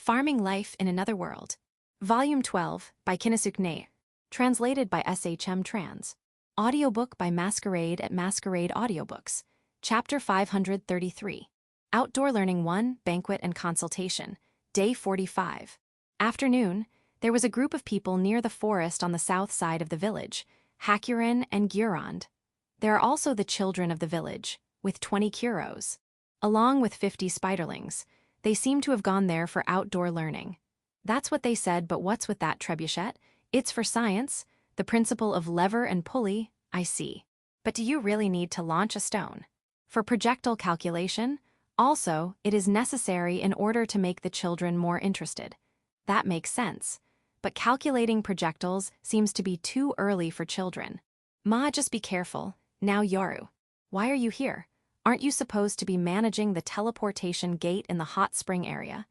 Farming Life in Another World. Volume 12 by Kinesuk Ne. Translated by SHM Trans. Audiobook by Masquerade at Masquerade Audiobooks. Chapter 533. Outdoor Learning 1, Banquet and Consultation. Day 45. Afternoon, there was a group of people near the forest on the south side of the village, Hakuren and Goron. There are also the children of the village, with 20 kuros. Along with 50 spiderlings, they seem to have gone there for outdoor learning. That's what they said, but what's with that trebuchet? It's for science, the principle of lever and pulley, I see. But do you really need to launch a stone? For projectile calculation, also, it is necessary in order to make the children more interested. That makes sense. But calculating projectiles seems to be too early for children. Ma, just be careful. Now Yoru. Why are you here? Aren't you supposed to be managing the teleportation gate in the hot spring area?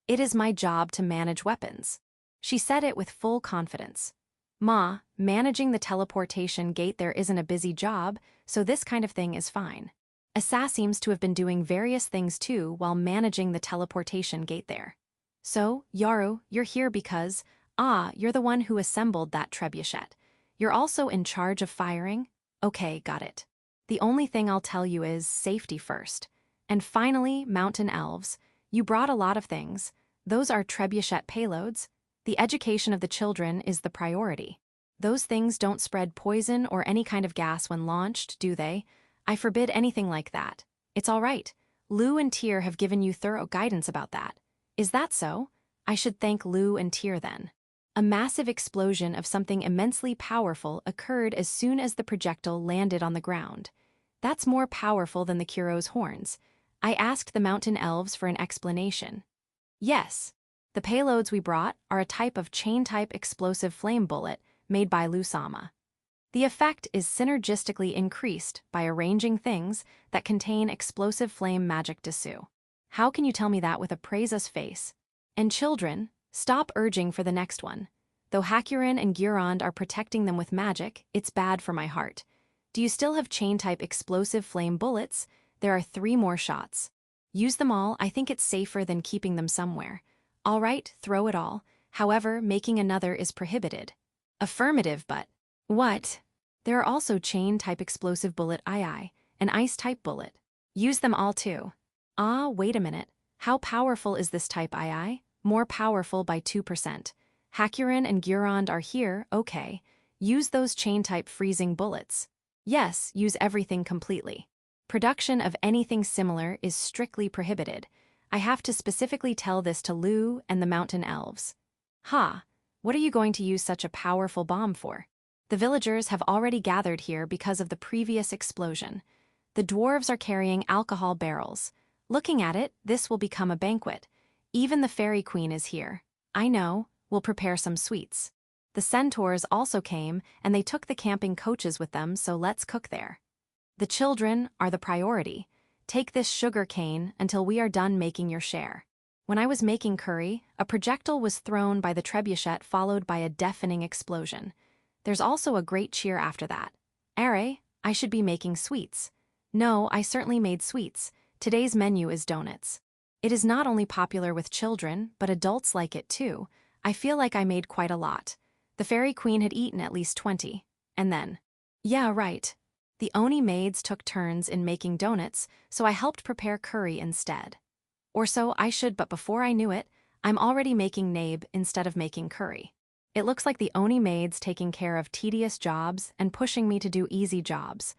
It is my job to manage weapons. She said it with full confidence. Ma, managing the teleportation gate there isn't a busy job, so this kind of thing is fine. Asa seems to have been doing various things too while managing the teleportation gate there. So, Yoru, you're here because, you're the one who assembled that trebuchet. You're also in charge of firing? Okay, got it. The only thing I'll tell you is safety first. And finally, mountain elves. You brought a lot of things. Those are trebuchet payloads. The education of the children is the priority. Those things don't spread poison or any kind of gas when launched, do they? I forbid anything like that. It's all right. Lu and Tyr have given you thorough guidance about that. Is that so? I should thank Lu and Tyr then. A massive explosion of something immensely powerful occurred as soon as the projectile landed on the ground. That's more powerful than the Kuro's horns. I asked the mountain elves for an explanation. Yes. The payloads we brought are a type of chain-type explosive flame bullet made by Lu-sama. The effect is synergistically increased by arranging things that contain explosive flame magic desu. How can you tell me that with a praise-us face? And children, stop urging for the next one. Though Hakuren and Goron are protecting them with magic, it's bad for my heart. Do you still have chain-type explosive flame bullets? There are 3 more shots. Use them all. I think it's safer than keeping them somewhere. All right, throw it all. However, making another is prohibited. Affirmative, but... What? There are also chain-type explosive bullet II, an ice-type bullet. Use them all too. Wait a minute. How powerful is this type II? More powerful by 2%. Hakuren and Goron are here, okay. Use those chain-type freezing bullets. Yes, use everything completely. Production of anything similar is strictly prohibited. I have to specifically tell this to Lu and the mountain elves. What are you going to use such a powerful bomb for? The villagers have already gathered here because of the previous explosion. The dwarves are carrying alcohol barrels. Looking at it, this will become a banquet. Even the fairy queen is here. I know, we'll prepare some sweets. The centaurs also came, and they took the camping coaches with them, so let's cook there. The children are the priority. Take this sugar cane until we are done making your share. When I was making curry, a projectile was thrown by the trebuchet followed by a deafening explosion. There's also a great cheer after that. Are, I should be making sweets. No, I certainly made sweets. Today's menu is donuts. It is not only popular with children, but adults like it too. I feel like I made quite a lot. The fairy queen had eaten at least 20. And then... Yeah, right. The Oni maids took turns in making donuts, so I helped prepare curry instead. Or so I should, but before I knew it, I'm already making nabe instead of making curry. It looks like the Oni maids taking care of tedious jobs and pushing me to do easy jobs.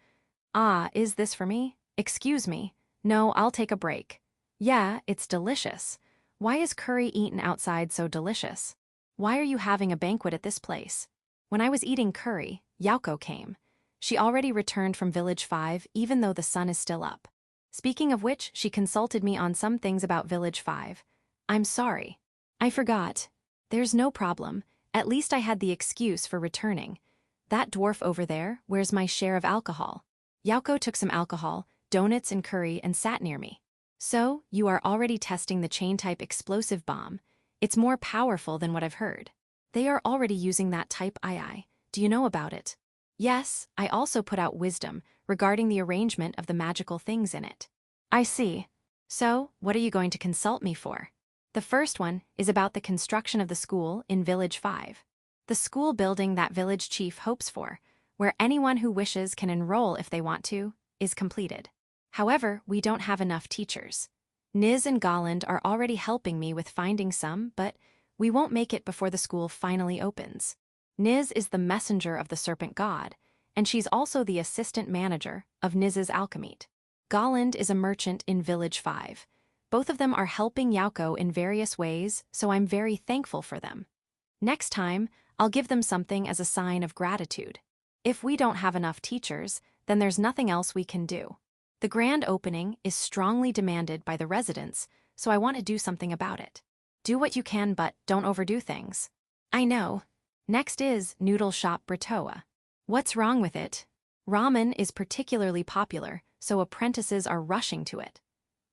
Is this for me? Excuse me. No, I'll take a break. Yeah, it's delicious. Why is curry eaten outside so delicious? Why are you having a banquet at this place? When I was eating curry, Yaoko came. She already returned from Village 5 even though the sun is still up. Speaking of which, she consulted me on some things about Village 5. I'm sorry. I forgot. There's no problem. At least I had the excuse for returning. That dwarf over there, where's my share of alcohol? Yaoko took some alcohol, donuts and curry and sat near me. So, you are already testing the chain-type explosive bomb. It's more powerful than what I've heard. They are already using that type II. Do you know about it? Yes, I also put out wisdom regarding the arrangement of the magical things in it. I see. So, what are you going to consult me for? The first one is about the construction of the school in Village 5. The school building that village chief hopes for, where anyone who wishes can enroll if they want to, is completed. However, we don't have enough teachers. Niz and Golland are already helping me with finding some, but we won't make it before the school finally opens. Niz is the messenger of the serpent god, and she's also the assistant manager of Niz's alchemy. Golland is a merchant in Village 5. Both of them are helping Yaoko in various ways, so I'm very thankful for them. Next time, I'll give them something as a sign of gratitude. If we don't have enough teachers, then there's nothing else we can do. The grand opening is strongly demanded by the residents, so I want to do something about it. Do what you can, but don't overdo things. I know. Next is Noodle Shop Bratoa. What's wrong with it? Ramen is particularly popular, so apprentices are rushing to it.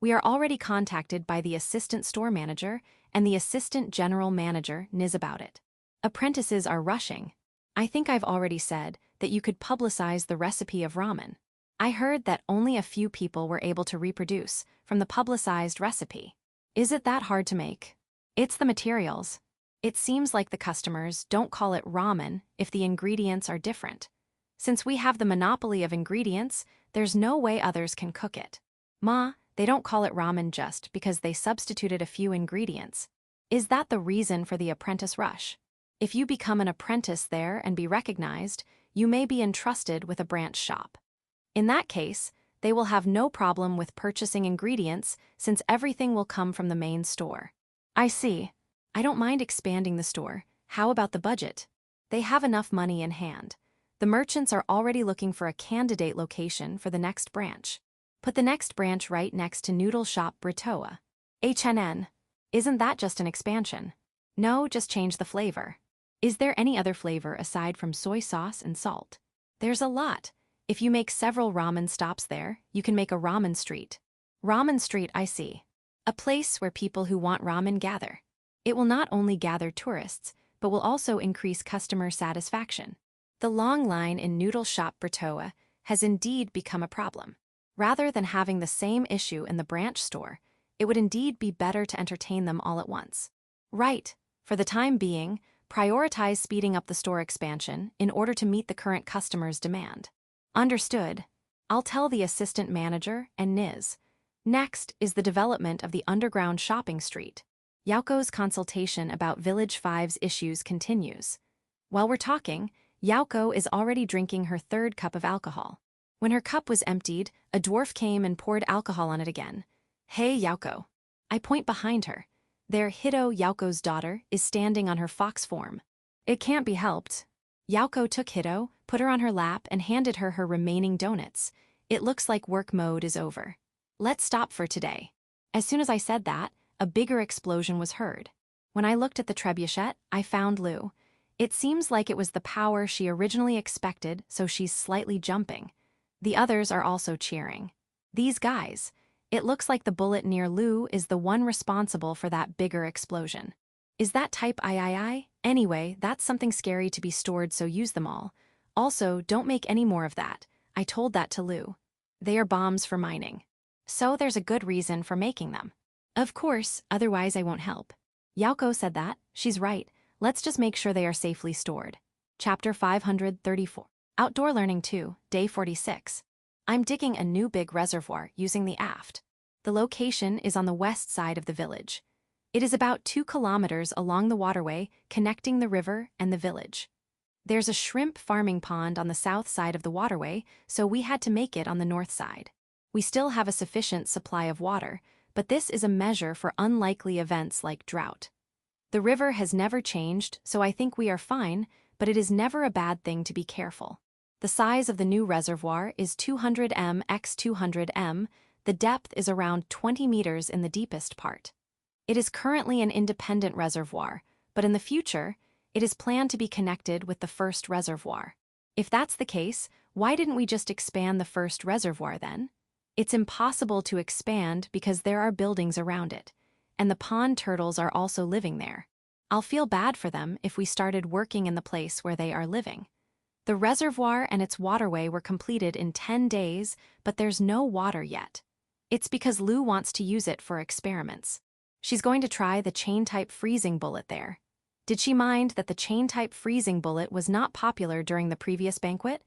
We are already contacted by the assistant store manager and the assistant general manager, Niz, about it. Apprentices are rushing. I think I've already said that you could publicize the recipe of ramen. I heard that only a few people were able to reproduce from the publicized recipe. Is it that hard to make? It's the materials. It seems like the customers don't call it ramen if the ingredients are different. Since we have the monopoly of ingredients, there's no way others can cook it. Ma, they don't call it ramen just because they substituted a few ingredients. Is that the reason for the apprentice rush? If you become an apprentice there and be recognized, you may be entrusted with a branch shop. In that case, they will have no problem with purchasing ingredients since everything will come from the main store. I see. I don't mind expanding the store. How about the budget? They have enough money in hand. The merchants are already looking for a candidate location for the next branch. Put the next branch right next to Noodle Shop Bratoa. HNN. Isn't that just an expansion? No, just change the flavor. Is there any other flavor aside from soy sauce and salt? There's a lot. If you make several ramen stops there, you can make a ramen street. Ramen street, I see. A place where people who want ramen gather. It will not only gather tourists, but will also increase customer satisfaction. The long line in Noodle Shop Bratoa has indeed become a problem. Rather than having the same issue in the branch store, it would indeed be better to entertain them all at once. Right. For the time being, prioritize speeding up the store expansion in order to meet the current customers' demand. Understood. I'll tell the assistant manager and Niz. Next is the development of the underground shopping street. Yaoko's consultation about Village 5's issues continues. While we're talking, Yaoko is already drinking her third cup of alcohol. When her cup was emptied, a dwarf came and poured alcohol on it again. Hey, Yaoko. I point behind her. There, Hito, Yaoko's daughter, is standing on her fox form. It can't be helped. Yaoko took Hito, put her on her lap, and handed her her remaining donuts. It looks like work mode is over. Let's stop for today. As soon as I said that, a bigger explosion was heard. When I looked at the trebuchet, I found Lou. It seems like it was the power she originally expected, so she's slightly jumping. The others are also cheering. These guys. It looks like the bullet near Lou is the one responsible for that bigger explosion. Is that type III? Anyway, that's something scary to be stored, so use them all. Also, don't make any more of that. I told that to Lou. They are bombs for mining. So there's a good reason for making them. Of course, otherwise I won't help. Yaoko said that. She's right. Let's just make sure they are safely stored. Chapter 534. Outdoor Learning 2, Day 46. I'm digging a new big reservoir using the aft. The location is on the west side of the village. It is about 2 kilometers along the waterway connecting the river and the village. There's a shrimp farming pond on the south side of the waterway, so we had to make it on the north side. We still have a sufficient supply of water, but this is a measure for unlikely events like drought. The river has never changed, so I think we are fine, but it is never a bad thing to be careful. The size of the new reservoir is 200 m x 200 m. The depth is around 20 meters in the deepest part. It is currently an independent reservoir, but in the future, it is planned to be connected with the first reservoir. If that's the case, why didn't we just expand the first reservoir then? It's impossible to expand because there are buildings around it, and the pond turtles are also living there. I'll feel bad for them if we started working in the place where they are living. The reservoir and its waterway were completed in 10 days, but there's no water yet. It's because Lou wants to use it for experiments. She's going to try the chain-type freezing bullet there. Did she mind that the chain-type freezing bullet was not popular during the previous banquet?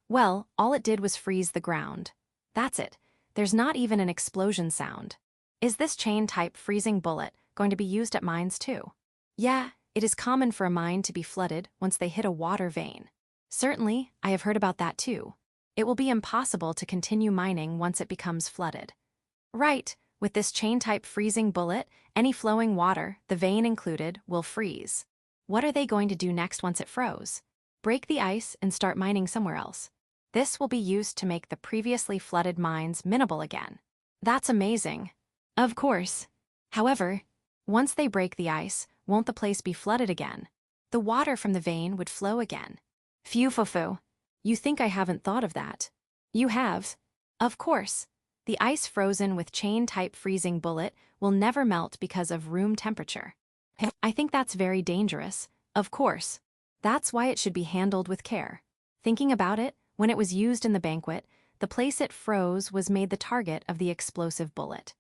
Well, all it did was freeze the ground. That's it. There's not even an explosion sound. Is this chain-type freezing bullet going to be used at mines too? Yeah, it is common for a mine to be flooded once they hit a water vein. Certainly, I have heard about that too. It will be impossible to continue mining once it becomes flooded. Right, with this chain-type freezing bullet, any flowing water, the vein included, will freeze. What are they going to do next once it froze? Break the ice and start mining somewhere else. This will be used to make the previously flooded mines mineable again. That's amazing. Of course. However, once they break the ice, won't the place be flooded again? The water from the vein would flow again. Phew. You think I haven't thought of that? You have. Of course. The ice frozen with chain-type freezing bullet will never melt because of room temperature. I think that's very dangerous, of course. That's why it should be handled with care. Thinking about it, when it was used in the banquet, the place it froze was made the target of the explosive bullet.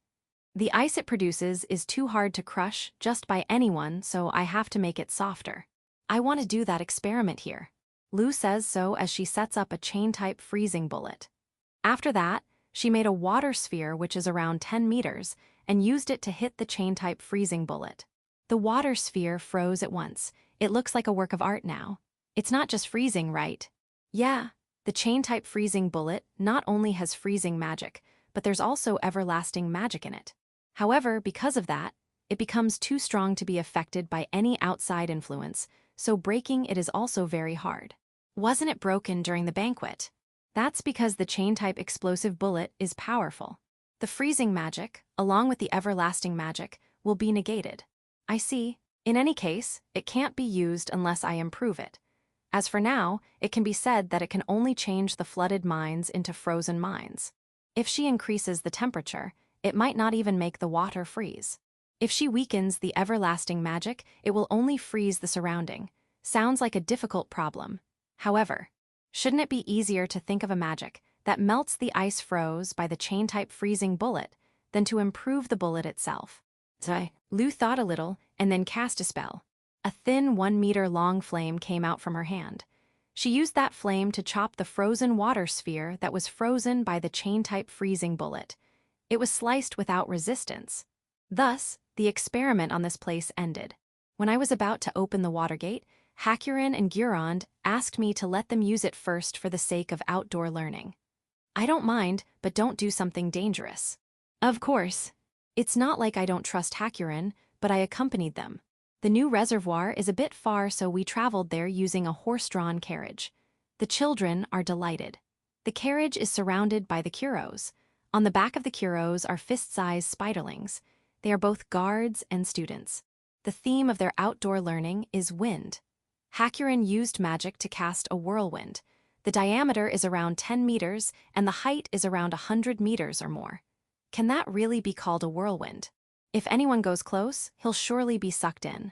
The ice it produces is too hard to crush just by anyone, so I have to make it softer. I want to do that experiment here. Lou says so as she sets up a chain-type freezing bullet. After that, she made a water sphere which is around 10 meters and used it to hit the chain-type freezing bullet. The water sphere froze at once. It looks like a work of art now. It's not just freezing, right? Yeah, the chain-type freezing bullet not only has freezing magic, but there's also everlasting magic in it. However, because of that, it becomes too strong to be affected by any outside influence, so breaking it is also very hard. Wasn't it broken during the banquet? That's because the chain-type explosive bullet is powerful. The freezing magic, along with the everlasting magic, will be negated. I see. In any case, it can't be used unless I improve it. As for now, it can be said that it can only change the flooded mines into frozen mines. If she increases the temperature, it might not even make the water freeze. If she weakens the everlasting magic, it will only freeze the surrounding. Sounds like a difficult problem. However, shouldn't it be easier to think of a magic that melts the ice froze by the chain-type freezing bullet than to improve the bullet itself? Lou thought a little and then cast a spell. A thin 1-meter-long flame came out from her hand. She used that flame to chop the frozen water sphere that was frozen by the chain-type freezing bullet. It was sliced without resistance. Thus, the experiment on this place ended. When I was about to open the water gate, Harem and Goron asked me to let them use it first for the sake of outdoor learning. I don't mind, but don't do something dangerous. Of course. It's not like I don't trust Harem, but I accompanied them. The new reservoir is a bit far, so we traveled there using a horse-drawn carriage. The children are delighted. The carriage is surrounded by the curos. On the back of the curos are fist-sized spiderlings. They are both guards and students. The theme of their outdoor learning is wind. Harem used magic to cast a whirlwind. The diameter is around 10 meters and the height is around 100 meters or more. Can that really be called a whirlwind? If anyone goes close, he'll surely be sucked in.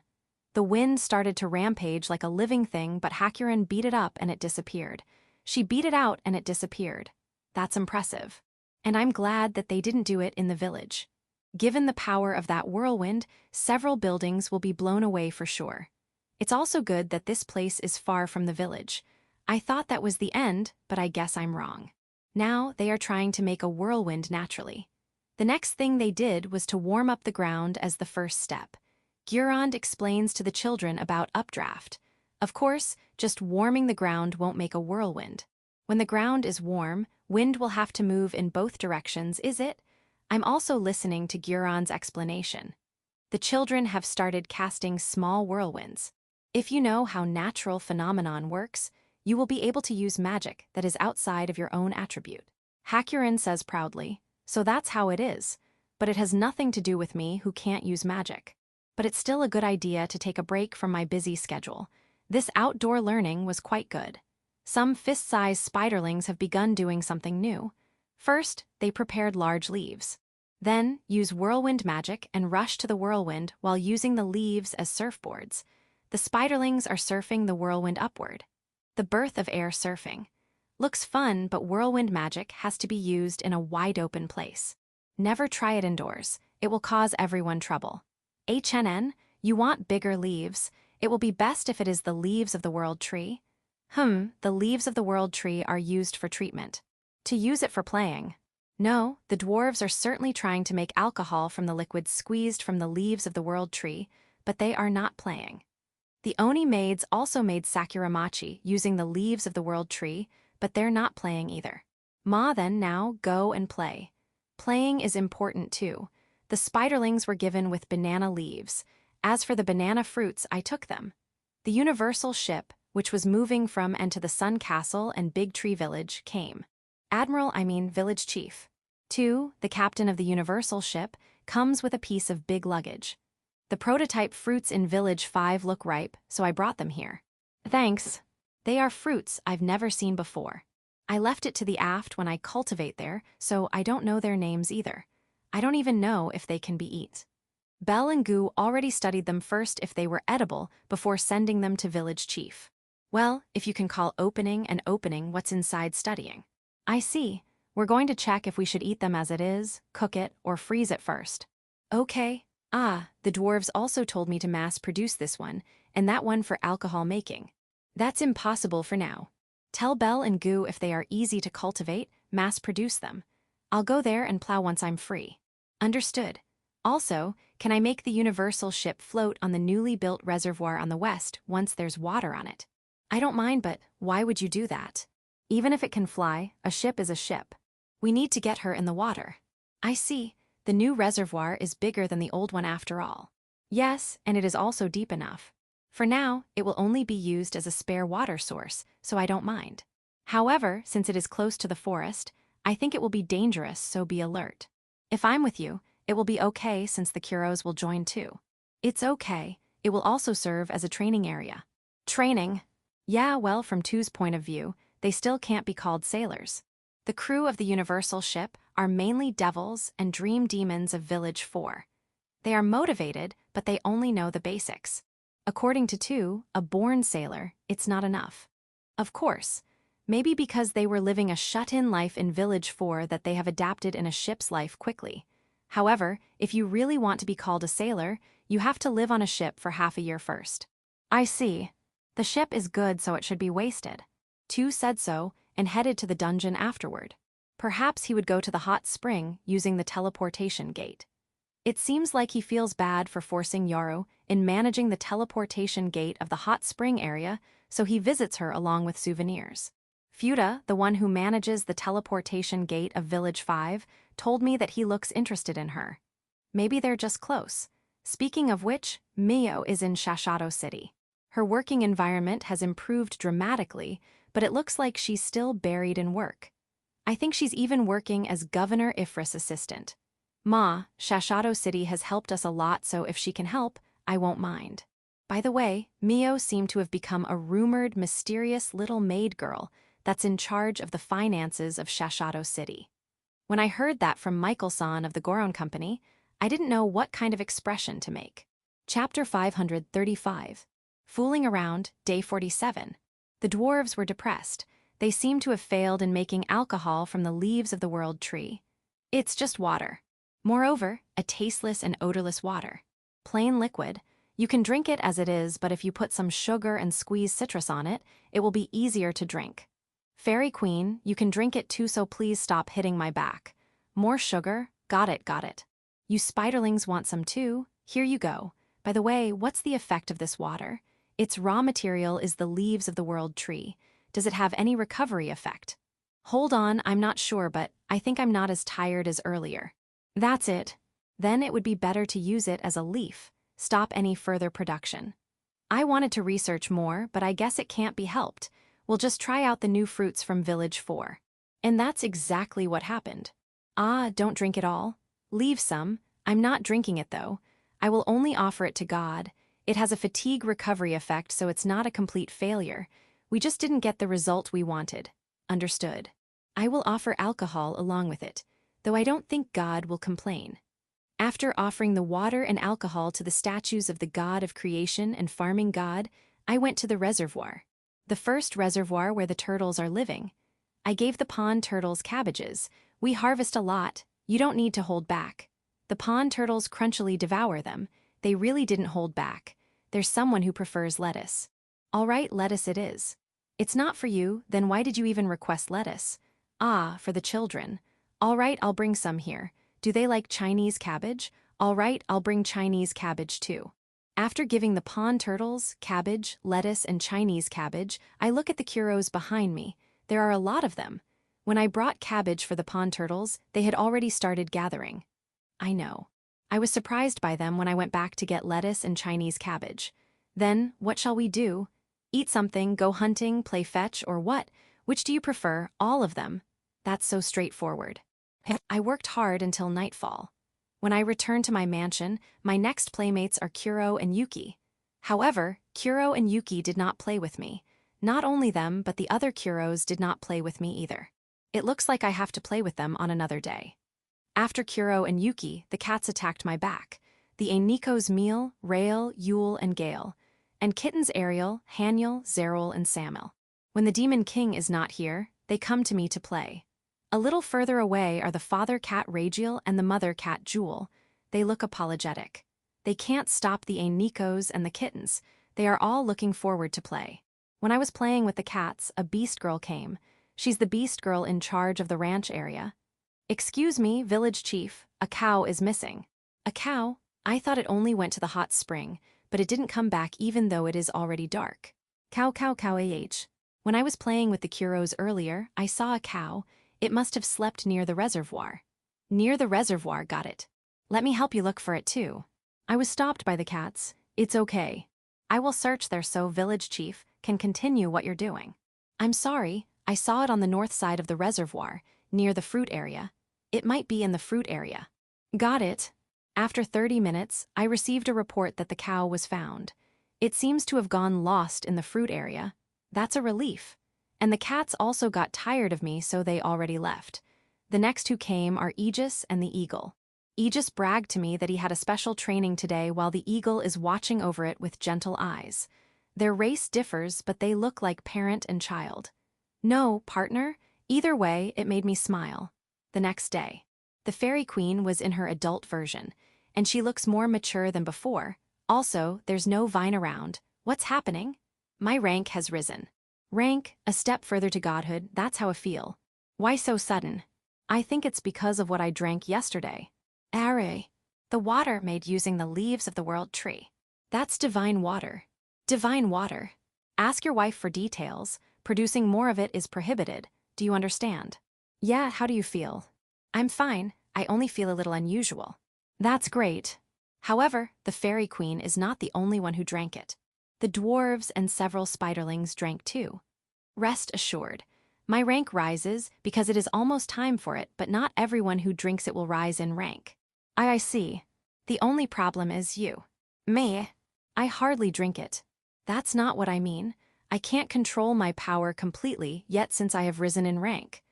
The wind started to rampage like a living thing, but Harem beat it up and it disappeared. She beat it out and it disappeared. That's impressive. And I'm glad that they didn't do it in the village. Given the power of that whirlwind, several buildings will be blown away for sure. It's also good that this place is far from the village. I thought that was the end, but I guess I'm wrong. Now they are trying to make a whirlwind naturally. The next thing they did was to warm up the ground as the first step. Goron explains to the children about updraft. Of course, just warming the ground won't make a whirlwind. When the ground is warm, wind will have to move in both directions, is it? I'm also listening to Goron's explanation. The children have started casting small whirlwinds. If you know how natural phenomenon works, you will be able to use magic that is outside of your own attribute. Harem says proudly, so that's how it is, but it has nothing to do with me who can't use magic. But it's still a good idea to take a break from my busy schedule. This outdoor learning was quite good. Some fist-sized spiderlings have begun doing something new. First, they prepared large leaves. Then, use whirlwind magic and rush to the whirlwind while using the leaves as surfboards. The spiderlings are surfing the whirlwind upward. The birth of air surfing. Looks fun, but whirlwind magic has to be used in a wide-open place. Never try it indoors. It will cause everyone trouble. HNN, you want bigger leaves. It will be best if it is the leaves of the world tree. The leaves of the world tree are used for treatment. To use it for playing. No, the dwarves are certainly trying to make alcohol from the liquid squeezed from the leaves of the world tree, but they are not playing. The Oni maids also made sakura-machi using the leaves of the world tree, but they're not playing either. Ma, then now, go and play. Playing is important too. The spiderlings were given with banana leaves. As for the banana fruits, I took them. The universal ship, which was moving from and to the Sun Castle and Big Tree Village, came. Village chief. 2. The captain of the universal ship comes with a piece of big luggage. The prototype fruits in Village 5 look ripe, so I brought them here. Thanks. They are fruits I've never seen before. I left it to the aft when I cultivate there, so I don't know their names either. I don't even know if they can be eaten. Belle and Goo already studied them first if they were edible before sending them to Village Chief. Well, if you can call opening and opening what's inside studying. I see. We're going to check if we should eat them as it is, cook it, or freeze it first. Okay. The dwarves also told me to mass-produce this one, and that one for alcohol making. That's impossible for now. Tell Belle and Goo if they are easy to cultivate, mass-produce them. I'll go there and plow once I'm free. Understood. Also, can I make the universal ship float on the newly built reservoir on the west once there's water on it? I don't mind, but why would you do that? Even if it can fly, a ship is a ship. We need to get her in the water. I see. The new reservoir is bigger than the old one after all. Yes, and it is also deep enough. For now, it will only be used as a spare water source, so I don't mind. However, since it is close to the forest, I think it will be dangerous, so be alert. If I'm with you, it will be okay since the Kuros will join too. It's okay. It will also serve as a training area. Training? Yeah, well, from Two's point of view, they still can't be called sailors. The crew of the universal ship are mainly devils and dream demons of Village 4. They are motivated, but they only know the basics. According to Two, a born sailor, it's not enough. Of course, maybe because they were living a shut-in life in Village 4 that they have adapted in a ship's life quickly. However, if you really want to be called a sailor, you have to live on a ship for half a year first. I see. The ship is good, so it should be wasted. Two said so and headed to the dungeon afterward. Perhaps he would go to the hot spring using the teleportation gate. It seems like he feels bad for forcing Yaru in managing the teleportation gate of the hot spring area, so he visits her along with souvenirs. Fuda, the one who manages the teleportation gate of Village 5, told me that he looks interested in her. Maybe they're just close. Speaking of which, Mio is in Shashato City. Her working environment has improved dramatically, but it looks like she's still buried in work. I think she's even working as Governor Ifris' assistant. Ma, Shashato City has helped us a lot, so if she can help, I won't mind. By the way, Mio seemed to have become a rumored, mysterious little maid girl that's in charge of the finances of Shashato City. When I heard that from Michael-san of the Goron Company, I didn't know what kind of expression to make. Chapter 535. Fooling Around, Day 47. The dwarves were depressed. They seemed to have failed in making alcohol from the leaves of the world tree. It's just water. Moreover, a tasteless and odorless water. Plain liquid. You can drink it as it is, but if you put some sugar and squeeze citrus on it, it will be easier to drink. Fairy Queen, you can drink it too, so please stop hitting my back. More sugar? Got it, got it. You spiderlings want some too? Here you go. By the way, what's the effect of this water? Its raw material is the leaves of the world tree. Does it have any recovery effect? Hold on, I'm not sure, but I think I'm not as tired as earlier. That's it. Then it would be better to use it as a leaf. Stop any further production. I wanted to research more, but I guess it can't be helped. We'll just try out the new fruits from Village 4. And that's exactly what happened. Don't drink it all. Leave some. I'm not drinking it though. I will only offer it to God. It has a fatigue recovery effect, so it's not a complete failure. We just didn't get the result we wanted. Understood. I will offer alcohol along with it, though I don't think God will complain. After offering the water and alcohol to the statues of the god of creation and farming god, I went to the reservoir. The first reservoir where the turtles are living. I gave the pond turtles cabbages. We harvest a lot. You don't need to hold back. The pond turtles crunchily devour them. They really didn't hold back. There's someone who prefers lettuce. All right, lettuce it is. It's not for you, then why did you even request lettuce? Ah, for the children. All right, I'll bring some here. Do they like Chinese cabbage? All right, I'll bring Chinese cabbage too. After giving the pond turtles, cabbage, lettuce, and Chinese cabbage, I look at the curos behind me. There are a lot of them. When I brought cabbage for the pond turtles, they had already started gathering. I know. I was surprised by them when I went back to get lettuce and Chinese cabbage. Then, what shall we do? Eat something, go hunting, play fetch, or what? Which do you prefer? All of them. That's so straightforward. I worked hard until nightfall. When I return to my mansion, my next playmates are Kuro and Yuki. However, Kuro and Yuki did not play with me. Not only them, but the other Kuros did not play with me either. It looks like I have to play with them on another day. After Kuro and Yuki, the cats attacked my back. The Ainiko's Meal, Rail, Yule, and Gale. And kittens Ariel, Haniel, Zerul, and Samil. When the Demon King is not here, they come to me to play. A little further away are the father cat Ragiel and the mother cat Jewel. They look apologetic. They can't stop the Ainikos and the kittens. They are all looking forward to play. When I was playing with the cats, a beast girl came. She's the beast girl in charge of the ranch area. Excuse me, village chief, a cow is missing. A cow? I thought it only went to the hot spring, but it didn't come back even though it is already dark. Cow cow cow ah. When I was playing with the Kuros earlier, I saw a cow. It must have slept near the reservoir. Near the reservoir, got it. Let me help you look for it too. I was stopped by the cats. It's okay. I will search there so village chief can continue what you're doing. I'm sorry, I saw it on the north side of the reservoir, near the fruit area. It might be in the fruit area. Got it. After 30 minutes, I received a report that the cow was found. It seems to have gone lost in the fruit area. That's a relief. And the cats also got tired of me, so they already left. The next who came are Aegis and the eagle. Aegis bragged to me that he had a special training today while the eagle is watching over it with gentle eyes. Their race differs, but they look like parent and child. No, partner, either way, it made me smile. The next day, the fairy queen was in her adult version, and she looks more mature than before. Also, there's no vine around. What's happening? My rank has risen. Rank, a step further to godhood, that's how I feel. Why so sudden? I think it's because of what I drank yesterday. Are. The water made using the leaves of the world tree. That's divine water. Divine water. Ask your wife for details. Producing more of it is prohibited. Do you understand? Yeah, how do you feel? I'm fine, I only feel a little unusual. That's great. However, the fairy queen is not the only one who drank it. The dwarves and several spiderlings drank too. Rest assured, my rank rises because it is almost time for it, but not everyone who drinks it will rise in rank. I see. The only problem is you. Me. I hardly drink it. That's not what I mean. I can't control my power completely yet since I have risen in rank.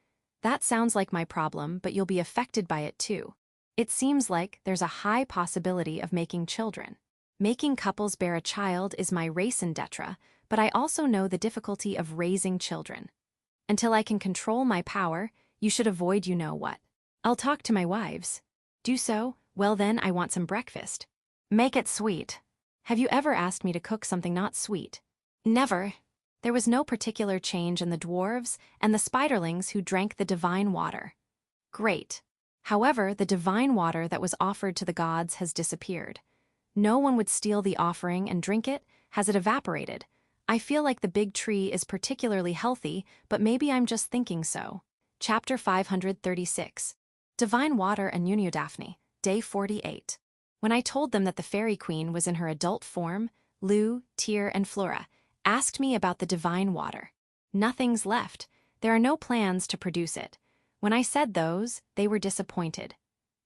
That sounds like my problem, but you'll be affected by it too. It seems like there's a high possibility of making children. Making couples bear a child is my race in Detra, but I also know the difficulty of raising children. Until I can control my power, you should avoid you know what. I'll talk to my wives. Do so? Well then, I want some breakfast. Make it sweet. Have you ever asked me to cook something not sweet? Never. There was no particular change in the dwarves and the spiderlings who drank the divine water. Great. However, the divine water that was offered to the gods has disappeared. No one would steal the offering and drink it. Has it evaporated? I feel like the big tree is particularly healthy, but maybe I'm just thinking so. Chapter 536. Divine Water and Daphne, Day 48. When I told them that the fairy queen was in her adult form, Lou, Tyr, and Flora asked me about the divine water. Nothing's left. There are no plans to produce it. When I said those, they were disappointed.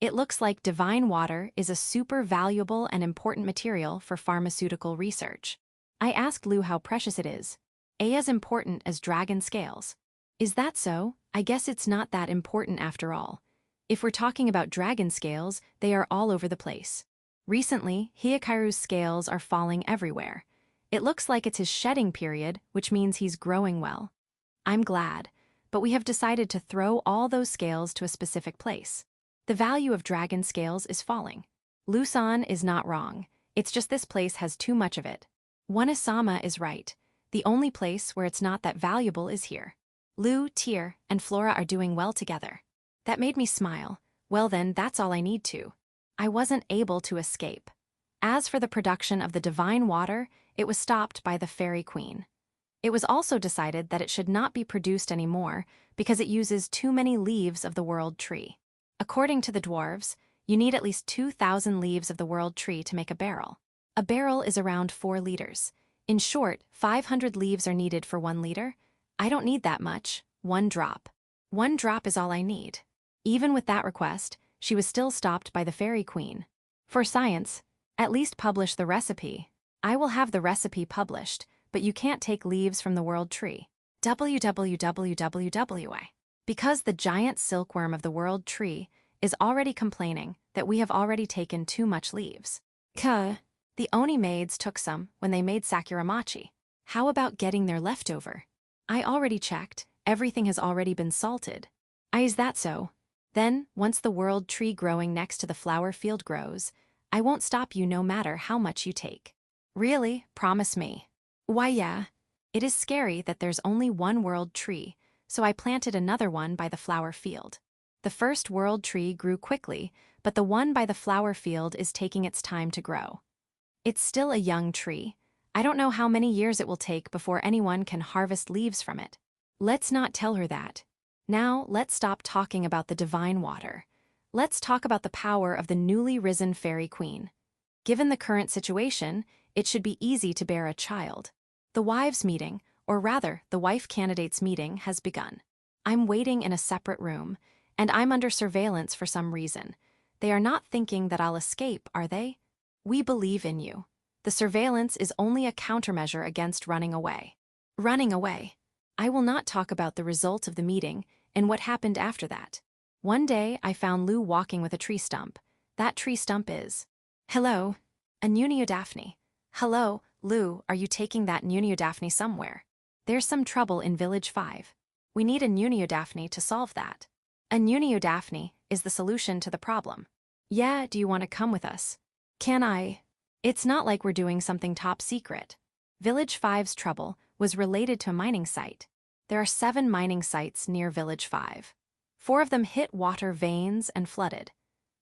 It looks like divine water is a super valuable and important material for pharmaceutical research. I asked Lou how precious it is. As important as dragon scales. Is that so? I guess it's not that important after all. If we're talking about dragon scales, they are all over the place. Recently, Hyakaru's scales are falling everywhere. It looks like it's his shedding period, which means he's growing well. I'm glad, but we have decided to throw all those scales to a specific place. The value of dragon scales is falling. Lusan is not wrong. It's just this place has too much of it. One-sama is right. The only place where it's not that valuable is here. Lu, Tyr, and Flora are doing well together. That made me smile. Well then, that's all I need to. I wasn't able to escape. As for the production of the divine water, it was stopped by the fairy queen. It was also decided that it should not be produced anymore because it uses too many leaves of the world tree. According to the dwarves, you need at least 2,000 leaves of the world tree to make a barrel. A barrel is around 4 liters. In short, 500 leaves are needed for 1 liter. I don't need that much, 1 drop. 1 drop is all I need. Even with that request, she was still stopped by the fairy queen. For science, at least publish the recipe. I will have the recipe published, but you can't take leaves from the world tree. www. Because the giant silkworm of the world tree is already complaining that we have already taken too much leaves. The Oni maids took some when they made sakura-machi. How about getting their leftover? I already checked, everything has already been salted. Is that so? Then, once the world tree growing next to the flower field grows, I won't stop you no matter how much you take. Really, promise me. Why yeah. It is scary that there's only one world tree, so I planted another one by the flower field. The first world tree grew quickly, but the one by the flower field is taking its time to grow. It's still a young tree. I don't know how many years it will take before anyone can harvest leaves from it. Let's not tell her that. Now, let's stop talking about the divine water. Let's talk about the power of the newly risen fairy queen. Given the current situation, it should be easy to bear a child. The wives' meeting, or rather, the wife candidates' meeting, has begun. I'm waiting in a separate room, and I'm under surveillance for some reason. They are not thinking that I'll escape, are they? We believe in you. The surveillance is only a countermeasure against running away. Running away. I will not talk about the result of the meeting and what happened after that. One day, I found Lou walking with a tree stump. That tree stump is... Hello. A Nunio-Daphne. Hello, Lou, are you taking that Nunio-Daphne somewhere? There's some trouble in Village 5. We need a Nunio-Daphne to solve that. A Nunio-Daphne is the solution to the problem. Yeah, do you want to come with us? Can I? It's not like we're doing something top secret. Village 5's trouble was related to a mining site. There are 7 mining sites near Village 5. 4 of them hit water veins and flooded.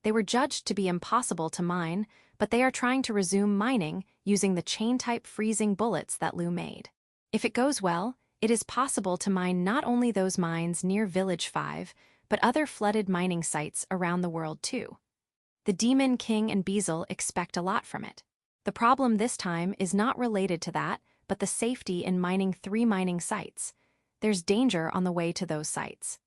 They were judged to be impossible to mine, but they are trying to resume mining using the chain-type freezing bullets that Lou made. If it goes well, it is possible to mine not only those mines near Village 5, but other flooded mining sites around the world too. The Demon King and Beazle expect a lot from it. The problem this time is not related to that, but the safety in mining 3 mining sites. There's danger on the way to those sites.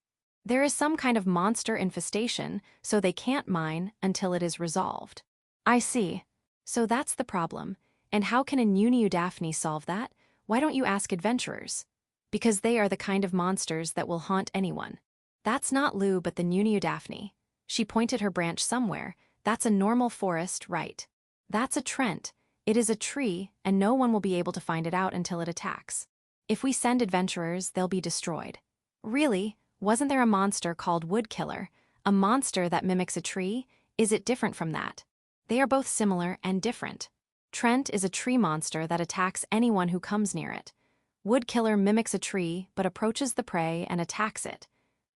There is some kind of monster infestation, so they can't mine until it is resolved. I see. So that's the problem. And how can a Nunio-Daphne solve that? Why don't you ask adventurers? Because they are the kind of monsters that will haunt anyone. That's not Lou but the Nunio-Daphne. She pointed her branch somewhere. That's a normal forest, right? That's a Trent. It is a tree, and no one will be able to find it out until it attacks. If we send adventurers, they'll be destroyed. Really? Wasn't there a monster called Woodkiller? A monster that mimics a tree? Is it different from that? They are both similar and different. Trent is a tree monster that attacks anyone who comes near it. Woodkiller mimics a tree but approaches the prey and attacks it.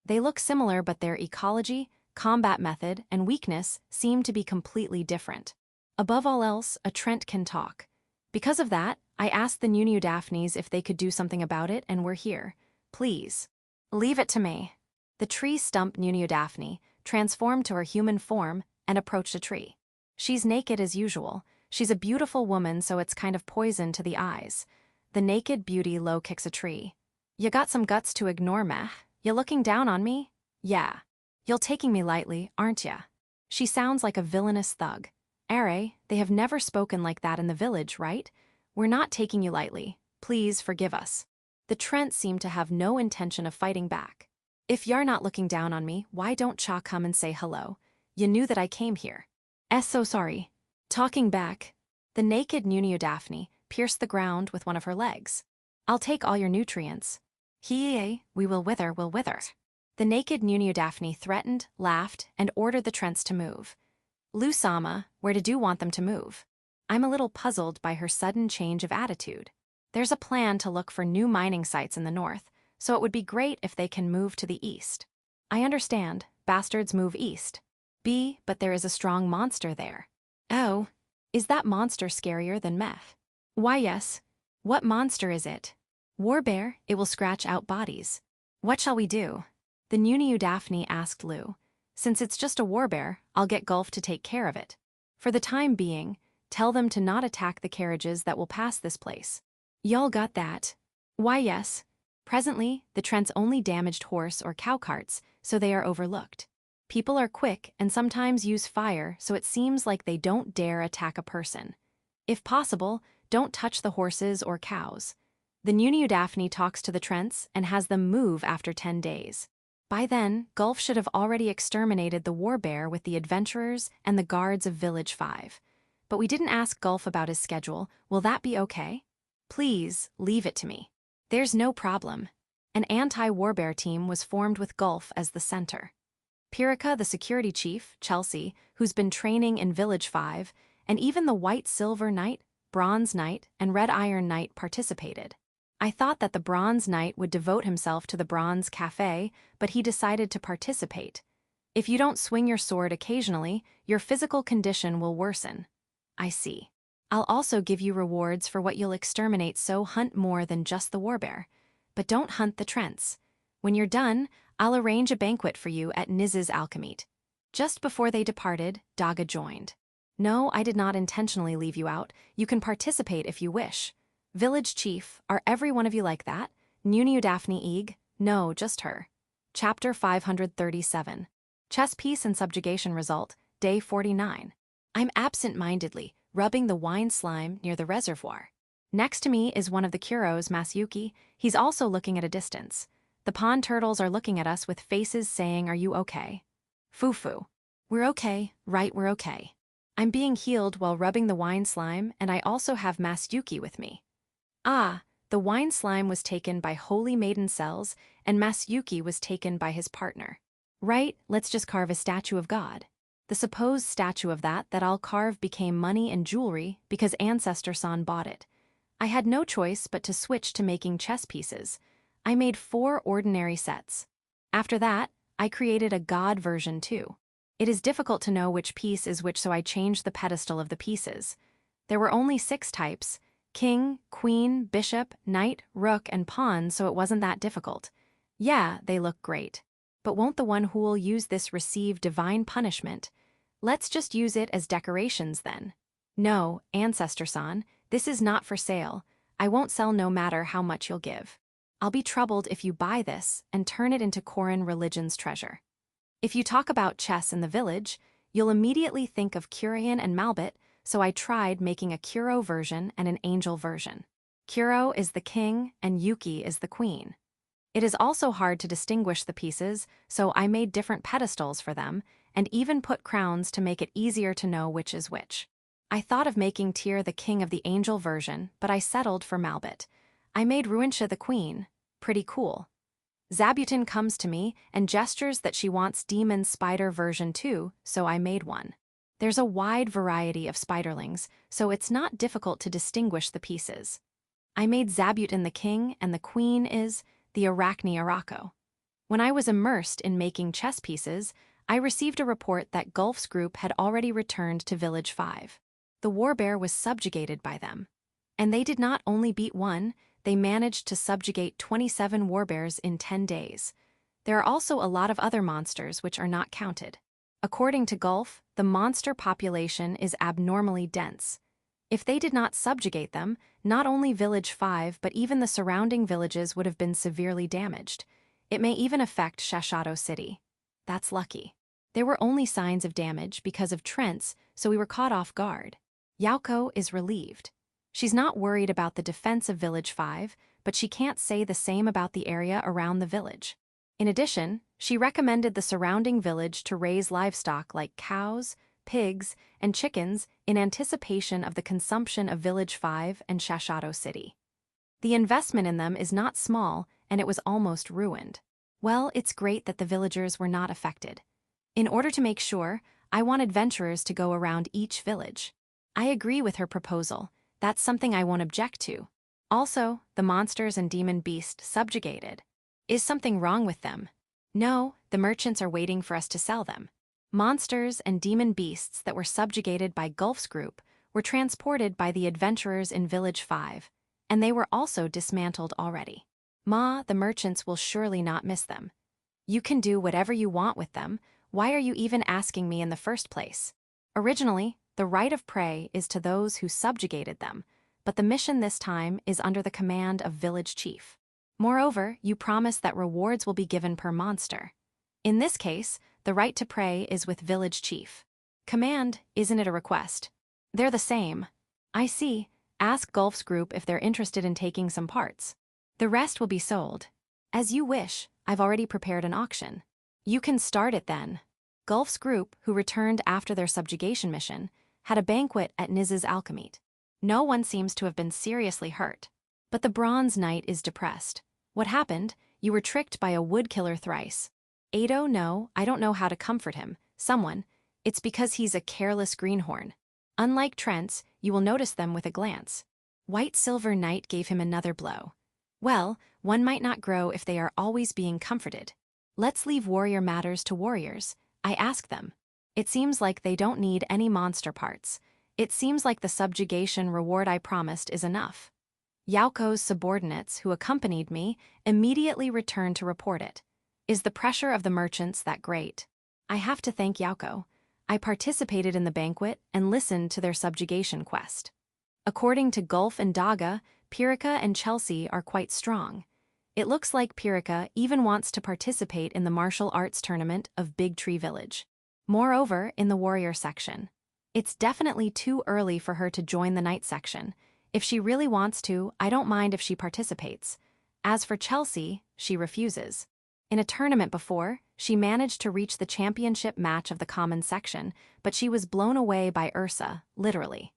They look similar but their ecology, combat method, and weakness seem to be completely different. Above all else, a Trent can talk. Because of that, I asked the Nunio-Daphnes if they could do something about it, and we're here. Please. Leave it to me. The tree stump Nunio-Daphne transformed to her human form and approached a tree. She's naked as usual. She's a beautiful woman, so it's kind of poison to the eyes. The naked beauty low kicks a tree. You got some guts to ignore meh? You looking down on me? Yeah. You're taking me lightly, aren't ya? She sounds like a villainous thug. Are, they have never spoken like that in the village, right? We're not taking you lightly. Please forgive us. The Trent seemed to have no intention of fighting back. If you're not looking down on me, why don't Cha come and say hello? You knew that I came here. So sorry. Talking back, the naked Nunio-Daphne pierced the ground with one of her legs. I'll take all your nutrients. We will wither, will wither. The naked Nunio-Daphne threatened, laughed, and ordered the Trents to move. Lusama, where did you want them to move? I'm a little puzzled by her sudden change of attitude. There's a plan to look for new mining sites in the north, so it would be great if they can move to the east. I understand, bastards move east. But there is a strong monster there. Oh, is that monster scarier than meth? Why yes. What monster is it? Warbear, it will scratch out bodies. What shall we do? The Nuniu Daphne asked Lou. Since it's just a warbear, I'll get Gulf to take care of it. For the time being, tell them to not attack the carriages that will pass this place. Y'all got that? Why yes. Presently, the Trents only damaged horse or cow carts, so they are overlooked. People are quick and sometimes use fire, so it seems like they don't dare attack a person. If possible, don't touch the horses or cows. The Nuniu Daphne talks to the Trents and has them move after 10 days. By then, Gulf should have already exterminated the warbear with the adventurers and the guards of Village 5. But we didn't ask Gulf about his schedule. Will that be okay? Please, leave it to me. There's no problem. An anti-warbear team was formed with Gulf as the center. Pyrrhica, the security chief, Chelsea, who's been training in Village 5, and even the White Silver Knight, Bronze Knight, and Red Iron Knight participated. I thought that the Bronze Knight would devote himself to the Bronze Cafe, but he decided to participate. If you don't swing your sword occasionally, your physical condition will worsen. I see. I'll also give you rewards for what you'll exterminate, so hunt more than just the warbear. But don't hunt the Trents. When you're done, I'll arrange a banquet for you at Niz's Alchemete. Just before they departed, Daga joined. No, I did not intentionally leave you out. You can participate if you wish. Village Chief, are every one of you like that? Nuniu Daphne Eeg? No, just her. Chapter 537. Chess piece and subjugation result, day 49. I'm absent-mindedly rubbing the wine slime near the reservoir. Next to me is one of the Kuros, Masayuki. He's also looking at a distance. The pond turtles are looking at us with faces saying, "Are you okay?" Fufu. We're okay, right, we're okay. I'm being healed while rubbing the wine slime, and I also have Masayuki with me. Ah, the wine slime was taken by Holy Maiden cells, and Masayuki was taken by his partner. Right, let's just carve a statue of God. The supposed statue of that I'll carve became money and jewelry because Ancestor-san bought it. I had no choice but to switch to making chess pieces. I made 4 ordinary sets. After that, I created a God version too. It is difficult to know which piece is which, so I changed the pedestal of the pieces. There were only 6 types: king, queen, bishop, knight, rook, and pawn, so it wasn't that difficult. Yeah, they look great. But won't the one who'll use this receive divine punishment? Let's just use it as decorations then. No, Ancestor-san, this is not for sale. I won't sell no matter how much you'll give. I'll be troubled if you buy this and turn it into Koran religion's treasure. If you talk about chess in the village, you'll immediately think of Curian and Malbit, so I tried making a Kuro version and an angel version. Kuro is the king and Yuki is the queen. It is also hard to distinguish the pieces, so I made different pedestals for them and even put crowns to make it easier to know which is which. I thought of making Tyr the king of the angel version, but I settled for Malbit. I made Ruinsha the queen. Pretty cool. Zabutin comes to me and gestures that she wants demon spider version too, so I made one. There's a wide variety of spiderlings, so it's not difficult to distinguish the pieces. I made Zabutin the king, and the queen is the Arachne Arako. When I was immersed in making chess pieces, I received a report that Gulf's group had already returned to Village 5. The warbear was subjugated by them. And they did not only beat one, they managed to subjugate 27 warbears in 10 days. There are also a lot of other monsters which are not counted. According to Gulf, the monster population is abnormally dense. If they did not subjugate them, not only Village 5 but even the surrounding villages would have been severely damaged. It may even affect Shashato City. That's lucky. There were only signs of damage because of Trents, so we were caught off guard. Yaoko is relieved. She's not worried about the defense of Village 5, but she can't say the same about the area around the village. In addition, she recommended the surrounding village to raise livestock like cows, pigs, and chickens in anticipation of the consumption of Village 5 and Shashato City. The investment in them is not small, and it was almost ruined. Well, it's great that the villagers were not affected. In order to make sure, I want adventurers to go around each village. I agree with her proposal. That's something I won't object to. Also, the monsters and demon beast subjugated. Is something wrong with them? No, the merchants are waiting for us to sell them. Monsters and demon beasts that were subjugated by Gulf's group were transported by the adventurers in Village 5, and they were also dismantled already. The merchants will surely not miss them. You can do whatever you want with them. Why are you even asking me in the first place? Originally, the right of prey is to those who subjugated them, but the mission this time is under the command of Village Chief. Moreover, you promise that rewards will be given per monster. In this case, the right to prey is with Village Chief. Command, isn't it a request? They're the same. I see. Ask Gulf's group if they're interested in taking some parts. The rest will be sold. As you wish, I've already prepared an auction. You can start it then. Gulf's group, who returned after their subjugation mission, had a banquet at Niz's Alchemete. No one seems to have been seriously hurt. But the Bronze Knight is depressed. What happened? You were tricked by a woodkiller thrice. Ado, no, I don't know how to comfort him. Someone. It's because he's a careless greenhorn. Unlike Trent's, you will notice them with a glance. White Silver Knight gave him another blow. Well, one might not grow if they are always being comforted. Let's leave warrior matters to warriors. I ask them. It seems like they don't need any monster parts. It seems like the subjugation reward I promised is enough. Yaoko's subordinates, who accompanied me, immediately returned to report it. Is the pressure of the merchants that great? I have to thank Yaoko. I participated in the banquet and listened to their subjugation quest. According to Gulf and Daga, Pyrrhica and Chelsea are quite strong. It looks like Pyrrhica even wants to participate in the martial arts tournament of Big Tree Village. Moreover, in the warrior section. It's definitely too early for her to join the knight section. If she really wants to, I don't mind if she participates. As for Chelsea, she refuses. In a tournament before, she managed to reach the championship match of the common section, but she was blown away by Ursa, literally.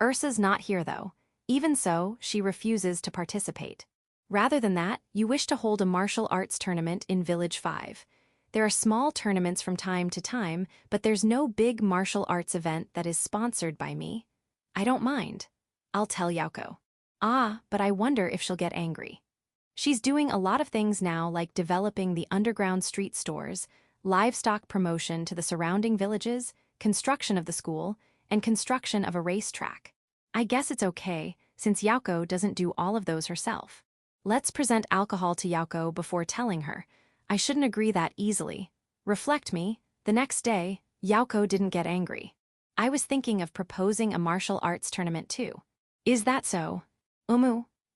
Ursa's not here though. Even so, she refuses to participate. Rather than that, you wish to hold a martial arts tournament in Village 5. There are small tournaments from time to time, but there's no big martial arts event that is sponsored by me. I don't mind. I'll tell Yaoko. But I wonder if she'll get angry. She's doing a lot of things now, like developing the underground street stores, livestock promotion to the surrounding villages, construction of the school, and construction of a racetrack. I guess it's okay, since Yaoko doesn't do all of those herself. Let's present alcohol to Yaoko before telling her. I shouldn't agree that easily. Reflect me, the next day, Yaoko didn't get angry. I was thinking of proposing a martial arts tournament too. Is that so?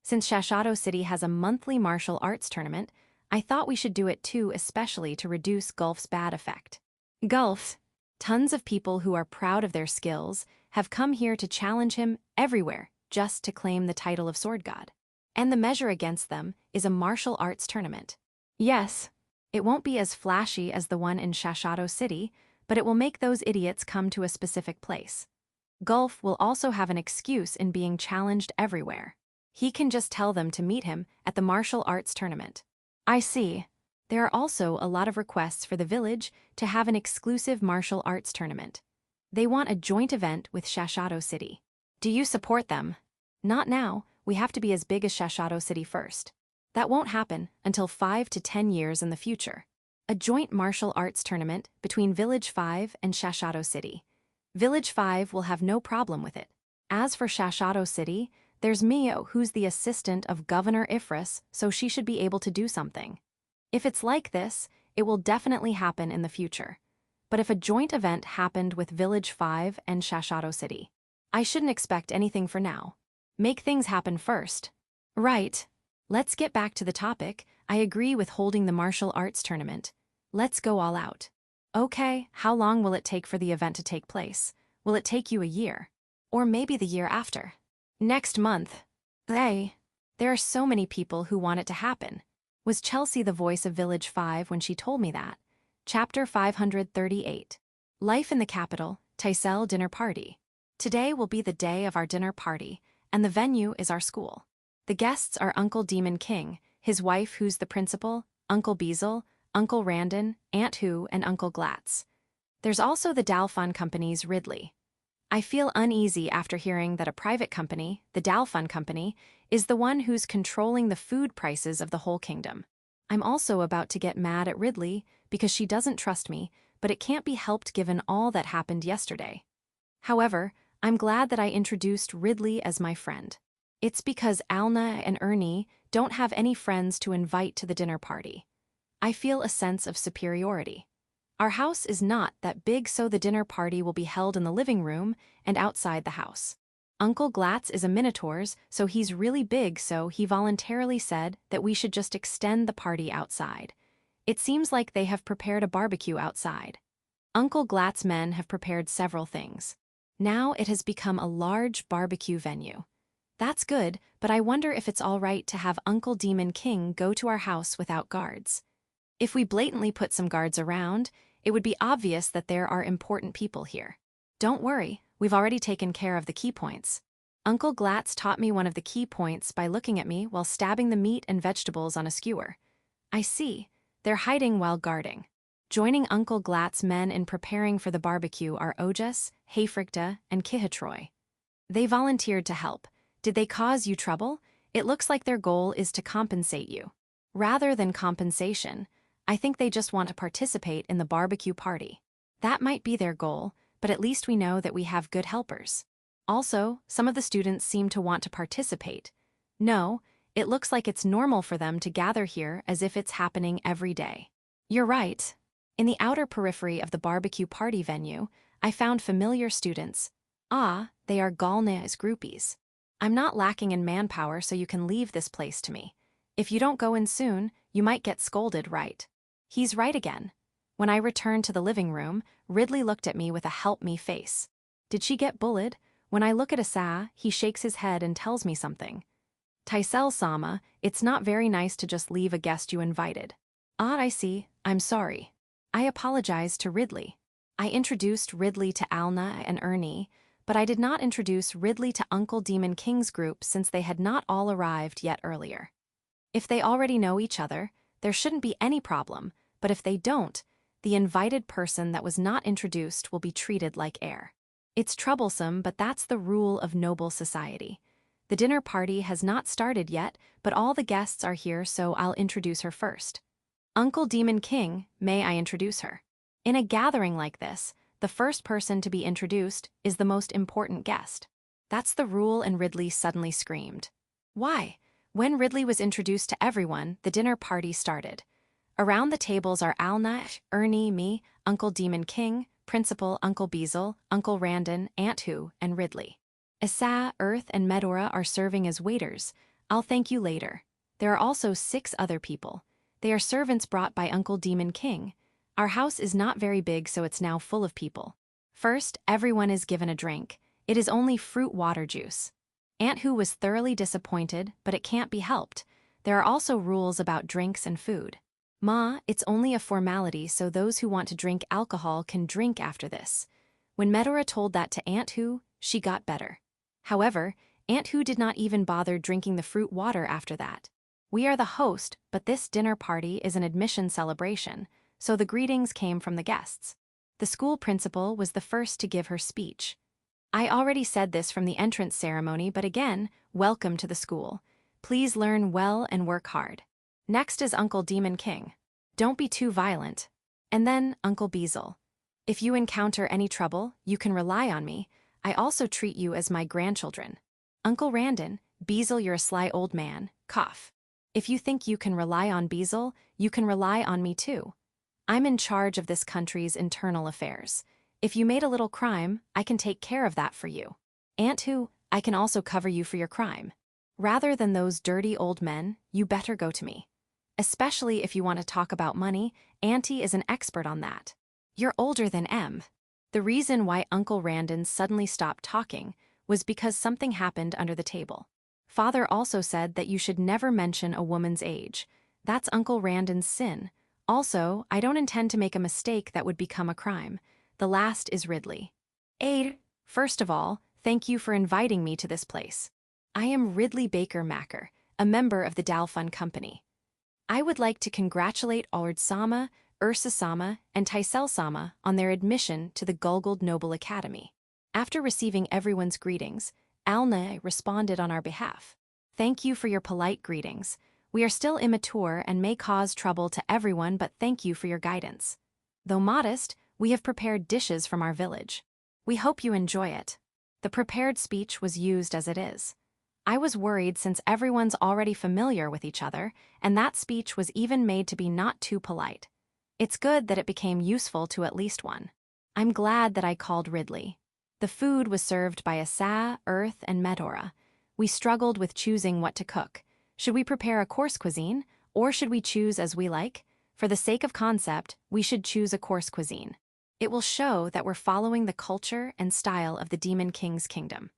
Since Shashado City has a monthly martial arts tournament, I thought we should do it too, especially to reduce Gulf's bad effect. Gulf, tons of people who are proud of their skills have come here to challenge him everywhere just to claim the title of Sword God. And the measure against them is a martial arts tournament. Yes, it won't be as flashy as the one in Shashado City, but it will make those idiots come to a specific place. Gulf will also have an excuse in being challenged everywhere. He can just tell them to meet him at the martial arts tournament. I see. There are also a lot of requests for the village to have an exclusive martial arts tournament. They want a joint event with Shashado City. Do you support them? Not now. We have to be as big as Shashado City first. That won't happen until 5 to 10 years in the future. A joint martial arts tournament between Village 5 and Shashado City. Village 5 will have no problem with it. As for Shashado City, there's Mio, who's the assistant of Governor Ifris, so she should be able to do something. If it's like this, it will definitely happen in the future. But if a joint event happened with Village 5 and Shashado City, I shouldn't expect anything for now. Make things happen first. Right. Let's get back to the topic. I agree with holding the martial arts tournament. Let's go all out. Okay, how long will it take for the event to take place? Will it take you a year? Or maybe the year after? Next month. There are so many people who want it to happen. Was Chelsea the voice of Village 5 when she told me that? Chapter 538. Life in the Capital, Taisel Dinner Party. Today will be the day of our dinner party, and the venue is our school. The guests are Uncle Demon King, his wife who's the principal, Uncle Beazle, Uncle Randon, Aunt Who, and Uncle Glatz. There's also the Dalfon Company's Ridley. I feel uneasy after hearing that a private company, the Dalfun Company, is the one who's controlling the food prices of the whole kingdom. I'm also about to get mad at Ridley because she doesn't trust me, but it can't be helped given all that happened yesterday. However, I'm glad that I introduced Ridley as my friend. It's because Alna and Ernie don't have any friends to invite to the dinner party. I feel a sense of superiority. Our house is not that big, so the dinner party will be held in the living room and outside the house. Uncle Glatz is a Minotaur's, so he's really big, so he voluntarily said that we should just extend the party outside. It seems like they have prepared a barbecue outside. Uncle Glatz's men have prepared several things. Now it has become a large barbecue venue. That's good, but I wonder if it's all right to have Uncle Demon King go to our house without guards. If we blatantly put some guards around, it would be obvious that there are important people here. Don't worry, we've already taken care of the key points. Uncle Glatz taught me one of the key points by looking at me while stabbing the meat and vegetables on a skewer. I see, they're hiding while guarding. Joining Uncle Glatz's men in preparing for the barbecue are Ojas, Hayfricta, and Kihatroy. They volunteered to help. Did they cause you trouble? It looks like their goal is to compensate you. Rather than compensation, I think they just want to participate in the barbecue party. That might be their goal, but at least we know that we have good helpers. Also, some of the students seem to want to participate. No, it looks like it's normal for them to gather here as if it's happening every day. You're right. In the outer periphery of the barbecue party venue, I found familiar students. Ah, they are Galna's groupies. I'm not lacking in manpower, so you can leave this place to me. If you don't go in soon, you might get scolded, right? He's right again. When I returned to the living room, Ridley looked at me with a help me face. Did she get bullied? When I look at Asa, he shakes his head and tells me something. Taisel-sama, it's not very nice to just leave a guest you invited. Ah, I see. I'm sorry. I apologized to Ridley. I introduced Ridley to Alna and Ernie, but I did not introduce Ridley to Uncle Demon King's group since they had not all arrived yet earlier. If they already know each other, there shouldn't be any problem, but if they don't, the invited person that was not introduced will be treated like air. It's troublesome, but that's the rule of noble society. The dinner party has not started yet, but all the guests are here, so I'll introduce her first. Uncle Demon King, may I introduce her? In a gathering like this, the first person to be introduced is the most important guest. That's the rule, and Ridley suddenly screamed. Why? When Ridley was introduced to everyone, the dinner party started. Around the tables are Alna, Ernie, me, Uncle Demon King, Principal, Uncle Beazle, Uncle Randon, Aunt Hu, and Ridley. Asa, Earth, and Medora are serving as waiters. I'll thank you later. There are also 6 other people. They are servants brought by Uncle Demon King. Our house is not very big, so it's now full of people. First, everyone is given a drink. It is only fruit water juice. Aunt Hu was thoroughly disappointed, but it can't be helped. There are also rules about drinks and food. Ma, it's only a formality, so those who want to drink alcohol can drink after this. When Medora told that to Aunt Hu, she got better. However, Aunt Hu did not even bother drinking the fruit water after that. We are the host, but this dinner party is an admission celebration, so the greetings came from the guests. The school principal was the first to give her speech. I already said this from the entrance ceremony, but again, welcome to the school. Please learn well and work hard. Next is Uncle Demon King. Don't be too violent. And then Uncle Beazle. If you encounter any trouble, you can rely on me. I also treat you as my grandchildren. Uncle Randon, Beazle, you're a sly old man. Cough. If you think you can rely on Beazle, you can rely on me too. I'm in charge of this country's internal affairs. If you made a little crime, I can take care of that for you. Aunt Hu, I can also cover you for your crime. Rather than those dirty old men, you better go to me. Especially if you want to talk about money, Auntie is an expert on that. You're older than M. The reason why Uncle Randon suddenly stopped talking was because something happened under the table. Father also said that you should never mention a woman's age. That's Uncle Randon's sin. Also, I don't intend to make a mistake that would become a crime. The last is Ridley. Aid, first of all, thank you for inviting me to this place. I am Ridley Baker Macker, a member of the Dalfun Company. I would like to congratulate Ord-sama, Ursa-sama, and Taisel-sama on their admission to the Gulgald Noble Academy. After receiving everyone's greetings, Alne responded on our behalf. Thank you for your polite greetings. We are still immature and may cause trouble to everyone, but thank you for your guidance. Though modest, we have prepared dishes from our village. We hope you enjoy it. The prepared speech was used as it is. I was worried since everyone's already familiar with each other, and that speech was even made to be not too polite. It's good that it became useful to at least one. I'm glad that I called Ridley. The food was served by Asa, Earth, and Medora. We struggled with choosing what to cook. Should we prepare a course cuisine, or should we choose as we like? For the sake of concept, we should choose a course cuisine. It will show that we're following the culture and style of the Demon King's kingdom.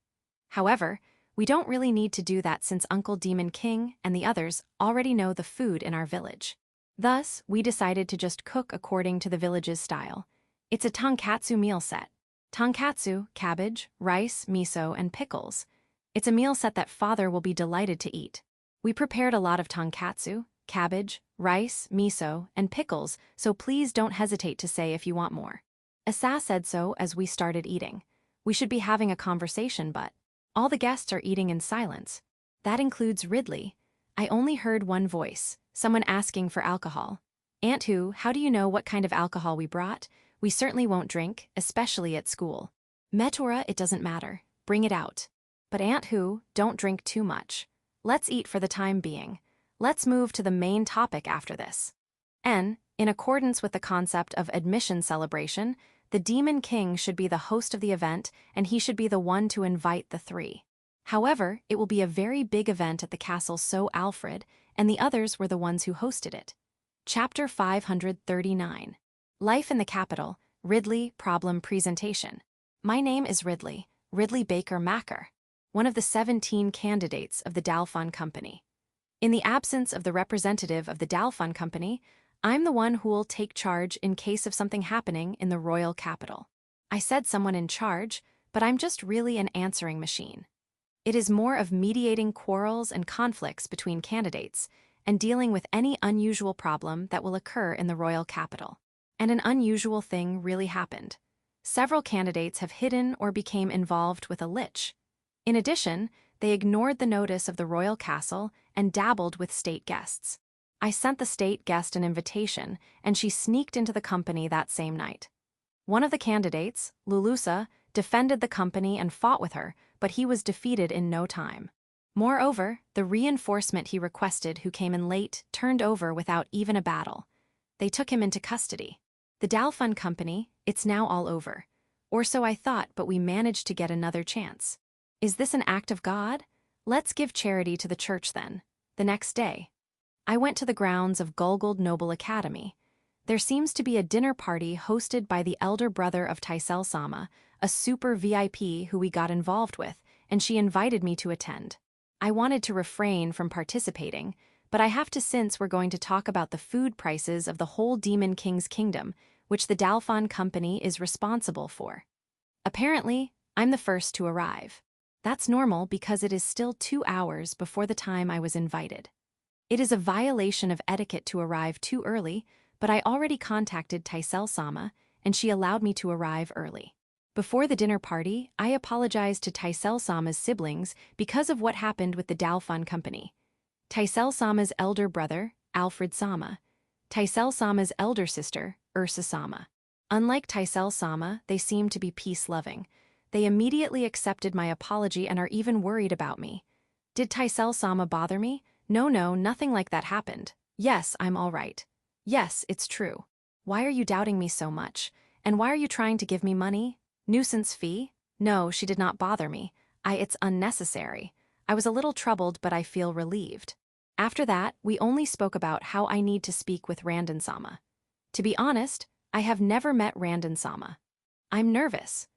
However, we don't really need to do that since Uncle Demon King and the others already know the food in our village. Thus, we decided to just cook according to the village's style. It's a tonkatsu meal set. Tonkatsu, cabbage, rice, miso, and pickles. It's a meal set that father will be delighted to eat. We prepared a lot of tonkatsu, cabbage, rice, miso, and pickles, so please don't hesitate to say if you want more. Asa said so as we started eating. We should be having a conversation, but all the guests are eating in silence. That includes Ridley. I only heard one voice, someone asking for alcohol. Aunt Who, how do you know what kind of alcohol we brought? We certainly won't drink, especially at school. Metora, it doesn't matter. Bring it out. But Aunt Who, don't drink too much. Let's eat for the time being. Let's move to the main topic after this. In accordance with the concept of admission celebration, the Demon King should be the host of the event and he should be the one to invite the three. However, it will be a very big event at the castle, so Alfred and the others were the ones who hosted it. Chapter 539. Life in the Capital, Ridley Problem Presentation. My name is Ridley Baker Macker, one of the 17 candidates of the Dalfon Company. In the absence of the representative of the Dalfon Company, I'm the one who will take charge in case of something happening in the royal capital. I said someone in charge, but I'm just really an answering machine. It is more of mediating quarrels and conflicts between candidates and dealing with any unusual problem that will occur in the royal capital. And an unusual thing really happened. Several candidates have hidden or became involved with a lich. In addition, they ignored the notice of the royal castle and dabbled with state guests. I sent the state guest an invitation, and she sneaked into the company that same night. One of the candidates, Lulusa, defended the company and fought with her, but he was defeated in no time. Moreover, the reinforcement he requested, who came in late, turned over without even a battle. They took him into custody. The Dalfon Company, it's now all over. Or so I thought, but we managed to get another chance. Is this an act of God? Let's give charity to the church then. The next day, I went to the grounds of Gulguld Noble Academy. There seems to be a dinner party hosted by the elder brother of Taisel Sama, a super VIP who we got involved with, and she invited me to attend. I wanted to refrain from participating, but I have to since we're going to talk about the food prices of the whole Demon King's kingdom, which the Dalfon Company is responsible for. Apparently, I'm the first to arrive. That's normal because it is still 2 hours before the time I was invited. It is a violation of etiquette to arrive too early, but I already contacted Taisel Sama, and she allowed me to arrive early. Before the dinner party, I apologized to Taisel Sama's siblings because of what happened with the Dalfon Company. Taisel Sama's elder brother, Alfred Sama. Taisel Sama's elder sister, Ursa Sama. Unlike Taisel Sama, they seem to be peace-loving. They immediately accepted my apology and are even worried about me. Did Taisel Sama bother me? No, nothing like that happened. Yes, I'm all right. Yes, it's true. Why are you doubting me so much? And why are you trying to give me money? Nuisance fee? No, she did not bother me. It's unnecessary. I was a little troubled, but I feel relieved. After that, we only spoke about how I need to speak with Randon Sama. To be honest, I have never met Randon Sama. I'm nervous.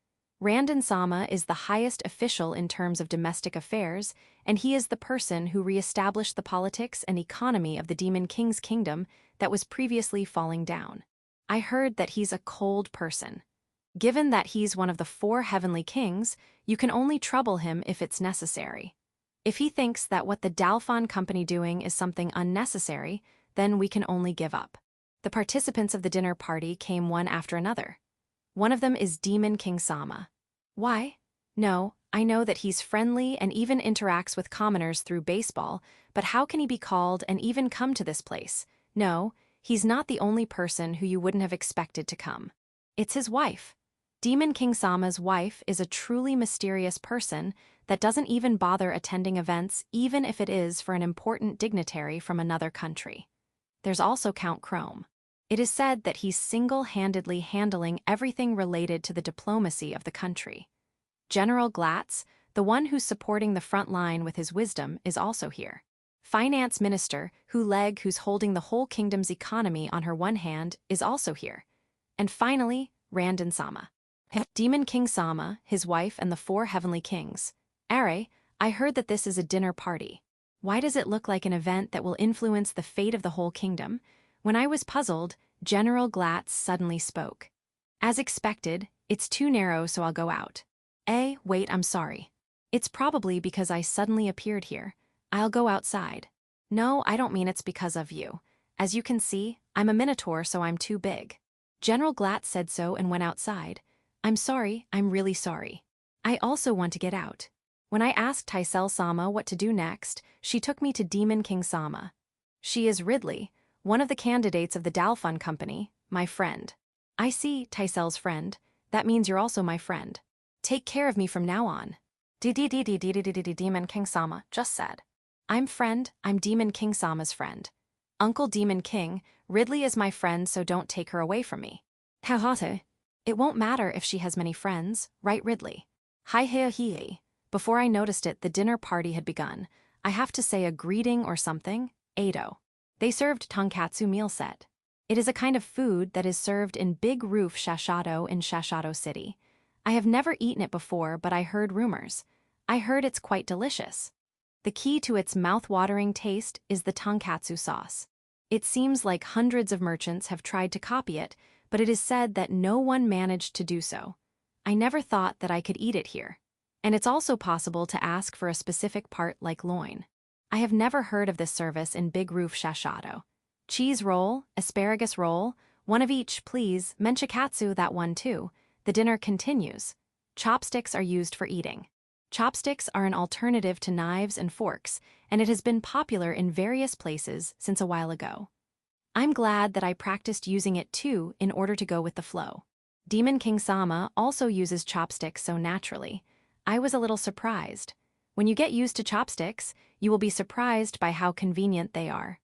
Randon Sama is the highest official in terms of domestic affairs, and he is the person who re-established the politics and economy of the Demon King's kingdom that was previously falling down. I heard that he's a cold person. Given that he's one of the 4 heavenly kings, you can only trouble him if it's necessary. If he thinks that what the Dalfon Company doing is something unnecessary, then we can only give up. The participants of the dinner party came one after another. One of them is Demon King Sama. Why? No, I know that he's friendly and even interacts with commoners through baseball, but how can he be called and even come to this place? No, he's not the only person who you wouldn't have expected to come. It's his wife. Demon King Sama's wife is a truly mysterious person that doesn't even bother attending events even if it is for an important dignitary from another country. There's also Count Chrome. It is said that he's single-handedly handling everything related to the diplomacy of the country. General Glatz, the one who's supporting the front line with his wisdom, is also here. Finance Minister who's holding the whole kingdom's economy on her one hand, is also here. And finally, Randon Sama. Demon King Sama, his wife, and the 4 heavenly kings. Are, I heard that this is a dinner party. Why does it look like an event that will influence the fate of the whole kingdom? When I was puzzled, General Glatz suddenly spoke. As expected, it's too narrow, so I'll go out. Wait, I'm sorry. It's probably because I suddenly appeared here. I'll go outside. No, I don't mean it's because of you. As you can see, I'm a minotaur, so I'm too big. General Glatz said so and went outside. I'm sorry, I'm really sorry. I also want to get out. When I asked Taisel Sama what to do next, she took me to Demon King Sama. She is Ridley, one of the candidates of the Dalfun Company, my friend. I see, Taisel's friend. That means you're also my friend. Take care of me from now on. Demon King Sama just said. I'm Demon King Sama's friend. Uncle Demon King, Ridley is my friend, so don't take her away from me. It won't matter if she has many friends, right, Ridley? Hi. Before I noticed it, the dinner party had begun. I have to say a greeting or something, Ado. They served tonkatsu meal set. It is a kind of food that is served in Big Roof Shashado in Shashado City. I have never eaten it before, but I heard rumors. I heard it's quite delicious. The key to its mouth-watering taste is the tonkatsu sauce. It seems like hundreds of merchants have tried to copy it, but it is said that no one managed to do so. I never thought that I could eat it here. And it's also possible to ask for a specific part like loin. I have never heard of this service in Big Roof Shashado. Cheese roll, asparagus roll, one of each, please. Menchikatsu, that one too. The dinner continues. Chopsticks are used for eating. Chopsticks are an alternative to knives and forks, and it has been popular in various places since a while ago. I'm glad that I practiced using it too in order to go with the flow. Demon King Sama also uses chopsticks so naturally. I was a little surprised. When you get used to chopsticks, you will be surprised by how convenient they are.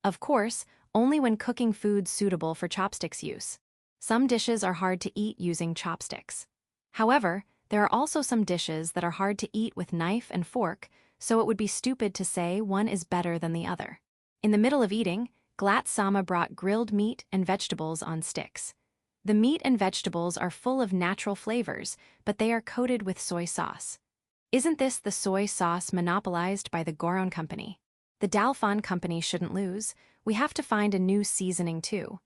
Of course, only when cooking foods suitable for chopsticks use. Some dishes are hard to eat using chopsticks. However, there are also some dishes that are hard to eat with knife and fork, so it would be stupid to say one is better than the other. In the middle of eating, Glatz Sama brought grilled meat and vegetables on sticks. The meat and vegetables are full of natural flavors, but they are coated with soy sauce. Isn't this the soy sauce monopolized by the Goron Company? The Dalfon Company shouldn't lose. We have to find a new seasoning too.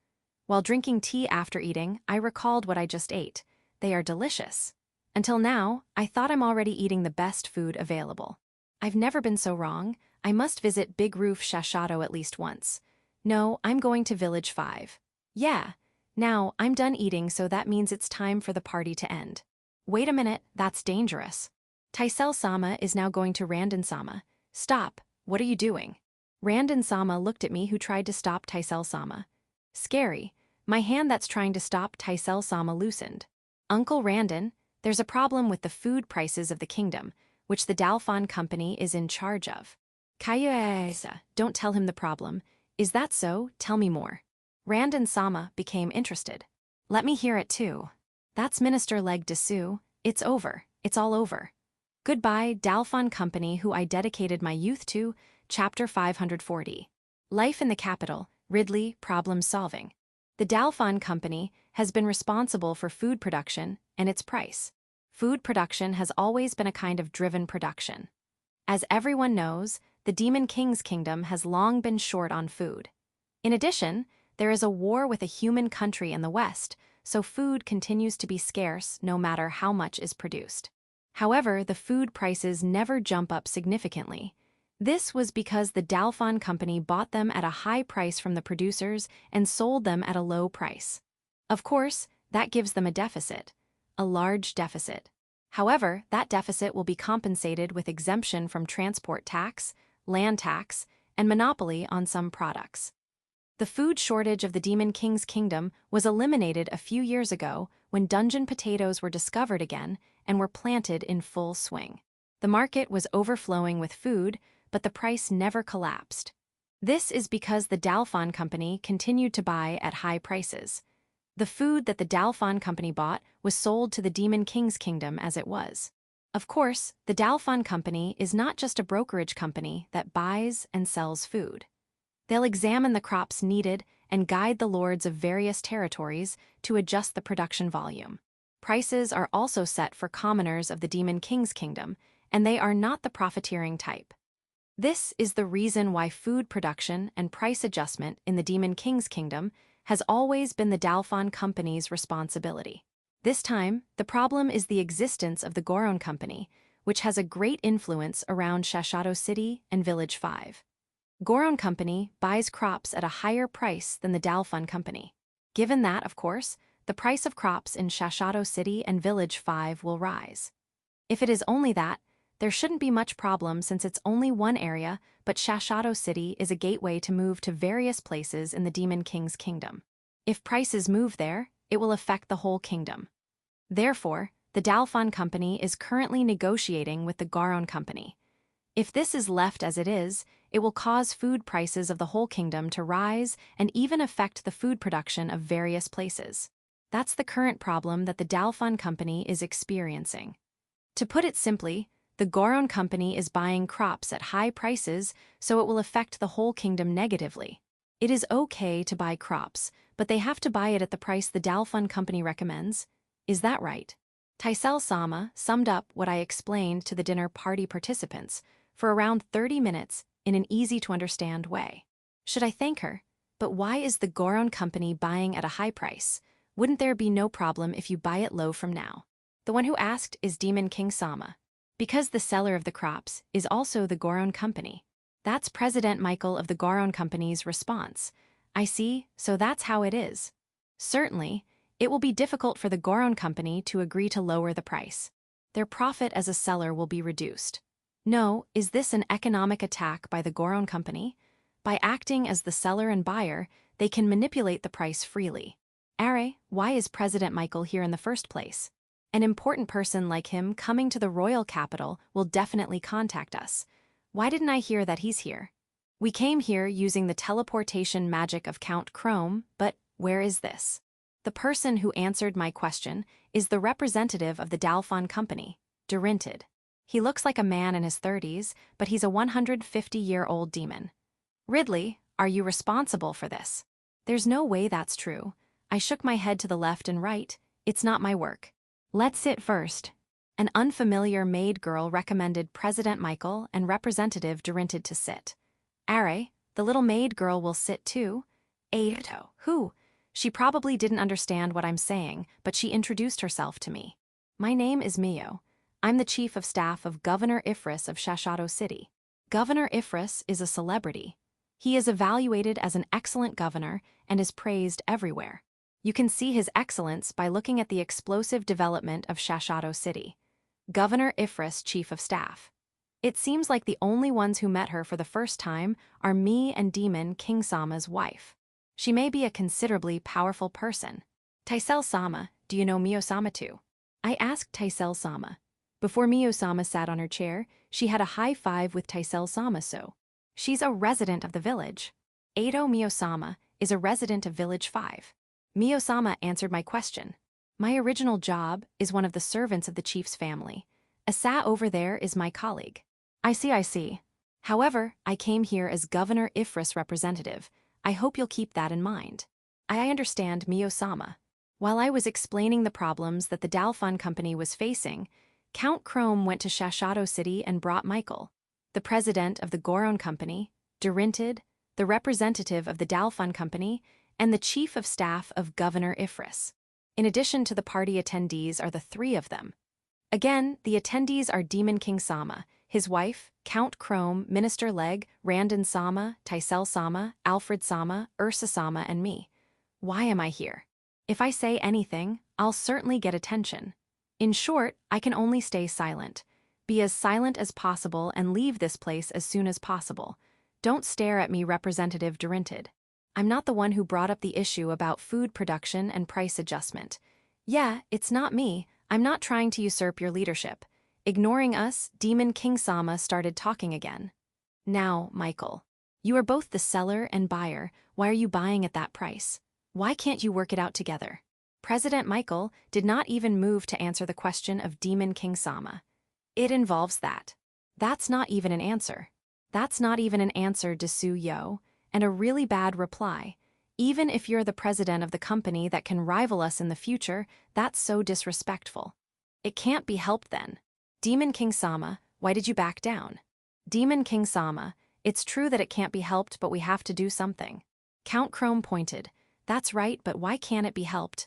While drinking tea after eating, I recalled what I just ate. They are delicious. Until now, I thought I'm already eating the best food available. I've never been so wrong. I must visit Big Roof Shashado at least once. No, I'm going to Village 5. Yeah. Now, I'm done eating, so that means it's time for the party to end. Wait a minute, that's dangerous. Taisel Sama is now going to Randon Sama. Stop, what are you doing? Randon Sama looked at me who tried to stop Taisel Sama. Scary, my hand that's trying to stop Taisel Sama loosened. Uncle Randon, there's a problem with the food prices of the kingdom, which the Dalfon Company is in charge of. Kayuesa, don't tell him the problem. Is that so? Tell me more. Randon Sama became interested. Let me hear it too. That's Minister Leg Desu. It's over. It's all over. Goodbye, Dalfon Company, who I dedicated my youth to. Chapter 540. Life in the Capital, Ridley, Problem Solving. The Dalfon Company has been responsible for food production and its price. Food production has always been a kind of driven production. As everyone knows, the Demon King's kingdom has long been short on food. In addition, there is a war with a human country in the West, so food continues to be scarce no matter how much is produced. However, the food prices never jump up significantly. This was because the Dalfon Company bought them at a high price from the producers and sold them at a low price. Of course, that gives them a deficit, a large deficit. However, that deficit will be compensated with exemption from transport tax, land tax, and monopoly on some products. The food shortage of the Demon King's kingdom was eliminated a few years ago when dungeon potatoes were discovered again and were planted in full swing. The market was overflowing with food, but the price never collapsed. This is because the Dalfon Company continued to buy at high prices. The food that the Dalfon Company bought was sold to the Demon King's kingdom as it was. Of course, the Dalfon Company is not just a brokerage company that buys and sells food. They'll examine the crops needed and guide the lords of various territories to adjust the production volume. Prices are also set for commoners of the Demon King's kingdom, and they are not the profiteering type. This is the reason why food production and price adjustment in the Demon King's kingdom has always been the Dalfon Company's responsibility. This time, the problem is the existence of the Goron Company, which has a great influence around Shashato City and Village 5. Goron Company buys crops at a higher price than the Dalfon Company. Given that, of course, the price of crops in Shashato City and Village 5 will rise. If it is only that, there shouldn't be much problem since it's only one area, but Shashato City is a gateway to move to various places in the Demon King's kingdom. If prices move there, it will affect the whole kingdom. Therefore, the Dalfon Company is currently negotiating with the Goron Company. If this is left as it is, it will cause food prices of the whole kingdom to rise and even affect the food production of various places. That's the current problem that the Dalfon Company is experiencing. To put it simply, the Goron Company is buying crops at high prices, so it will affect the whole kingdom negatively. It is okay to buy crops, but they have to buy it at the price the Dalfon Company recommends. Is that right? Taisel-sama summed up what I explained to the dinner party participants for around 30 minutes in an easy-to-understand way. Should I thank her? But why is the Goron Company buying at a high price? Wouldn't there be no problem if you buy it low from now? The one who asked is Demon King Sama. Because the seller of the crops is also the Goron Company. That's President Michael of the Goron Company's response. I see, so that's how it is. Certainly, it will be difficult for the Goron Company to agree to lower the price. Their profit as a seller will be reduced. No, is this an economic attack by the Goron Company? By acting as the seller and buyer, they can manipulate the price freely. Are, why is President Michael here in the first place? An important person like him coming to the royal capital will definitely contact us. Why didn't I hear that he's here? We came here using the teleportation magic of Count Chrome, but where is this? The person who answered my question is the representative of the Dalfon Company, Durintid. He looks like a man in his 30s, but he's a 150-year-old demon. Ridley, are you responsible for this? There's no way that's true. I shook my head to the left and right. It's not my work. Let's sit first. An unfamiliar maid girl recommended President Michael and Representative Durintid to sit. Are, the little maid girl will sit too. Aito, who? She probably didn't understand what I'm saying, but she introduced herself to me. My name is Mio. I'm the chief of staff of Governor Ifris of Shashato City. Governor Ifris is a celebrity. He is evaluated as an excellent governor and is praised everywhere. You can see his excellence by looking at the explosive development of Shashato City. Governor Ifris, Chief of Staff. It seems like the only ones who met her for the first time are me and Demon King Sama's wife. She may be a considerably powerful person. Taisel-sama, do you know Mio-sama too? I asked Taisel-sama. Before Mio-sama sat on her chair, she had a high five with Taisel-sama, so. She's a resident of the village. Eito Mio-sama is a resident of Village 5. Mio-sama answered my question. My original job is one of the servants of the chief's family. Asa over there is my colleague. I see. However, I came here as Governor Ifris representative. I hope you'll keep that in mind. I understand, Mio-sama. While I was explaining the problems that the Dalfon Company was facing, Count Chrome went to Shashato City and brought Michael, the president of the Goron Company, Durintid, the representative of the Dalfon Company, and the chief of staff of Governor Ifris. In addition to the party attendees are the three of them. Again, the attendees are Demon King Sama, his wife, Count Chrome, Minister Leg, Randon Sama, Taisel Sama, Alfred Sama, Ursa Sama, and me. Why am I here? If I say anything, I'll certainly get attention. In short, I can only stay silent. Be as silent as possible and leave this place as soon as possible. Don't stare at me, Representative Durinted. I'm not the one who brought up the issue about food production and price adjustment. Yeah, it's not me. I'm not trying to usurp your leadership. Ignoring us, Demon King Sama started talking again. Now, Michael. You are both the seller and buyer. Why are you buying at that price? Why can't you work it out together? President Michael did not even move to answer the question of Demon King Sama. It involves that. That's not even an answer. That's not even an answer, Desu Yo, and a really bad reply. Even if you're the president of the company that can rival us in the future, that's so disrespectful. It can't be helped then. Demon King Sama, why did you back down? Demon King Sama, it's true that it can't be helped, but we have to do something. Count Chrome pointed. That's right, but why can't it be helped?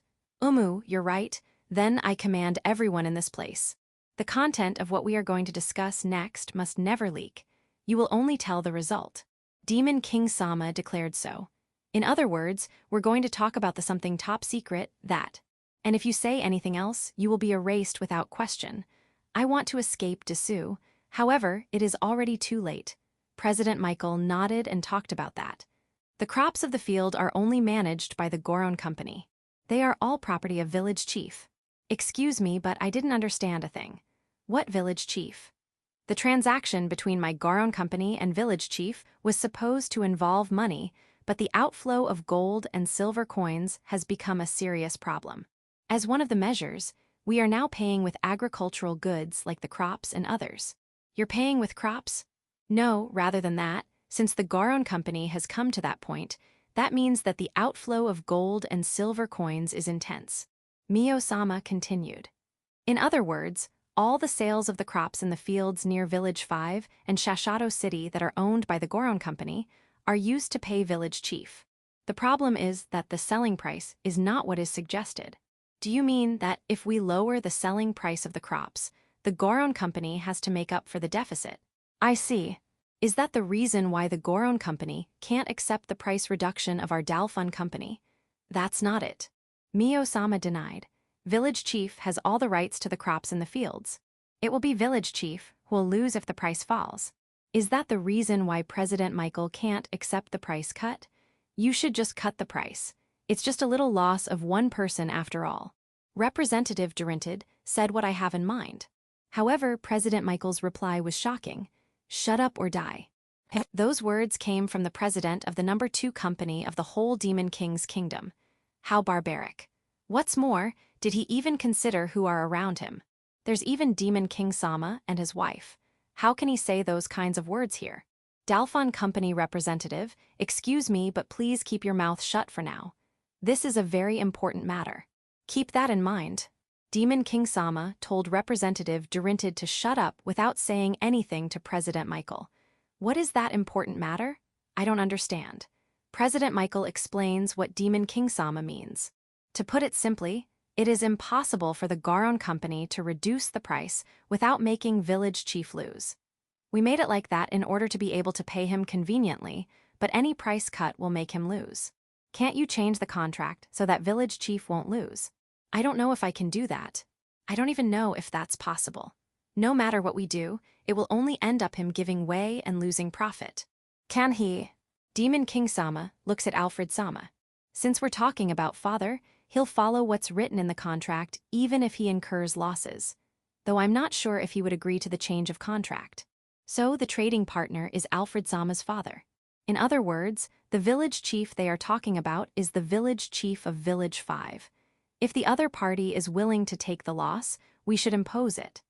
You're right. Then I command everyone in this place. The content of what we are going to discuss next must never leak. You will only tell the result. Demon King Sama declared so. In other words, we're going to talk about the something top secret, that. And if you say anything else, you will be erased without question. I want to escape Desu. However, it is already too late. President Michael nodded and talked about that. The crops of the field are only managed by the Goron company. They are all property of village chief. Excuse me, but I didn't understand a thing. What village chief? The transaction between my Goron company and village chief was supposed to involve money, but the outflow of gold and silver coins has become a serious problem. As one of the measures, we are now paying with agricultural goods like the crops and others. You're paying with crops? No, rather than that, since the Goron company has come to that point, that means that the outflow of gold and silver coins is intense. Mio-sama continued. In other words, all the sales of the crops in the fields near Village 5 and Shashato City that are owned by the Goron company are used to pay village chief. The problem is that the selling price is not what is suggested. Do you mean that if we lower the selling price of the crops, the Goron company has to make up for the deficit? I see. Is that the reason why the Goron company can't accept the price reduction of our Dalfun company? That's not it. Mio-sama denied. Village chief has all the rights to the crops in the fields. It will be village chief who will lose if the price falls. Is that the reason why President Michael can't accept the price cut? You should just cut the price. It's just a little loss of one person after all. Representative Durinted said what I have in mind. However, President Michael's reply was shocking. Shut up or die. Those words came from the president of the number 2 company of the whole Demon King's kingdom. How barbaric. What's more, did he even consider who are around him? There's even Demon King Sama and his wife. How can he say those kinds of words here? Dalfun company representative, excuse me, but please keep your mouth shut for now. This is a very important matter. Keep that in mind. Demon King Sama told Representative Durinted to shut up without saying anything to President Michael. What is that important matter? I don't understand. President Michael explains what Demon King Sama means. To put it simply, it is impossible for the Goron company to reduce the price without making village chief lose. We made it like that in order to be able to pay him conveniently, but any price cut will make him lose. Can't you change the contract so that village chief won't lose? I don't know if I can do that. I don't even know if that's possible. No matter what we do, it will only end up him giving way and losing profit. Can he? Demon King Sama looks at Alfred Sama. Since we're talking about father, he'll follow what's written in the contract even if he incurs losses. Though I'm not sure if he would agree to the change of contract. So the trading partner is Alfred Sama's father. In other words, the village chief they are talking about is the village chief of Village 5. If the other party is willing to take the loss, we should impose it.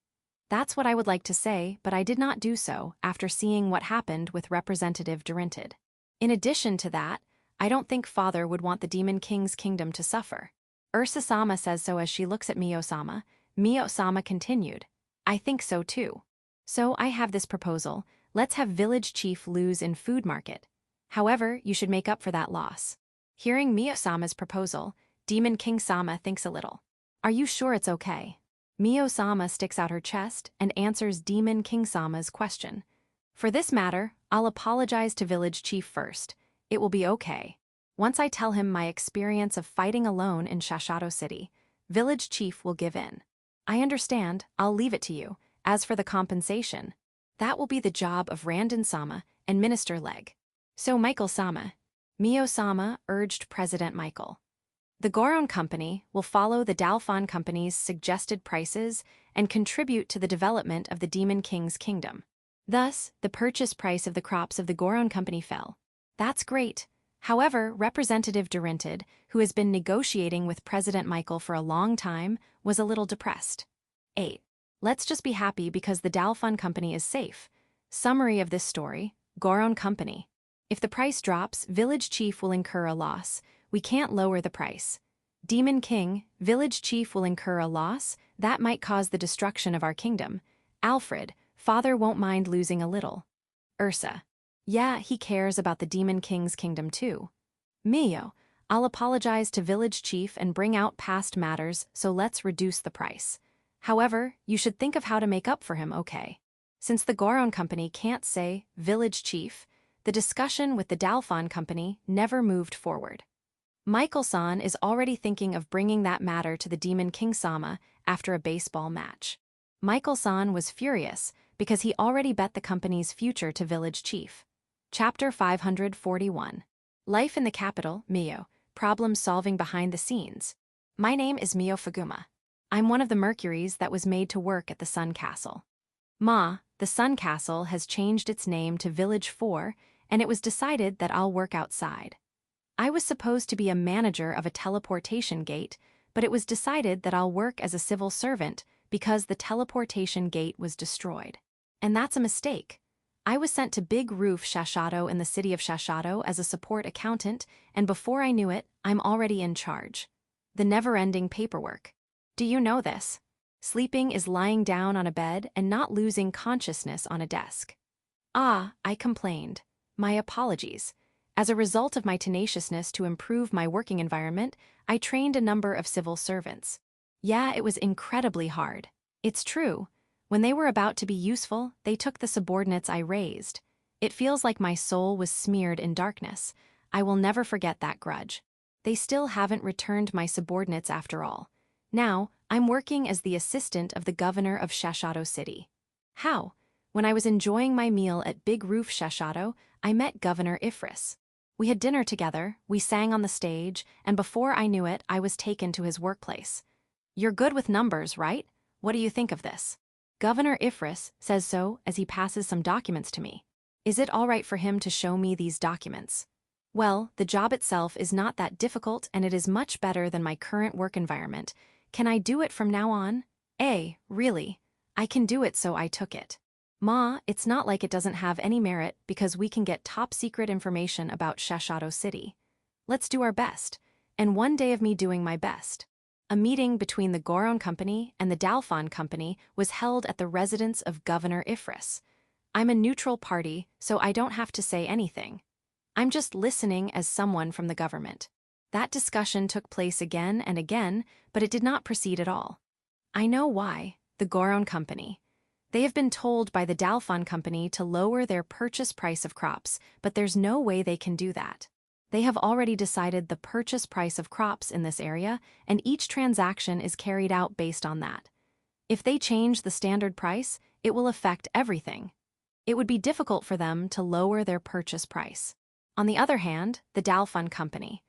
That's what I would like to say, but I did not do so after seeing what happened with Representative Durinted. In addition to that, I don't think father would want the Demon King's kingdom to suffer. Ursa-sama says so as she looks at Mio-sama. Mio-sama continued. I think so too. So I have this proposal. Let's have village chief lose in food market. However, you should make up for that loss. Hearing Mio-sama's proposal, Demon King Sama thinks a little. Are you sure it's okay? Mio-sama sticks out her chest and answers Demon King Sama's question. For this matter, I'll apologize to village chief first. It will be okay. Once I tell him my experience of fighting alone in Shashato City, village chief will give in. I understand, I'll leave it to you. As for the compensation, that will be the job of Randon-sama and Minister Leg. So Michael-sama, Mio-sama urged President Michael. The Goron Company will follow the Dalfon Company's suggested prices and contribute to the development of the Demon King's kingdom. Thus, the purchase price of the crops of the Goron Company fell. That's great. However, Representative Durintid, who has been negotiating with President Michael for a long time, was a little depressed. 8. Let's just be happy because the Dalfon Company is safe. Summary of this story: Goron Company. If the price drops, Village Chief will incur a loss. We can't lower the price. Demon King, Village Chief will incur a loss. That might cause the destruction of our kingdom. Alfred, Father won't mind losing a little. Ursa. Yeah, he cares about the Demon King's kingdom too. Mio, I'll apologize to Village Chief and bring out past matters, so let's reduce the price. However, you should think of how to make up for him, okay? Since the Goron Company can't say Village Chief, the discussion with the Dalfon Company never moved forward. Michael-san is already thinking of bringing that matter to the Demon King-sama after a baseball match. Michael-san was furious because he already bet the company's future to Village Chief. Chapter 541. Life in the Capital, Mio, Problem Solving Behind the Scenes. My name is Mio Fuguma. I'm one of the Mercuries that was made to work at the Sun Castle. The Sun Castle has changed its name to Village 4, and it was decided that I'll work outside. I was supposed to be a manager of a teleportation gate, but it was decided that I'll work as a civil servant because the teleportation gate was destroyed. And that's a mistake. I was sent to Big Roof Shashato in the city of Shashato as a support accountant, and before I knew it, I'm already in charge. The never-ending paperwork. Do you know this? Sleeping is lying down on a bed and not losing consciousness on a desk. I complained. My apologies. As a result of my tenaciousness to improve my working environment, I trained a number of civil servants. Yeah, it was incredibly hard. It's true. When they were about to be useful, they took the subordinates I raised. It feels like my soul was smeared in darkness. I will never forget that grudge. They still haven't returned my subordinates after all. Now, I'm working as the assistant of the governor of Shashato City. How? When I was enjoying my meal at Big Roof Shashato, I met Governor Ifris. We had dinner together, we sang on the stage, and before I knew it, I was taken to his workplace. You're good with numbers, right? What do you think of this? Governor Ifris says so as he passes some documents to me. Is it all right for him to show me these documents? Well, the job itself is not that difficult and it is much better than my current work environment. Can I do it from now on? Really? I can do it, so I took it. It's not like it doesn't have any merit because we can get top-secret information about Shashato City. Let's do our best, and one day of me doing my best. A meeting between the Goron Company and the Dalfon Company was held at the residence of Governor Ifris. I'm a neutral party, so I don't have to say anything. I'm just listening as someone from the government. That discussion took place again and again, but it did not proceed at all. I know why. The Goron Company. They have been told by the Dalfon Company to lower their purchase price of crops, but there's no way they can do that. They have already decided the purchase price of crops in this area, and each transaction is carried out based on that. If they change the standard price, it will affect everything. It would be difficult for them to lower their purchase price. On the other hand, the Dalfon Company.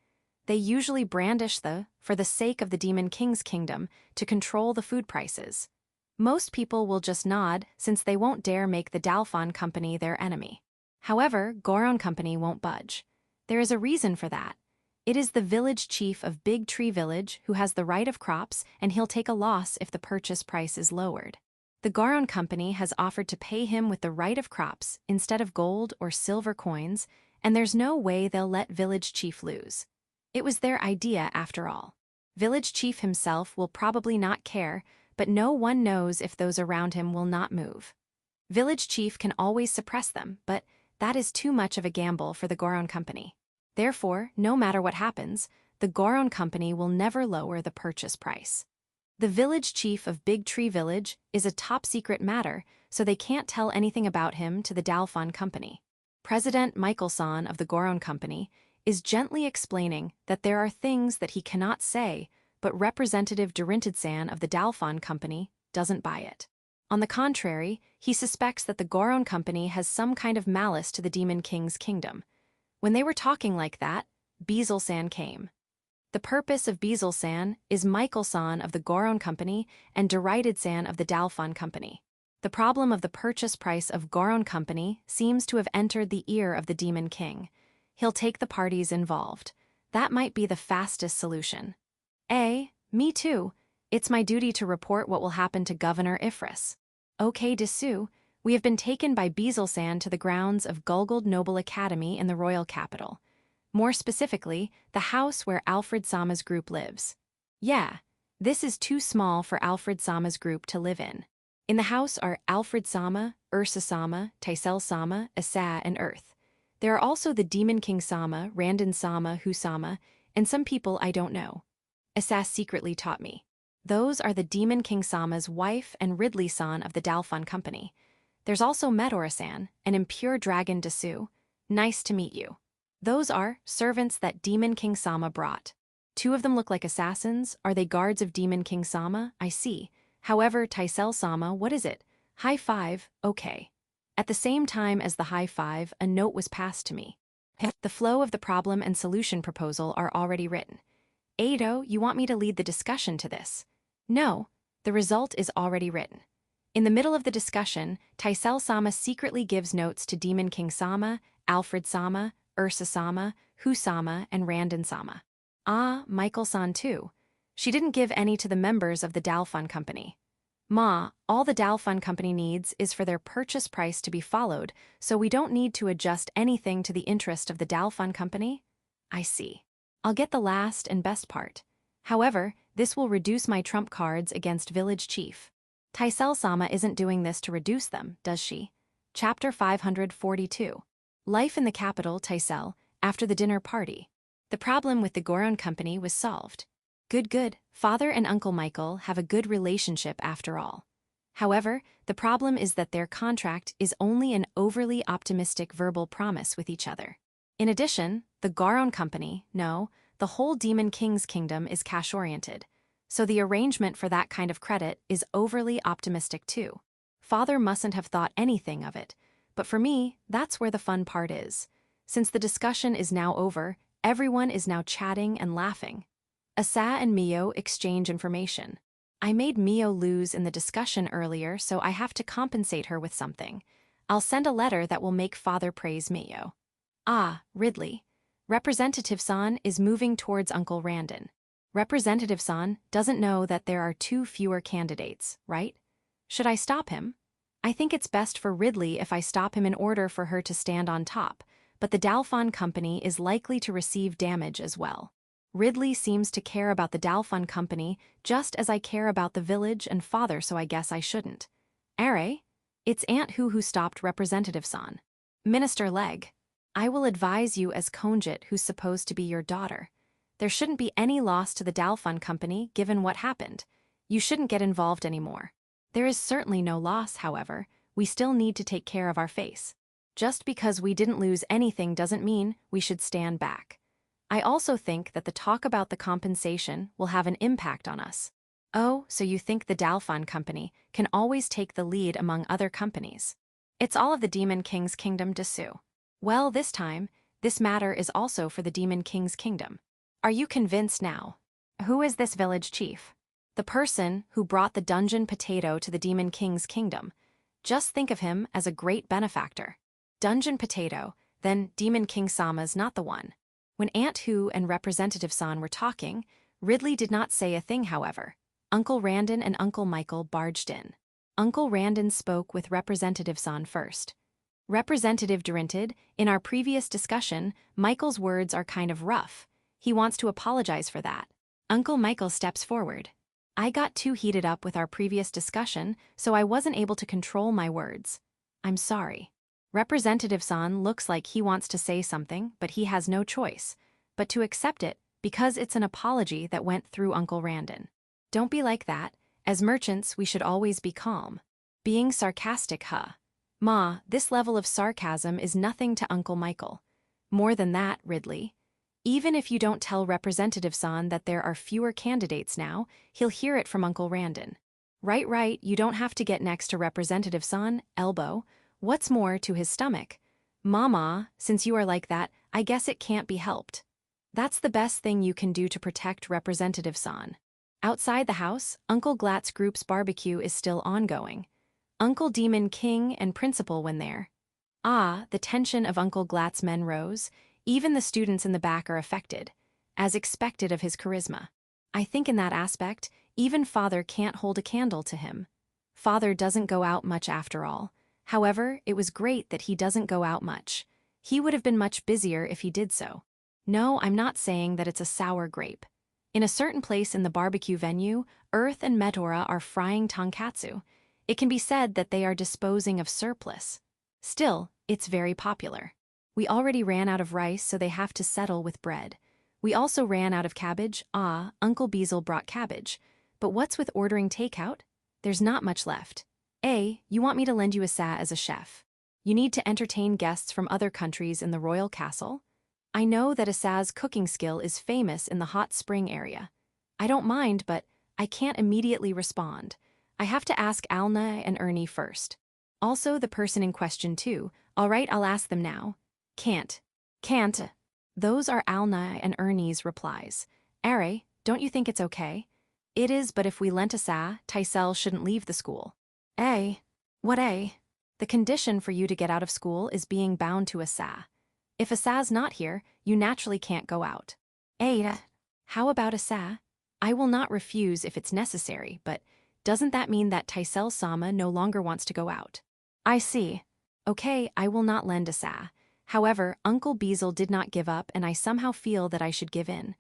They usually brandish for the sake of the Demon King's kingdom, to control the food prices. Most people will just nod since they won't dare make the Dalfon Company their enemy. However, Goron Company won't budge. There is a reason for that. It is the village chief of Big Tree Village who has the right of crops, and he'll take a loss if the purchase price is lowered. The Goron Company has offered to pay him with the right of crops instead of gold or silver coins, and there's no way they'll let village chief lose. It was their idea after all. Village chief himself will probably not care, but no one knows if those around him will not move. Village chief can always suppress them, but that is too much of a gamble for the Goron Company. Therefore, no matter what happens, the Goron Company will never lower the purchase price. The village chief of Big Tree Village is a top-secret matter, so they can't tell anything about him to the Dalfon Company. President Michael-san of the Goron Company is gently explaining that there are things that he cannot say, but Representative Durintid-san of the Dalfon Company doesn't buy it. On the contrary, he suspects that the Goron Company has some kind of malice to the Demon King's kingdom. When they were talking like that, Beezle-san came. The purpose of Beezle-san is Michael-san of the Goron Company and Derided-san of the Dalfon Company. The problem of the purchase price of Goron Company seems to have entered the ear of the Demon King. He'll take the parties involved. That might be the fastest solution. Me too. It's my duty to report what will happen to Governor Ifris. Okay, Dessou, we have been taken by Beezle-san to the grounds of Gulgold Noble Academy in the royal capital. More specifically, the house where Alfred Sama's group lives. Yeah, this is too small for Alfred Sama's group to live in. In the house are Alfred Sama, Ursa Sama, Taisel Sama, Asa, and Earth. There are also the Demon King Sama, Randon Sama, Husama, and some people I don't know. Asa secretly taught me. Those are the Demon King Sama's wife and Ridley-san of the Dalfon Company. There's also Medora-san, an impure dragon Dessou. Nice to meet you. Those are servants that Demon King Sama brought. 2 of them look like assassins. Are they guards of Demon King Sama? I see. However, Taisel Sama, what is it? High five, okay. At the same time as the high five, a note was passed to me. The flow of the problem and solution proposal are already written. Ado, you want me to lead the discussion to this? No, the result is already written. In the middle of the discussion, Taisel Sama secretly gives notes to Demon King Sama, Alfred Sama, Ursa Sama, Husama, and Randon Sama. Ah, Michael-san too. She didn't give any to the members of the Dalfon Company. Ma, all the Dalfon Company needs is for their purchase price to be followed, so we don't need to adjust anything to the interest of the Dalfon Company? I see. I'll get the last and best part. However, this will reduce my trump cards against Village Chief. Taisel Sama isn't doing this to reduce them, does she? Chapter 542. Life in the capital, Taisel, after the dinner party. The problem with the Goron Company was solved. Good. Father and Uncle Michael have a good relationship after all. However, the problem is that their contract is only an overly optimistic verbal promise with each other. In addition, the Goron Company, no, the whole Demon King's kingdom is cash-oriented, so the arrangement for that kind of credit is overly optimistic too. Father mustn't have thought anything of it, but for me, that's where the fun part is. Since the discussion is now over, everyone is now chatting and laughing. Asa and Mio exchange information. I made Mio lose in the discussion earlier, so I have to compensate her with something. I'll send a letter that will make Father praise Mio. Ah, Ridley. Representative-san is moving towards Uncle Randon. Representative-san doesn't know that there are 2 fewer candidates, right? Should I stop him? I think it's best for Ridley if I stop him in order for her to stand on top, but the Dalfon Company is likely to receive damage as well. Ridley seems to care about the Dalfon Company just as I care about the village and Father, so I guess I shouldn't. Are? It's Aunt who stopped Representative-san. Minister Leg. I will advise you as Konjit, who's supposed to be your daughter. There shouldn't be any loss to the Dalfon Company given what happened. You shouldn't get involved anymore. There is certainly no loss, however. We still need to take care of our face. Just because we didn't lose anything doesn't mean we should stand back. I also think that the talk about the compensation will have an impact on us. Oh, so you think the Dalfon Company can always take the lead among other companies? It's all of the Demon King's kingdom, Dessou. Well, this time, this matter is also for the Demon King's kingdom. Are you convinced now? Who is this village chief? The person who brought the dungeon potato to the Demon King's kingdom. Just think of him as a great benefactor. Dungeon potato, then Demon King Sama's not the one. When Aunt Hu and Representative-san were talking, Ridley did not say a thing, however. Uncle Randon and Uncle Michael barged in. Uncle Randon spoke with Representative-san first. Representative Durintid, in our previous discussion, Michael's words are kind of rough. He wants to apologize for that. Uncle Michael steps forward. I got too heated up with our previous discussion, so I wasn't able to control my words. I'm sorry. Representative-san looks like he wants to say something, but he has no choice but to accept it because it's an apology that went through Uncle Randon. Don't be like that. As merchants, we should always be calm. Being sarcastic, huh? Ma, this level of sarcasm is nothing to Uncle Michael. More than that, Ridley. Even if you don't tell Representative San that there are fewer candidates now, he'll hear it from Uncle Randon. Right, you don't have to get next to Representative San, elbow. What's more, to his stomach. Mama, since you are like that, I guess it can't be helped. That's the best thing you can do to protect Representative San. Outside the house, Uncle Glat's group's barbecue is still ongoing. Uncle Demon King and Principal when there. The tension of Uncle Glat's men rose. Even the students in the back are affected, as expected of his charisma. I think in that aspect, even Father can't hold a candle to him. Father doesn't go out much after all. However, it was great that he doesn't go out much. He would have been much busier if he did so. No, I'm not saying that it's a sour grape. In a certain place in the barbecue venue, Earth and Metora are frying tonkatsu. It can be said that they are disposing of surplus. Still, it's very popular. We already ran out of rice, so they have to settle with bread. We also ran out of cabbage. Uncle Beazle brought cabbage. But what's with ordering takeout? There's not much left. You want me to lend you a sa as a chef. You need to entertain guests from other countries in the royal castle? I know that Asa's cooking skill is famous in the hot spring area. I don't mind, but I can't immediately respond. I have to ask Alna and Ernie first. Also the person in question too. All right, I'll ask them now. Can't. Those are Alna and Ernie's replies. Are, don't you think it's okay? It is, but if we lent Asa, Tysel shouldn't leave the school. What? The condition for you to get out of school is being bound to Asa. If Asa's not here, you naturally can't go out. How about Asa? I will not refuse if it's necessary, but doesn't that mean that Tysel-sama no longer wants to go out? I see. Okay, I will not lend Asa. However, Uncle Beazle did not give up and I somehow feel that I should give in.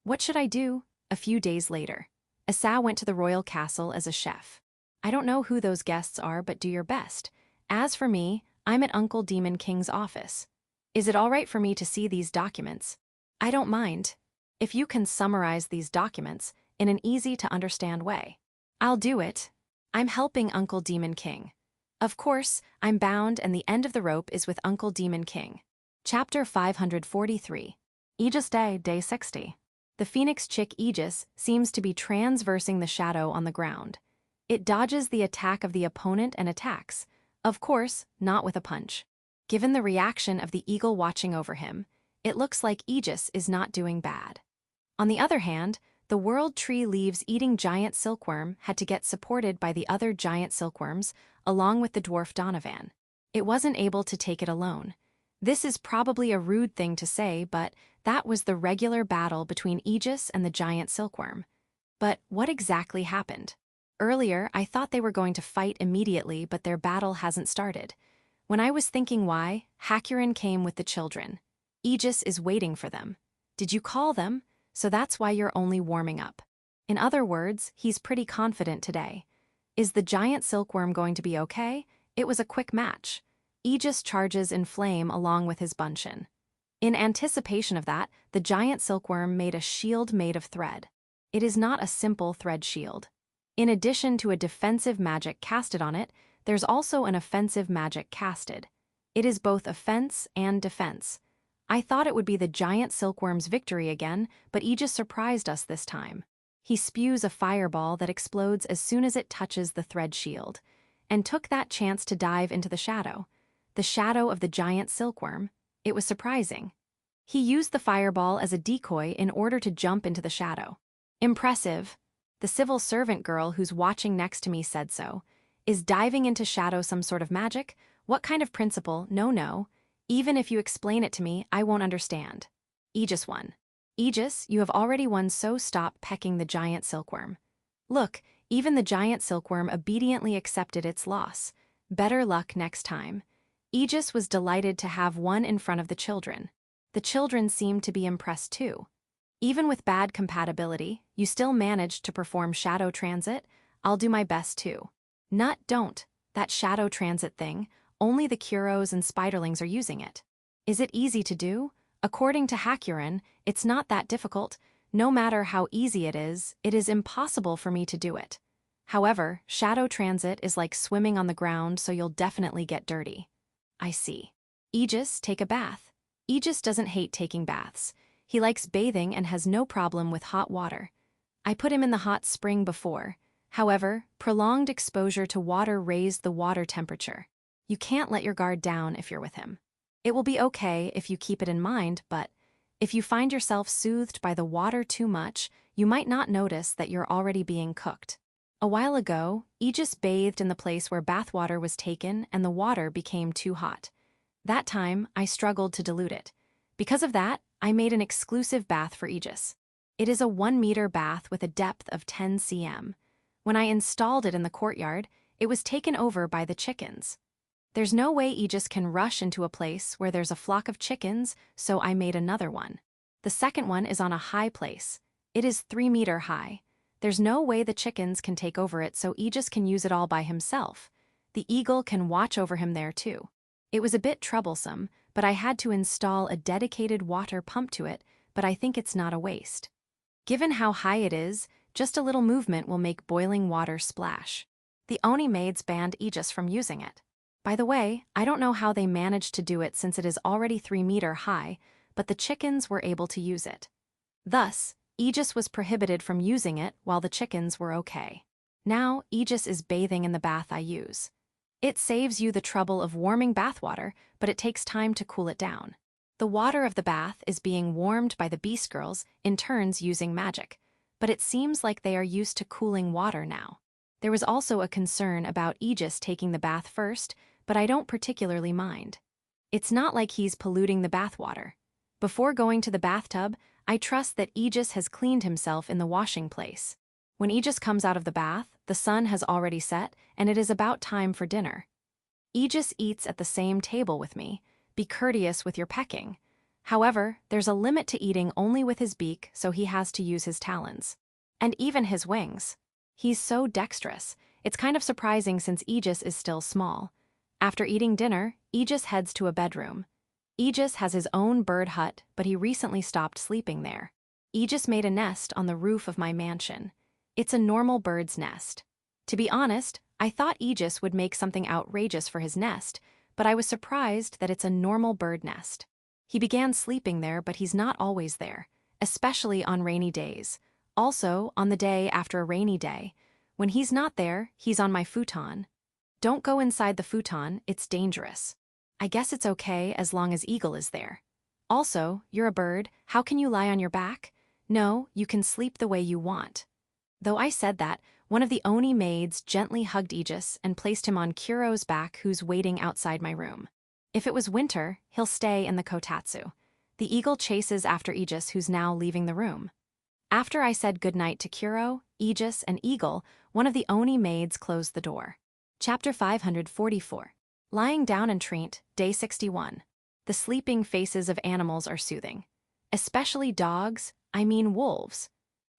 What should I do? A few days later. Asa went to the royal castle as a chef. I don't know who those guests are, but do your best. As for me, I'm at Uncle Demon King's office. Is it all right for me to see these documents? I don't mind. If you can summarize these documents in an easy-to-understand way. I'll do it. I'm helping Uncle Demon King. Of course, I'm bound and the end of the rope is with Uncle Demon King. Chapter 543. Aegis Day 60. The phoenix chick Aegis seems to be transversing the shadow on the ground. It dodges the attack of the opponent and attacks. Of course, not with a punch. Given the reaction of the eagle watching over him, it looks like Aegis is not doing bad. On the other hand, the world tree leaves eating giant silkworm had to get supported by the other giant silkworms, along with the dwarf Donovan. It wasn't able to take it alone. This is probably a rude thing to say, but that was the regular battle between Aegis and the giant silkworm. But what exactly happened? Earlier, I thought they were going to fight immediately, but their battle hasn't started. When I was thinking why, Hakurin came with the children. Aegis is waiting for them. Did you call them? So that's why you're only warming up. In other words, he's pretty confident today. Is the giant silkworm going to be okay? It was a quick match. Aegis charges in flame along with his bunchen. In anticipation of that, the giant silkworm made a shield made of thread. It is not a simple thread shield. In addition to a defensive magic casted on it, there's also an offensive magic casted. It is both offense and defense. I thought it would be the giant silkworm's victory again, but Aegis surprised us this time. He spews a fireball that explodes as soon as it touches the thread shield, and took that chance to dive into the shadow of the giant silkworm. It was surprising. He used the fireball as a decoy in order to jump into the shadow. Impressive. The civil servant girl who's watching next to me said so. Is diving into shadow some sort of magic? What kind of principle? No. Even if you explain it to me, I won't understand. Aegis won. Aegis, you have already won, so stop pecking the giant silkworm. Look, even the giant silkworm obediently accepted its loss. Better luck next time. Aegis was delighted to have won in front of the children. The children seemed to be impressed too. Even with bad compatibility, you still managed to perform shadow transit. I'll do my best too. Nut, don't. That shadow transit thing, only the Kuros and Spiderlings are using it. Is it easy to do? According to Hakurin, it's not that difficult. No matter how easy it is impossible for me to do it. However, shadow transit is like swimming on the ground, so you'll definitely get dirty. I see. Aegis, take a bath. Aegis doesn't hate taking baths. He likes bathing and has no problem with hot water. I put him in the hot spring before. However, prolonged exposure to water raised the water temperature. You can't let your guard down if you're with him. It will be okay if you keep it in mind, but if you find yourself soothed by the water too much, you might not notice that you're already being cooked. A while ago, Aegis bathed in the place where bathwater was taken and the water became too hot. That time, I struggled to dilute it. Because of that, I made an exclusive bath for Aegis. It is a 1-meter bath with a depth of 10 cm. When I installed it in the courtyard, it was taken over by the chickens. There's no way Aegis can rush into a place where there's a flock of chickens, so I made another one. The second one is on a high place. It is 3 meter high. There's no way the chickens can take over it, so Aegis can use it all by himself. The eagle can watch over him there too. It was a bit troublesome, but I had to install a dedicated water pump to it, but I think it's not a waste. Given how high it is, just a little movement will make boiling water splash. The Oni maids banned Aegis from using it. By the way, I don't know how they managed to do it since it is already 3 meter high, but the chickens were able to use it. Thus, Aegis was prohibited from using it while the chickens were okay. Now, Aegis is bathing in the bath I use. It saves you the trouble of warming bathwater, but it takes time to cool it down. The water of the bath is being warmed by the Beast Girls, in turns using magic, but it seems like they are used to cooling water now. There was also a concern about Aegis taking the bath first, but I don't particularly mind. It's not like he's polluting the bathwater. Before going to the bathtub, I trust that Aegis has cleaned himself in the washing place. When Aegis comes out of the bath, the sun has already set, and it is about time for dinner. Aegis eats at the same table with me. Be courteous with your pecking. However, there's a limit to eating only with his beak, so he has to use his talons. And even his wings. He's so dexterous. It's kind of surprising since Aegis is still small. After eating dinner, Aegis heads to a bedroom. Aegis has his own bird hut, but he recently stopped sleeping there. Aegis made a nest on the roof of my mansion. It's a normal bird's nest. To be honest, I thought Aegis would make something outrageous for his nest, but I was surprised that it's a normal bird nest. He began sleeping there, but he's not always there, especially on rainy days. Also, on the day after a rainy day. When he's not there, he's on my futon. Don't go inside the futon, it's dangerous. I guess it's okay as long as Eagle is there. Also, you're a bird, how can you lie on your back? No, you can sleep the way you want. Though I said that, one of the Oni maids gently hugged Aegis and placed him on Kuro's back, who's waiting outside my room. If it was winter, he'll stay in the kotatsu. The eagle chases after Aegis, who's now leaving the room. After I said goodnight to Kuro, Aegis, and Eagle, one of the Oni maids closed the door. Chapter 544. Lying down and treat, Day 61. The sleeping faces of animals are soothing. Especially dogs, I mean wolves.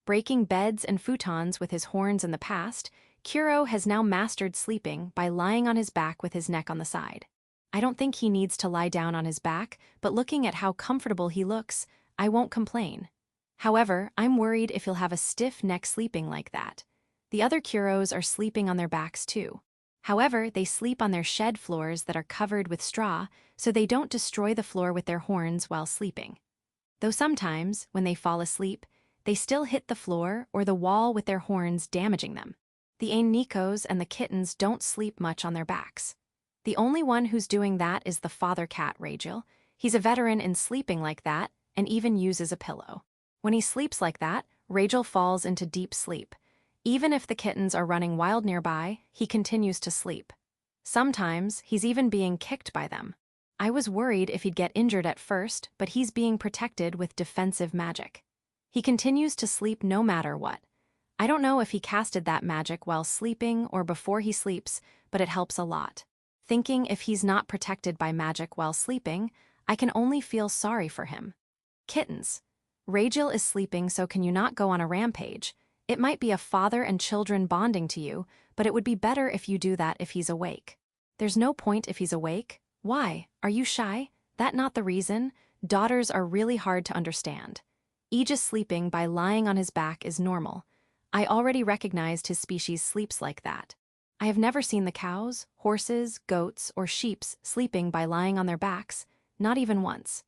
Breaking beds and futons with his horns in the past, Kuro has now mastered sleeping by lying on his back with his neck on the side. I don't think he needs to lie down on his back, but looking at how comfortable he looks, I won't complain. However, I'm worried if he'll have a stiff neck sleeping like that. The other Kuros are sleeping on their backs too. However, they sleep on their shed floors that are covered with straw, so they don't destroy the floor with their horns while sleeping. Though sometimes, when they fall asleep, they still hit the floor or the wall with their horns, damaging them. The Nikos and the kittens don't sleep much on their backs. The only one who's doing that is the father cat, Rachel. He's a veteran in sleeping like that and even uses a pillow. When he sleeps like that, Rachel falls into deep sleep. Even if the kittens are running wild nearby, he continues to sleep. Sometimes, he's even being kicked by them. I was worried if he'd get injured at first, but he's being protected with defensive magic. He continues to sleep no matter what. I don't know if he casted that magic while sleeping or before he sleeps, but it helps a lot. Thinking if he's not protected by magic while sleeping, I can only feel sorry for him. Kittens. Rachel is sleeping, so can you not go on a rampage? It might be a father and children bonding to you, but it would be better if you do that if he's awake. There's no point if he's awake. Why? Are you shy? That not the reason? Daughters are really hard to understand. Aegis sleeping by lying on his back is normal. I already recognized his species sleeps like that. I have never seen the cows, horses, goats, or sheep sleeping by lying on their backs, not even once.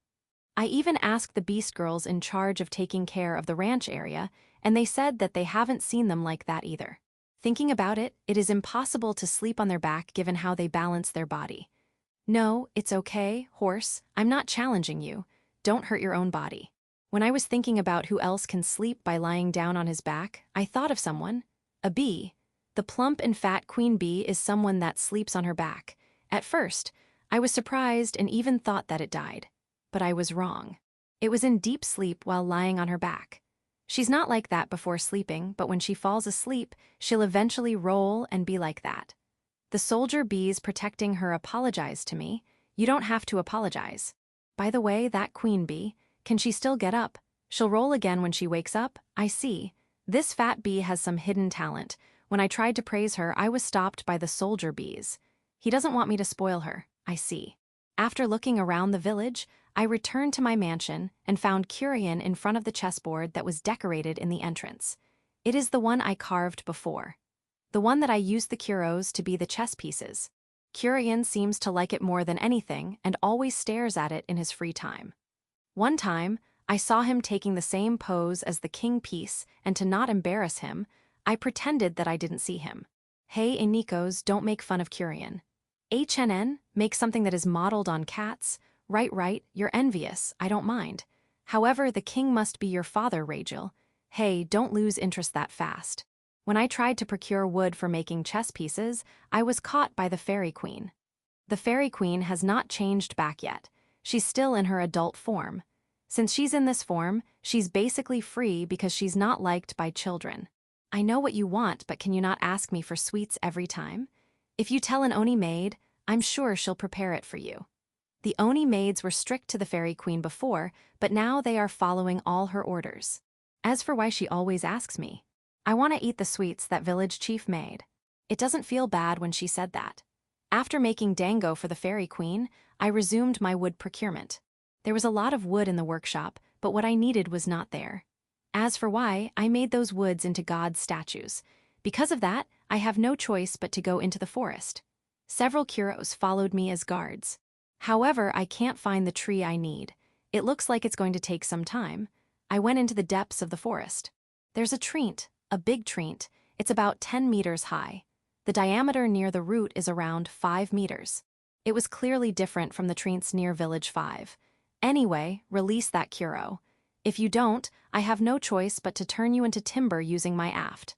I even asked the beast girls in charge of taking care of the ranch area, and they said that they haven't seen them like that either. Thinking about it, it is impossible to sleep on their back given how they balance their body. No, it's okay, horse, I'm not challenging you. Don't hurt your own body. When I was thinking about who else can sleep by lying down on his back, I thought of someone. A bee. The plump and fat queen bee is someone that sleeps on her back. At first, I was surprised and even thought that it died. But I was wrong. It was in deep sleep while lying on her back. She's not like that before sleeping, but when she falls asleep, she'll eventually roll and be like that. The soldier bees protecting her apologized to me. You don't have to apologize. By the way, that queen bee, can she still get up? She'll roll again when she wakes up? I see. This fat bee has some hidden talent. When I tried to praise her, I was stopped by the soldier bees. He doesn't want me to spoil her, I see. After looking around the village, I returned to my mansion and found Curian in front of the chessboard that was decorated in the entrance. It is the one I carved before. The one that I used the curos to be the chess pieces. Curian seems to like it more than anything and always stares at it in his free time. One time, I saw him taking the same pose as the king piece, and to not embarrass him, I pretended that I didn't see him. Hey, Nikos, don't make fun of Curian. HNN, make something that is modeled on cats. Right, you're envious, I don't mind. However, the king must be your father, Rachel. Hey, don't lose interest that fast. When I tried to procure wood for making chess pieces, I was caught by the fairy queen. The fairy queen has not changed back yet. She's still in her adult form. Since she's in this form, she's basically free because she's not liked by children. I know what you want, but can you not ask me for sweets every time? If you tell an Oni maid, I'm sure she'll prepare it for you. The Oni maids were strict to the fairy queen before, but now they are following all her orders. As for why she always asks me, I want to eat the sweets that village chief made. It doesn't feel bad when she said that. After making dango for the fairy queen, I resumed my wood procurement. There was a lot of wood in the workshop, but what I needed was not there. As for why, I made those woods into god statues. Because of that, I have no choice but to go into the forest. Several curos followed me as guards. However, I can't find the tree I need. It looks like it's going to take some time. I went into the depths of the forest. There's a treant, a big treant. It's about 10 meters high. The diameter near the root is around 5 meters. It was clearly different from the treants near Village 5. Anyway, release that curo. If you don't, I have no choice but to turn you into timber using my aft.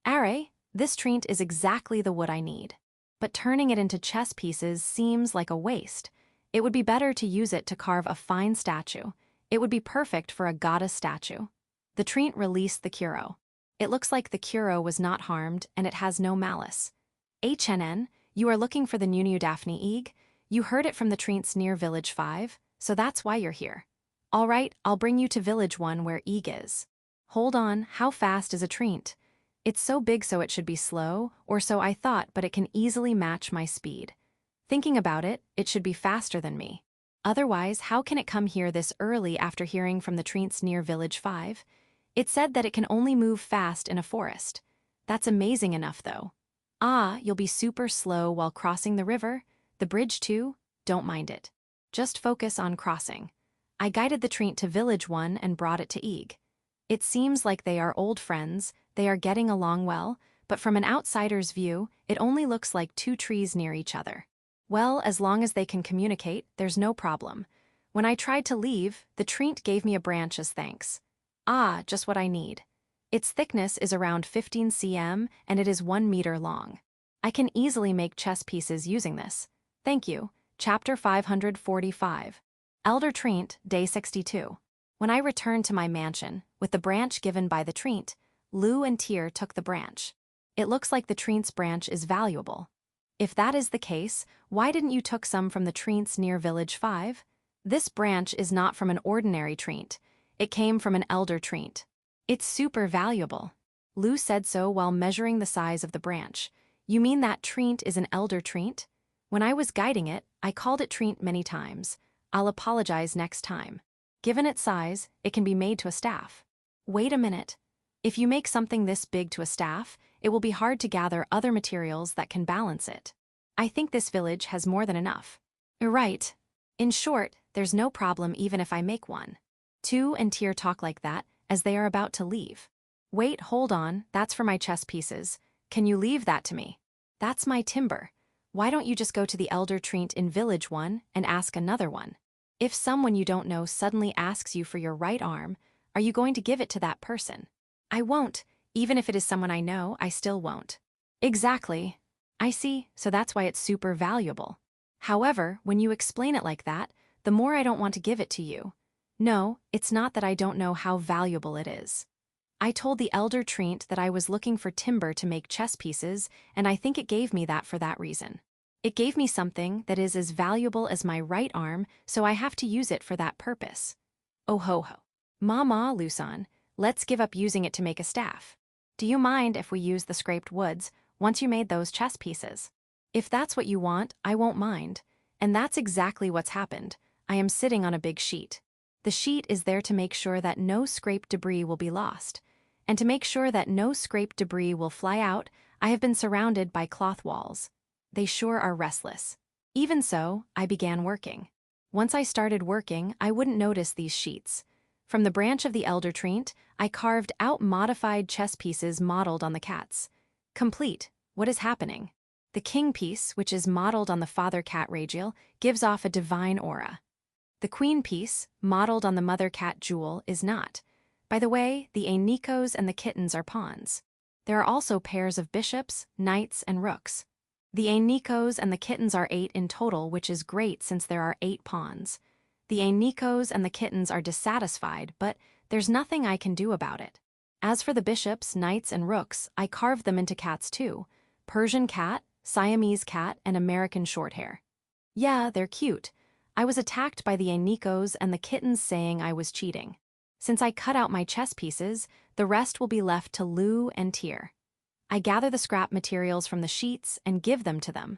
Are, this treant is exactly the wood I need. But turning it into chess pieces seems like a waste. It would be better to use it to carve a fine statue. It would be perfect for a goddess statue. The treant released the curo. It looks like the curo was not harmed and it has no malice. HNN, you are looking for the Nunu Daphne Eeg? You heard it from the treants near Village 5, so that's why you're here. All right, I'll bring you to Village 1 where Eeg is. Hold on, how fast is a treant? It's so big so it should be slow, or so I thought, but it can easily match my speed. Thinking about it, it should be faster than me. Otherwise, how can it come here this early after hearing from the treants near Village 5? It said that it can only move fast in a forest. That's amazing enough, though. Ah, you'll be super slow while crossing the river? The bridge too? Don't mind it. Just focus on crossing. I guided the treant to Village 1 and brought it to Eeg. It seems like they are old friends, they are getting along well, but from an outsider's view, it only looks like two trees near each other. Well, as long as they can communicate, there's no problem. When I tried to leave, the treant gave me a branch as thanks. Ah, just what I need. Its thickness is around 15 cm and it is 1 meter long. I can easily make chess pieces using this. Thank you. Chapter 545. Elder Treant, Day 62. When I returned to my mansion, with the branch given by the treant, Lou and Tyr took the branch. It looks like the treant's branch is valuable. If that is the case, why didn't you took some from the treants near Village 5? This branch is not from an ordinary treant. It came from an elder treant. It's super valuable. Lou said so while measuring the size of the branch. You mean that treant is an elder treant? When I was guiding it, I called it treant many times. I'll apologize next time. Given its size, it can be made to a staff. Wait a minute. If you make something this big to a staff, it will be hard to gather other materials that can balance it. I think this village has more than enough. Right. In short, there's no problem even if I make one. Tu and Tyr talk like that, as they are about to leave. Wait, hold on, that's for my chess pieces. Can you leave that to me? That's my timber. Why don't you just go to the elder treant in village 1 and ask another one? If someone you don't know suddenly asks you for your right arm, are you going to give it to that person? I won't. Even if it is someone I know, I still won't. Exactly. I see, so that's why it's super valuable. However, when you explain it like that, the more I don't want to give it to you. No, it's not that I don't know how valuable it is. I told the elder treant that I was looking for timber to make chess pieces, and I think it gave me that for that reason. It gave me something that is as valuable as my right arm, so I have to use it for that purpose. Oh ho ho. Mama, Lusan, let's give up using it to make a staff. Do you mind if we use the scraped woods once you made those chess pieces? If that's what you want, I won't mind. And that's exactly what's happened. I am sitting on a big sheet. The sheet is there to make sure that no scraped debris will be lost. And to make sure that no scraped debris will fly out, I have been surrounded by cloth walls. They sure are restless. Even so, I began working. Once I started working, I wouldn't notice these sheets. From the branch of the elder treant, I carved out modified chess pieces modeled on the cats. Complete. What is happening? The king piece, which is modeled on the father cat Ragiel, gives off a divine aura. The queen piece, modeled on the mother cat Jewel, is not. By the way, the Anikos and the kittens are pawns. There are also pairs of bishops, knights, and rooks. The Anikos and the kittens are 8 in total, which is great since there are 8 pawns. The Anikos and the kittens are dissatisfied, but there's nothing I can do about it. As for the bishops, knights, and rooks, I carved them into cats too. Persian cat, Siamese cat, and American shorthair. Yeah, they're cute. I was attacked by the Anikos and the kittens saying I was cheating. Since I cut out my chess pieces, the rest will be left to Lou and Tyr. I gather the scrap materials from the sheets and give them to them.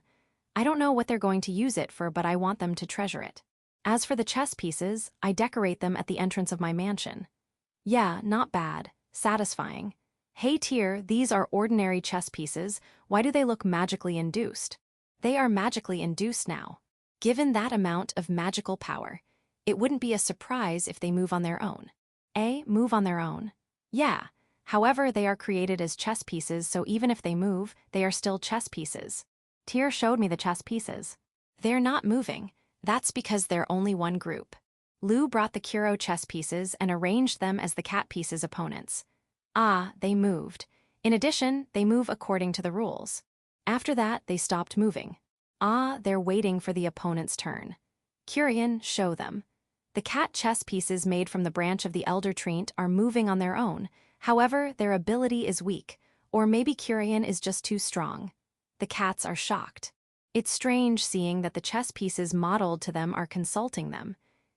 I don't know what they're going to use it for, but I want them to treasure it. As for the chess pieces, I decorate them at the entrance of my mansion. Yeah, not bad. Satisfying. Hey Tyr, these are ordinary chess pieces. Why do they look magically induced? They are magically induced now. Given that amount of magical power, it wouldn't be a surprise if they move on their own. Move on their own? Yeah. However, they are created as chess pieces, so even if they move, they are still chess pieces. Tyr showed me the chess pieces. They're not moving. That's because they're only one group. Lou brought the Kuro chess pieces and arranged them as the cat pieces' opponents. Ah, they moved. In addition, they move according to the rules. After that, they stopped moving. Ah, they're waiting for the opponent's turn. Curian, show them. The cat chess pieces made from the branch of the elder treant are moving on their own. However, their ability is weak, or maybe Curian is just too strong. The cats are shocked. It's strange seeing that the chess pieces modeled to them are consulting them.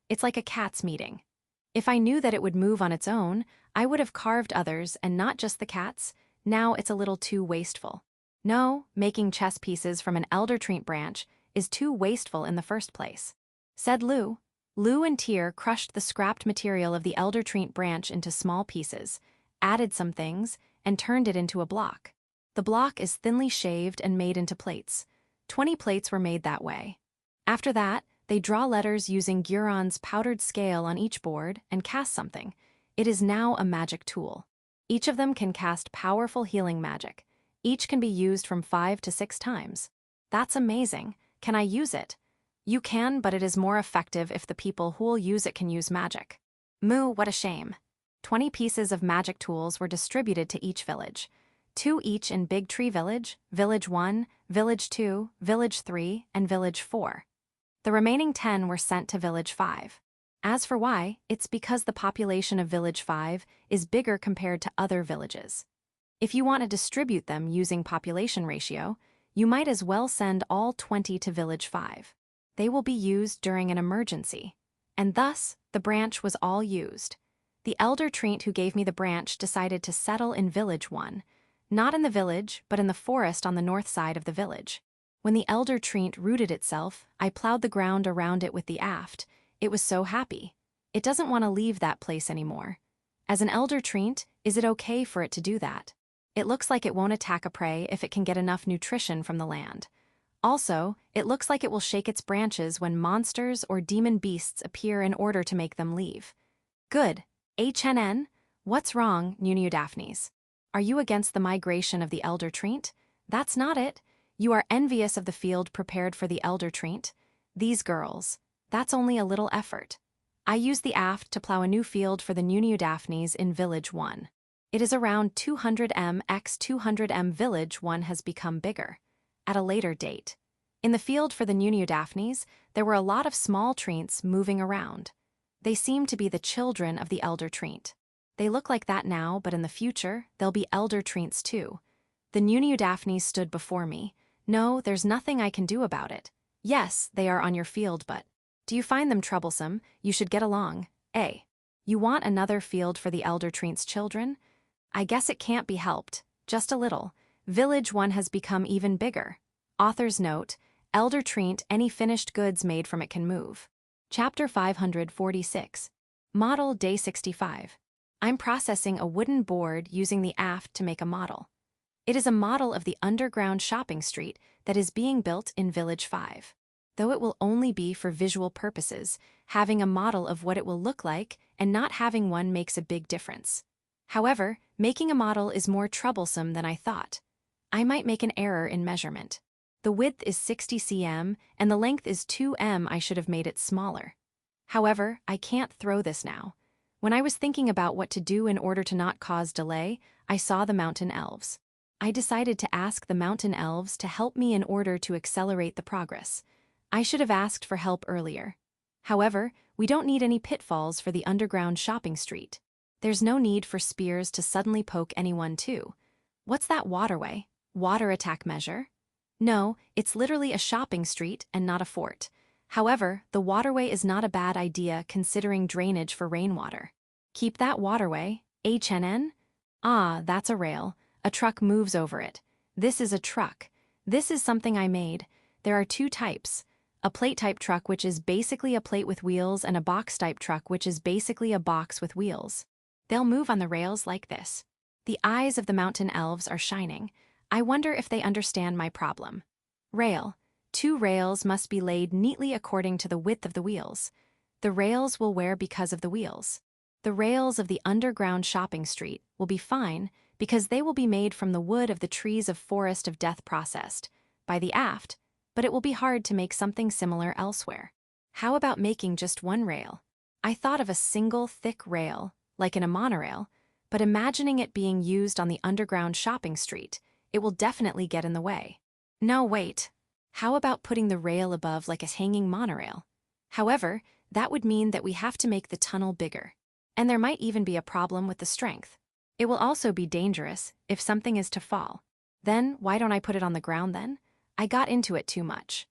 It's like a cat's meeting. If I knew that it would move on its own, I would have carved others and not just the cats. Now it's a little too wasteful. No, making chess pieces from an elder treant branch is too wasteful in the first place. Said Lou. Lou and Tyr crushed the scrapped material of the elder treant branch into small pieces, added some things, and turned it into a block. The block is thinly shaved and made into plates. 20 plates were made that way. After that, they draw letters using Goron's powdered scale on each board and cast something. It is now a magic tool. Each of them can cast powerful healing magic. Each can be used from 5 to 6 times. That's amazing. Can I use it? You can, but it is more effective if the people who will use it can use magic. Moo, what a shame. 20 pieces of magic tools were distributed to each village. 2 each in Big Tree Village, Village 1, Village 2, Village 3, and Village 4. The remaining 10 were sent to Village 5. As for why, it's because the population of Village 5 is bigger compared to other villages. If you want to distribute them using population ratio, you might as well send all 20 to Village 5. They will be used during an emergency. And thus, the branch was all used. The elder treant who gave me the branch decided to settle in Village 1. Not in the village, but in the forest on the north side of the village. When the elder treant rooted itself, I plowed the ground around it with the aft. It was so happy. It doesn't want to leave that place anymore. As an elder treant, is it okay for it to do that? It looks like it won't attack a prey if it can get enough nutrition from the land. Also, it looks like it will shake its branches when monsters or demon beasts appear in order to make them leave. Good. HNN? What's wrong, Daphnes? Are you against the migration of the elder treant? That's not it. You are envious of the field prepared for the elder treant. These girls. That's only a little effort. I use the aft to plow a new field for the Daphnes in Village 1. It is around 200m x 200m. Village 1 has become bigger. At a later date. In the field for the Daphnes, there were a lot of small treants moving around. They seem to be the children of the elder treant. They look like that now, but in the future, they'll be elder treants too. The Daphnes stood before me. No, there's nothing I can do about it. Yes, they are on your field, but do you find them troublesome? You should get along. You want another field for the elder treant's children? I guess it can't be helped. Just a little. Village 1 has become even bigger. Author's note, elder treant, any finished goods made from it can move. Chapter 546. Model Day 65. I'm processing a wooden board using the aft to make a model. It is a model of the underground shopping street that is being built in Village 5. Though it will only be for visual purposes, having a model of what it will look like and not having one makes a big difference. However, making a model is more troublesome than I thought. I might make an error in measurement. The width is 60 cm and the length is 2m. I should have made it smaller. However, I can't throw this now. When I was thinking about what to do in order to not cause delay, I saw the mountain elves. I decided to ask the mountain elves to help me in order to accelerate the progress. I should have asked for help earlier. However, we don't need any pitfalls for the underground shopping street. There's no need for spears to suddenly poke anyone too. What's that waterway? Water attack measure? No, it's literally a shopping street and not a fort. However, the waterway is not a bad idea considering drainage for rainwater. Keep that waterway. HNN? Ah, that's a rail. A truck moves over it. This is a truck. This is something I made. There are two types. A plate-type truck, which is basically a plate with wheels, and a box-type truck, which is basically a box with wheels. They'll move on the rails like this. The eyes of the mountain elves are shining. I wonder if they understand my problem. Rail. 2 rails must be laid neatly according to the width of the wheels. The rails will wear because of the wheels. The rails of the underground shopping street will be fine because they will be made from the wood of the trees of forest of death processed by the aft, but it will be hard to make something similar elsewhere. How about making just one rail? I thought of a single thick rail, like in a monorail, but imagining it being used on the underground shopping street, it will definitely get in the way. No, wait. How about putting the rail above like a hanging monorail? However, that would mean that we have to make the tunnel bigger. And there might even be a problem with the strength. It will also be dangerous if something is to fall. Then, why don't I put it on the ground then? I got into it too much.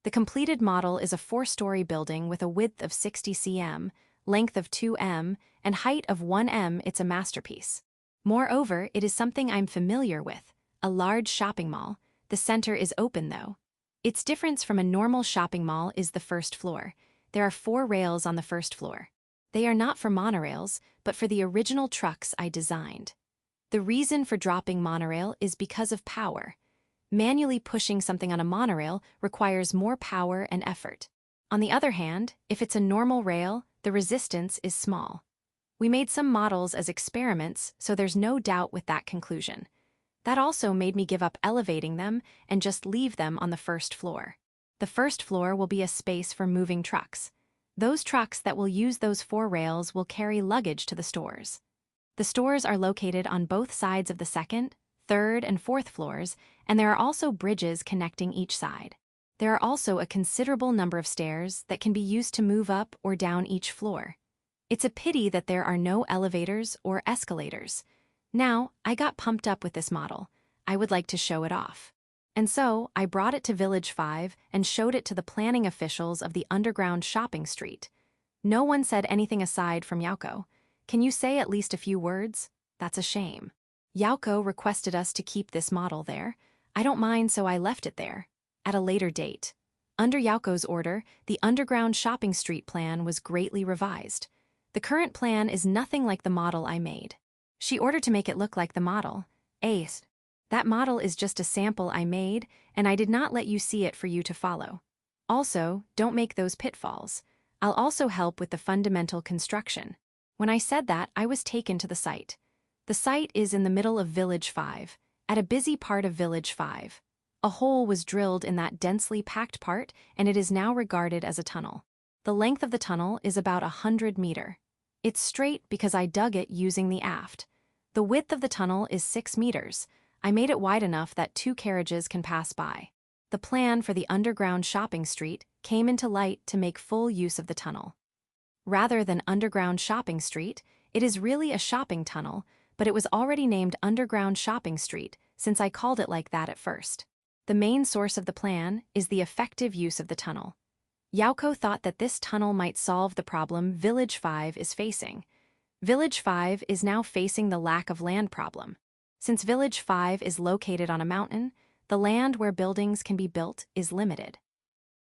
The completed model is a 4-story building with a width of 60 cm, length of 2m, and height of 1m. It's a masterpiece. Moreover, it is something I'm familiar with, a large shopping mall. The center is open though. Its difference from a normal shopping mall is the first floor. There are 4 rails on the first floor. They are not for monorails, but for the original trucks I designed. The reason for dropping monorail is because of power. Manually pushing something on a monorail requires more power and effort. On the other hand, if it's a normal rail, the resistance is small. We made some models as experiments, so there's no doubt with that conclusion. That also made me give up elevating them and just leave them on the first floor. The first floor will be a space for moving trucks. Those trucks that will use those 4 rails will carry luggage to the stores. The stores are located on both sides of the 2nd, 3rd, and 4th floors, and there are also bridges connecting each side. There are also a considerable number of stairs that can be used to move up or down each floor. It's a pity that there are no elevators or escalators. Now, I got pumped up with this model. I would like to show it off. And so, I brought it to Village 5 and showed it to the planning officials of the underground shopping street. No one said anything aside from Yaoko. Can you say at least a few words? That's a shame. Yaoko requested us to keep this model there. I don't mind, so I left it there. At a later date. Under Yaoko's order, the underground shopping street plan was greatly revised. The current plan is nothing like the model I made. She ordered to make it look like the model. Ace. That model is just a sample I made, and I did not let you see it for you to follow. Also, don't make those pitfalls. I'll also help with the fundamental construction. When I said that, I was taken to the site. The site is in the middle of Village 5, at a busy part of Village 5. A hole was drilled in that densely packed part, and it is now regarded as a tunnel. The length of the tunnel is about 100 meters. It's straight because I dug it using the aft. The width of the tunnel is 6 meters. I made it wide enough that 2 carriages can pass by. The plan for the underground shopping street came into light to make full use of the tunnel. Rather than underground shopping street, it is really a shopping tunnel, but it was already named Underground Shopping Street since I called it like that at first. The main source of the plan is the effective use of the tunnel. Yaoko thought that this tunnel might solve the problem Village 5 is facing. Village 5 is now facing the lack of land problem. Since Village 5 is located on a mountain, the land where buildings can be built is limited.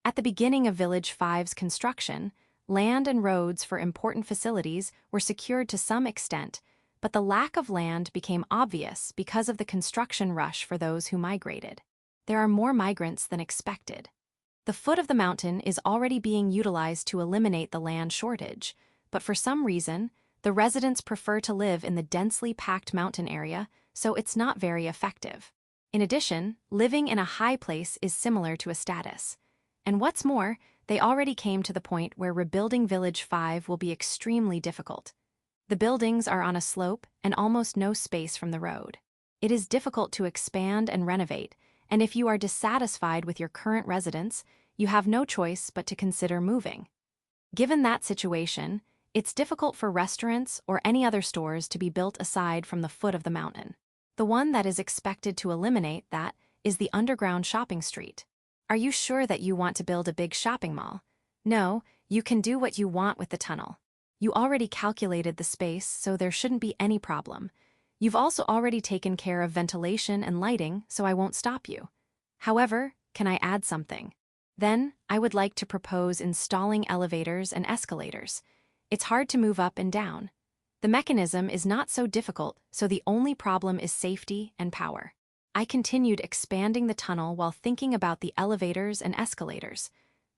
At the beginning of Village 5's construction, land and roads for important facilities were secured to some extent, but the lack of land became obvious because of the construction rush for those who migrated. There are more migrants than expected. The foot of the mountain is already being utilized to eliminate the land shortage, but for some reason, the residents prefer to live in the densely packed mountain area, so it's not very effective. In addition, living in a high place is similar to a status. And what's more, they already came to the point where rebuilding Village 5 will be extremely difficult. The buildings are on a slope and almost no space from the road. It is difficult to expand and renovate, and if you are dissatisfied with your current residence, you have no choice but to consider moving. Given that situation, it's difficult for restaurants or any other stores to be built aside from the foot of the mountain. The one that is expected to eliminate that is the underground shopping street. Are you sure that you want to build a big shopping mall? No, you can do what you want with the tunnel. You already calculated the space, so there shouldn't be any problem. You've also already taken care of ventilation and lighting, so I won't stop you. However, can I add something? Then, I would like to propose installing elevators and escalators. It's hard to move up and down. The mechanism is not so difficult, so the only problem is safety and power. I continued expanding the tunnel while thinking about the elevators and escalators.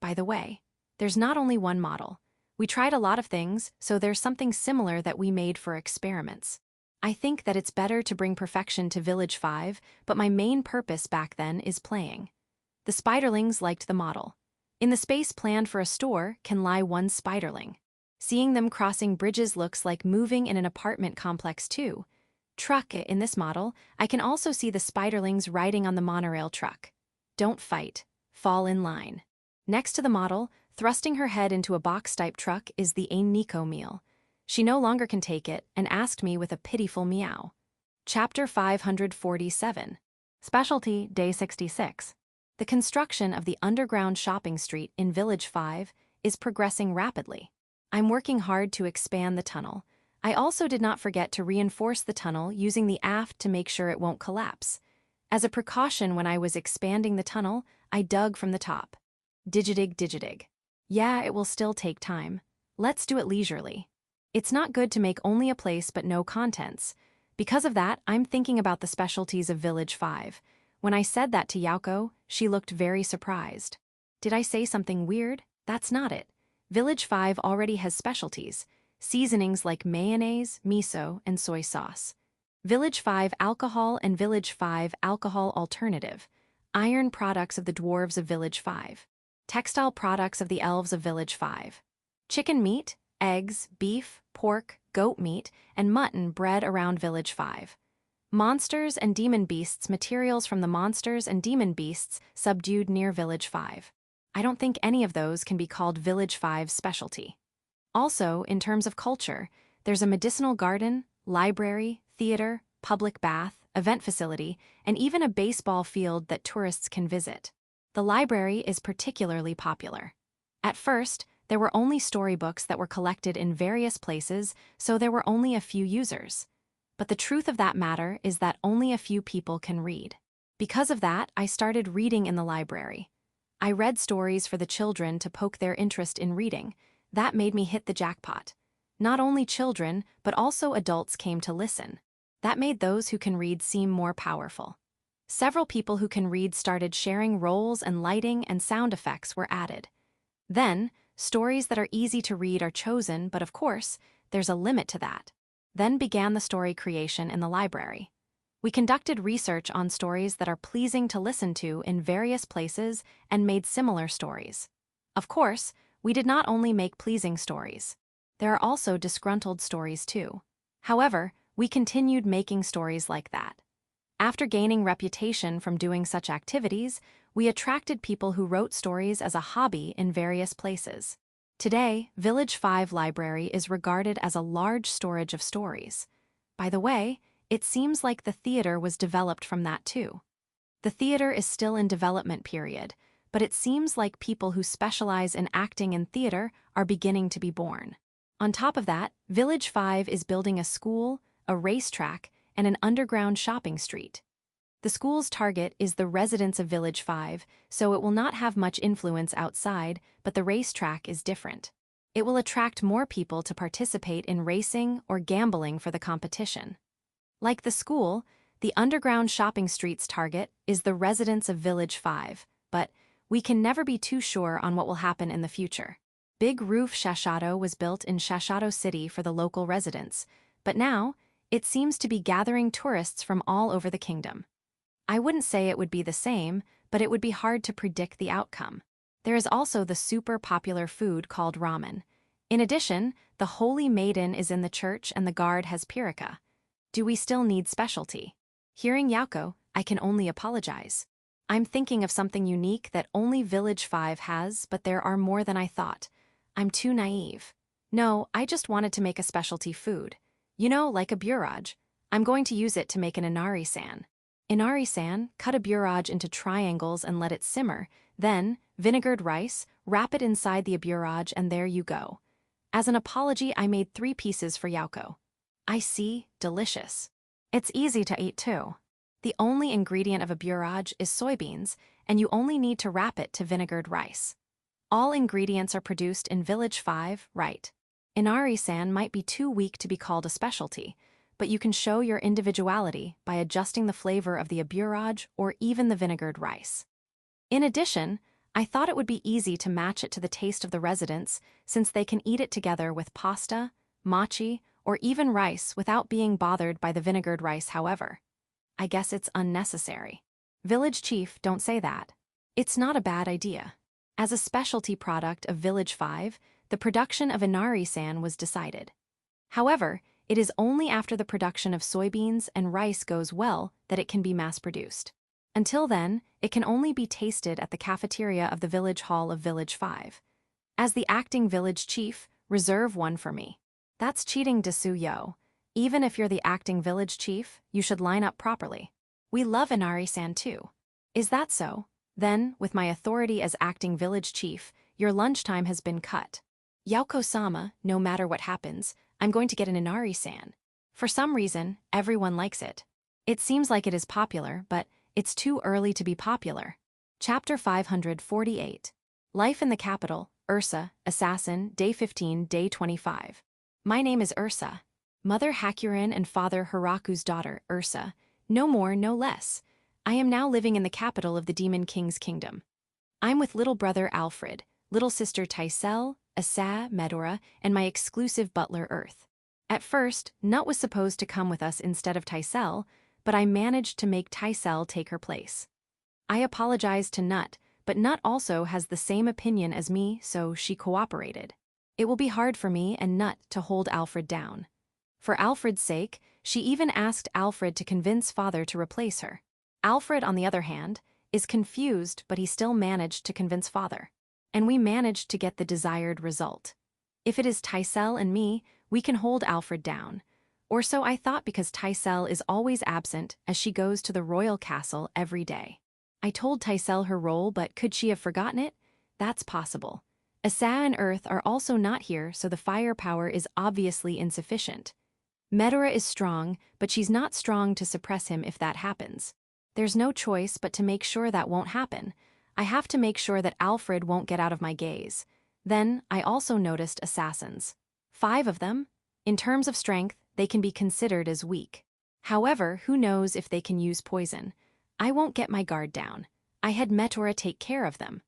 By the way, there's not only one model. We tried a lot of things, so there's something similar that we made for experiments. I think that it's better to bring perfection to Village 5, but my main purpose back then is playing. The spiderlings liked the model. In the space planned for a store can lie one spiderling. Seeing them crossing bridges looks like moving in an apartment complex too. Truck in this model, I can also see the spiderlings riding on the monorail truck. Don't fight. Fall in line. Next to the model, thrusting her head into a box-type truck is the Nico meal. She no longer can take it and asked me with a pitiful meow. Chapter 547. Specialty Day 66. The construction of the underground shopping street in Village 5 is progressing rapidly. I'm working hard to expand the tunnel. I also did not forget to reinforce the tunnel using the aft to make sure it won't collapse. As a precaution when I was expanding the tunnel, I dug from the top. Digidig. Yeah, it will still take time. Let's do it leisurely. It's not good to make only a place but no contents. Because of that, I'm thinking about the specialties of Village 5. When I said that to Yaoko, she looked very surprised. Did I say something weird? That's not it. Village 5 already has specialties, seasonings like mayonnaise, miso, and soy sauce. Village 5 alcohol and Village 5 alcohol alternative. Iron products of the dwarves of Village 5. Textile products of the elves of Village 5. Chicken meat, eggs, beef, pork, goat meat, and mutton bred around Village 5. Monsters and demon beasts materials from the monsters and demon beasts subdued near Village 5. I don't think any of those can be called Village 5's specialty. Also, in terms of culture, there's a medicinal garden, library, theater, public bath, event facility, and even a baseball field that tourists can visit. The library is particularly popular. At first, there were only storybooks that were collected in various places, so there were only a few users. But the truth of that matter is that only a few people can read. Because of that, I started reading in the library. I read stories for the children to poke their interest in reading. That made me hit the jackpot. Not only children, but also adults came to listen. That made those who can read seem more powerful. Several people who can read started sharing roles, and lighting and sound effects were added. Then, stories that are easy to read are chosen, but of course, there's a limit to that. Then began the story creation in the library. We conducted research on stories that are pleasing to listen to in various places and made similar stories. Of course, we did not only make pleasing stories. There are also disgruntled stories too. However, we continued making stories like that. After gaining reputation from doing such activities, we attracted people who wrote stories as a hobby in various places. Today, Village 5 Library is regarded as a large storage of stories. By the way, it seems like the theater was developed from that too. The theater is still in development period, but it seems like people who specialize in acting in theater are beginning to be born. On top of that, Village 5 is building a school, a racetrack, and an underground shopping street. The school's target is the residents of Village 5, so it will not have much influence outside, but the racetrack is different. It will attract more people to participate in racing or gambling for the competition. Like the school, the underground shopping street's target is the residents of Village 5, but we can never be too sure on what will happen in the future. Big Roof Shashato was built in Shashato City for the local residents, but now, it seems to be gathering tourists from all over the kingdom. I wouldn't say it would be the same, but it would be hard to predict the outcome. There is also the super popular food called ramen. In addition, the Holy Maiden is in the church and the guard has Pirika. Do we still need specialty? Hearing Yaoko, I can only apologize. I'm thinking of something unique that only Village 5 has, but there are more than I thought. I'm too naive. No, I just wanted to make a specialty food. You know, like a burrage. I'm going to use it to make an Inari-san. Inari-san, cut a burrage into triangles and let it simmer. Then, vinegared rice, wrap it inside the burrage and there you go. As an apology, I made 3 pieces for Yaoko. I see, delicious. It's easy to eat too. The only ingredient of a burrage is soybeans, and you only need to wrap it to vinegared rice. All ingredients are produced in Village 5, right? Inari-san might be too weak to be called a specialty, but you can show your individuality by adjusting the flavor of the burrage or even the vinegared rice. In addition, I thought it would be easy to match it to the taste of the residents since they can eat it together with pasta, mochi, or even rice without being bothered by the vinegared rice. However, I guess it's unnecessary. Village Chief, don't say that. It's not a bad idea. As a specialty product of Village 5, the production of Inari-san was decided. However, it is only after the production of soybeans and rice goes well that it can be mass-produced. Until then, it can only be tasted at the cafeteria of the village hall of Village 5. As the acting village chief, reserve one for me. That's cheating, desu yo. Even if you're the acting village chief, you should line up properly. We love Inari-san too. Is that so? Then, with my authority as acting village chief, your lunchtime has been cut. Yaoko-sama, no matter what happens, I'm going to get an Inari-san. For some reason, everyone likes it. It seems like it is popular, but it's too early to be popular. Chapter 548. Life in the Capital, Ursa, Assassin, Day 15, Day 25. My name is Ursa. Mother Hakurin and father Hiraku's daughter, Ursa. No more, no less. I am now living in the capital of the Demon King's kingdom. I'm with little brother Alfred, little sister Tysel, Asa, Medora, and my exclusive butler Earth. At first, Nut was supposed to come with us instead of Tysel, but I managed to make Tysel take her place. I apologized to Nut, but Nut also has the same opinion as me, so she cooperated. It will be hard for me and Nut to hold Alfred down. For Alfred's sake, she even asked Alfred to convince father to replace her. Alfred, on the other hand, is confused, but he still managed to convince father. And we managed to get the desired result. If it is Tysel and me, we can hold Alfred down. Or so I thought, because Tysel is always absent as she goes to the royal castle every day. I told Tysel her role, but could she have forgotten it? That's possible. Asa and Earth are also not here, so the firepower is obviously insufficient. Medora is strong, but she's not strong to suppress him if that happens. There's no choice but to make sure that won't happen. I have to make sure that Alfred won't get out of my gaze. Then, I also noticed assassins. 5 of them. In terms of strength, they can be considered as weak. However, who knows if they can use poison. I won't get my guard down. I had Metora take care of them.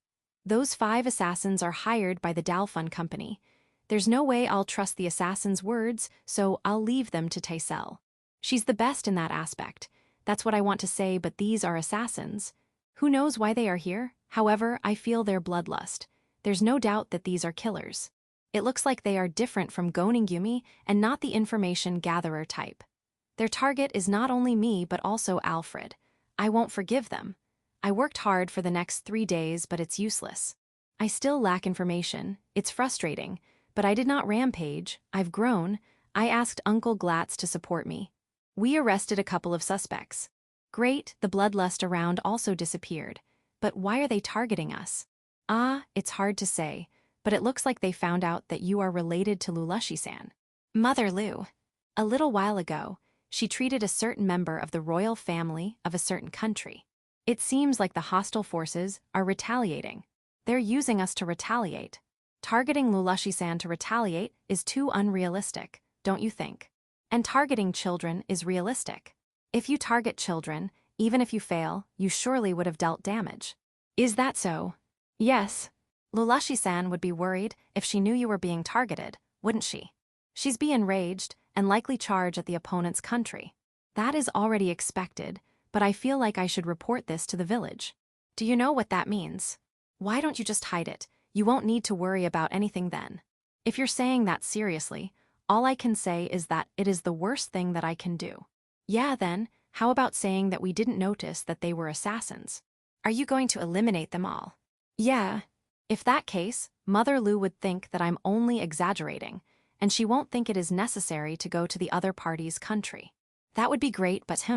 Those 5 assassins are hired by the Dalfun company. There's no way I'll trust the assassin's words, so I'll leave them to Taisel. She's the best in that aspect. That's what I want to say, but these are assassins. Who knows why they are here? However, I feel their bloodlust. There's no doubt that these are killers. It looks like they are different from Goningumi and not the information gatherer type. Their target is not only me but also Alfred. I won't forgive them. I worked hard for the next 3 days, but it's useless. I still lack information. It's frustrating. But I did not rampage. I've grown. I asked Uncle Glatz to support me. We arrested a couple of suspects. Great, the bloodlust around also disappeared. But why are they targeting us? It's hard to say, but it looks like they found out that you are related to Lulushi-san. Mother Lu. A little while ago, she treated a certain member of the royal family of a certain country. It seems like the hostile forces are retaliating. They're using us to retaliate. Targeting Lulushi-san to retaliate is too unrealistic, don't you think? And targeting children is realistic. If you target children, even if you fail, you surely would have dealt damage. Is that so? Yes. Lulushi-san would be worried if she knew you were being targeted, wouldn't she? She'd be enraged and likely charge at the opponent's country. That is already expected, but I feel like I should report this to the village. Do you know what that means? Why don't you just hide it? You won't need to worry about anything then. If you're saying that seriously, all I can say is that it is the worst thing that I can do. Yeah, then, how about saying that we didn't notice that they were assassins? Are you going to eliminate them all? Yeah. If that case, Mother Lu would think that I'm only exaggerating, and she won't think it is necessary to go to the other party's country. That would be great, but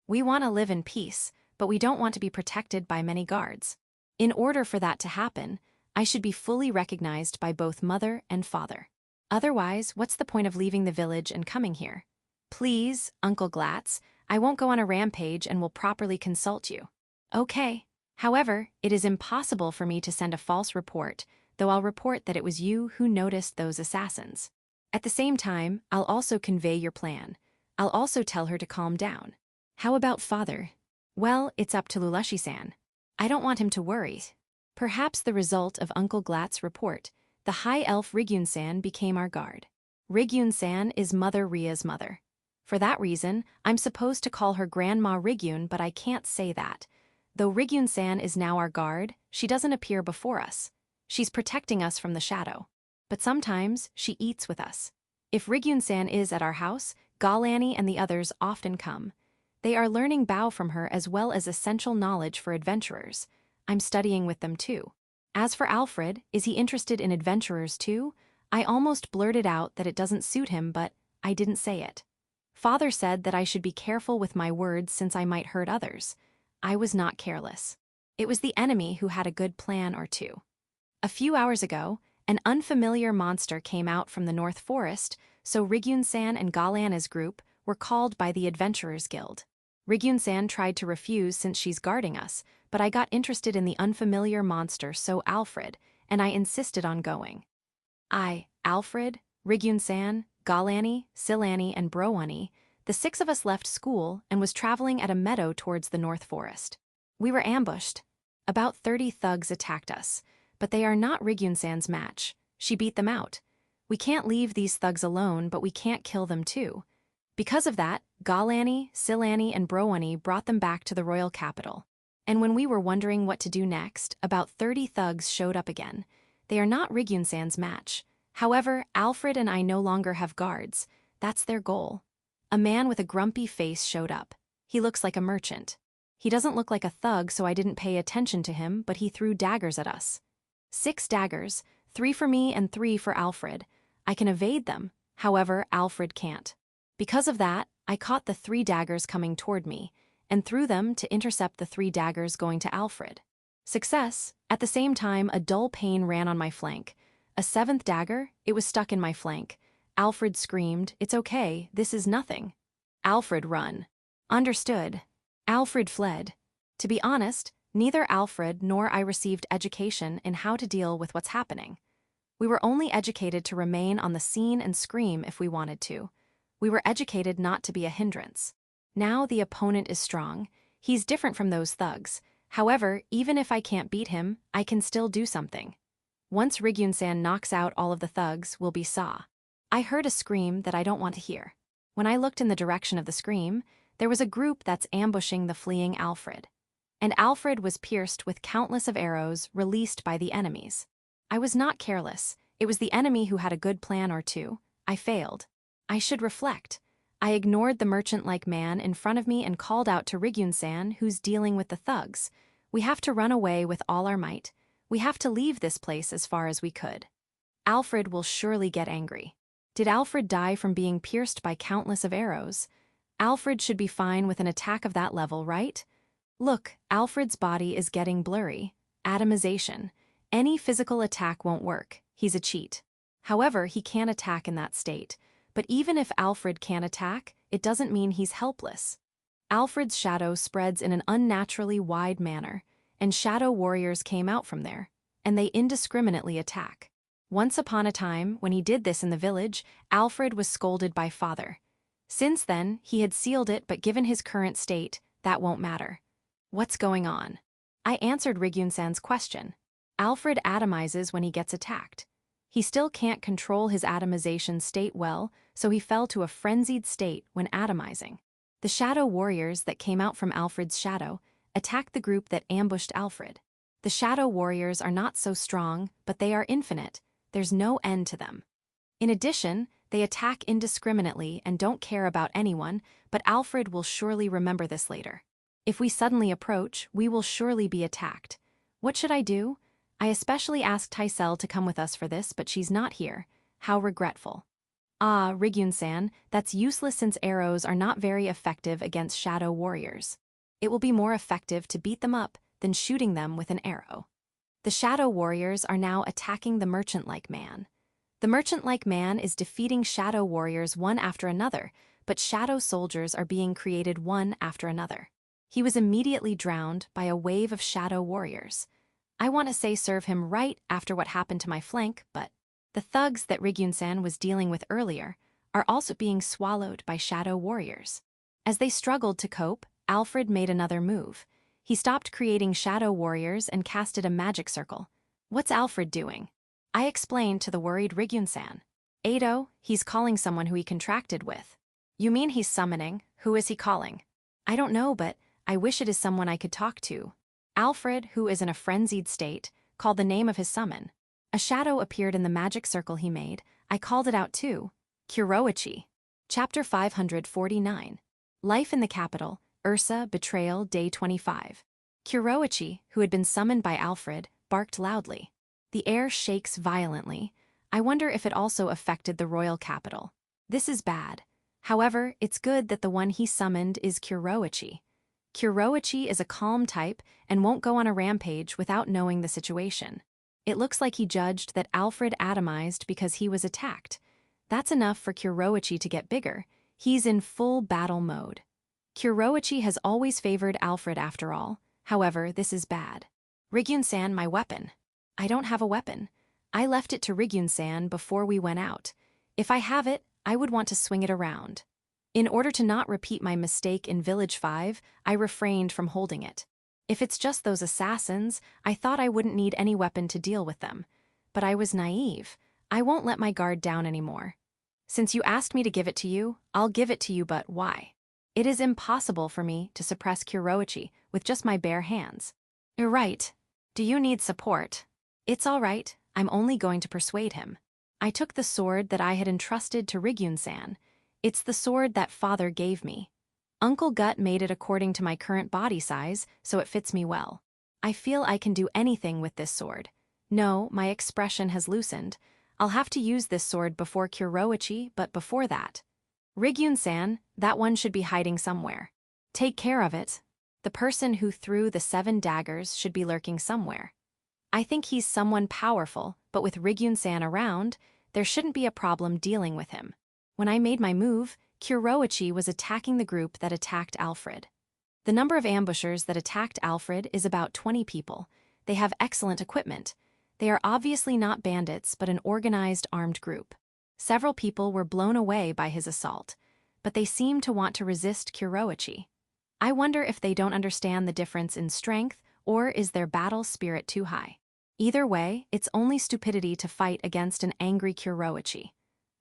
we want to live in peace, but we don't want to be protected by many guards. In order for that to happen, I should be fully recognized by both mother and father. Otherwise, what's the point of leaving the village and coming here? Please, Uncle Glatz, I won't go on a rampage and will properly consult you. Okay. However, it is impossible for me to send a false report, though I'll report that it was you who noticed those assassins. At the same time, I'll also convey your plan. I'll also tell her to calm down. How about father? Well, it's up to Lulushi-san. I don't want him to worry. Perhaps the result of Uncle Glatz's report, the high elf Rigyun-san became our guard. Rigyun-san is Mother Ria's mother. For that reason, I'm supposed to call her Grandma Rigyun, but I can't say that. Though Rigyun-san is now our guard, she doesn't appear before us. She's protecting us from the shadow. But sometimes, she eats with us. If Rigyun-san is at our house, Galani and the others often come. They are learning Bao from her as well as essential knowledge for adventurers. I'm studying with them too. As for Alfred, is he interested in adventurers too? I almost blurted out that it doesn't suit him, but I didn't say it. Father said that I should be careful with my words since I might hurt others. I was not careless. It was the enemy who had a good plan or two. A few hours ago, an unfamiliar monster came out from the North Forest, so Rigyun-san and Galana's group were called by the Adventurers Guild. Rigyun-san tried to refuse since she's guarding us, but I got interested in the unfamiliar monster, so Alfred, and I insisted on going. Alfred, Rigyun-san, Galani, Silani, and Broani, the 6 of us left school and was traveling at a meadow towards the North Forest. We were ambushed. About 30 thugs attacked us, but they are not Rigyun-san's match. She beat them out. We can't leave these thugs alone, but we can't kill them too. Because of that, Galani, Silani, and Broani brought them back to the royal capital. And when we were wondering what to do next, about 30 thugs showed up again. They are not Rigyun-san's match. However, Alfred and I no longer have guards. That's their goal. A man with a grumpy face showed up. He looks like a merchant. He doesn't look like a thug, so I didn't pay attention to him, but he threw daggers at us. 6 daggers, 3 for me and 3 for Alfred. I can evade them, however, Alfred can't. Because of that, I caught the 3 daggers coming toward me, and threw them to intercept the 3 daggers going to Alfred. Success! At the same time, a dull pain ran on my flank. A 7th dagger, it was stuck in my flank. Alfred screamed, "It's okay, this is nothing." Alfred, run. Understood. Alfred fled. To be honest, neither Alfred nor I received education in how to deal with what's happening. We were only educated to remain on the scene and scream if we wanted to. We were educated not to be a hindrance. Now the opponent is strong. He's different from those thugs. However, even if I can't beat him, I can still do something. Once Rigyun-san knocks out all of the thugs, we'll be saw. I heard a scream that I don't want to hear. When I looked in the direction of the scream, there was a group that's ambushing the fleeing Alfred. And Alfred was pierced with countless of arrows released by the enemies. I was not careless. It was the enemy who had a good plan or two. I failed. I should reflect. I ignored the merchant-like man in front of me and called out to Rigyun-san, who's dealing with the thugs. We have to run away with all our might. We have to leave this place as far as we could. Alfred will surely get angry. Did Alfred die from being pierced by countless of arrows? Alfred should be fine with an attack of that level, right? Look, Alfred's body is getting blurry. Atomization. Any physical attack won't work. He's a cheat. However, he can attack in that state. But even if Alfred can attack, it doesn't mean he's helpless. Alfred's shadow spreads in an unnaturally wide manner, and shadow warriors came out from there, and they indiscriminately attack. Once upon a time, when he did this in the village, Alfred was scolded by father. Since then, he had sealed it, but given his current state, that won't matter. What's going on? I answered Rigyun-san's question. Alfred atomizes when he gets attacked. He still can't control his atomization state well, so he fell to a frenzied state when atomizing. The shadow warriors that came out from Alfred's shadow attacked the group that ambushed Alfred. The shadow warriors are not so strong, but they are infinite. There's no end to them. In addition, they attack indiscriminately and don't care about anyone, but Alfred will surely remember this later. If we suddenly approach, we will surely be attacked. What should I do? I especially asked Taisel to come with us for this, but she's not here. How regretful. Ah, Rigyun-san, that's useless since arrows are not very effective against shadow warriors. It will be more effective to beat them up than shooting them with an arrow. The shadow warriors are now attacking the merchant-like man. The merchant-like man is defeating shadow warriors one after another, but shadow soldiers are being created one after another. He was immediately drowned by a wave of shadow warriors. I want to say serve him right after what happened to my flank, but the thugs that Rigyun-san was dealing with earlier are also being swallowed by shadow warriors. As they struggled to cope, Alfred made another move. He stopped creating shadow warriors and casted a magic circle. What's Alfred doing? I explained to the worried Rigyun-san. Ado, he's calling someone who he contracted with. You mean he's summoning? Who is he calling? I don't know, but I wish it is someone I could talk to. Alfred, who is in a frenzied state, called the name of his summon. A shadow appeared in the magic circle he made. I called it out too. Kuroichi. Chapter 549. Life in the Capital, Ursa, Betrayal, Day 25. Kuroichi, who had been summoned by Alfred, barked loudly. The air shakes violently. I wonder if it also affected the royal capital. This is bad. However, it's good that the one he summoned is Kuroichi. Kuroichi is a calm type and won't go on a rampage without knowing the situation. It looks like he judged that Alfred atomized because he was attacked. That's enough for Kuroichi to get bigger. He's in full battle mode. Kuroichi has always favored Alfred after all. However, this is bad. Rigyun-san, my weapon. I don't have a weapon. I left it to Rigyun-san before we went out. If I have it, I would want to swing it around. In order to not repeat my mistake in Village 5, I refrained from holding it. If it's just those assassins, I thought I wouldn't need any weapon to deal with them. But I was naive. I won't let my guard down anymore. Since you asked me to give it to you, I'll give it to you, but why? It is impossible for me to suppress Kuroichi with just my bare hands. You're right. Do you need support? It's all right. I'm only going to persuade him. I took the sword that I had entrusted to Rigyun-san. It's the sword that father gave me. Uncle Gut made it according to my current body size, so it fits me well. I feel I can do anything with this sword. No, my expression has loosened. I'll have to use this sword before Kuroichi, but before that. Rigyun-san, that one should be hiding somewhere. Take care of it. The person who threw the 7 daggers should be lurking somewhere. I think he's someone powerful, but with Rigyun-san around, there shouldn't be a problem dealing with him. When I made my move, Kuroichi was attacking the group that attacked Alfred. The number of ambushers that attacked Alfred is about 20 people. They have excellent equipment. They are obviously not bandits, but an organized armed group. Several people were blown away by his assault, but they seemed to want to resist Kuroichi. I wonder if they don't understand the difference in strength, or is their battle spirit too high? Either way, it's only stupidity to fight against an angry Kuroichi.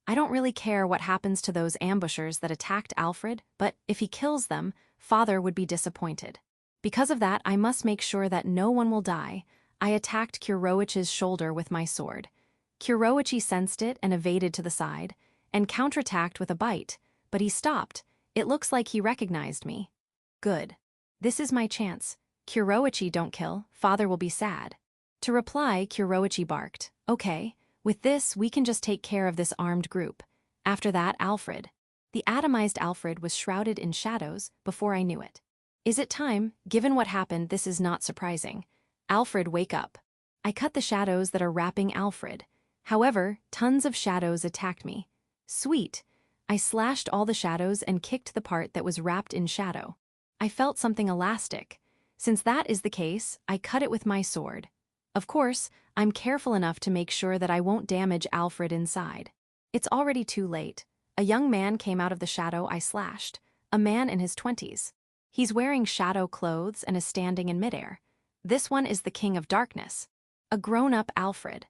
I don't really care what happens to those ambushers that attacked Alfred, but if he kills them, Father would be disappointed. Because of that, I must make sure that no one will die. I attacked Kuroichi's shoulder with my sword. Kuroichi sensed it and evaded to the side, and counterattacked with a bite, but he stopped. It looks like he recognized me. Good. This is my chance. Kuroichi don't kill, Father will be sad. To reply, Kuroichi barked, okay, with this we can just take care of this armed group. After that, Alfred. The atomized Alfred was shrouded in shadows before I knew it. Is it time? Given what happened, this is not surprising. Alfred, wake up. I cut the shadows that are wrapping Alfred. However, tons of shadows attacked me. Sweet. I slashed all the shadows and kicked the part that was wrapped in shadow. I felt something elastic. Since that is the case, I cut it with my sword. Of course, I'm careful enough to make sure that I won't damage Alfred inside. It's already too late. A young man came out of the shadow I slashed. A man in his 20s. He's wearing shadow clothes and is standing in midair. This one is the King of Darkness. A grown-up Alfred.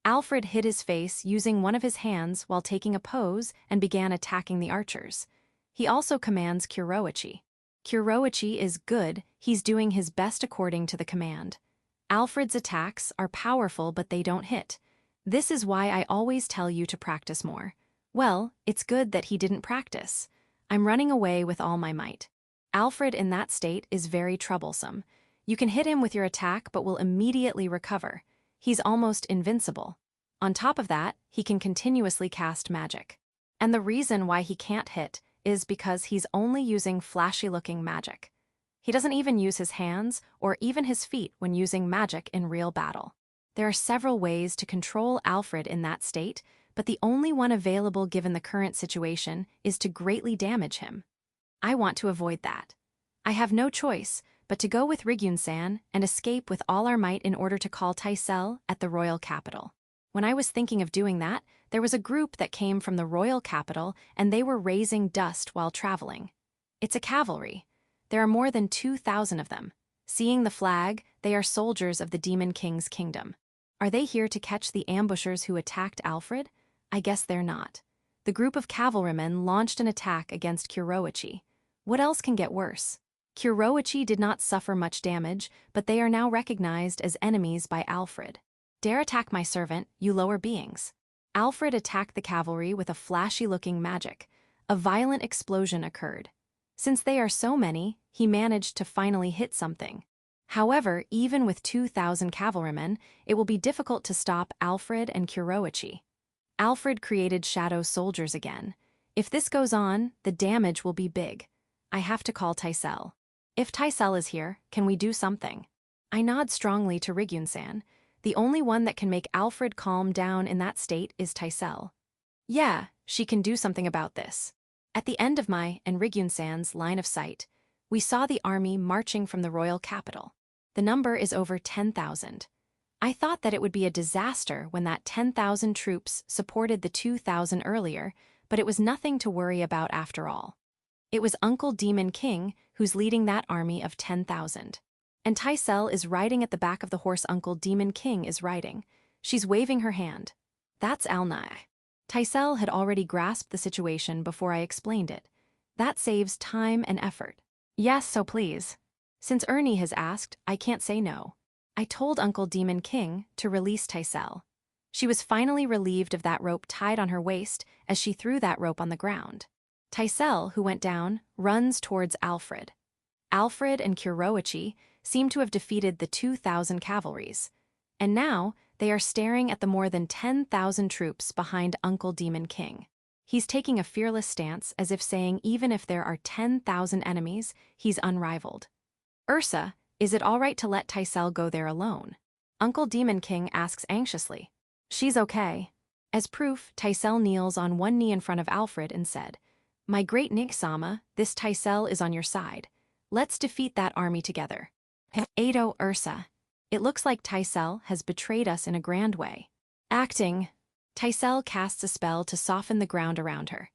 Alfred hid his face using one of his hands while taking a pose and began attacking the archers. He also commands Kuroichi. Kuroichi is good, he's doing his best according to the command. Alfred's attacks are powerful but they don't hit. This is why I always tell you to practice more. Well, it's good that he didn't practice. I'm running away with all my might. Alfred in that state is very troublesome. You can hit him with your attack but will immediately recover. He's almost invincible. On top of that, he can continuously cast magic. And the reason why he can't hit is because he's only using flashy-looking magic. He doesn't even use his hands or even his feet when using magic in real battle. There are several ways to control Alfred in that state, but the only one available given the current situation is to greatly damage him. I want to avoid that. I have no choice but to go with Rigyun-san and escape with all our might in order to call Taisel at the royal capital. When I was thinking of doing that, there was a group that came from the royal capital and they were raising dust while traveling. It's a cavalry. There are more than 2,000 of them. Seeing the flag, they are soldiers of the Demon King's kingdom. Are they here to catch the ambushers who attacked Alfred? I guess they're not. The group of cavalrymen launched an attack against Kuroichi. What else can get worse? Kuroichi did not suffer much damage, but they are now recognized as enemies by Alfred. Dare attack my servant, you lower beings. Alfred attacked the cavalry with a flashy-looking magic. A violent explosion occurred. Since they are so many, he managed to finally hit something. However, even with 2,000 cavalrymen, it will be difficult to stop Alfred and Kuroichi. Alfred created shadow soldiers again. If this goes on, the damage will be big. I have to call Taisel. If Taisel is here, can we do something? I nod strongly to Rigyun-san. The only one that can make Alfred calm down in that state is Taisel. Yeah, she can do something about this. At the end of my and Rigyun-san's line of sight, we saw the army marching from the royal capital. The number is over 10,000. I thought that it would be a disaster when that 10,000 troops supported the 2,000 earlier, but it was nothing to worry about after all. It was Uncle Demon King who's leading that army of 10,000. And Taisel is riding at the back of the horse Uncle Demon King is riding. She's waving her hand. That's Alnai. Taisel had already grasped the situation before I explained it. That saves time and effort. Yes, so please. Since Ernie has asked, I can't say no. I told Uncle Demon King to release Taisel. She was finally relieved of that rope tied on her waist as she threw that rope on the ground. Taisel, who went down, runs towards Alfred. Alfred and Kuroichi seem to have defeated the 2,000 cavalries. And now, they are staring at the more than 10,000 troops behind Uncle Demon King. He's taking a fearless stance as if saying even if there are 10,000 enemies, he's unrivaled. Ursa, is it all right to let Taisel go there alone? Uncle Demon King asks anxiously. She's okay. As proof, Taisel kneels on one knee in front of Alfred and said, My great Nig-sama, this Taisel is on your side. Let's defeat that army together. Ado Ursa. It looks like Taisel has betrayed us in a grand way. Acting. Taisel casts a spell to soften the ground around her.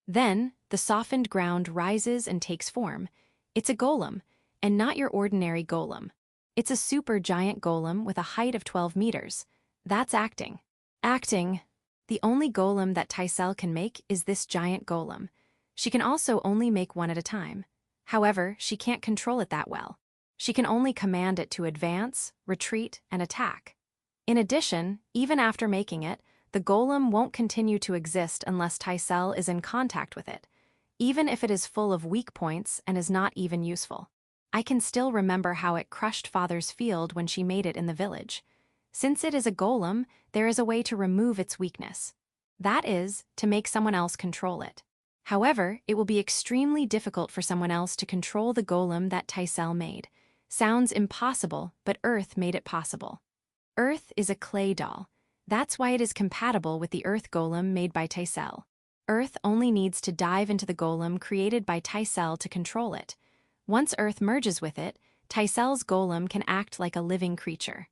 Then, the softened ground rises and takes form. It's a golem, and not your ordinary golem. It's a super giant golem with a height of 12 meters. That's acting. Acting. The only golem that Taisel can make is this giant golem. She can also only make one at a time. However, she can't control it that well. She can only command it to advance, retreat, and attack. In addition, even after making it, the golem won't continue to exist unless Taisel is in contact with it, even if it is full of weak points and is not even useful. I can still remember how it crushed Father's field when she made it in the village. Since it is a golem, there is a way to remove its weakness. That is, to make someone else control it. However, it will be extremely difficult for someone else to control the golem that Taisel made. Sounds impossible, but Earth made it possible. Earth is a clay doll. That's why it is compatible with the Earth golem made by Taisel. Earth only needs to dive into the golem created by Taisel to control it. Once Earth merges with it, Taisel's golem can act like a living creature.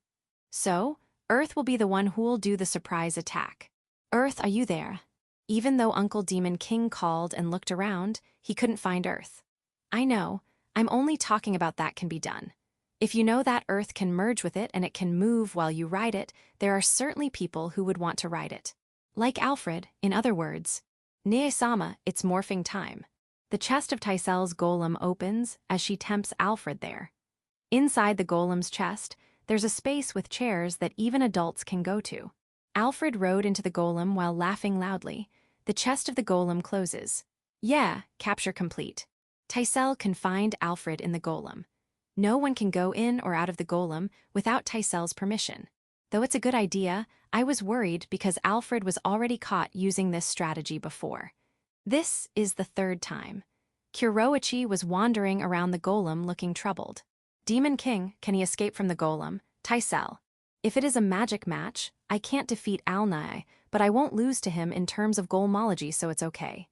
So, Earth will be the one who'll do the surprise attack. Earth, are you there? Even though Uncle Demon King called and looked around, he couldn't find Earth. I know, I'm only talking about that can be done. If you know that Earth can merge with it and it can move while you ride it, there are certainly people who would want to ride it. Like Alfred, in other words. Nie-sama, it's morphing time. The chest of Taisel's golem opens as she tempts Alfred there. Inside the golem's chest, there's a space with chairs that even adults can go to. Alfred rode into the golem while laughing loudly. The chest of the golem closes. Yeah, capture complete. Taisel can find Alfred in the golem. No one can go in or out of the golem without Taisel's permission. Though it's a good idea, I was worried because Alfred was already caught using this strategy before. This is the third time. Kuroichi was wandering around the golem looking troubled. Demon King, can he escape from the golem? Taisel. If it is a magic match, I can't defeat Alnai, but I won't lose to him in terms of golmology, so it's okay.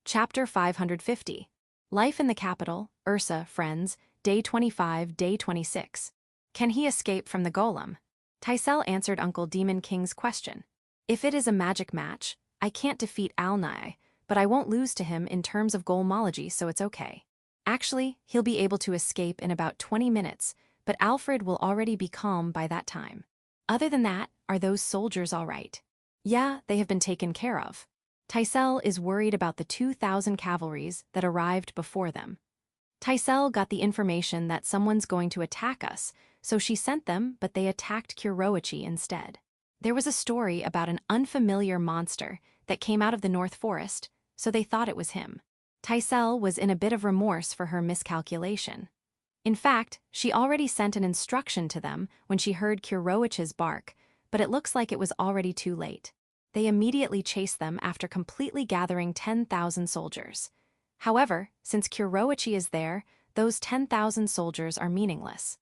Chapter 550. Life in the Capital, Ursa, Friends, Day 25, Day 26. Can he escape from the golem? Taisel answered Uncle Demon King's question. If it is a magic match, I can't defeat Alnai, but I won't lose to him in terms of golmology, so it's okay. Actually, he'll be able to escape in about 20 minutes, but Alfred will already be calm by that time. Other than that, are those soldiers all right? Yeah, they have been taken care of. Taisel is worried about the 2,000 cavalries that arrived before them. Taisel got the information that someone's going to attack us, so she sent them, but they attacked Kuroichi instead. There was a story about an unfamiliar monster that came out of the North Forest, so they thought it was him. Taisel was in a bit of remorse for her miscalculation. In fact, she already sent an instruction to them when she heard Kuroichi's bark, but it looks like it was already too late. They immediately chased them after completely gathering 10,000 soldiers. However, since Kuroichi is there, those 10,000 soldiers are meaningless.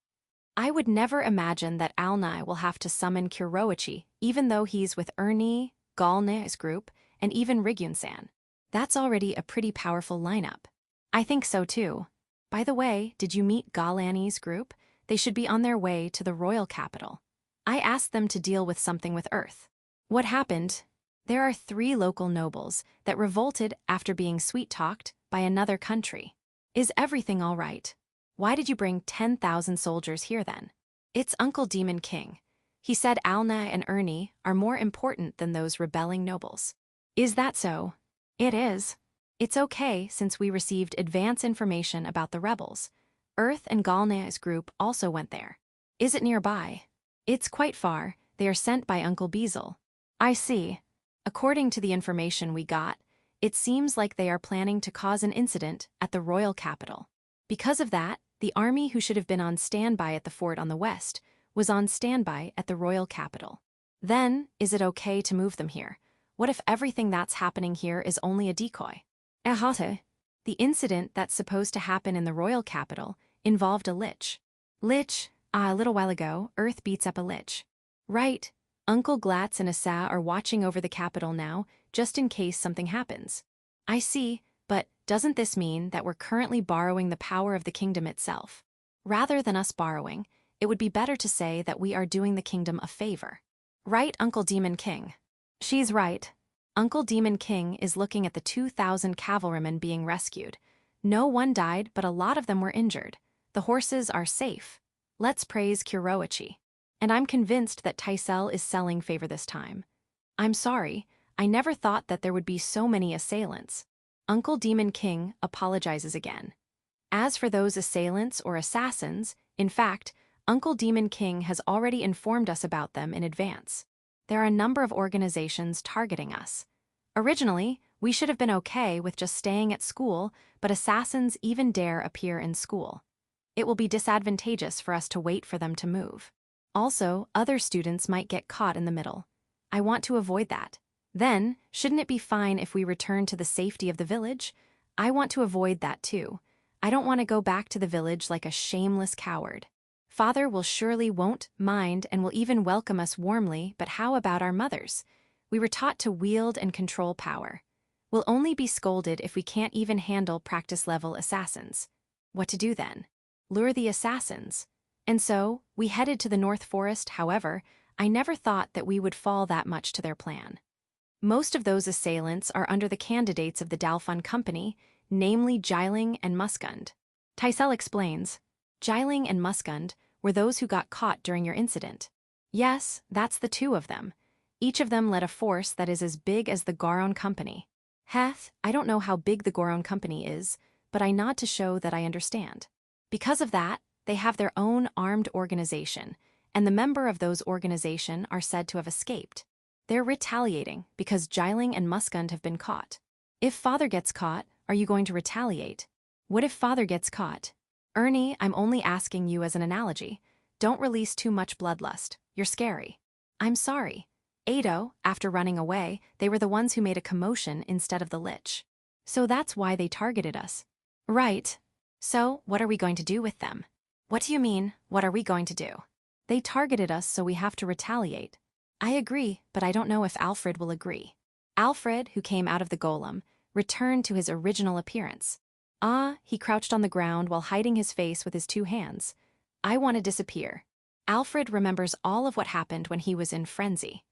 I would never imagine that Alnai will have to summon Kuroichi, even though he's with Ernie, Galne's group, and even Rygyun-san. That's already a pretty powerful lineup. I think so too. By the way, did you meet Galani's group? They should be on their way to the royal capital. I asked them to deal with something with Earth. What happened? There are 3 local nobles that revolted after being sweet-talked by another country. Is everything all right? Why did you bring 10,000 soldiers here then? It's Uncle Demon King. He said Alna and Ernie are more important than those rebelling nobles. Is that so? It is. It's okay since we received advance information about the rebels. Earth and Galne's group also went there. Is it nearby? It's quite far. They are sent by Uncle Beazle. I see. According to the information we got, it seems like they are planning to cause an incident at the royal capital. Because of that, the army who should have been on standby at the fort on the west was on standby at the royal capital. Then, is it okay to move them here? What if everything that's happening here is only a decoy? Ahate. The incident that's supposed to happen in the royal capital involved a lich. Lich? A little while ago, Earth beats up a lich. Right. Uncle Glatz and Asa are watching over the capital now, just in case something happens. I see, but doesn't this mean that we're currently borrowing the power of the kingdom itself? Rather than us borrowing, it would be better to say that we are doing the kingdom a favor. Right, Uncle Demon King? She's right. Uncle Demon King is looking at the 2,000 cavalrymen being rescued. No one died, but a lot of them were injured. The horses are safe. Let's praise Kuroichi. And I'm convinced that Taisel is selling favor this time. I'm sorry, I never thought that there would be so many assailants. Uncle Demon King apologizes again. As for those assailants or assassins, in fact, Uncle Demon King has already informed us about them in advance. There are a number of organizations targeting us. Originally, we should have been okay with just staying at school, but assassins even dare appear in school. It will be disadvantageous for us to wait for them to move. Also, other students might get caught in the middle. I want to avoid that. Then, shouldn't it be fine if we return to the safety of the village? I want to avoid that too. I don't want to go back to the village like a shameless coward. Father will surely won't mind and will even welcome us warmly, but how about our mothers? We were taught to wield and control power. We'll only be scolded if we can't even handle practice-level assassins. What to do then? Lure the assassins. And so, we headed to the North Forest. However, I never thought that we would fall that much to their plan. Most of those assailants are under the candidates of the Dalfun Company, namely Jiling and Muskund. Taisel explains, Jiling and Muskund were those who got caught during your incident. Yes, that's the two of them. Each of them led a force that is as big as the Goron Company. Heth, I don't know how big the Goron Company is, but I nod to show that I understand. Because of that, they have their own armed organization, and the member of those organization are said to have escaped. They're retaliating because Jiling and Muskund have been caught. If Father gets caught, are you going to retaliate? What if Father gets caught? Ernie, I'm only asking you as an analogy. Don't release too much bloodlust. You're scary. I'm sorry. Ado, after running away, they were the ones who made a commotion instead of the Lich. So that's why they targeted us. Right. So, what are we going to do with them? What do you mean, what are we going to do? They targeted us, so we have to retaliate. I agree, but I don't know if Alfred will agree. Alfred, who came out of the golem, returned to his original appearance. He crouched on the ground while hiding his face with his two hands. I want to disappear. Alfred remembers all of what happened when he was in frenzy.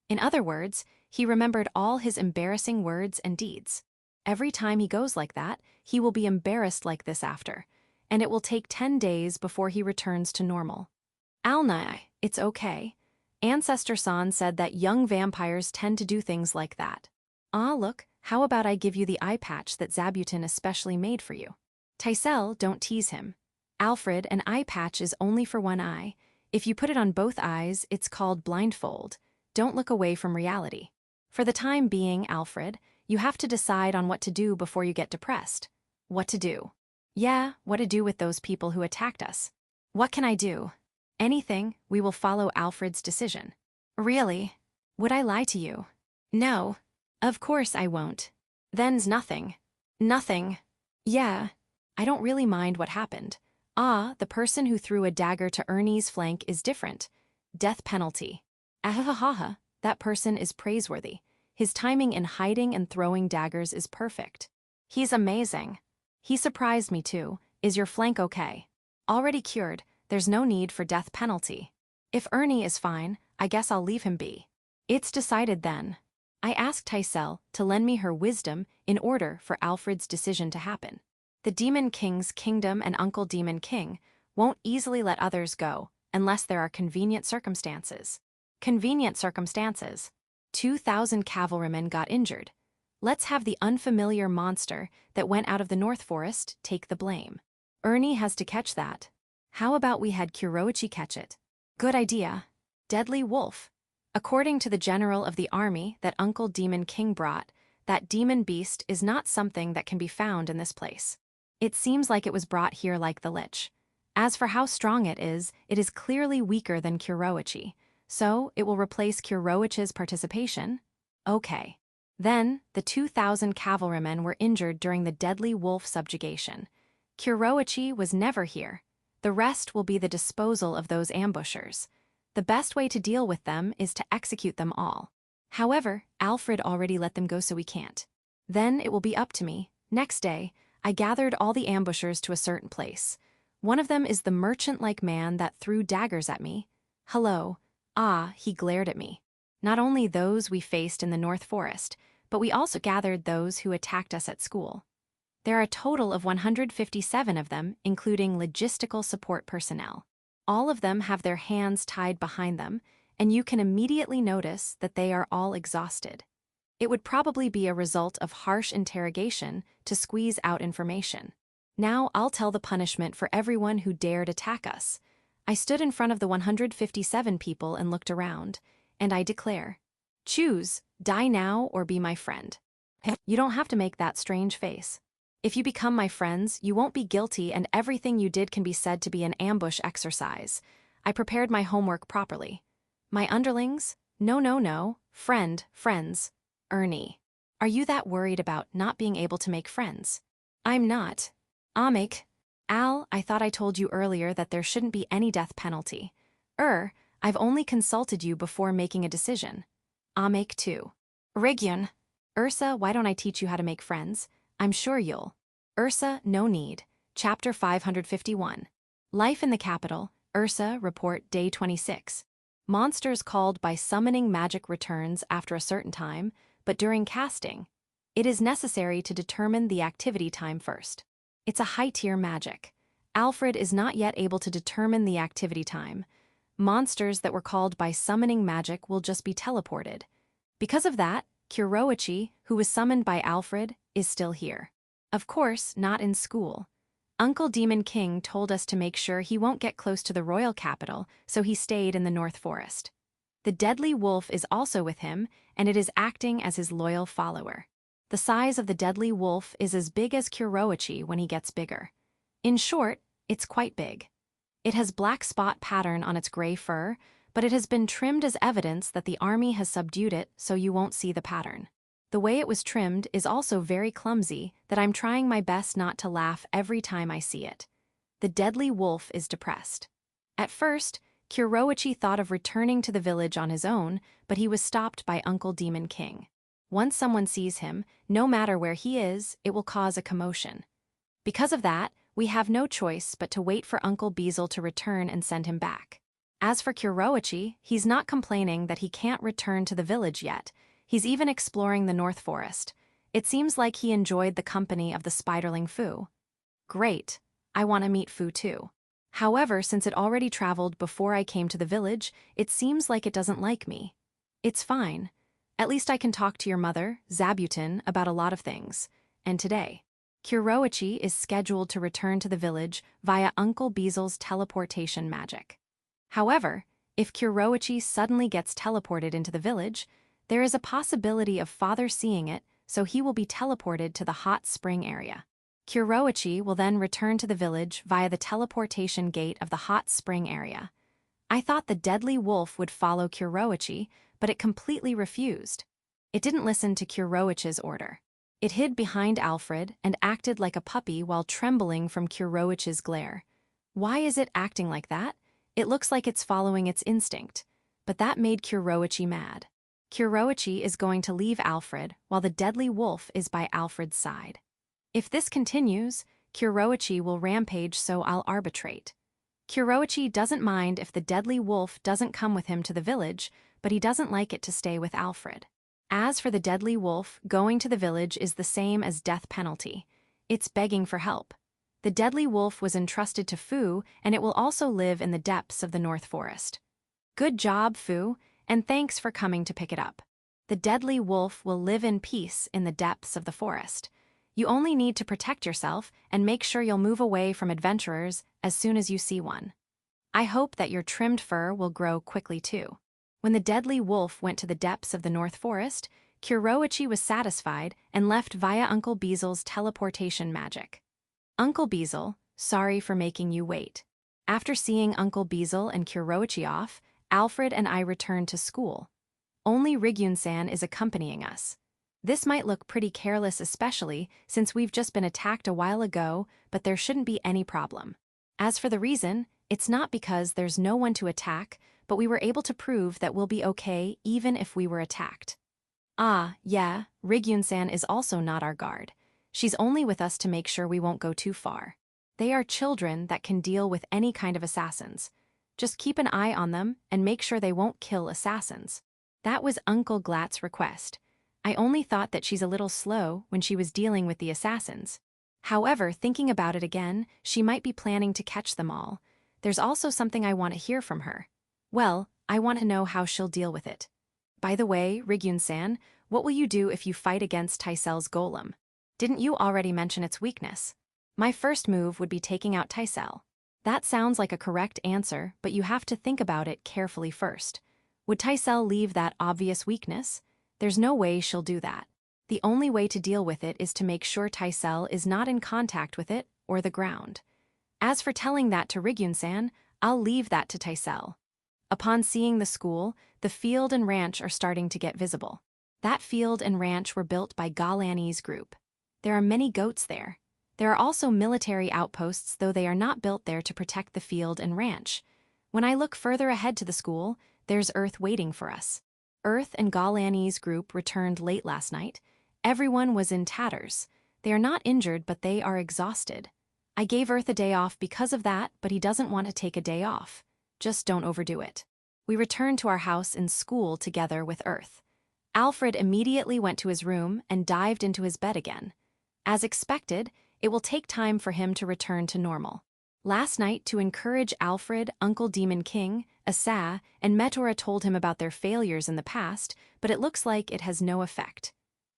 In other words, he remembered all his embarrassing words and deeds. Every time he goes like that, he will be embarrassed like this after, and it will take 10 days before he returns to normal. Alnai, it's okay. Ancestor San said that young vampires tend to do things like that. Look, how about I give you the eye patch that Zabuton especially made for you? Taisel, don't tease him. Alfred, an eye patch is only for one eye. If you put it on both eyes, it's called blindfold. Don't look away from reality. For the time being, Alfred, you have to decide on what to do before you get depressed. What to do? Yeah, what to do with those people who attacked us. What can I do? Anything. We will follow Alfred's decision. Really? Would I lie to you? No. Of course I won't. Then's nothing. Nothing. Yeah. I don't really mind what happened. The person who threw a dagger to Ernie's flank is different. Death penalty. Ahahaha, that person is praiseworthy. His timing in hiding and throwing daggers is perfect. He's amazing. He surprised me too. Is your flank okay? Already cured, there's no need for death penalty. If Ernie is fine, I guess I'll leave him be. It's decided then. I asked Taisel to lend me her wisdom in order for Alfred's decision to happen. The Demon King's kingdom and Uncle Demon King won't easily let others go unless there are convenient circumstances. Convenient circumstances. 2,000 cavalrymen got injured. Let's have the unfamiliar monster that went out of the North Forest take the blame. Ernie has to catch that. How about we had Kuroichi catch it? Good idea. Deadly wolf. According to the general of the army that Uncle Demon King brought, that demon beast is not something that can be found in this place. It seems like it was brought here like the Lich. As for how strong it is clearly weaker than Kuroichi, so it will replace Kuroichi's participation? Okay. Then, the 2,000 cavalrymen were injured during the deadly wolf subjugation. Kuroichi was never here. The rest will be the disposal of those ambushers. The best way to deal with them is to execute them all. However, Alfred already let them go, so we can't. Then it will be up to me. Next day, I gathered all the ambushers to a certain place. One of them is the merchant-like man that threw daggers at me. Hello. He glared at me. Not only those we faced in the North Forest, but we also gathered those who attacked us at school. There are a total of 157 of them, including logistical support personnel. All of them have their hands tied behind them, and you can immediately notice that they are all exhausted. It would probably be a result of harsh interrogation to squeeze out information. Now I'll tell the punishment for everyone who dared attack us. I stood in front of the 157 people and looked around, and I declare, choose, die now or be my friend. You don't have to make that strange face. If you become my friends, you won't be guilty and everything you did can be said to be an ambush exercise. I prepared my homework properly. My underlings? No. Friends. Ernie. Are you that worried about not being able to make friends? I'm not. Amik. Al, I thought I told you earlier that there shouldn't be any death penalty. I've only consulted you before making a decision. Amik too. Rigyun. Ursa, why don't I teach you how to make friends? I'm sure you'll. Ursa, no need. Chapter 551. Life in the Capital, Ursa, Report, Day 26. Monsters called by summoning magic returns after a certain time, but during casting, it is necessary to determine the activity time first. It's a high-tier magic. Alfred is not yet able to determine the activity time. Monsters that were called by summoning magic will just be teleported. Because of that, Kuroichi, who was summoned by Alfred, is still here. Of course, not in school. Uncle Demon King told us to make sure he won't get close to the royal capital, so he stayed in the North Forest. The deadly wolf is also with him, and it is acting as his loyal follower. The size of the deadly wolf is as big as Kuroichi when he gets bigger. In short, it's quite big. It has black spot pattern on its gray fur, but it has been trimmed as evidence that the army has subdued it so you won't see the pattern. The way it was trimmed is also very clumsy that I'm trying my best not to laugh every time I see it. The deadly wolf is depressed. At first, Kuroichi thought of returning to the village on his own, but he was stopped by Uncle Demon King. Once someone sees him, no matter where he is, it will cause a commotion. Because of that, we have no choice but to wait for Uncle Beazle to return and send him back. As for Kuroichi, he's not complaining that he can't return to the village yet. He's even exploring the North Forest. It seems like he enjoyed the company of the spiderling Fu. Great. I want to meet Fu too. However, since it already traveled before I came to the village, it seems like it doesn't like me. It's fine. At least I can talk to your mother, Zabuton, about a lot of things. And today, Kuroichi is scheduled to return to the village via Uncle Beazle's teleportation magic. However, if Kuroichi suddenly gets teleported into the village, there is a possibility of Father seeing it, so he will be teleported to the hot spring area. Kuroichi will then return to the village via the teleportation gate of the hot spring area. I thought the deadly wolf would follow Kuroichi, but it completely refused. It didn't listen to Kuroichi's order. It hid behind Alfred and acted like a puppy while trembling from Kuroichi's glare. Why is it acting like that? It looks like it's following its instinct, but that made Kuroichi mad. Kuroichi is going to leave Alfred while the deadly wolf is by Alfred's side. If this continues, Kuroichi will rampage, so I'll arbitrate. Kuroichi doesn't mind if the deadly wolf doesn't come with him to the village, but he doesn't like it to stay with Alfred. As for the deadly wolf, going to the village is the same as death penalty. It's begging for help. The deadly wolf was entrusted to Fu, and it will also live in the depths of the North Forest. Good job, Fu, and thanks for coming to pick it up. The deadly wolf will live in peace in the depths of the forest. You only need to protect yourself and make sure you'll move away from adventurers as soon as you see one. I hope that your trimmed fur will grow quickly too. When the deadly wolf went to the depths of the North Forest, Kuroichi was satisfied and left via Uncle Beazle's teleportation magic. Uncle Beazle, sorry for making you wait. After seeing Uncle Beazle and Kuroichi off, Alfred and I returned to school. Only Rigyun-san is accompanying us. This might look pretty careless, especially since we've just been attacked a while ago, but there shouldn't be any problem. As for the reason, it's not because there's no one to attack, but we were able to prove that we'll be okay even if we were attacked. Ah, yeah, Rigyun-san is also not our guard. She's only with us to make sure we won't go too far. They are children that can deal with any kind of assassins. Just keep an eye on them and make sure they won't kill assassins. That was Uncle Glatt's request. I only thought that she's a little slow when she was dealing with the assassins. However, thinking about it again, she might be planning to catch them all. There's also something I want to hear from her. Well, I want to know how she'll deal with it. By the way, Rigyun-san, what will you do if you fight against Taisel's golem? Didn't you already mention its weakness? My first move would be taking out Taisel. That sounds like a correct answer, but you have to think about it carefully first. Would Taisel leave that obvious weakness? There's no way she'll do that. The only way to deal with it is to make sure Taisel is not in contact with it or the ground. As for telling that to Rigyun-san, I'll leave that to Taisel. Upon seeing the school, the field and ranch are starting to get visible. That field and ranch were built by Galani's group. There are many goats there. There are also military outposts, though they are not built there to protect the field and ranch. When I look further ahead to the school, there's Earth waiting for us. Earth and Galani's group returned late last night. Everyone was in tatters. They are not injured, but they are exhausted. I gave Earth a day off because of that, but he doesn't want to take a day off. Just don't overdo it. We returned to our house and school together with Earth. Alfred immediately went to his room and dived into his bed again. As expected, it will take time for him to return to normal. Last night, to encourage Alfred, Uncle Demon King, Asa, and Metora told him about their failures in the past, but it looks like it has no effect.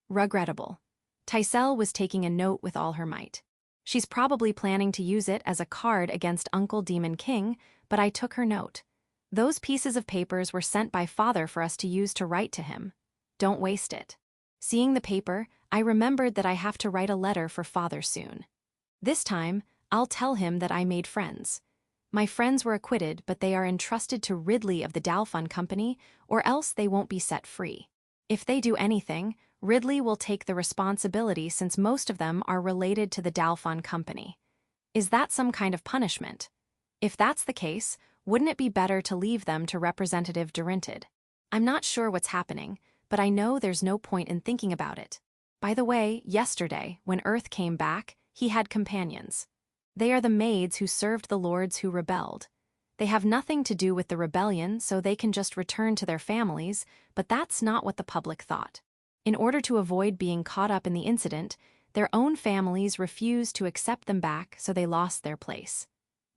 Regrettable. Taisel was taking a note with all her might. She's probably planning to use it as a card against Uncle Demon King, but I took her note. Those pieces of papers were sent by Father for us to use to write to him. Don't waste it. Seeing the paper, I remembered that I have to write a letter for Father soon. This time, I'll tell him that I made friends. My friends were acquitted, but they are entrusted to Ridley of the Dalfon Company, or else they won't be set free. If they do anything, Ridley will take the responsibility since most of them are related to the Dalfon Company. Is that some kind of punishment? If that's the case, wouldn't it be better to leave them to Representative Durintid? I'm not sure what's happening, but I know there's no point in thinking about it. By the way, yesterday, when Earth came back, he had companions. They are the maids who served the lords who rebelled. They have nothing to do with the rebellion, so they can just return to their families, but that's not what the public thought. In order to avoid being caught up in the incident, their own families refused to accept them back, so they lost their place.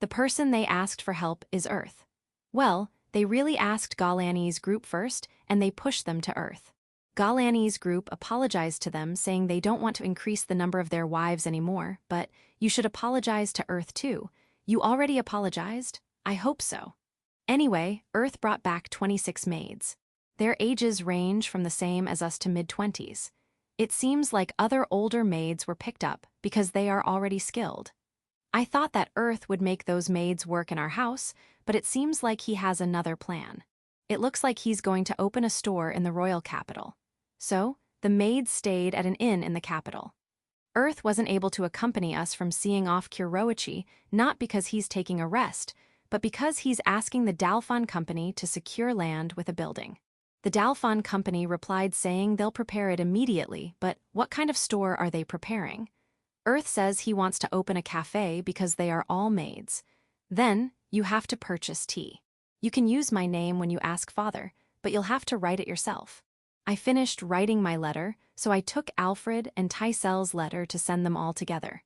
The person they asked for help is Earth. Well, they really asked Galani's group first, and they pushed them to Earth. Galani's group apologized to them, saying they don't want to increase the number of their wives anymore, but you should apologize to Earth too. You already apologized? I hope so. Anyway, Earth brought back 26 maids. Their ages range from the same as us to mid-20s. It seems like other older maids were picked up because they are already skilled. I thought that Earth would make those maids work in our house, but it seems like he has another plan. It looks like he's going to open a store in the royal capital. So, the maids stayed at an inn in the capital. Earth wasn't able to accompany us from seeing off Kuroichi, not because he's taking a rest, but because he's asking the Dalfon Company to secure land with a building. The Dalfon Company replied saying they'll prepare it immediately, but what kind of store are they preparing? Earth says he wants to open a cafe because they are all maids. Then, you have to purchase tea. You can use my name when you ask Father, but you'll have to write it yourself. I finished writing my letter, so I took Alfred and Taisel's letter to send them all together.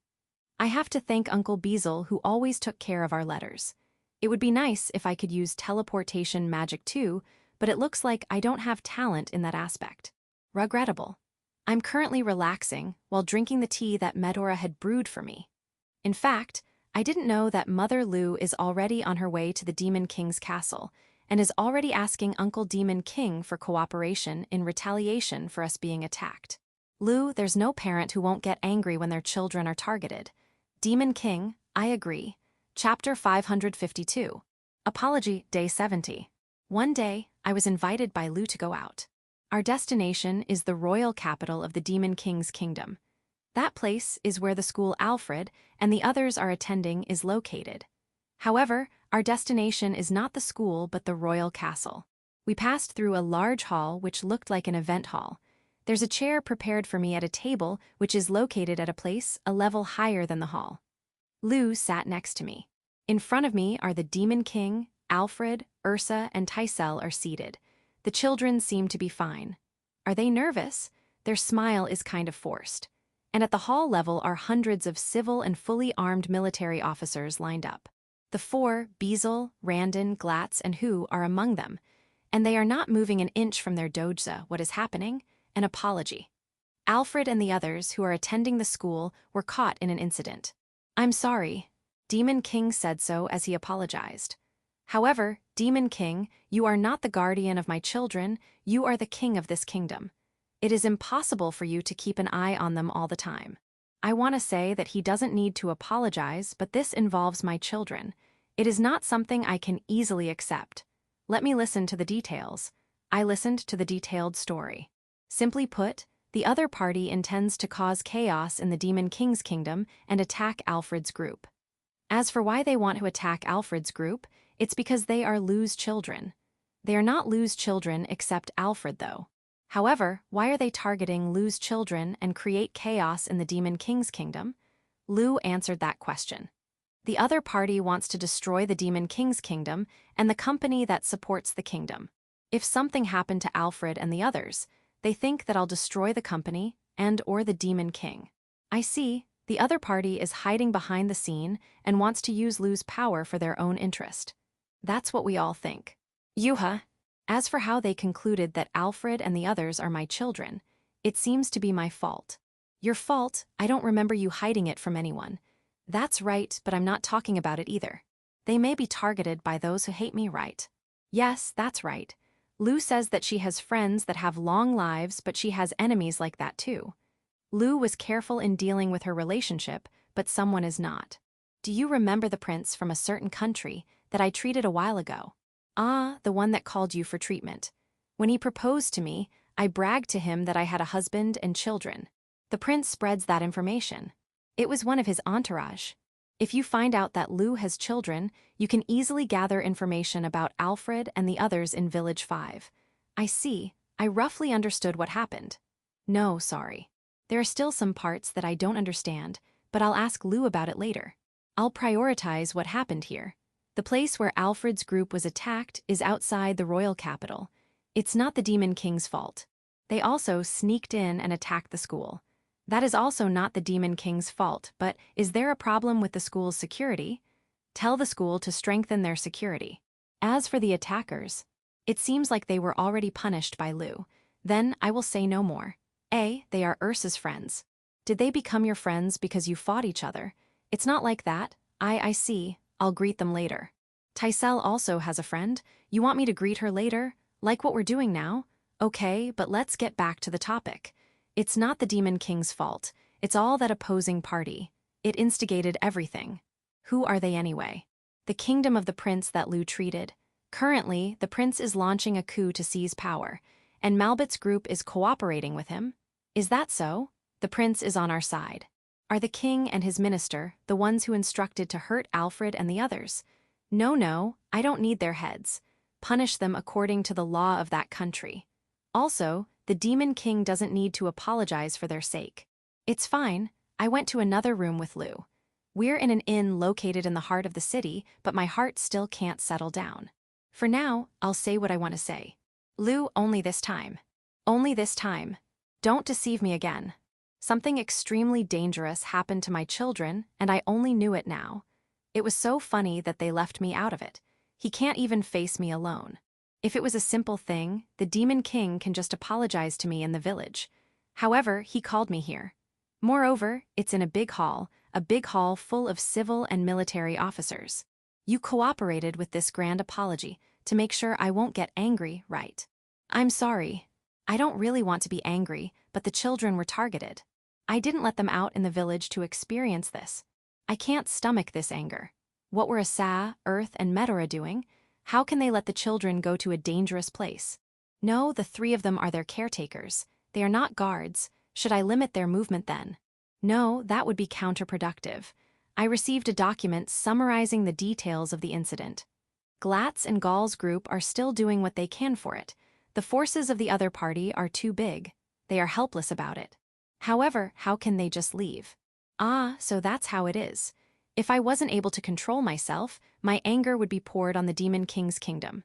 I have to thank Uncle Beazle, who always took care of our letters. It would be nice if I could use teleportation magic too, but it looks like I don't have talent in that aspect. Regrettable. I'm currently relaxing while drinking the tea that Metora had brewed for me. In fact, I didn't know that Mother Lu is already on her way to the Demon King's castle and is already asking Uncle Demon King for cooperation in retaliation for us being attacked. Lu, there's no parent who won't get angry when their children are targeted. Demon King, I agree. Chapter 552. Apology, Day 70. One day, I was invited by Lu to go out. Our destination is the royal capital of the Demon King's kingdom. That place is where the school Alfred and the others are attending is located. However, our destination is not the school but the royal castle. We passed through a large hall which looked like an event hall. There's a chair prepared for me at a table which is located at a place a level higher than the hall. Lu sat next to me. In front of me are the Demon King, Alfred, Ursa, and Taisel are seated. The children seem to be fine. Are they nervous? Their smile is kind of forced. And at the hall level are hundreds of civil and fully armed military officers lined up. The four, Bezel, Randon, Glatz, and Hu, are among them, and they are not moving an inch from their doja. What is happening? An apology. Alfred and the others who are attending the school were caught in an incident. I'm sorry. Demon King said so as he apologized. However, Demon King, you are not the guardian of my children, you are the king of this kingdom. It is impossible for you to keep an eye on them all the time. I want to say that he doesn't need to apologize, but this involves my children. It is not something I can easily accept. Let me listen to the details. I listened to the detailed story. Simply put, the other party intends to cause chaos in the Demon King's kingdom and attack Alfred's group. As for why they want to attack Alfred's group, it's because they are Lu's children. They are not Lu's children except Alfred, though. However, why are they targeting Lu's children and create chaos in the Demon King's kingdom? Lu answered that question. The other party wants to destroy the Demon King's kingdom and the company that supports the kingdom. If something happened to Alfred and the others, they think that I'll destroy the company and/or the Demon King. I see. The other party is hiding behind the scene and wants to use Lu's power for their own interest. That's what we all think. Yuha. As for how they concluded that Alfred and the others are my children, it seems to be my fault. Your fault? I don't remember you hiding it from anyone. That's right, but I'm not talking about it either. They may be targeted by those who hate me, right? Yes, that's right. Lu says that she has friends that have long lives, but she has enemies like that too. Lu was careful in dealing with her relationship, but someone is not. Do you remember the prince from a certain country that I treated a while ago? Ah, the one that called you for treatment. When he proposed to me, I bragged to him that I had a husband and children. The prince spreads that information. It was one of his entourage. If you find out that Lu has children, you can easily gather information about Alfred and the others in Village 5. I see. I roughly understood what happened. No, sorry. There are still some parts that I don't understand, but I'll ask Lu about it later. I'll prioritize what happened here. The place where Alfred's group was attacked is outside the royal capital. It's not the Demon King's fault. They also sneaked in and attacked the school. That is also not the Demon King's fault, but is there a problem with the school's security? Tell the school to strengthen their security. As for the attackers, it seems like they were already punished by Lu. Then I will say no more. They are Ursa's friends. Did they become your friends because you fought each other? It's not like that. I see. I'll greet them later. Tysel also has a friend. You want me to greet her later? Like what we're doing now? Okay, but let's get back to the topic. It's not the Demon King's fault. It's all that opposing party. It instigated everything. Who are they anyway? The kingdom of the prince that Lu treated. Currently, the prince is launching a coup to seize power, and Malbit's group is cooperating with him. Is that so? The prince is on our side. Are the king and his minister the ones who instructed to hurt Alfred and the others? No, I don't need their heads. Punish them according to the law of that country. Also, the Demon King doesn't need to apologize for their sake. It's fine. I went to another room with Lu. We're in an inn located in the heart of the city, but my heart still can't settle down. For now, I'll say what I want to say. Lu, only this time. Only this time. Don't deceive me again. Something extremely dangerous happened to my children, and I only knew it now. It was so funny that they left me out of it. He can't even face me alone. If it was a simple thing, the Demon King can just apologize to me in the village. However, he called me here. Moreover, it's in a big hall full of civil and military officers. You cooperated with this grand apology to make sure I won't get angry, right? I'm sorry. I don't really want to be angry, but the children were targeted. I didn't let them out in the village to experience this. I can't stomach this anger. What were Asa, Earth, and Medora doing? How can they let the children go to a dangerous place? No, the three of them are their caretakers. They are not guards. Should I limit their movement then? No, that would be counterproductive. I received a document summarizing the details of the incident. Glatz and Gall's group are still doing what they can for it. The forces of the other party are too big. They are helpless about it. However, how can they just leave? Ah, so that's how it is. If I wasn't able to control myself, my anger would be poured on the Demon King's kingdom.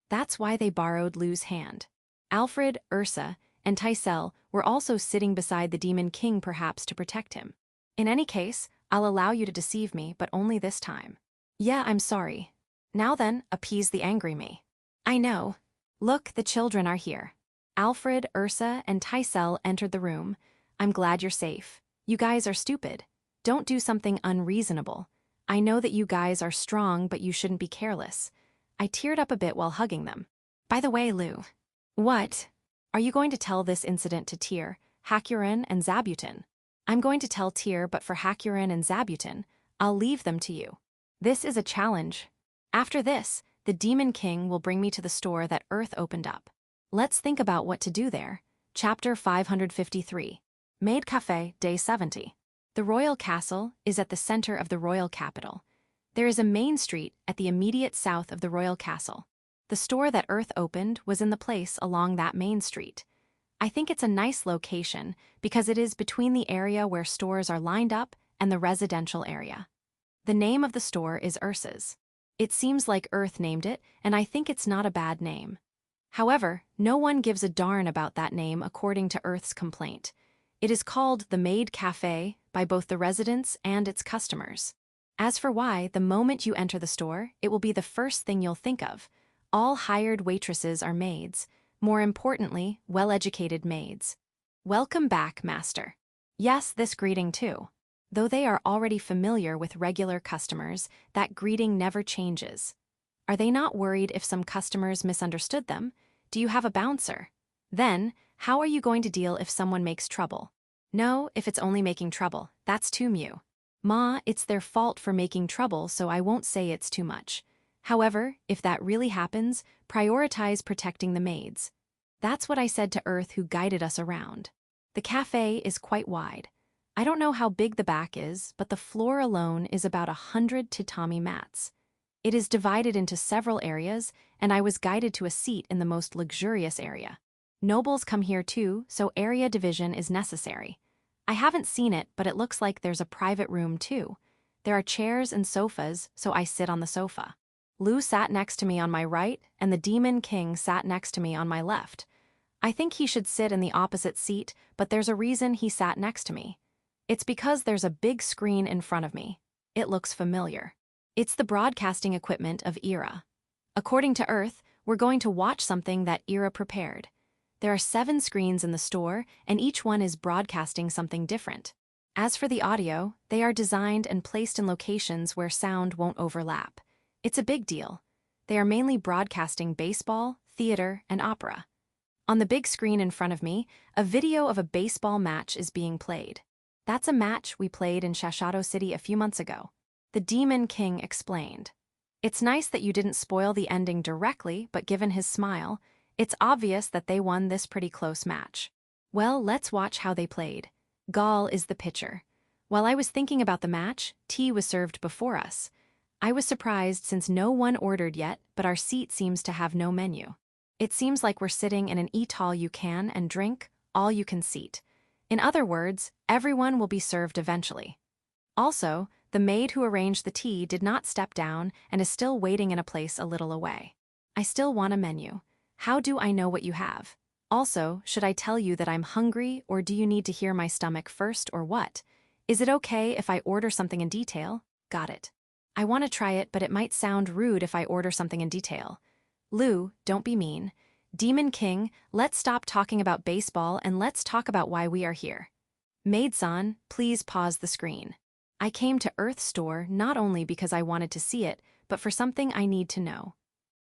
That's why they borrowed Lu's hand. Alfred, Ursa, and Tysel were also sitting beside the Demon King perhaps to protect him. In any case, I'll allow you to deceive me, but only this time. Yeah, I'm sorry. Now then, appease the angry me. I know. Look, the children are here. Alfred, Ursa, and Tysel entered the room. I'm glad you're safe. You guys are stupid. Don't do something unreasonable. I know that you guys are strong, but you shouldn't be careless. I teared up a bit while hugging them. By the way, Lou. What? Are you going to tell this incident to Tyr, Hakurin, and Zabuton? I'm going to tell Tyr, but for Hakurin and Zabuton, I'll leave them to you. This is a challenge. After this, the Demon King will bring me to the store that Earth opened up. Let's think about what to do there. Chapter 553. Maid Café, Day 70. The royal castle is at the center of the royal capital. There is a main street at the immediate south of the royal castle. The store that Earth opened was in the place along that main street. I think it's a nice location because it is between the area where stores are lined up and the residential area. The name of the store is Ursa's. It seems like Earth named it, and I think it's not a bad name. However, no one gives a darn about that name according to Earth's complaint. It is called the Maid Café by both the residents and its customers. As for why, the moment you enter the store, it will be the first thing you'll think of. All hired waitresses are maids. More importantly, well-educated maids. Welcome back, master. Yes, this greeting too. Though they are already familiar with regular customers, that greeting never changes. Are they not worried if some customers misunderstood them? Do you have a bouncer? Then, how are you going to deal if someone makes trouble? No, if it's only making trouble, that's too mew. Ma, it's their fault for making trouble, so I won't say it's too much. However, if that really happens, prioritize protecting the maids. That's what I said to Earth, who guided us around. The cafe is quite wide. I don't know how big the back is, but the floor alone is about 100 tatami mats. It is divided into several areas, and I was guided to a seat in the most luxurious area. Nobles come here too, so area division is necessary. I haven't seen it, but it looks like there's a private room too. There are chairs and sofas, so I sit on the sofa. Lou sat next to me on my right, and the Demon King sat next to me on my left. I think he should sit in the opposite seat, but there's a reason he sat next to me. It's because there's a big screen in front of me. It looks familiar. It's the broadcasting equipment of Era. According to Earth, we're going to watch something that Era prepared. There are 7 screens in the store, and each one is broadcasting something different. As for the audio, they are designed and placed in locations where sound won't overlap. It's a big deal. They are mainly broadcasting baseball, theater, and opera. On the big screen in front of me, a video of a baseball match is being played. That's a match we played in Shashato City a few months ago. The Demon King explained. It's nice that you didn't spoil the ending directly, but given his smile, it's obvious that they won this pretty close match. Well, let's watch how they played. Gal is the pitcher. While I was thinking about the match, tea was served before us. I was surprised since no one ordered yet, but our seat seems to have no menu. It seems like we're sitting in an eat all you can and drink, all you can seat. In other words, everyone will be served eventually. Also, the maid who arranged the tea did not step down and is still waiting in a place a little away. I still want a menu. How do I know what you have? Also, should I tell you that I'm hungry, or do you need to hear my stomach first, or what? Is it okay if I order something in detail? Got it. I want to try it, but it might sound rude if I order something in detail. Lou, don't be mean. Demon King, let's stop talking about baseball and let's talk about why we are here. Maid-san, please pause the screen. I came to Earth's store not only because I wanted to see it, but for something I need to know.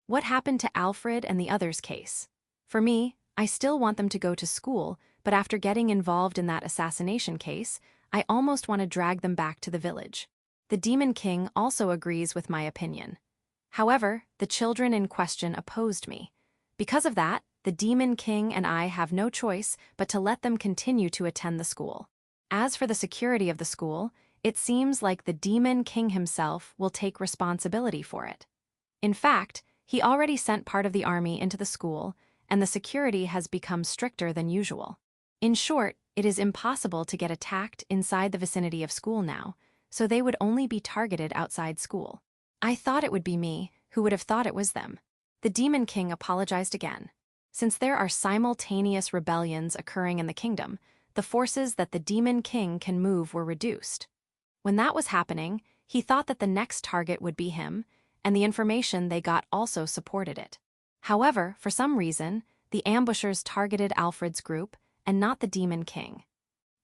What happened to Alfred and the others' case? For me, I still want them to go to school, but after getting involved in that assassination case, I almost want to drag them back to the village. The Demon King also agrees with my opinion. However, the children in question opposed me. Because of that, the Demon King and I have no choice but to let them continue to attend the school. As for the security of the school, it seems like the Demon King himself will take responsibility for it. In fact, he already sent part of the army into the school, and the security has become stricter than usual. In short, it is impossible to get attacked inside the vicinity of school now, so they would only be targeted outside school. I thought it would be me, who would have thought it was them. The Demon King apologized again. Since there are simultaneous rebellions occurring in the kingdom, the forces that the demon king can move were reduced. When that was happening, he thought that the next target would be him, and the information they got also supported it. However, for some reason, the ambushers targeted Alfred's group and not the demon king.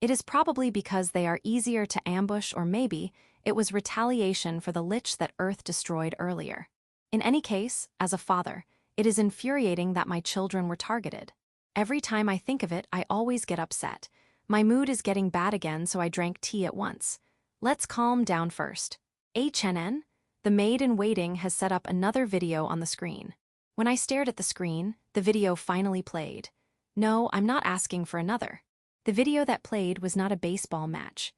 It is probably because they are easier to ambush, or maybe it was retaliation for the lich that Earth destroyed earlier. In any case, as a father, it is infuriating that my children were targeted. Every time I think of it, I always get upset. My mood is getting bad again, so I drank tea at once. Let's calm down first. HNN, the maid in waiting, has set up another video on the screen. When I stared at the screen, the video finally played. No, I'm not asking for another. The video that played was not a baseball match.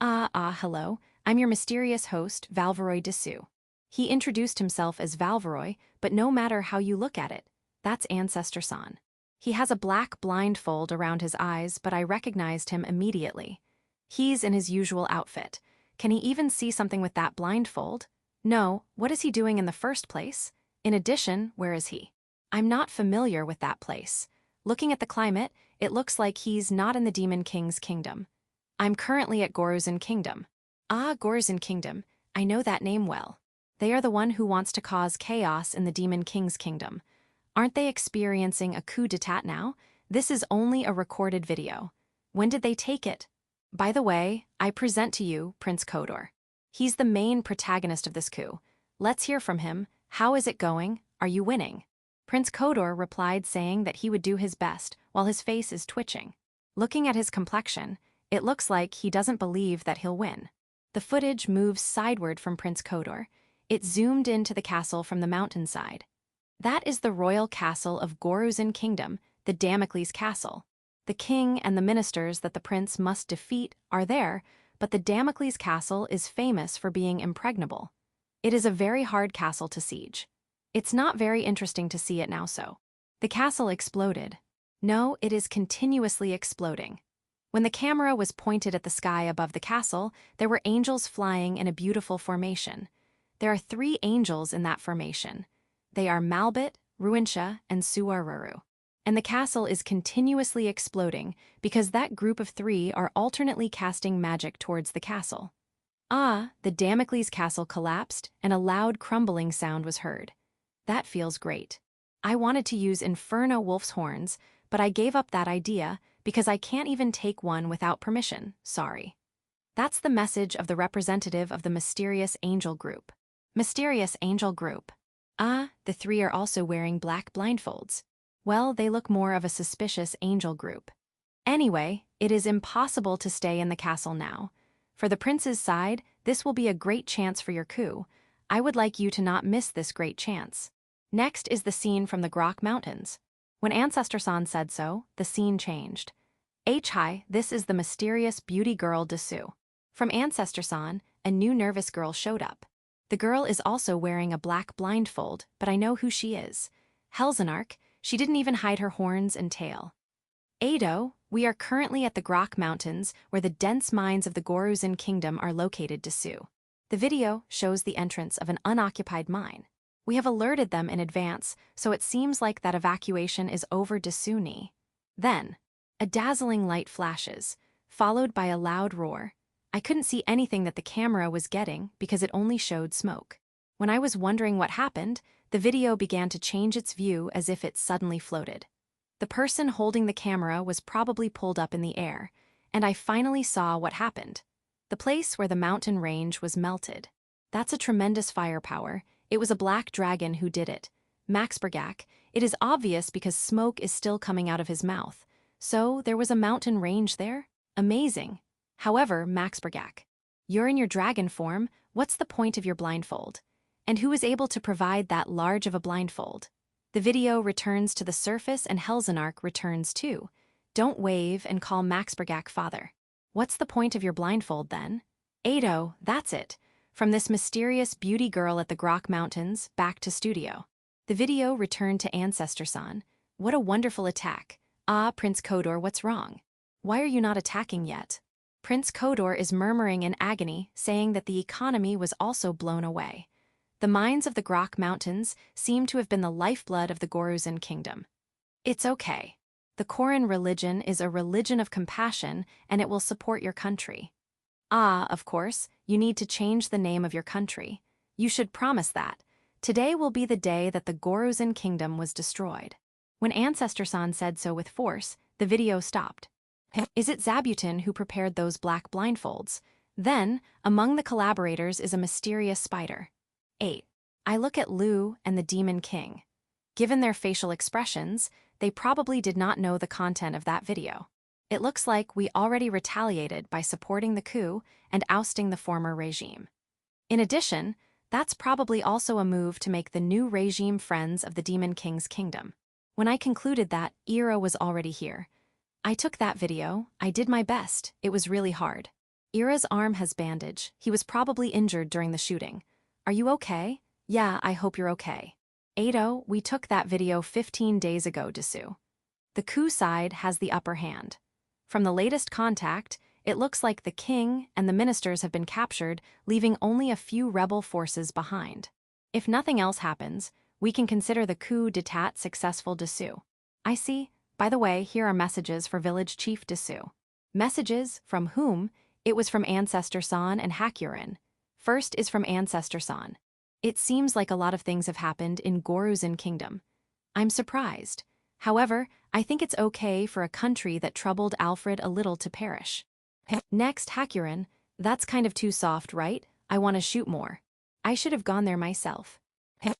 Hello, I'm your mysterious host, Valveroy Dessous. He introduced himself as Valveroy, but no matter how you look at it, that's Ancestor-san. He has a black blindfold around his eyes, but I recognized him immediately. He's in his usual outfit. Can he even see something with that blindfold? No, what is he doing in the first place? In addition, where is he? I'm not familiar with that place. Looking at the climate, it looks like he's not in the Demon King's kingdom. I'm currently at Goruzin Kingdom. Goruzin Kingdom, I know that name well. They are the one who wants to cause chaos in the Demon King's kingdom. Aren't they experiencing a coup d'etat now? This is only a recorded video. When did they take it? By the way, I present to you Prince Kodor. He's the main protagonist of this coup. Let's hear from him. How is it going? Are you winning? Prince Kodor replied saying that he would do his best while his face is twitching. Looking at his complexion, it looks like he doesn't believe that he'll win. The footage moves sideward from Prince Kodor. It zoomed into the castle from the mountainside. That is the royal castle of Goruzin Kingdom, the Damocles Castle. The king and the ministers that the prince must defeat are there, but the Damocles Castle is famous for being impregnable. It is a very hard castle to siege. It's not very interesting to see it now so. The castle exploded. No, it is continuously exploding. When the camera was pointed at the sky above the castle, there were angels flying in a beautiful formation. There are 3 angels in that formation. They are Malbit, Ruinsha, and Suaruru. And the castle is continuously exploding because that group of 3 are alternately casting magic towards the castle. The Damocles castle collapsed and a loud crumbling sound was heard. That feels great. I wanted to use Inferno Wolf's horns, but I gave up that idea because I can't even take one without permission, sorry. That's the message of the representative of the Mysterious Angel Group. Mysterious Angel Group. The 3 are also wearing black blindfolds. Well, they look more of a suspicious angel group. Anyway, it is impossible to stay in the castle now. For the prince's side, this will be a great chance for your coup. I would like you to not miss this great chance. Next is the scene from the Grok Mountains. When Ancestor-san said so, the scene changed. Hi, this is the mysterious beauty girl Dessous. From Ancestor-san, a new nervous girl showed up. The girl is also wearing a black blindfold, but I know who she is. Helzenarch, she didn't even hide her horns and tail. Ado, we are currently at the Grok Mountains, where the dense mines of the Goruzin Kingdom are located. Dessous. The video shows the entrance of an unoccupied mine. We have alerted them in advance, so it seems like that evacuation is over. Dessous. Then, a dazzling light flashes, followed by a loud roar. I couldn't see anything that the camera was getting because it only showed smoke. When I was wondering what happened, the video began to change its view as if it suddenly floated. The person holding the camera was probably pulled up in the air, and I finally saw what happened. The place where the mountain range was melted. That's a tremendous firepower. It was a black dragon who did it. Max Bergak, it is obvious because smoke is still coming out of his mouth. So there was a mountain range there? Amazing. However, Max Bergak, you're in your dragon form, what's the point of your blindfold? And who is able to provide that large of a blindfold? The video returns to the surface and Helzenarch returns too. Don't wave and call Max Bergak father. What's the point of your blindfold then? Ado, that's it. From this mysterious beauty girl at the Grok Mountains, back to studio. The video returned to Ancestor-san. What a wonderful attack. Prince Kodor, what's wrong? Why are you not attacking yet? Prince Kodor is murmuring in agony, saying that the economy was also blown away. The mines of the Grok Mountains seem to have been the lifeblood of the Goruzin Kingdom. It's okay. The Goron religion is a religion of compassion and it will support your country. Ah, of course, you need to change the name of your country. You should promise that. Today will be the day that the Goron kingdom was destroyed. When Ancestor-san said so with force, the video stopped. Is it Zabuton who prepared those black blindfolds? Then, among the collaborators is a mysterious spider. 8. I look at Lu and the Demon King. Given their facial expressions, they probably did not know the content of that video. It looks like we already retaliated by supporting the coup and ousting the former regime. In addition, that's probably also a move to make the new regime friends of the Demon King's kingdom. When I concluded that Ira was already here, I took that video, I did my best, it was really hard. Ira's arm has bandage, he was probably injured during the shooting. Are you okay? Yeah, I hope you're okay. 8-0, we took that video 15 days ago, Desu. The coup side has the upper hand. From the latest contact, it looks like the king and the ministers have been captured, leaving only a few rebel forces behind. If nothing else happens, we can consider the coup d'etat successful, Desu. I see. By the way, here are messages for Village Chief Desu. Messages? From whom? It was from Ancestor-san and Hakurin. First is from Ancestor-san. It seems like a lot of things have happened in Goron Kingdom. I'm surprised. However, I think it's okay for a country that troubled Alfred a little to perish. Next, Hakurin. That's kind of too soft, right? I want to shoot more. I should have gone there myself.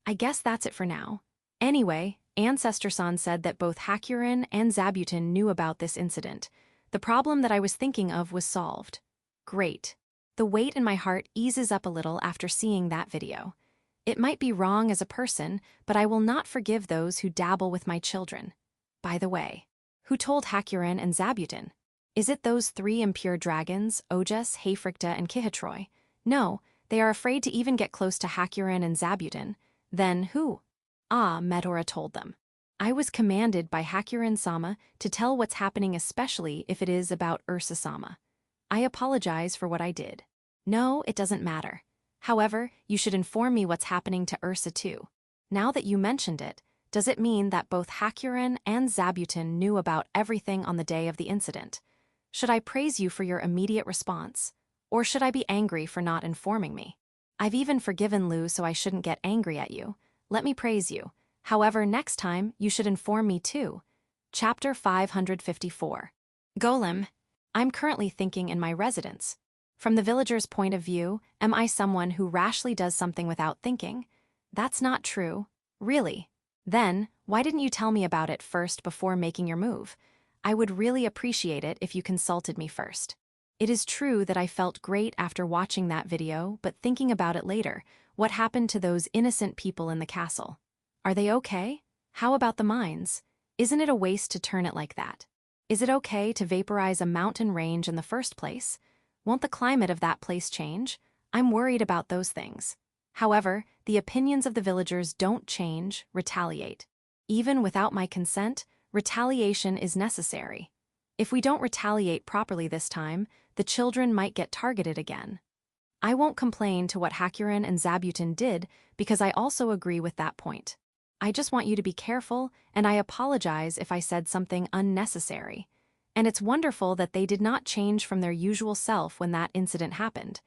I guess that's it for now. Anyway, Ancestor-san said that both Hakurin and Zabuton knew about this incident. The problem that I was thinking of was solved. Great. The weight in my heart eases up a little after seeing that video. It might be wrong as a person, but I will not forgive those who dabble with my children. By the way, who told Hakurin and Zabuton? Is it those 3 impure dragons, Ojas, Hayfricta, and Kihatroy? No, they are afraid to even get close to Hakurin and Zabuton. Then who? Ah, Medora told them. I was commanded by Hakurin-sama to tell what's happening, especially if it is about Ursa-sama. I apologize for what I did. No, it doesn't matter. However, you should inform me what's happening to Ursa too. Now that you mentioned it, does it mean that both Hakurin and Zabuton knew about everything on the day of the incident? Should I praise you for your immediate response? Or should I be angry for not informing me? I've even forgiven Lu, so I shouldn't get angry at you. Let me praise you. However, next time, you should inform me too. Chapter 554. Golem. I'm currently thinking in my residence. From the villager's point of view, am I someone who rashly does something without thinking? That's not true. Really? Then, why didn't you tell me about it first before making your move? I would really appreciate it if you consulted me first. It is true that I felt great after watching that video, but thinking about it later, what happened to those innocent people in the castle? Are they okay? How about the mines? Isn't it a waste to turn it like that? Is it okay to vaporize a mountain range in the first place? Won't the climate of that place change? I'm worried about those things. However, the opinions of the villagers don't change, retaliate. Even without my consent, retaliation is necessary. If we don't retaliate properly this time, the children might get targeted again. I won't complain to what Hakurin and Zabuton did because I also agree with that point. I just want you to be careful, and I apologize if I said something unnecessary. And it's wonderful that they did not change from their usual self when that incident happened.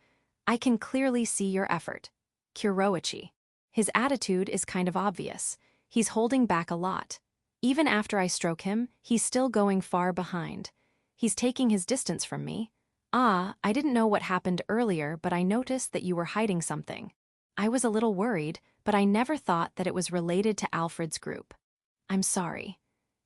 I can clearly see your effort. Kuroichi. His attitude is kind of obvious. He's holding back a lot. Even after I stroke him, he's still going far behind. He's taking his distance from me. Ah, I didn't know what happened earlier, but I noticed that you were hiding something. I was a little worried, but I never thought that it was related to Alfred's group. I'm sorry.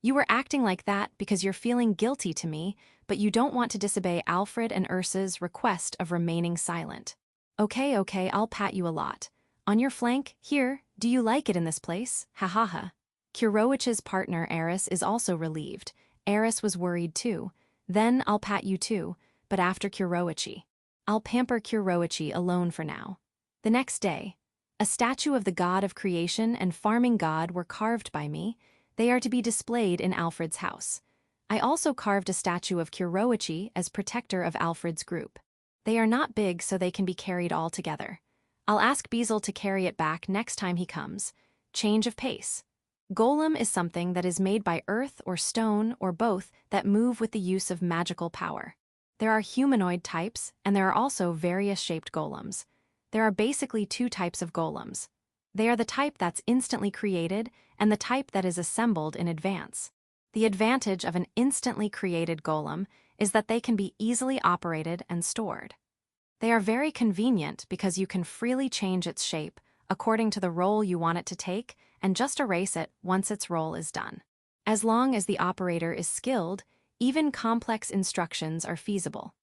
You were acting like that because you're feeling guilty to me, but you don't want to disobey Alfred and Ursa's request of remaining silent. Okay, I'll pat you a lot. On your flank, here, do you like it in this place? Ha ha ha. Kuroichi's partner Eris is also relieved. Eris was worried too. Then I'll pat you too, but after Kuroichi. I'll pamper Kuroichi alone for now. The next day, a statue of the god of creation and farming god were carved by me. They are to be displayed in Alfred's house. I also carved a statue of Kuroichi as protector of Alfred's group. They are not big, so they can be carried all together. I'll ask Beazle to carry it back next time he comes. Change of pace. Golem is something that is made by earth or stone or both that move with the use of magical power. There are humanoid types, and there are also various shaped golems. There are basically two types of golems. They are the type that's instantly created and the type that is assembled in advance. The advantage of an instantly created golem is that they can be easily operated and stored. They are very convenient because you can freely change its shape according to the role you want it to take and just erase it once its role is done. As long as the operator is skilled, even complex instructions are feasible.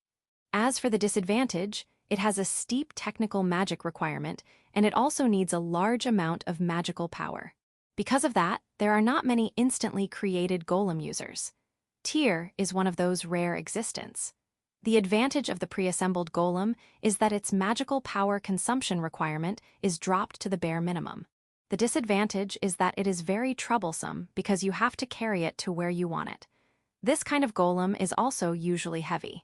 As for the disadvantage, it has a steep technical magic requirement, and it also needs a large amount of magical power. Because of that, there are not many instantly created golem users. Tyr is one of those rare existence. The advantage of the pre-assembled golem is that its magical power consumption requirement is dropped to the bare minimum. The disadvantage is that it is very troublesome because you have to carry it to where you want it. This kind of golem is also usually heavy.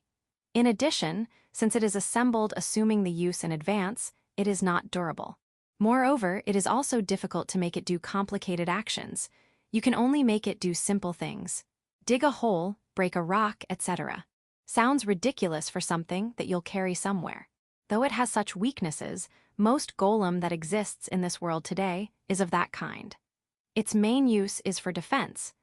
In addition, since it is assembled assuming the use in advance, it is not durable. Moreover, it is also difficult to make it do complicated actions. You can only make it do simple things. Dig a hole, break a rock, etc. Sounds ridiculous for something that you'll carry somewhere. Though it has such weaknesses, most golem that exists in this world today is of that kind. Its main use is for defense.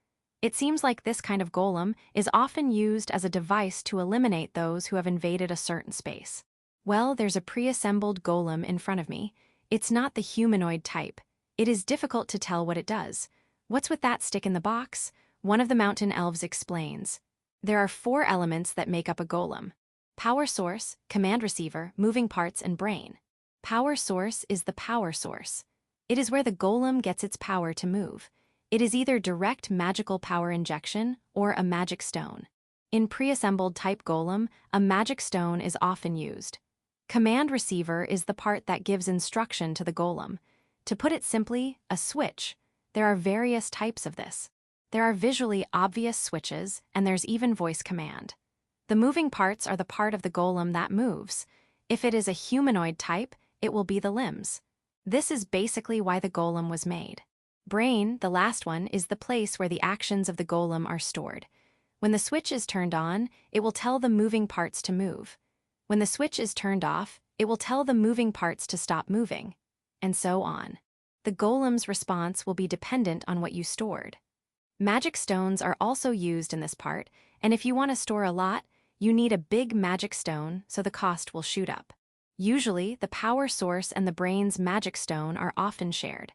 It seems like this kind of golem is often used as a device to eliminate those who have invaded a certain space. Well, there's a pre-assembled golem in front of me. It's not the humanoid type. It is difficult to tell what it does. What's with that stick in the box? One of the mountain elves explains. There are 4 elements that make up a golem: power source, command receiver, moving parts, and brain. Power source is the power source. It is where the golem gets its power to move. It is either direct magical power injection or a magic stone. In pre-assembled type golem, a magic stone is often used. Command receiver is the part that gives instruction to the golem. To put it simply, a switch. There are various types of this. There are visually obvious switches, and there's even voice command. The moving parts are the part of the golem that moves. If it is a humanoid type, it will be the limbs. This is basically why the golem was made. Brain, the last one, is the place where the actions of the golem are stored. When the switch is turned on, it will tell the moving parts to move. When the switch is turned off, it will tell the moving parts to stop moving, and so on. The golem's response will be dependent on what you stored. Magic stones are also used in this part, and if you want to store a lot, you need a big magic stone, so the cost will shoot up. Usually, the power source and the brain's magic stone are often shared.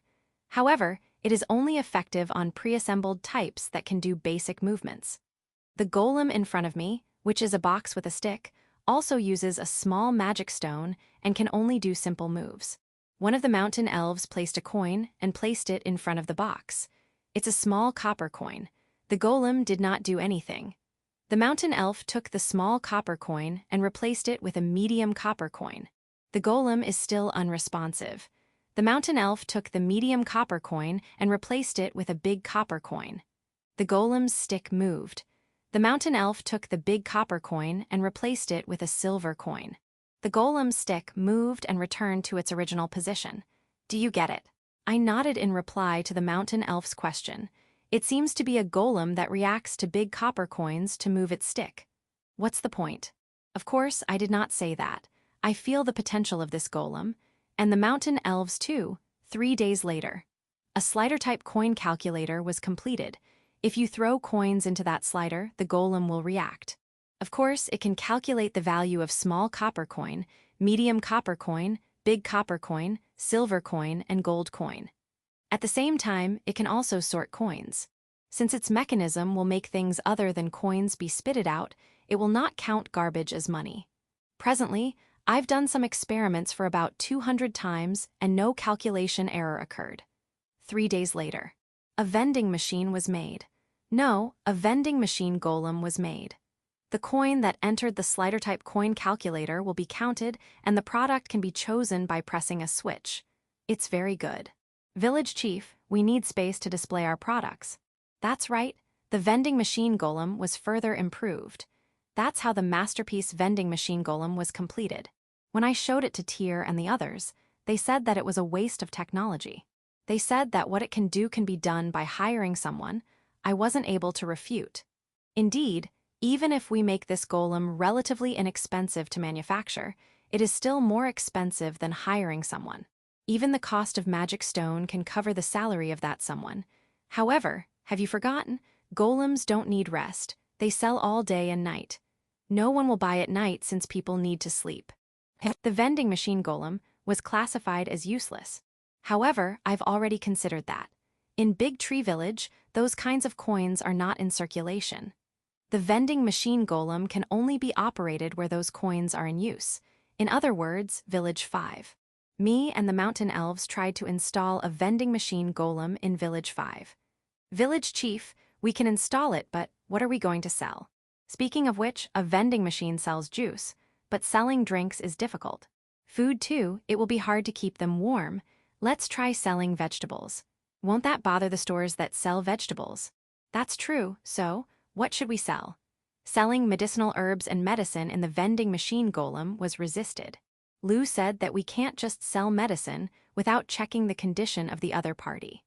However, it is only effective on pre-assembled types that can do basic movements. The golem in front of me, which is a box with a stick, also uses a small magic stone and can only do simple moves. One of the mountain elves placed a coin and placed it in front of the box. It's a small copper coin. The golem did not do anything. The mountain elf took the small copper coin and replaced it with a medium copper coin. The golem is still unresponsive. The mountain elf took the medium copper coin and replaced it with a big copper coin. The golem's stick moved. The mountain elf took the big copper coin and replaced it with a silver coin. The golem's stick moved and returned to its original position. Do you get it? I nodded in reply to the mountain elf's question. It seems to be a golem that reacts to big copper coins to move its stick. What's the point? Of course, I did not say that. I feel the potential of this golem, and the mountain elves too. 3 days later. A slider-type coin calculator was completed. If you throw coins into that slider, the golem will react. Of course, it can calculate the value of small copper coin, medium copper coin, big copper coin, silver coin, and gold coin. At the same time, it can also sort coins. Since its mechanism will make things other than coins be spitted out, it will not count garbage as money. Presently, I've done some experiments for about 200 times and no calculation error occurred. 3 days later. A vending machine was made. No, a vending machine golem was made. The coin that entered the slider-type coin calculator will be counted and the product can be chosen by pressing a switch. It's very good. Village Chief, we need space to display our products. That's right, the vending machine golem was further improved. That's how the masterpiece vending machine golem was completed. When I showed it to Tyr and the others, they said that it was a waste of technology. They said that what it can do can be done by hiring someone. I wasn't able to refute. Indeed, even if we make this golem relatively inexpensive to manufacture, it is still more expensive than hiring someone. Even the cost of magic stone can cover the salary of that someone. However, have you forgotten? Golems don't need rest. They sell all day and night. No one will buy at night since people need to sleep. The vending machine golem was classified as useless. However, I've already considered that. In Big Tree Village, those kinds of coins are not in circulation. The vending machine golem can only be operated where those coins are in use. In other words, Village 5. Me and the mountain elves tried to install a vending machine golem in Village 5. Village Chief, we can install it, but what are we going to sell? Speaking of which, a vending machine sells juice, but selling drinks is difficult. Food too, it will be hard to keep them warm. Let's try selling vegetables. Won't that bother the stores that sell vegetables? That's true, so what should we sell? Selling medicinal herbs and medicine in the vending machine golem was resisted. Lou said that we can't just sell medicine without checking the condition of the other party.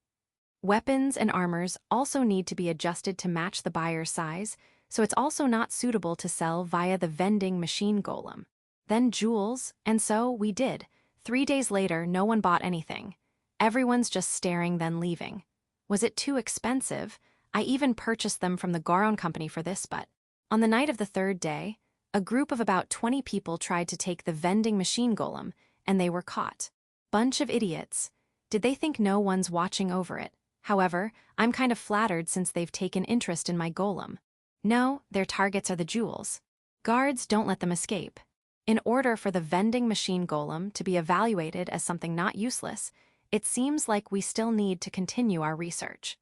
Weapons and armors also need to be adjusted to match the buyer's size, so it's also not suitable to sell via the vending machine golem. Then jewels, and so we did. 3 days later, no one bought anything. Everyone's just staring then leaving. Was it too expensive? I even purchased them from the Goron company for this, but on the night of the 3rd day, a group of about 20 people tried to take the vending machine golem, and they were caught. Bunch of idiots. Did they think no one's watching over it? However, I'm kind of flattered since they've taken interest in my golem. No, their targets are the jewels. Guards don't let them escape. In order for the vending machine golem to be evaluated as something not useless, it seems like we still need to continue our research.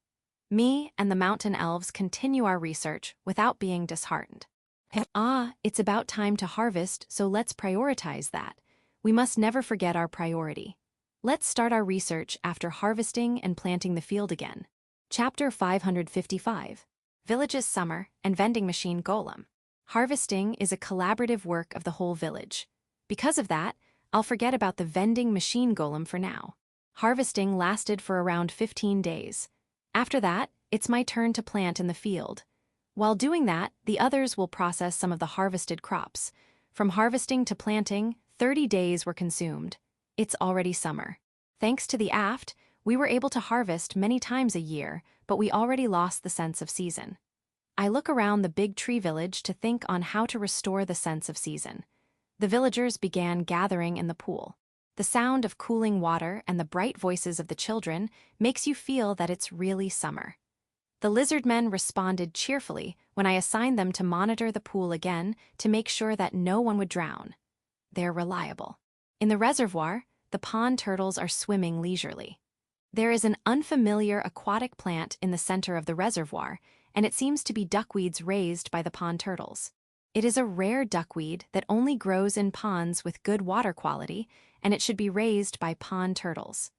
Me and the mountain elves continue our research without being disheartened. It's about time to harvest, so let's prioritize that. We must never forget our priority. Let's start our research after harvesting and planting the field again. Chapter 555. Village's Summer and Vending Machine Golem. Harvesting is a collaborative work of the whole village. Because of that, I'll forget about the vending machine golem for now. Harvesting lasted for around 15 days. After that, it's my turn to plant in the field. While doing that, the others will process some of the harvested crops. From harvesting to planting, 30 days were consumed. It's already summer. Thanks to the aft, we were able to harvest many times a year, but we already lost the sense of season. I look around the Big Tree Village to think on how to restore the sense of season. The villagers began gathering in the pool. The sound of cooling water and the bright voices of the children makes you feel that it's really summer. The lizard men responded cheerfully when I assigned them to monitor the pool again to make sure that no one would drown. They're reliable. In the reservoir, the pond turtles are swimming leisurely. There is an unfamiliar aquatic plant in the center of the reservoir, and it seems to be duckweeds raised by the pond turtles. It is a rare duckweed that only grows in ponds with good water quality, and it should be raised by pond turtles.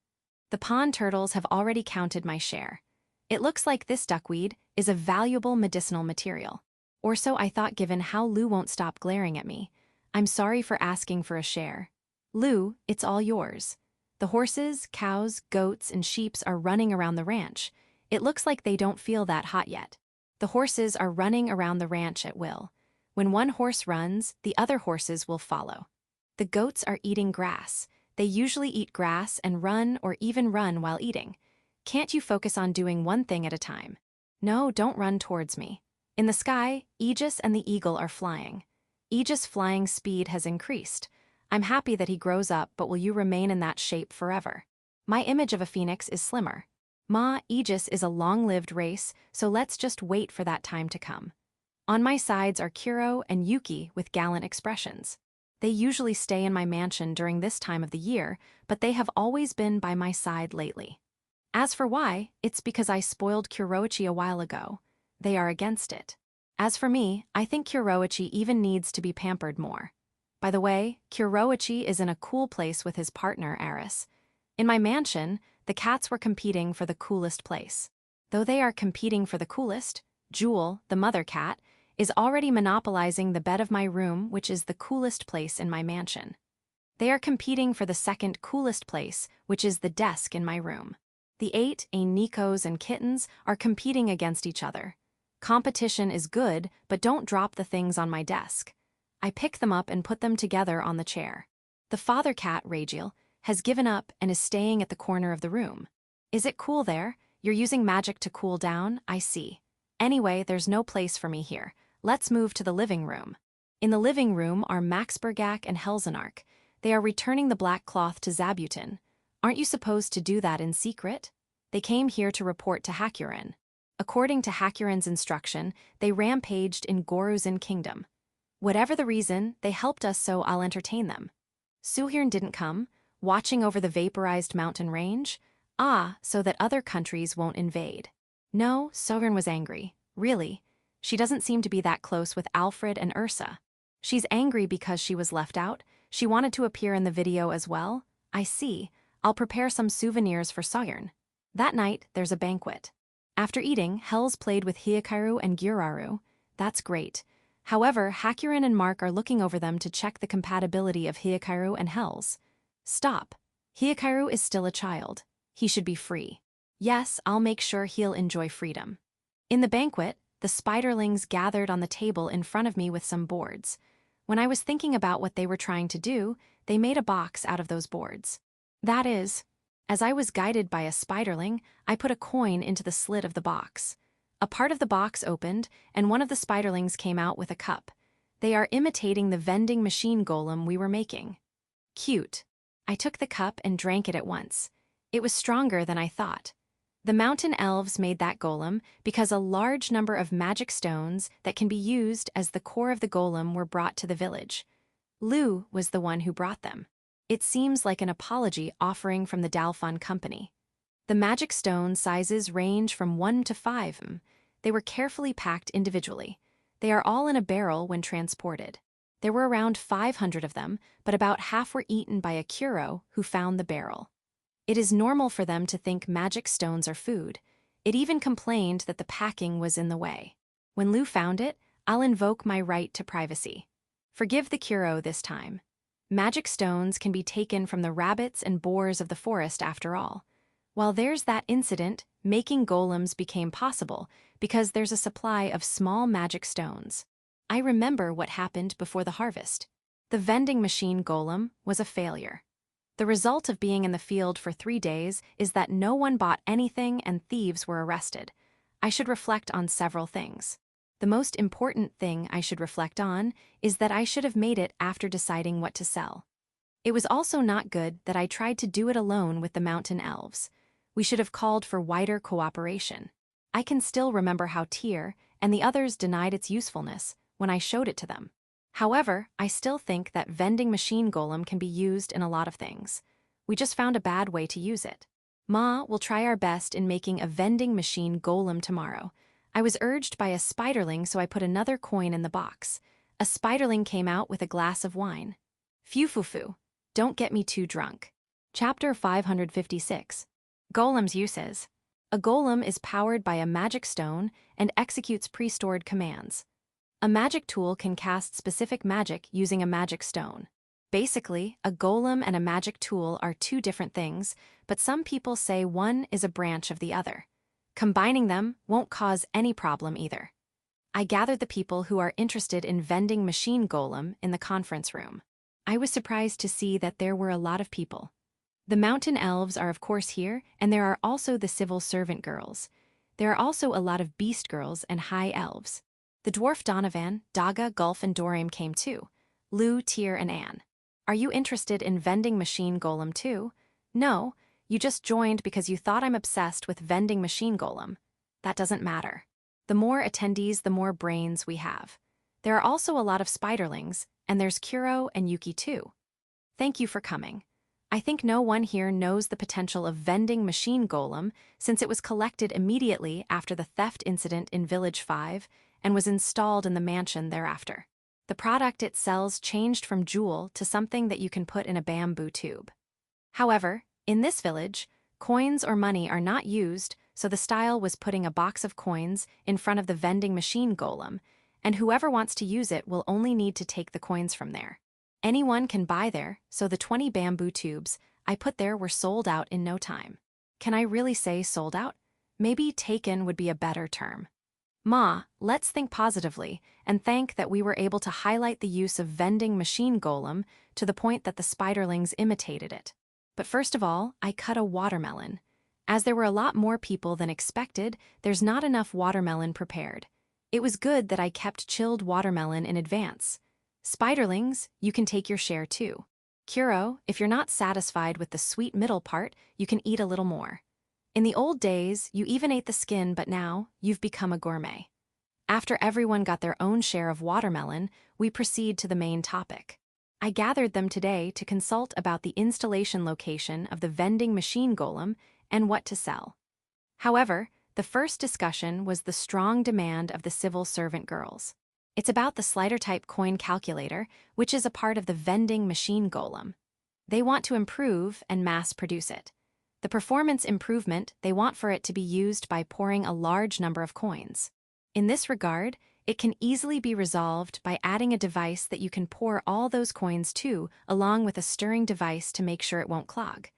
The pond turtles have already counted my share. It looks like this duckweed is a valuable medicinal material. Or so I thought given how Lou won't stop glaring at me. I'm sorry for asking for a share. Lou, it's all yours. The horses, cows, goats, and sheep are running around the ranch. It looks like they don't feel that hot yet. The horses are running around the ranch at will. When one horse runs, the other horses will follow. The goats are eating grass. They usually eat grass and run or even run while eating. Can't you focus on doing one thing at a time? No, don't run towards me. In the sky, Aegis and the eagle are flying. Aegis' flying speed has increased. I'm happy that he grows up, but will you remain in that shape forever? My image of a phoenix is slimmer. Ma, Aegis is a long-lived race, so let's just wait for that time to come. On my sides are Kuro and Yuki with gallant expressions. They usually stay in my mansion during this time of the year, but they have always been by my side lately. As for why, it's because I spoiled Kuroichi a while ago. They are against it. As for me, I think Kuroichi even needs to be pampered more. By the way, Kuroichi is in a cool place with his partner, Aris. In my mansion, the cats were competing for the coolest place. Though they are competing for the coolest, Jewel, the mother cat, is already monopolizing the bed of my room, which is the coolest place in my mansion. They are competing for the second coolest place, which is the desk in my room. The 8 Nikos and kittens are competing against each other. Competition is good, but don't drop the things on my desk. I pick them up and put them together on the chair. The father cat, Ragiel, has given up and is staying at the corner of the room. Is it cool there? You're using magic to cool down, I see. Anyway, there's no place for me here. Let's move to the living room. In the living room are Maxbergak and Helzenark. They are returning the black cloth to Zabutin. Aren't you supposed to do that in secret? They came here to report to Hakurin. According to Hakurin's instruction, they rampaged in Goruzin Kingdom. Whatever the reason, they helped us, so I'll entertain them. Suhirn didn't come, watching over the vaporized mountain range? So that other countries won't invade. No, Suhirn was angry. Really? She doesn't seem to be that close with Alfred and Ursa. She's angry because she was left out. She wanted to appear in the video as well. I see. I'll prepare some souvenirs for Suhirn. That night, there's a banquet. After eating, Helz played with Hikaru and Gyuraru. That's great. However, Hakurin and Mark are looking over them to check the compatibility of Hikaru and Helz. Stop. Hikaru is still a child. He should be free. Yes, I'll make sure he'll enjoy freedom. In the banquet, the spiderlings gathered on the table in front of me with some boards. When I was thinking about what they were trying to do, they made a box out of those boards. That is, as I was guided by a spiderling, I put a coin into the slit of the box. A part of the box opened, and one of the spiderlings came out with a cup. They are imitating the vending machine golem we were making. Cute. I took the cup and drank it at once. It was stronger than I thought. The mountain elves made that golem because a large number of magic stones that can be used as the core of the golem were brought to the village. Lu was the one who brought them. It seems like an apology offering from the Dalfon company. The magic stone sizes range from 1 to 5. They were carefully packed individually. They are all in a barrel when transported. There were around 500 of them, but about half were eaten by a Kuro who found the barrel. It is normal for them to think magic stones are food. It even complained that the packing was in the way. When Lu found it, I'll invoke my right to privacy. Forgive the Kuro this time. Magic stones can be taken from the rabbits and boars of the forest after all. While there's that incident, making golems became possible because there's a supply of small magic stones. I remember what happened before the harvest. The vending machine golem was a failure. The result of being in the field for 3 days is that no one bought anything and thieves were arrested. I should reflect on several things. The most important thing I should reflect on is that I should have made it after deciding what to sell. It was also not good that I tried to do it alone with the mountain elves. We should have called for wider cooperation. I can still remember how Tyr and the others denied its usefulness when I showed it to them. However, I still think that vending machine golem can be used in a lot of things. We just found a bad way to use it. Ma will try our best in making a vending machine golem tomorrow. I was urged by a spiderling, so I put another coin in the box. A spiderling came out with a glass of wine. Phew. Don't get me too drunk. Chapter 556. Golem's uses. A golem is powered by a magic stone and executes pre-stored commands. A magic tool can cast specific magic using a magic stone. Basically, a golem and a magic tool are 2 different things, but some people say one is a branch of the other. Combining them won't cause any problem either. I gathered the people who are interested in vending machine golem in the conference room. I was surprised to see that there were a lot of people. The mountain elves are of course here, and there are also the civil servant girls. There are also a lot of beast girls and high elves. The dwarf Donovan, Daga, Gulf, and Dorim came too. Lu, Tyr, and Anne. Are you interested in vending machine golem too? No, you just joined because you thought I'm obsessed with vending machine golem. That doesn't matter. The more attendees, the more brains we have. There are also a lot of spiderlings, and there's Kuro and Yuki too. Thank you for coming. I think no one here knows the potential of vending machine golem since it was collected immediately after the theft incident in Village 5 and was installed in the mansion thereafter. The product it sells changed from jewel to something that you can put in a bamboo tube. However, in this village, coins or money are not used, so the style was putting a box of coins in front of the vending machine golem, and whoever wants to use it will only need to take the coins from there. Anyone can buy there, so the 20 bamboo tubes I put there were sold out in no time. Can I really say sold out? Maybe taken would be a better term. Ma, let's think positively and thank that we were able to highlight the use of vending machine golem to the point that the spiderlings imitated it. But first of all, I cut a watermelon. As there were a lot more people than expected, there's not enough watermelon prepared. It was good that I kept chilled watermelon in advance. Spiderlings, you can take your share too. Kuro, if you're not satisfied with the sweet middle part, you can eat a little more. In the old days, you even ate the skin, but now, you've become a gourmet. After everyone got their own share of watermelon, we proceed to the main topic. I gathered them today to consult about the installation location of the vending machine golem and what to sell. However, the first discussion was the strong demand of the civil servant girls. It's about the slider-type coin calculator, which is a part of the vending machine golem. They want to improve and mass-produce it. The performance improvement they want for it to be used by pouring a large number of coins. In this regard, it can easily be resolved by adding a device that you can pour all those coins to, along with a stirring device to make sure it won't clog.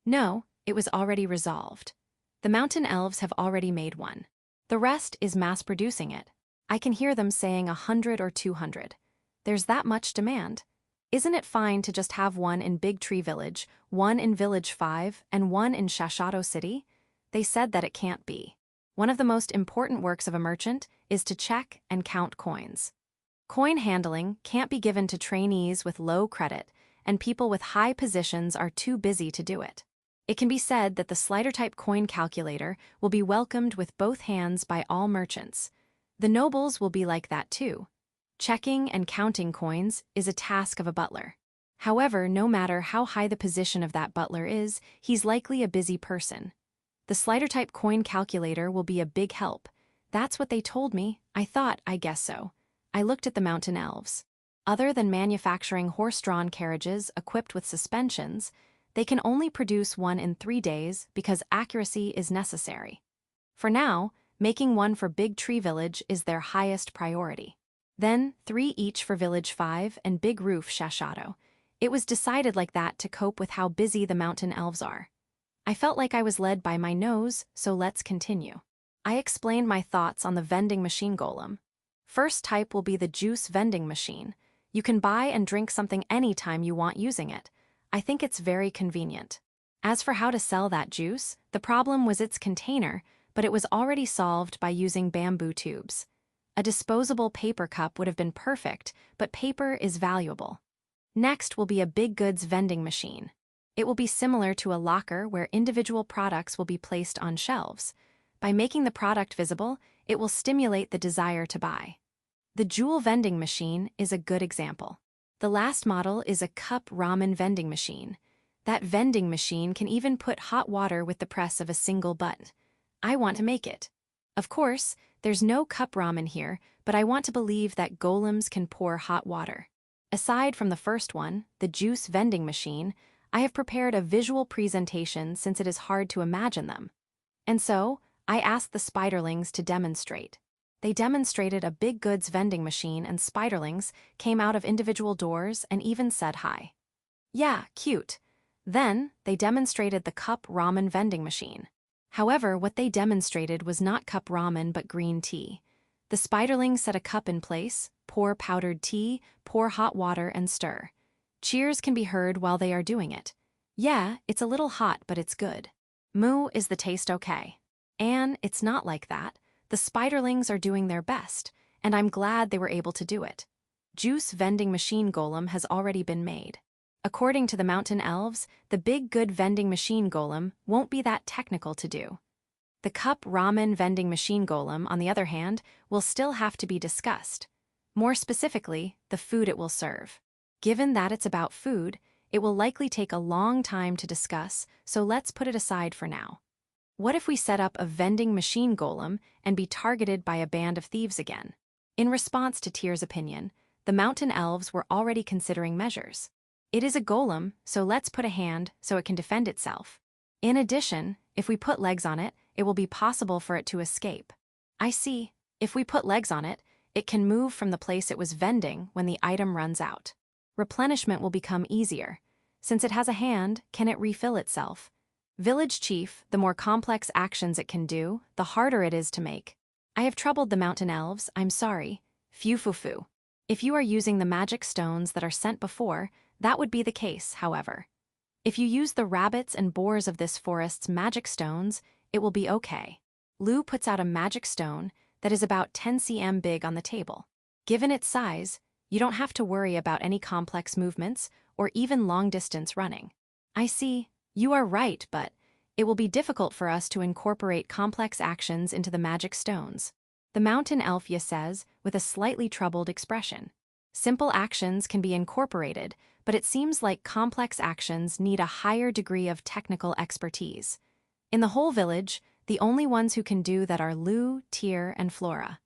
No, it was already resolved. The mountain elves have already made one. The rest is mass-producing it. I can hear them saying 100 or 200. There's that much demand. Isn't it fine to just have one in Big Tree Village, one in Village 5, and one in Shashato City? They said that it can't be. One of the most important works of a merchant is to check and count coins. Coin handling can't be given to trainees with low credit, and people with high positions are too busy to do it. It can be said that the slider-type coin calculator will be welcomed with both hands by all merchants. The nobles will be like that too. Checking and counting coins is a task of a butler. However, no matter how high the position of that butler is, he's likely a busy person. The slider-type coin calculator will be a big help. That's what they told me. I guess so. I looked at the mountain elves. Other than manufacturing horse-drawn carriages equipped with suspensions, they can only produce one in 3 days because accuracy is necessary. For now, making one for Big Tree Village is their highest priority. Then, 3 each for Village 5 and Big Roof Shashato. It was decided like that to cope with how busy the mountain elves are. I felt like I was led by my nose, so let's continue. I explained my thoughts on the vending machine golem. First type will be the juice vending machine. You can buy and drink something anytime you want using it. I think it's very convenient. As for how to sell that juice, the problem was its container, but it was already solved by using bamboo tubes. A disposable paper cup would have been perfect, but paper is valuable. Next will be a big goods vending machine. It will be similar to a locker where individual products will be placed on shelves. By making the product visible, it will stimulate the desire to buy. The jewel vending machine is a good example. The last model is a cup ramen vending machine. That vending machine can even put hot water with the press of a single button. I want to make it. Of course, there's no cup ramen here, but I want to believe that golems can pour hot water. Aside from the first one, the juice vending machine, I have prepared a visual presentation since it is hard to imagine them. And so, I asked the spiderlings to demonstrate. They demonstrated a big goods vending machine and spiderlings came out of individual doors and even said hi. Yeah, cute. Then, they demonstrated the cup ramen vending machine. However, what they demonstrated was not cup ramen but green tea. The spiderlings set a cup in place, pour powdered tea, pour hot water and stir. Cheers can be heard while they are doing it. Yeah, it's a little hot but it's good. Moo, is the taste okay? And it's not like that. The spiderlings are doing their best, and I'm glad they were able to do it. Juice vending machine golem has already been made. According to the mountain elves, the big good vending machine golem won't be that technical to do. The cup ramen vending machine golem, on the other hand, will still have to be discussed. More specifically, the food it will serve. Given that it's about food, it will likely take a long time to discuss, so let's put it aside for now. What if we set up a vending machine golem and be targeted by a band of thieves again? In response to Tyr's opinion, the mountain elves were already considering measures. It is a golem, so let's put a hand so it can defend itself. In addition, if we put legs on it, it will be possible for it to escape. I see. If we put legs on it, it can move from the place it was vending when the item runs out. Replenishment will become easier. Since it has a hand, can it refill itself? Village chief, the more complex actions it can do, the harder it is to make. I have troubled the mountain elves, I'm sorry. Phew. If you are using the magic stones that are sent before, that would be the case, however. If you use the rabbits and boars of this forest's magic stones, it will be okay. Lu puts out a magic stone that is about 10 cm big on the table. Given its size, you don't have to worry about any complex movements or even long-distance running. I see, you are right, but it will be difficult for us to incorporate complex actions into the magic stones. The mountain elf says with a slightly troubled expression. Simple actions can be incorporated, but it seems like complex actions need a higher degree of technical expertise. In the whole village, the only ones who can do that are Lu, Tyr, and Flora.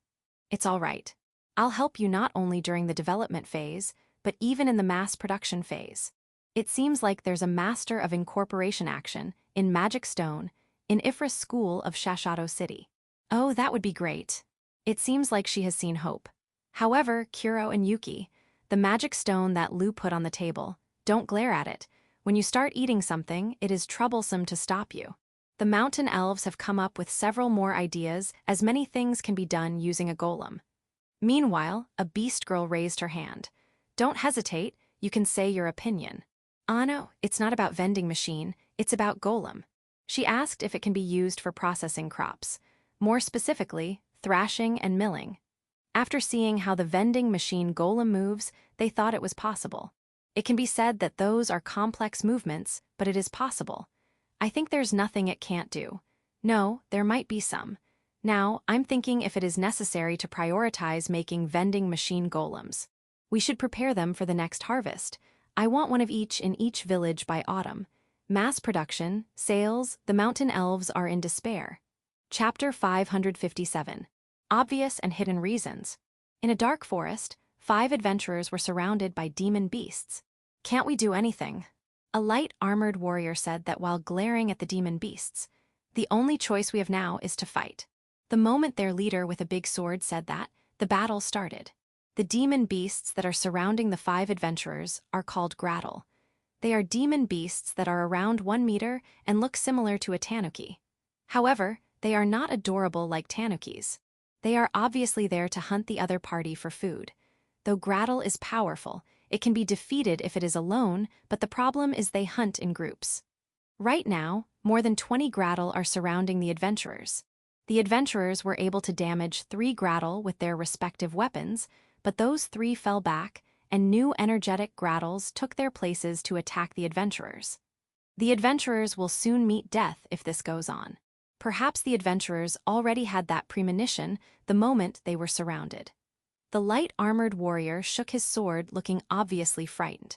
It's all right. I'll help you not only during the development phase, but even in the mass production phase. It seems like there's a master of incorporation action in Magic Stone in Ifra's school of Shashato City. Oh, that would be great. It seems like she has seen hope. However, Kuro and Yuki, the magic stone that Lu put on the table, don't glare at it. When you start eating something, it is troublesome to stop you. The mountain elves have come up with several more ideas, as many things can be done using a golem. Meanwhile, a beast girl raised her hand. Don't hesitate, you can say your opinion. No, it's not about vending machine, it's about golem. She asked if it can be used for processing crops. More specifically, thrashing and milling. After seeing how the vending machine golem moves, they thought it was possible. It can be said that those are complex movements, but it is possible. I think there's nothing it can't do. No, there might be some. Now, I'm thinking if it is necessary to prioritize making vending machine golems. We should prepare them for the next harvest. I want one of each in each village by autumn. Mass production, sales, the mountain elves are in despair. Chapter 557. Obvious and hidden reasons. In a dark forest, 5 adventurers were surrounded by demon beasts. Can't we do anything? A light armored warrior said that while glaring at the demon beasts, the only choice we have now is to fight. The moment their leader with a big sword said that, the battle started. The demon beasts that are surrounding the 5 adventurers are called Grattle. They are demon beasts that are around 1 meter and look similar to a tanuki. However, they are not adorable like tanukis. They are obviously there to hunt the other party for food. Though Grattle is powerful, it can be defeated if it is alone, but the problem is they hunt in groups. Right now, more than 20 Grattle are surrounding the adventurers. The adventurers were able to damage 3 Grattle with their respective weapons, but those 3 fell back, and new energetic Grattles took their places to attack the adventurers. The adventurers will soon meet death if this goes on. Perhaps the adventurers already had that premonition the moment they were surrounded. The light-armored warrior shook his sword, looking obviously frightened.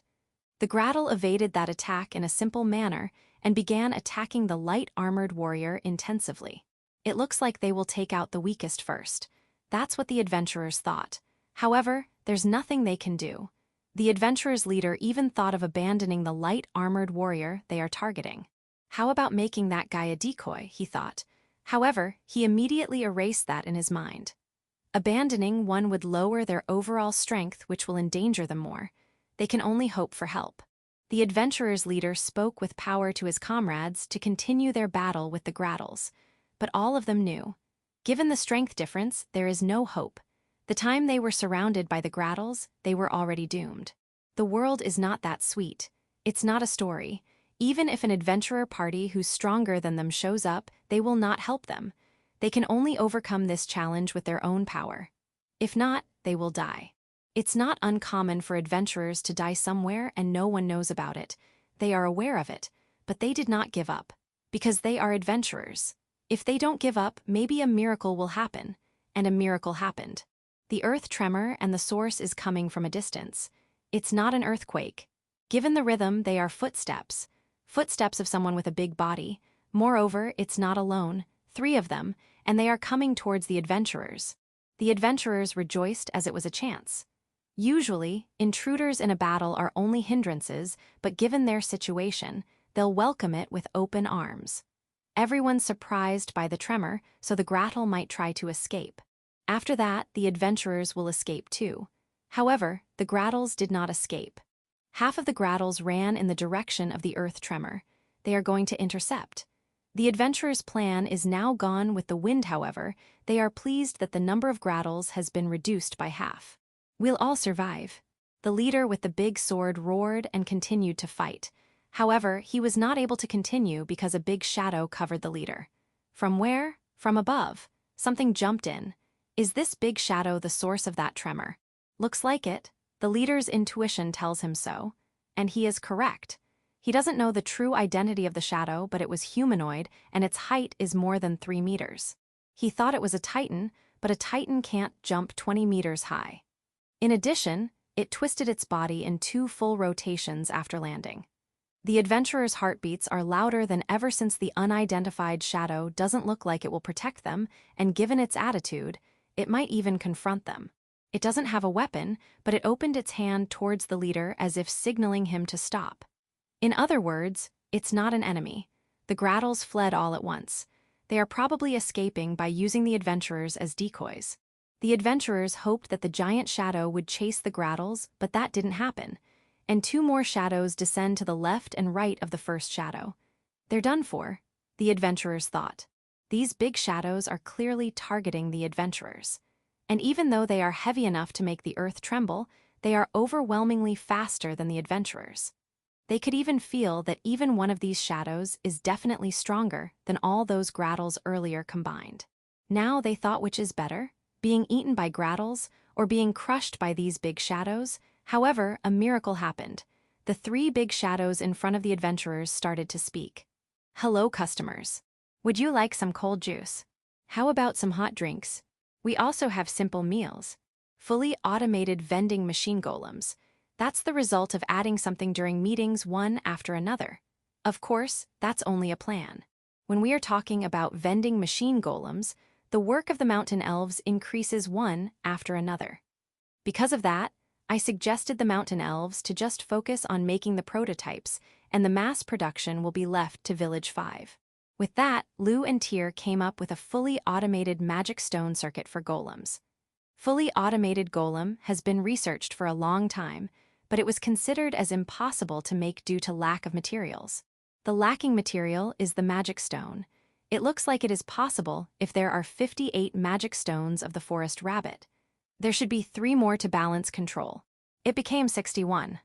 The Grattle evaded that attack in a simple manner and began attacking the light-armored warrior intensively. It looks like they will take out the weakest first. That's what the adventurers thought. However, there's nothing they can do. The adventurers' leader even thought of abandoning the light-armored warrior they are targeting. How about making that guy a decoy, he thought. However, he immediately erased that in his mind. Abandoning one would lower their overall strength, which will endanger them more. They can only hope for help. The adventurers' leader spoke with power to his comrades to continue their battle with the Grattles. But all of them knew. Given the strength difference, there is no hope. The time they were surrounded by the Grattles, they were already doomed. The world is not that sweet. It's not a story. Even if an adventurer party who's stronger than them shows up, they will not help them. They can only overcome this challenge with their own power. If not, they will die. It's not uncommon for adventurers to die somewhere and no one knows about it. They are aware of it, but they did not give up. Because they are adventurers. If they don't give up, maybe a miracle will happen. And a miracle happened. The earth tremor and the source is coming from a distance. It's not an earthquake. Given the rhythm, they are footsteps. Footsteps of someone with a big body. Moreover, it's not alone, 3 of them, and they are coming towards the adventurers. The adventurers rejoiced as it was a chance. Usually, intruders in a battle are only hindrances, but given their situation, they'll welcome it with open arms. Everyone's surprised by the tremor, so the Grattle might try to escape. After that, the adventurers will escape too. However, the Grattles did not escape. Half of the Grattles ran in the direction of the earth tremor. they are going to intercept. The adventurers' plan is now gone with the wind, however. They are pleased that the number of grattles has been reduced by half. We'll all survive. The leader with the big sword roared and continued to fight. However, he was not able to continue because a big shadow covered the leader. From where? From above. Something jumped in. Is this big shadow the source of that tremor? Looks like it. The leader's intuition tells him so. And he is correct. He doesn't know the true identity of the shadow, but it was humanoid, and its height is more than 3 meters. He thought it was a titan, but a titan can't jump 20 meters high. In addition, it twisted its body in 2 full rotations after landing. The adventurers' heartbeats are louder than ever since the unidentified shadow doesn't look like it will protect them, and given its attitude, it might even confront them. It doesn't have a weapon, but it opened its hand towards the leader as if signaling him to stop. In other words, it's not an enemy. The grattles fled all at once. They are probably escaping by using the adventurers as decoys. The adventurers hoped that the giant shadow would chase the grattles, but that didn't happen. And 2 more shadows descend to the left and right of the first shadow. They're done for, the adventurers thought. These big shadows are clearly targeting the adventurers. And even though they are heavy enough to make the earth tremble, they are overwhelmingly faster than the adventurers. They could even feel that even one of these shadows is definitely stronger than all those grattles earlier combined. Now they thought which is better, being eaten by grattles or being crushed by these big shadows. However, a miracle happened. The 3 big shadows in front of the adventurers started to speak. Hello, customers. Would you like some cold juice? How about some hot drinks? We also have simple meals. Fully automated vending machine golems. That's the result of adding something during meetings one after another. Of course, that's only a plan. When we are talking about vending machine golems, the work of the mountain elves increases one after another. Because of that, I suggested the mountain elves to just focus on making the prototypes, and the mass production will be left to Village 5. With that, Lou and Tyr came up with a fully automated magic stone circuit for golems. Fully automated golem has been researched for a long time, but it was considered as impossible to make due to lack of materials. The lacking material is the magic stone. It looks like it is possible if there are 58 magic stones of the forest rabbit. There should be 3 more to balance control. It became 61.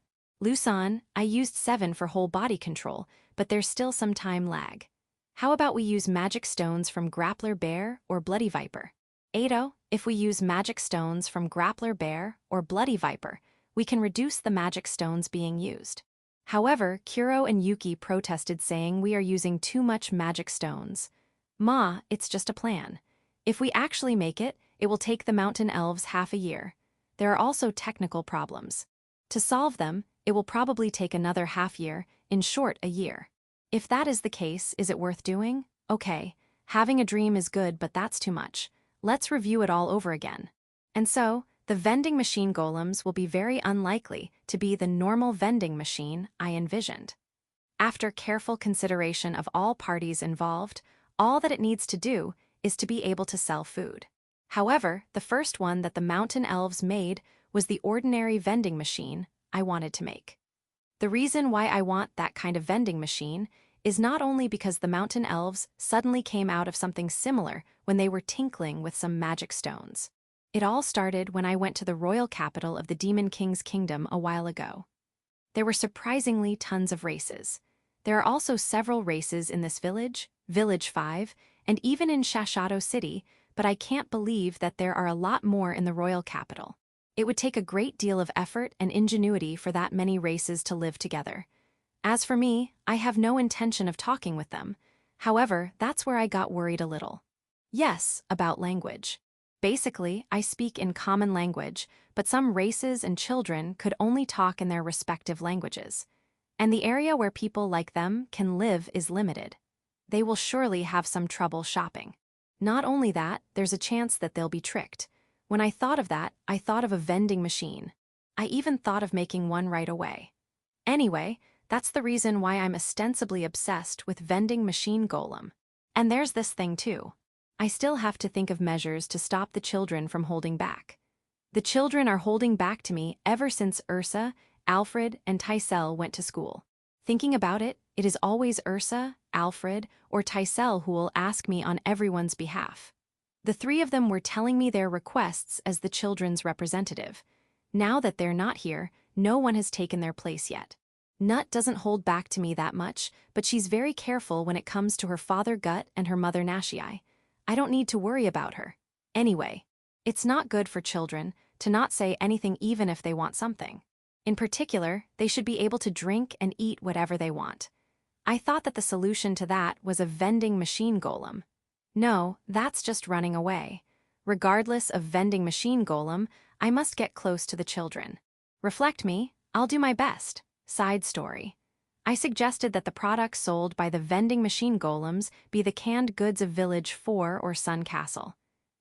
Lusan, I used 7 for whole body control, but there's still some time lag. How about we use magic stones from Grappler Bear or Bloody Viper? Ado, if we use magic stones from Grappler Bear or Bloody Viper, we can reduce the magic stones being used. However, Kuro and Yuki protested, saying we are using too much magic stones. Ma, it's just a plan. If we actually make it, it will take the mountain elves half a year. There are also technical problems. To solve them, it will probably take another half year, in short, a year. If that is the case, is it worth doing? Okay, having a dream is good, but that's too much. Let's review it all over again. And so, the vending machine golems will be very unlikely to be the normal vending machine I envisioned. After careful consideration of all parties involved, all that it needs to do is to be able to sell food. However, the first one that the mountain elves made was the ordinary vending machine I wanted to make. The reason why I want that kind of vending machine is not only because the mountain elves suddenly came out of something similar when they were tinkling with some magic stones. It all started when I went to the royal capital of the Demon King's kingdom a while ago. There were surprisingly tons of races. There are also several races in this village, Village 5, and even in Shashato City, but I can't believe that there are a lot more in the royal capital. It would take a great deal of effort and ingenuity for that many races to live together. As for me, I have no intention of talking with them. However, that's where I got worried a little. Yes, about language. Basically, I speak in common language, but some races and children could only talk in their respective languages. And the area where people like them can live is limited. They will surely have some trouble shopping. Not only that, there's a chance that they'll be tricked. When I thought of that, I thought of a vending machine. I even thought of making one right away. Anyway, that's the reason why I'm ostensibly obsessed with vending machine golem. And there's this thing too. I still have to think of measures to stop the children from holding back. The children are holding back to me ever since Ursa, Alfred, and Tysel went to school. Thinking about it, it is always Ursa, Alfred, or Tysel who will ask me on everyone's behalf. The three of them were telling me their requests as the children's representative. Now that they're not here, no one has taken their place yet. Nut doesn't hold back to me that much, but she's very careful when it comes to her father Gut and her mother Nashii. I don't need to worry about her. Anyway, it's not good for children to not say anything even if they want something. In particular, they should be able to drink and eat whatever they want. I thought that the solution to that was a vending machine golem. No, that's just running away. Regardless of vending machine golem, I must get close to the children. Reflect me, I'll do my best. Side story. I suggested that the products sold by the vending machine golems be the canned goods of Village 4 or Sun Castle.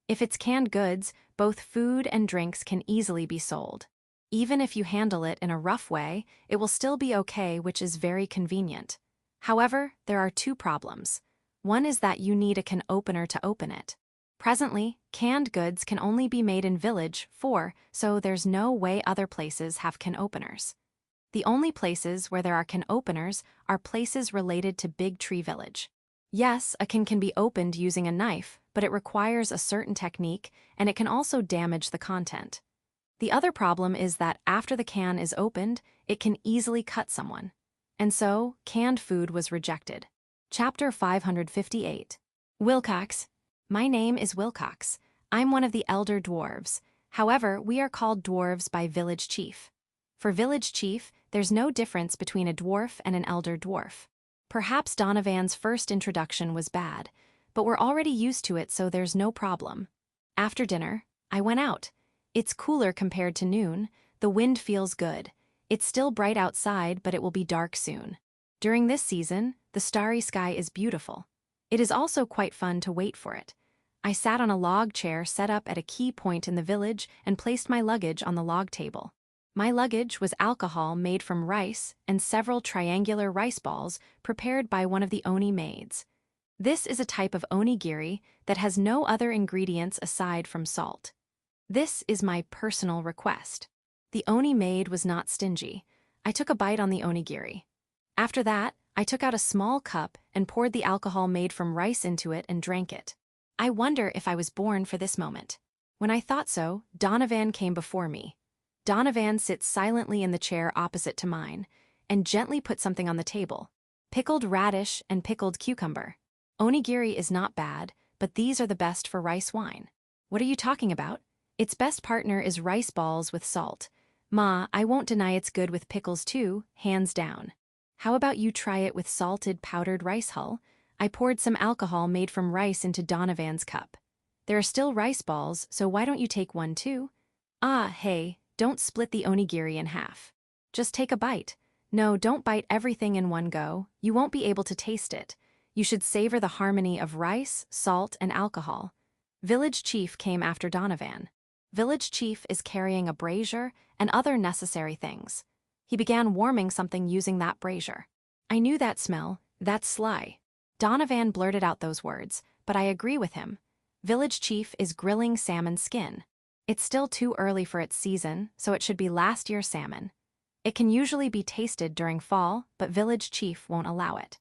If it's canned goods, both food and drinks can easily be sold. Even if you handle it in a rough way, it will still be okay, which is very convenient. However, there are two problems. One is that you need a can opener to open it. Presently, canned goods can only be made in Village 4, so there's no way other places have can openers. The only places where there are can openers are places related to Big Tree Village. Yes, a can be opened using a knife, but it requires a certain technique, and it can also damage the content. The other problem is that after the can is opened, it can easily cut someone. And so, canned food was rejected. Chapter 558. Wilcox. My name is Wilcox. I'm one of the elder dwarves. However, we are called dwarves by village chief. For village chief, there's no difference between a dwarf and an elder dwarf. Perhaps Donovan's first introduction was bad, but we're already used to it, so there's no problem. After dinner, I went out. It's cooler compared to noon. The wind feels good. It's still bright outside, but it will be dark soon. During this season, the starry sky is beautiful. It is also quite fun to wait for it. I sat on a log chair set up at a key point in the village and placed my luggage on the log table. My luggage was alcohol made from rice and several triangular rice balls prepared by one of the oni maids. This is a type of onigiri that has no other ingredients aside from salt. This is my personal request. The oni maid was not stingy. I took a bite on the onigiri. After that, I took out a small cup and poured the alcohol made from rice into it and drank it. I wonder if I was born for this moment. When I thought so, Donovan came before me. Donovan sits silently in the chair opposite to mine and gently put something on the table. Pickled radish and pickled cucumber. Onigiri is not bad, but these are the best for rice wine. What are you talking about? Its best partner is rice balls with salt. Ma, I won't deny it's good with pickles too, hands down. How about you try it with salted powdered rice hull? I poured some alcohol made from rice into Donovan's cup. There are still rice balls, so why don't you take one too? Ah, hey, don't split the onigiri in half. Just take a bite. No, don't bite everything in one go. You won't be able to taste it. You should savor the harmony of rice, salt, and alcohol. Village Chief came after Donovan. Village Chief is carrying a brazier and other necessary things. He began warming something using that brazier. I knew that smell. That's sly. Donovan blurted out those words, but I agree with him. Village Chief is grilling salmon skin. It's still too early for its season, so it should be last year's salmon. It can usually be tasted during fall, but Village Chief won't allow it.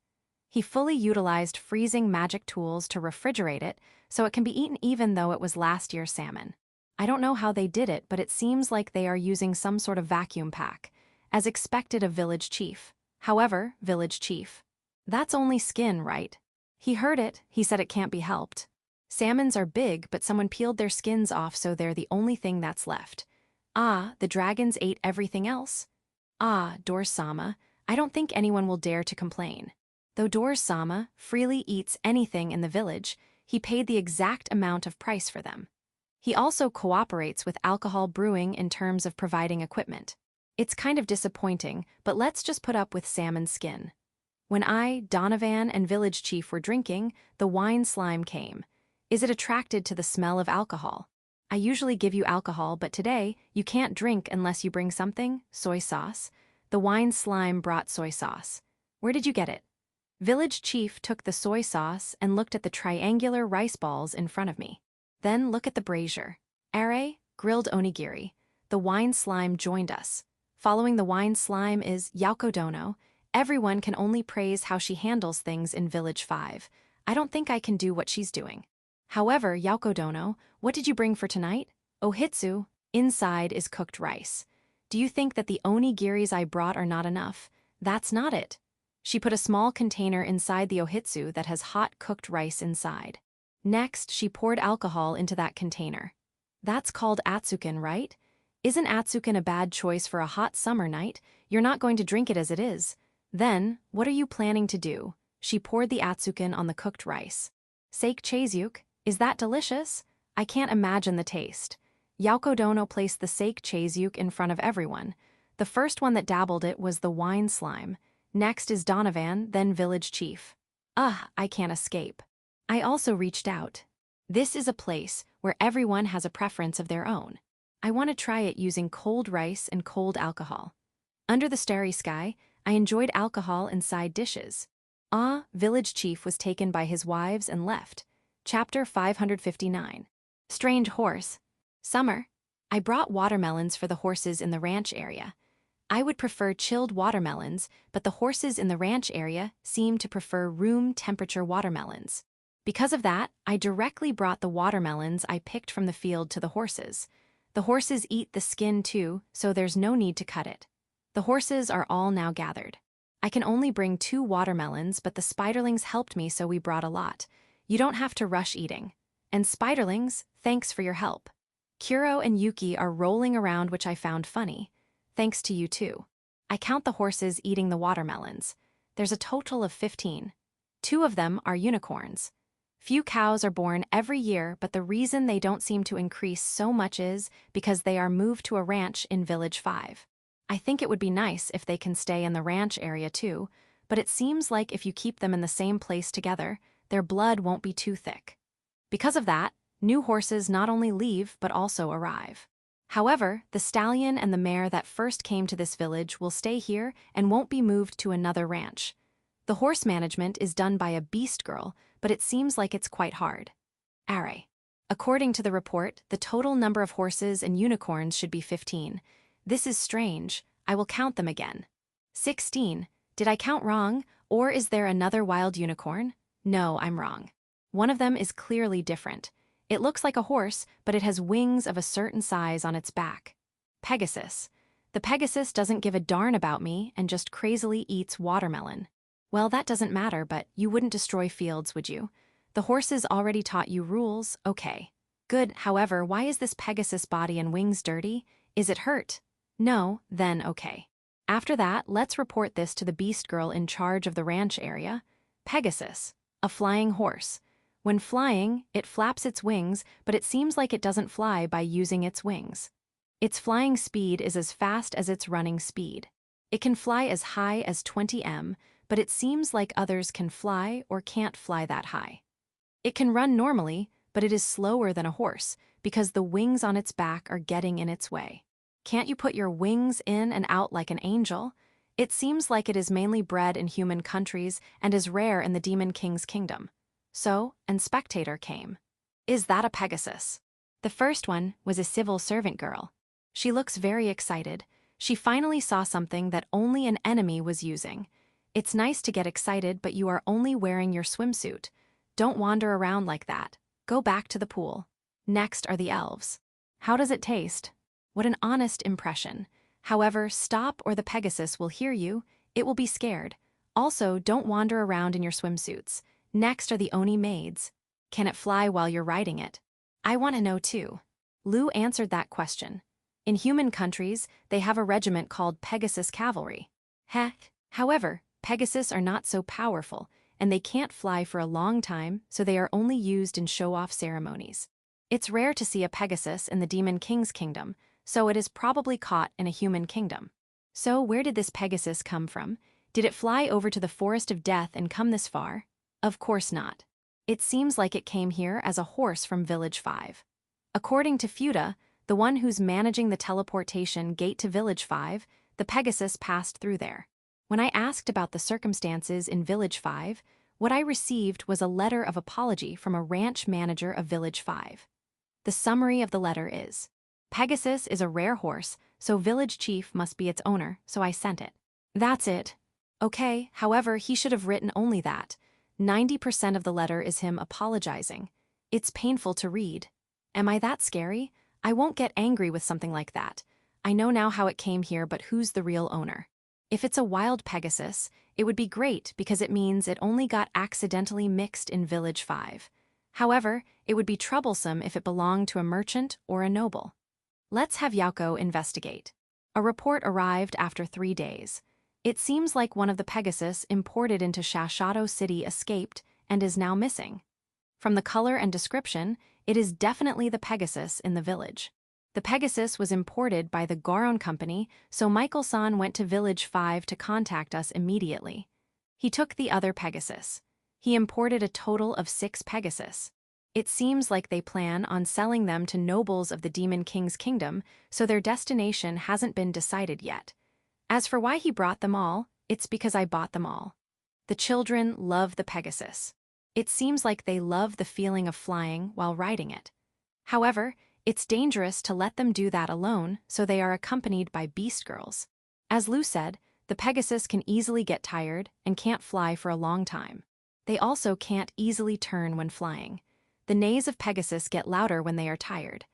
He fully utilized freezing magic tools to refrigerate it, so it can be eaten even though it was last year's salmon. I don't know how they did it, but it seems like they are using some sort of vacuum pack, as expected of Village Chief. However, Village Chief, that's only skin, right? He heard it, he said it can't be helped. Salmons are big, but someone peeled their skins off, so they're the only thing that's left. Ah, the dragons ate everything else? Ah, Dors-sama, I don't think anyone will dare to complain. Though Dors-sama freely eats anything in the village, he paid the exact amount of price for them. He also cooperates with alcohol brewing in terms of providing equipment. It's kind of disappointing, but let's just put up with salmon skin. When I, Donovan, and Village Chief were drinking, the wine slime came. Is it attracted to the smell of alcohol? I usually give you alcohol, but today, you can't drink unless you bring something, soy sauce. The wine slime brought soy sauce. Where did you get it? Village Chief took the soy sauce and looked at the triangular rice balls in front of me. Then look at the brazier. Are, grilled onigiri. The wine slime joined us. Following the wine slime is Yaoko Dono, Everyone can only praise how she handles things in Village 5. I don't think I can do what she's doing. However, Yaoko Dono, what did you bring for tonight? Ohitsu, inside is cooked rice. Do you think that the onigiris I brought are not enough? That's not it. She put a small container inside the ohitsu that has hot cooked rice inside. Next, she poured alcohol into that container. That's called atsuken, right? Isn't atsuken a bad choice for a hot summer night? You're not going to drink it as it is. Then, what are you planning to do? She poured the atsuken on the cooked rice. Sake chazuk, is that delicious? I can't imagine the taste. Yaoko Dono placed the sake chazuk in front of everyone. The first one that dabbled it was the wine slime. Next is Donovan, then village chief. I can't escape. I also reached out. This is a place where everyone has a preference of their own. I want to try it using cold rice and cold alcohol. Under the starry sky, I enjoyed alcohol in side dishes. Village chief was taken by his wives and left. Chapter 559. Strange horse. Summer. I brought watermelons for the horses in the ranch area. I would prefer chilled watermelons, but the horses in the ranch area seem to prefer room temperature watermelons. Because of that, I directly brought the watermelons I picked from the field to the horses. The horses eat the skin too, so there's no need to cut it. The horses are all now gathered. I can only bring 2 watermelons, but the spiderlings helped me, so we brought a lot. You don't have to rush eating. And spiderlings, thanks for your help. Kuro and Yuki are rolling around, which I found funny. Thanks to you too. I count the horses eating the watermelons. There's a total of 15. 2 of them are unicorns. Few cows are born every year, but the reason they don't seem to increase so much is because they are moved to a ranch in Village 5. I think it would be nice if they can stay in the ranch area too, but it seems like if you keep them in the same place together, their blood won't be too thick. Because of that, new horses not only leave but also arrive. However, the stallion and the mare that first came to this village will stay here and won't be moved to another ranch. The horse management is done by a beast girl, but it seems like it's quite hard. Are. According to the report, the total number of horses and unicorns should be 15. This is strange. I will count them again. 16. Did I count wrong, or is there another wild unicorn? No, I'm wrong. One of them is clearly different. It looks like a horse, but it has wings of a certain size on its back. Pegasus. The Pegasus doesn't give a darn about me and just crazily eats watermelon. Well, that doesn't matter, but you wouldn't destroy fields, would you? The horses already taught you rules, okay. Good, however, why is this Pegasus body and wings dirty? Is it hurt? No, then okay. After that, let's report this to the beast girl in charge of the ranch area. Pegasus, a flying horse. When flying, it flaps its wings, but it seems like it doesn't fly by using its wings. Its flying speed is as fast as its running speed. It can fly as high as 20 m, but it seems like others can fly or can't fly that high. It can run normally, but it is slower than a horse because the wings on its back are getting in its way. Can't you put your wings in and out like an angel? It seems like it is mainly bred in human countries and is rare in the Demon King's kingdom. So, and Spectator came. Is that a Pegasus? The first one was a civil servant girl. She looks very excited. She finally saw something that only an enemy was using. It's nice to get excited, but you are only wearing your swimsuit. Don't wander around like that. Go back to the pool. Next are the elves. How does it taste? What an honest impression. However, stop or the Pegasus will hear you. It will be scared. Also, don't wander around in your swimsuits. Next are the Oni maids. Can it fly while you're riding it? I want to know too. Lou answered that question. In human countries, they have a regiment called Pegasus Cavalry. Heck. However, Pegasus are not so powerful, and they can't fly for a long time, so they are only used in show-off ceremonies. It's rare to see a Pegasus in the Demon King's kingdom, so it is probably caught in a human kingdom. So where did this Pegasus come from? Did it fly over to the Forest of Death and come this far? Of course not. It seems like it came here as a horse from Village 5. According to Fuda, the one who's managing the teleportation gate to Village 5, the Pegasus passed through there. When I asked about the circumstances in Village 5, what I received was a letter of apology from a ranch manager of Village 5. The summary of the letter is, Pegasus is a rare horse, so Village Chief must be its owner, so I sent it. That's it. Okay, however, he should have written only that. 90% of the letter is him apologizing. It's painful to read. Am I that scary? I won't get angry with something like that. I know now how it came here, but who's the real owner? If it's a wild Pegasus, it would be great because it means it only got accidentally mixed in Village 5. However, it would be troublesome if it belonged to a merchant or a noble. Let's have Yaoko investigate. A report arrived after 3 days. It seems like one of the Pegasus imported into Shashato City escaped and is now missing. From the color and description, it is definitely the Pegasus in the village. The Pegasus was imported by the Goron company, so Michael-san went to Village 5 to contact us immediately. He took the other Pegasus. He imported a total of 6 Pegasus. It seems like they plan on selling them to nobles of the Demon King's kingdom, so their destination hasn't been decided yet. As for why he brought them all, it's because I bought them all. The children love the Pegasus. It seems like they love the feeling of flying while riding it. However, it's dangerous to let them do that alone, so they are accompanied by beast girls. As Lou said, the Pegasus can easily get tired and can't fly for a long time. They also can't easily turn when flying. The neighs of Pegasus get louder when they are tired.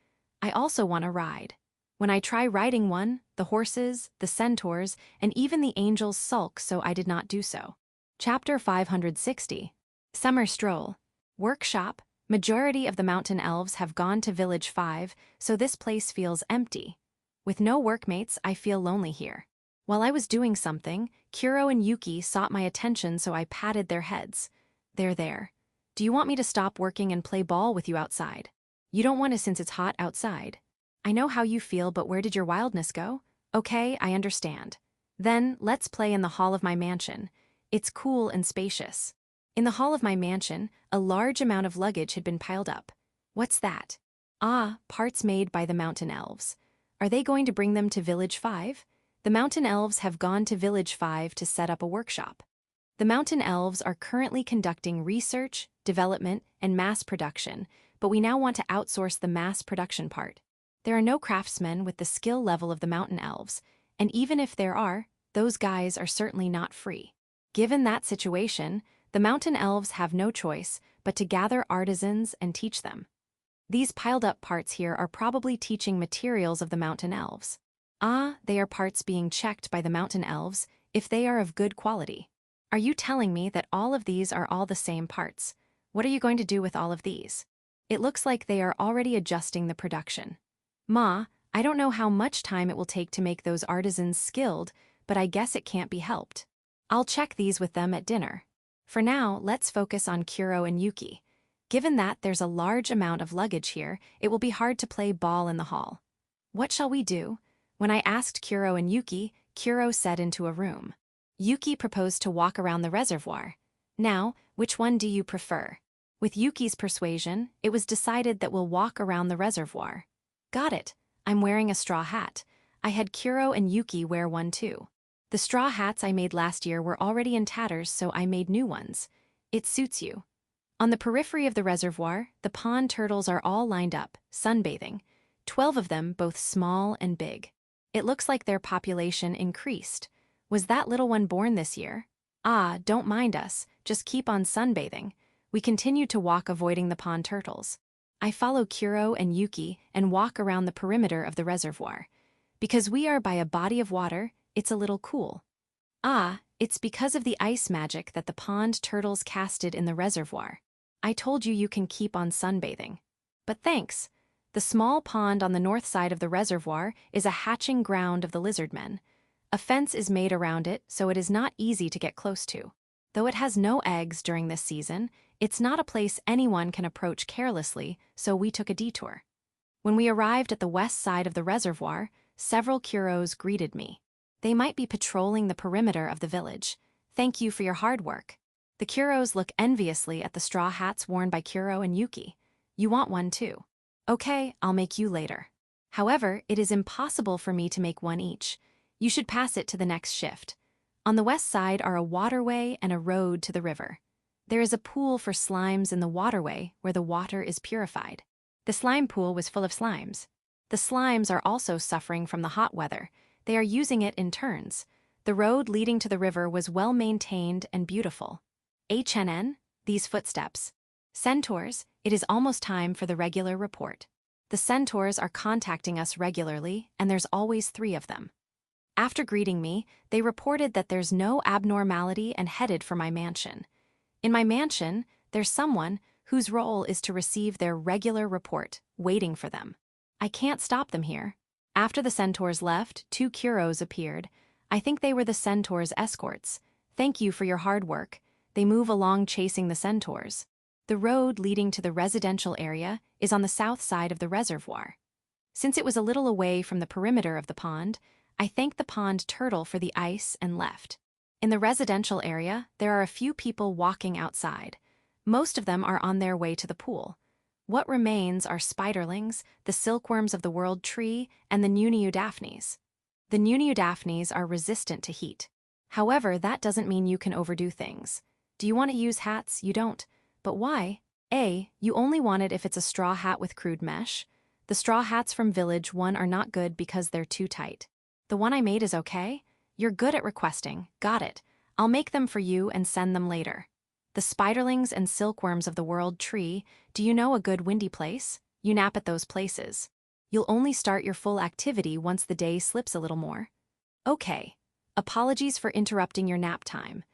I also want to ride. When I try riding one, the horses, the centaurs, and even the angels sulk, so I did not do so. Chapter 560. Summer Stroll. Workshop. Majority of the mountain elves have gone to Village 5, so this place feels empty. With no workmates, I feel lonely here. While I was doing something, Kuro and Yuki sought my attention, so I patted their heads. They're there. Do you want me to stop working and play ball with you outside? You don't want to since it's hot outside. I know how you feel, but where did your wildness go? Okay, I understand. Then, let's play in the hall of my mansion. It's cool and spacious. In the hall of my mansion, a large amount of luggage had been piled up. What's that? Ah, parts made by the mountain elves. Are they going to bring them to Village 5? The mountain elves have gone to Village 5 to set up a workshop. The mountain elves are currently conducting research, development, and mass production, but we now want to outsource the mass production part. There are no craftsmen with the skill level of the mountain elves, and even if there are, those guys are certainly not free. Given that situation, the mountain elves have no choice but to gather artisans and teach them. These piled-up parts here are probably teaching materials of the mountain elves. Ah, they are parts being checked by the mountain elves if they are of good quality. Are you telling me that all of these are all the same parts? What are you going to do with all of these? It looks like they are already adjusting the production. Ma, I don't know how much time it will take to make those artisans skilled, but I guess it can't be helped. I'll check these with them at dinner. For now, let's focus on Kuro and Yuki. Given that there's a large amount of luggage here, it will be hard to play ball in the hall. What shall we do? When I asked Kuro and Yuki, Kuro said into a room. Yuki proposed to walk around the reservoir. Now, which one do you prefer? With Yuki's persuasion, it was decided that we'll walk around the reservoir. Got it. I'm wearing a straw hat. I had Kuro and Yuki wear one too. The straw hats I made last year were already in tatters, so I made new ones. It suits you. On the periphery of the reservoir, the pond turtles are all lined up, sunbathing. 12 of them, both small and big. It looks like their population increased. Was that little one born this year? Ah, don't mind us, just keep on sunbathing. We continue to walk avoiding the pond turtles. I follow Kuro and Yuki and walk around the perimeter of the reservoir. Because we are by a body of water, it's a little cool. Ah, it's because of the ice magic that the pond turtles casted in the reservoir. I told you can keep on sunbathing. But thanks. The small pond on the north side of the reservoir is a hatching ground of the lizardmen. A fence is made around it, so it is not easy to get close to. Though it has no eggs during this season, it's not a place anyone can approach carelessly, so we took a detour. When we arrived at the west side of the reservoir, several Kuros greeted me. They might be patrolling the perimeter of the village. Thank you for your hard work. The Kuros look enviously at the straw hats worn by Kuro and Yuki. You want one too? Okay, I'll make you later. However, it is impossible for me to make one each. You should pass it to the next shift. On the west side are a waterway and a road to the river. There is a pool for slimes in the waterway where the water is purified. The slime pool was full of slimes. The slimes are also suffering from the hot weather. They are using it in turns. The road leading to the river was well maintained and beautiful. HNN, these footsteps. Centaurs, it is almost time for the regular report. The centaurs are contacting us regularly, and there's always 3 of them. After greeting me, they reported that there's no abnormality and headed for my mansion. In my mansion, there's someone whose role is to receive their regular report, waiting for them. I can't stop them here. After the centaurs left, 2 Kuros appeared. I think they were the centaurs' escorts. Thank you for your hard work. They move along chasing the centaurs. The road leading to the residential area is on the south side of the reservoir. Since it was a little away from the perimeter of the pond, I thanked the pond turtle for the ice and left. In the residential area, there are a few people walking outside. Most of them are on their way to the pool. What remains are spiderlings, the silkworms of the world tree, and the Nuniudaphnes. The Nuniudaphnes are resistant to heat. However, that doesn't mean you can overdo things. Do you want to use hats? You don't. But why? A, you only want it if it's a straw hat with crude mesh. The straw hats from Village 1 are not good because they're too tight. The one I made is okay? You're good at requesting. Got it. I'll make them for you and send them later. The spiderlings and silkworms of the world tree, do you know a good windy place? You nap at those places. You'll only start your full activity once the day slips a little more. Okay. Apologies for interrupting your nap time.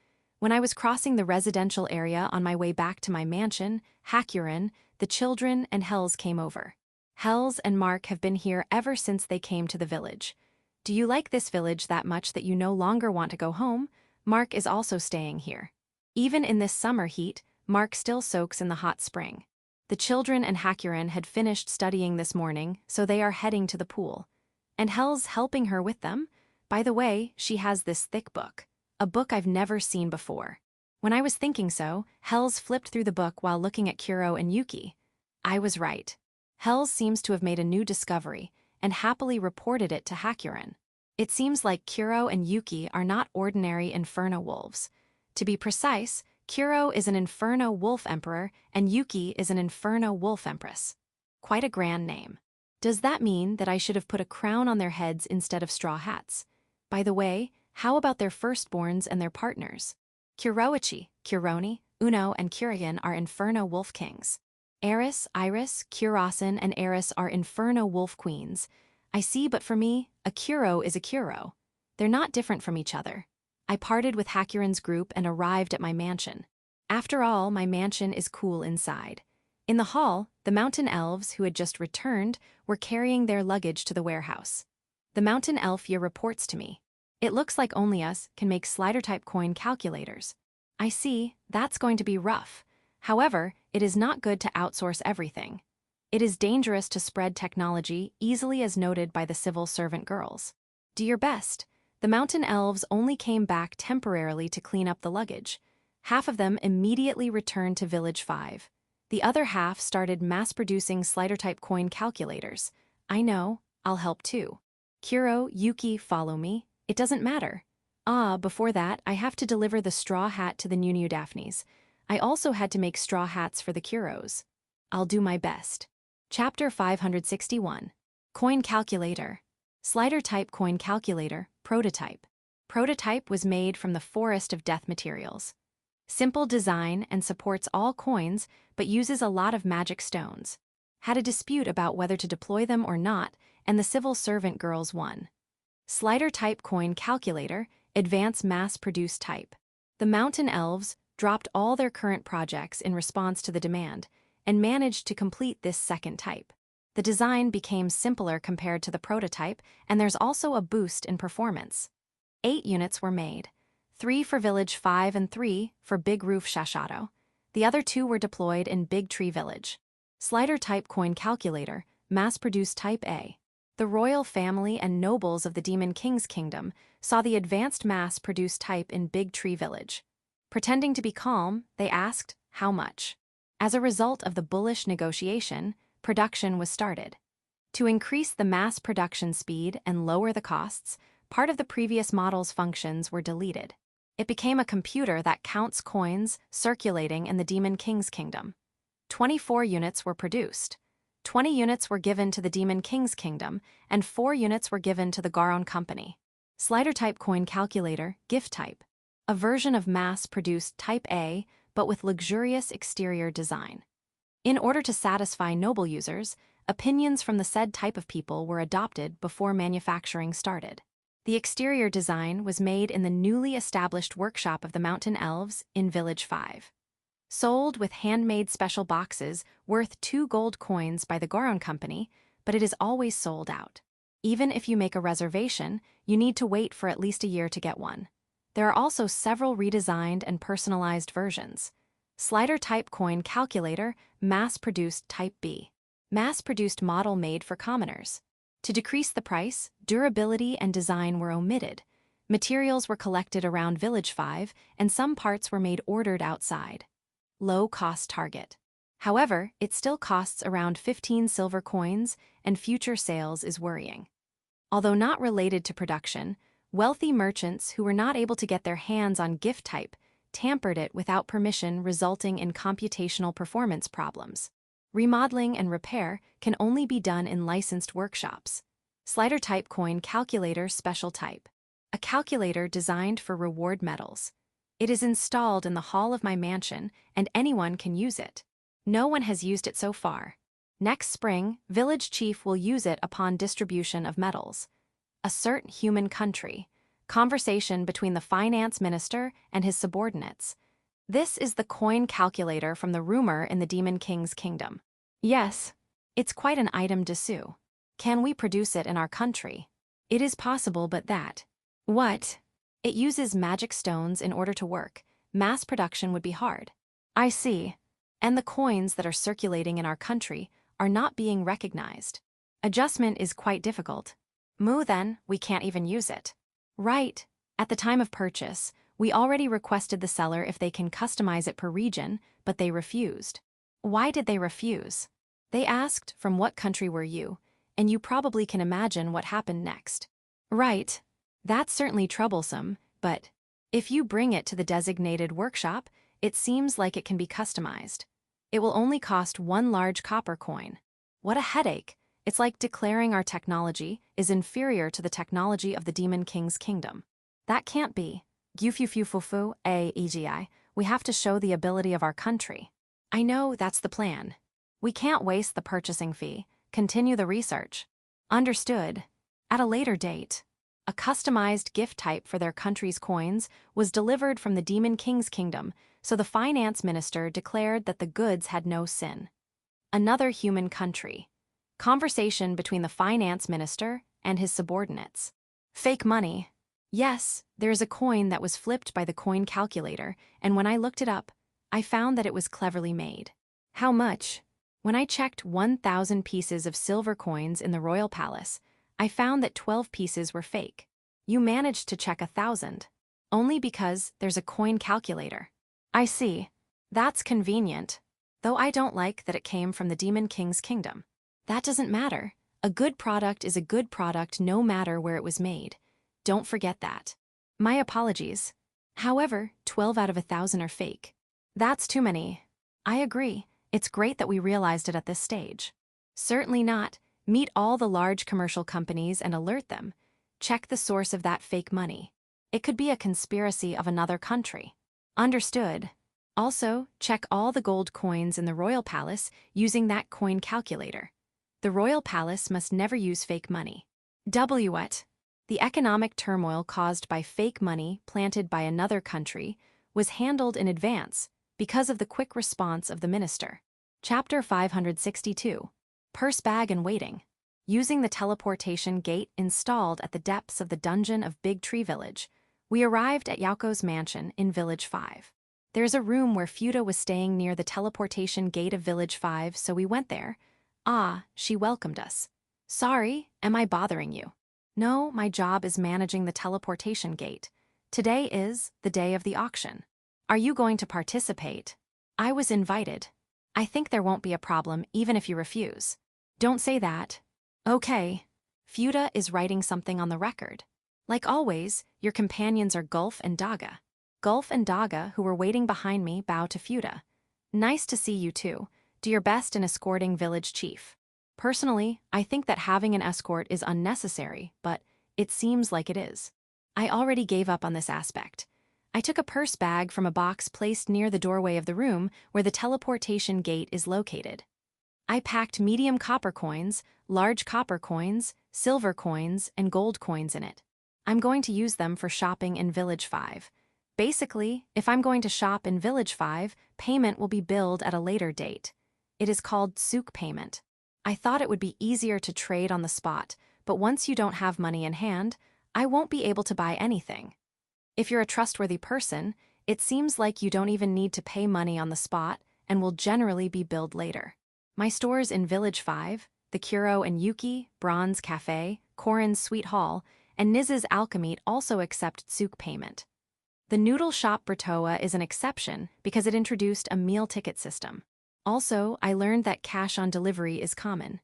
When I was crossing the residential area on my way back to my mansion, Hakurin, the children, and Hells came over. Hells and Mark have been here ever since they came to the village. Do you like this village that much that you no longer want to go home? Mark is also staying here. Even in this summer heat, Mark still soaks in the hot spring. The children and Hakurin had finished studying this morning, so they are heading to the pool. And Hells helping her with them? By the way, she has this thick book. A book I've never seen before. When I was thinking so, Hells flipped through the book while looking at Kuro and Yuki. I was right. Hells seems to have made a new discovery, and happily reported it to Hakurin. It seems like Kuro and Yuki are not ordinary Inferno wolves. To be precise, Kuro is an Inferno wolf emperor, and Yuki is an Inferno wolf empress. Quite a grand name. Does that mean that I should have put a crown on their heads instead of straw hats? By the way, how about their firstborns and their partners? Kuroichi, Kuroni, Uno, and Kurian are Inferno wolf kings. Eris, Iris, Kurosin, and Eris are Inferno wolf queens. I see, but for me, a Kuro is a Kuro. They're not different from each other. I parted with Hakurin's group and arrived at my mansion. After all, my mansion is cool inside. In the hall, the mountain elves who had just returned were carrying their luggage to the warehouse. The mountain elfia reports to me. It looks like only us can make slider-type coin calculators. I see, that's going to be rough. However, it is not good to outsource everything. It is dangerous to spread technology, easily as noted by the civil servant girls. Do your best. The mountain elves only came back temporarily to clean up the luggage. Half of them immediately returned to Village 5. The other half started mass-producing slider-type coin calculators. I know, I'll help too. Kuro, Yuki, follow me. It doesn't matter. Before that, I have to deliver the straw hat to the Nuniudaphnes. I also had to make straw hats for the Kuros. I'll do my best. Chapter 561. Coin Calculator. Slider-type coin calculator, prototype. Prototype was made from the forest of death materials. Simple design and supports all coins, but uses a lot of magic stones. Had a dispute about whether to deploy them or not, and the civil servant girls won. Slider-type coin calculator, advanced mass-produced type. The mountain elves dropped all their current projects in response to the demand, and managed to complete this second type. The design became simpler compared to the prototype, and there's also a boost in performance. 8 units were made. 3 for Village 5 and 3 for Big Roof Shashato. The other 2 were deployed in Big Tree Village. Slider-type coin calculator, mass-produced type A. The royal family and nobles of the Demon King's kingdom saw the advanced mass-produced type in Big Tree Village. Pretending to be calm, they asked, how much? As a result of the bullish negotiation, production was started. To increase the mass production speed and lower the costs, part of the previous model's functions were deleted. It became a computer that counts coins circulating in the Demon King's kingdom. 24 units were produced. 20 units were given to the Demon King's kingdom, and 4 units were given to the Goron company. Slider type coin calculator, gift type. A version of mass-produced type A, but with luxurious exterior design. In order to satisfy noble users, opinions from the said type of people were adopted before manufacturing started. The exterior design was made in the newly established workshop of the Mountain Elves in Village 5. Sold with handmade special boxes worth 2 gold coins by the Goron company, but it is always sold out. Even if you make a reservation, you need to wait for at least a year to get one. There are also several redesigned and personalized versions. Slider type coin calculator, mass-produced type B. Mass-produced model made for commoners. To decrease the price, durability and design were omitted. Materials were collected around Village 5, and some parts were made ordered outside. Low-cost target. However, it still costs around 15 silver coins, and future sales is worrying. Although not related to production, wealthy merchants who were not able to get their hands on gift type tampered it without permission, resulting in computational performance problems. Remodeling and repair can only be done in licensed workshops. Slider type coin calculator special type. A calculator designed for reward medals. It is installed in the hall of my mansion, and anyone can use it. No one has used it so far. Next spring, village chief will use it upon distribution of medals. Assert human country. Conversation between the finance minister and his subordinates. This is the coin calculator from the rumor in the Demon King's kingdom. Yes, it's quite an item dessous. Can we produce it in our country? It is possible, but that. What? It uses magic stones in order to work. Mass production would be hard. I see. And the coins that are circulating in our country are not being recognized. Adjustment is quite difficult. Then, we can't even use it. Right. At the time of purchase, we already requested the seller if they can customize it per region, but they refused. Why did they refuse? They asked, "From what country were you?" And you probably can imagine what happened next. Right. That's certainly troublesome, but if you bring it to the designated workshop, it seems like it can be customized. It will only cost 1 large copper coin. What a headache. It's like declaring our technology is inferior to the technology of the Demon King's kingdom. That can't be. Gyufufufufu, Eegi. We have to show the ability of our country. I know, that's the plan. We can't waste the purchasing fee. Continue the research. Understood. At a later date. A customized gift type for their country's coins was delivered from the Demon King's kingdom, so the finance minister declared that the goods had no sin. Another human country. Conversation between the finance minister and his subordinates. Fake money. Yes, there is a coin that was flipped by the coin calculator, and when I looked it up, I found that it was cleverly made. How much? When I checked 1,000 pieces of silver coins in the royal palace, I found that 12 pieces were fake. You managed to check 1,000. Only because there's a coin calculator. I see. That's convenient. Though I don't like that it came from the Demon King's kingdom. That doesn't matter. A good product is a good product no matter where it was made. Don't forget that. My apologies. However, 12 out of 1,000 are fake. That's too many. I agree. It's great that we realized it at this stage. Certainly not. Meet all the large commercial companies and alert them. Check the source of that fake money. It could be a conspiracy of another country. Understood. Also, check all the gold coins in the royal palace using that coin calculator. The royal palace must never use fake money. What? The economic turmoil caused by fake money planted by another country was handled in advance because of the quick response of the minister. Chapter 562. Purse bag and waiting. Using the teleportation gate installed at the depths of the dungeon of Big Tree Village, we arrived at Yaoko's mansion in Village 5. There's a room where Fuda was staying near the teleportation gate of Village 5, so we went there. She welcomed us. Sorry, am I bothering you? No, my job is managing the teleportation gate. Today is the day of the auction. Are you going to participate? I was invited. I think there won't be a problem even if you refuse. Don't say that. Okay. Fuda is writing something on the record. Like always, your companions are Gulf and Daga. Gulf and Daga, who were waiting behind me, bow to Fuda. Nice to see you too. Do your best in escorting village chief. Personally, I think that having an escort is unnecessary, but it seems like it is. I already gave up on this aspect. I took a purse bag from a box placed near the doorway of the room where the teleportation gate is located. I packed medium copper coins, large copper coins, silver coins, and gold coins in it. I'm going to use them for shopping in Village 5. Basically, if I'm going to shop in Village 5, payment will be billed at a later date. It is called souk payment. I thought it would be easier to trade on the spot, but once you don't have money in hand, I won't be able to buy anything. If you're a trustworthy person, it seems like you don't even need to pay money on the spot and will generally be billed later. My stores in Village 5, the Kuro and Yuki, Bronze Cafe, Korin's Sweet Hall, and Niz's Alchemy also accept souk payment. The Noodle shop Bratoa is an exception because it introduced a meal ticket system. Also, I learned that cash on delivery is common.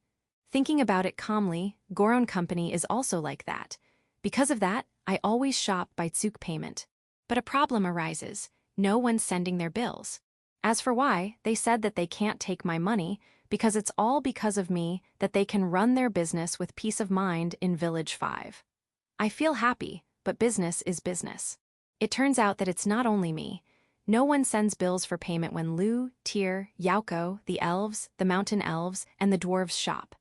Thinking about it calmly, Goron Company is also like that. Because of that, I always shop by souk payment. But a problem arises. No one's sending their bills. As for why, they said that they can't take my money because it's all because of me that they can run their business with peace of mind in Village 5. I feel happy, but business is business. It turns out that it's not only me. No one sends bills for payment when Lu, Tyr, Yaoko, the elves, the mountain elves, and the dwarves shop.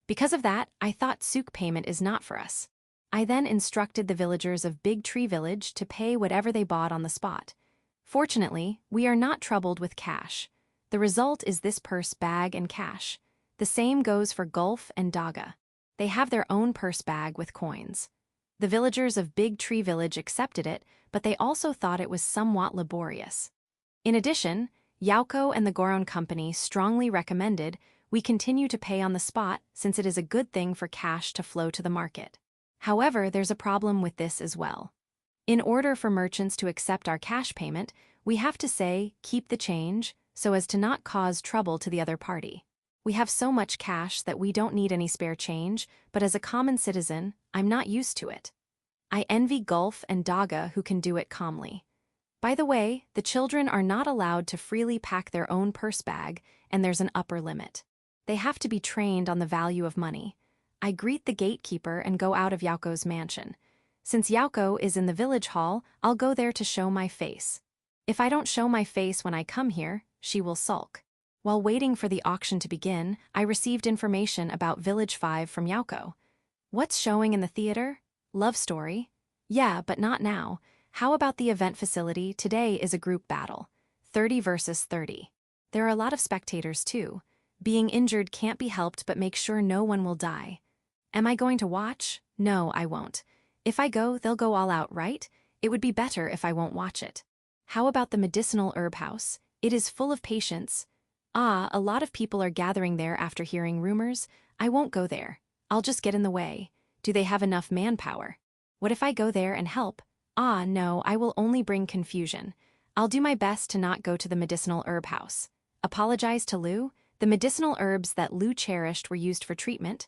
Because of that, I thought souk payment is not for us. I then instructed the villagers of Big Tree Village to pay whatever they bought on the spot. Fortunately, we are not troubled with cash. The result is this purse bag and cash. The same goes for Gulf and Daga. They have their own purse bag with coins. The villagers of Big Tree Village accepted it, but they also thought it was somewhat laborious. In addition, Yaoko and the Goron Company strongly recommended we continue to pay on the spot since it is a good thing for cash to flow to the market. However, there's a problem with this as well. In order for merchants to accept our cash payment, we have to say, keep the change, so as to not cause trouble to the other party. We have so much cash that we don't need any spare change, but as a common citizen, I'm not used to it. I envy Gulf and Daga who can do it calmly. By the way, the children are not allowed to freely pack their own purse bag, and there's an upper limit. They have to be trained on the value of money. I greet the gatekeeper and go out of Yaoko's mansion. Since Yaoko is in the village hall, I'll go there to show my face. If I don't show my face when I come here, she will sulk. While waiting for the auction to begin, I received information about Village 5 from Yaoko. What's showing in the theater? Love story? Yeah, but not now. How about the event facility? Today is a group battle. 30 versus 30. There are a lot of spectators too. Being injured can't be helped, but make sure no one will die. Am I going to watch? No, I won't. If I go, they'll go all out, right? It would be better if I won't watch it. How about the medicinal herb house? It is full of patients. Ah, a lot of people are gathering there after hearing rumors. I won't go there. I'll just get in the way. Do they have enough manpower? What if I go there and help? Ah, no, I will only bring confusion. I'll do my best to not go to the medicinal herb house. Apologize to Lu? The medicinal herbs that Lu cherished were used for treatment.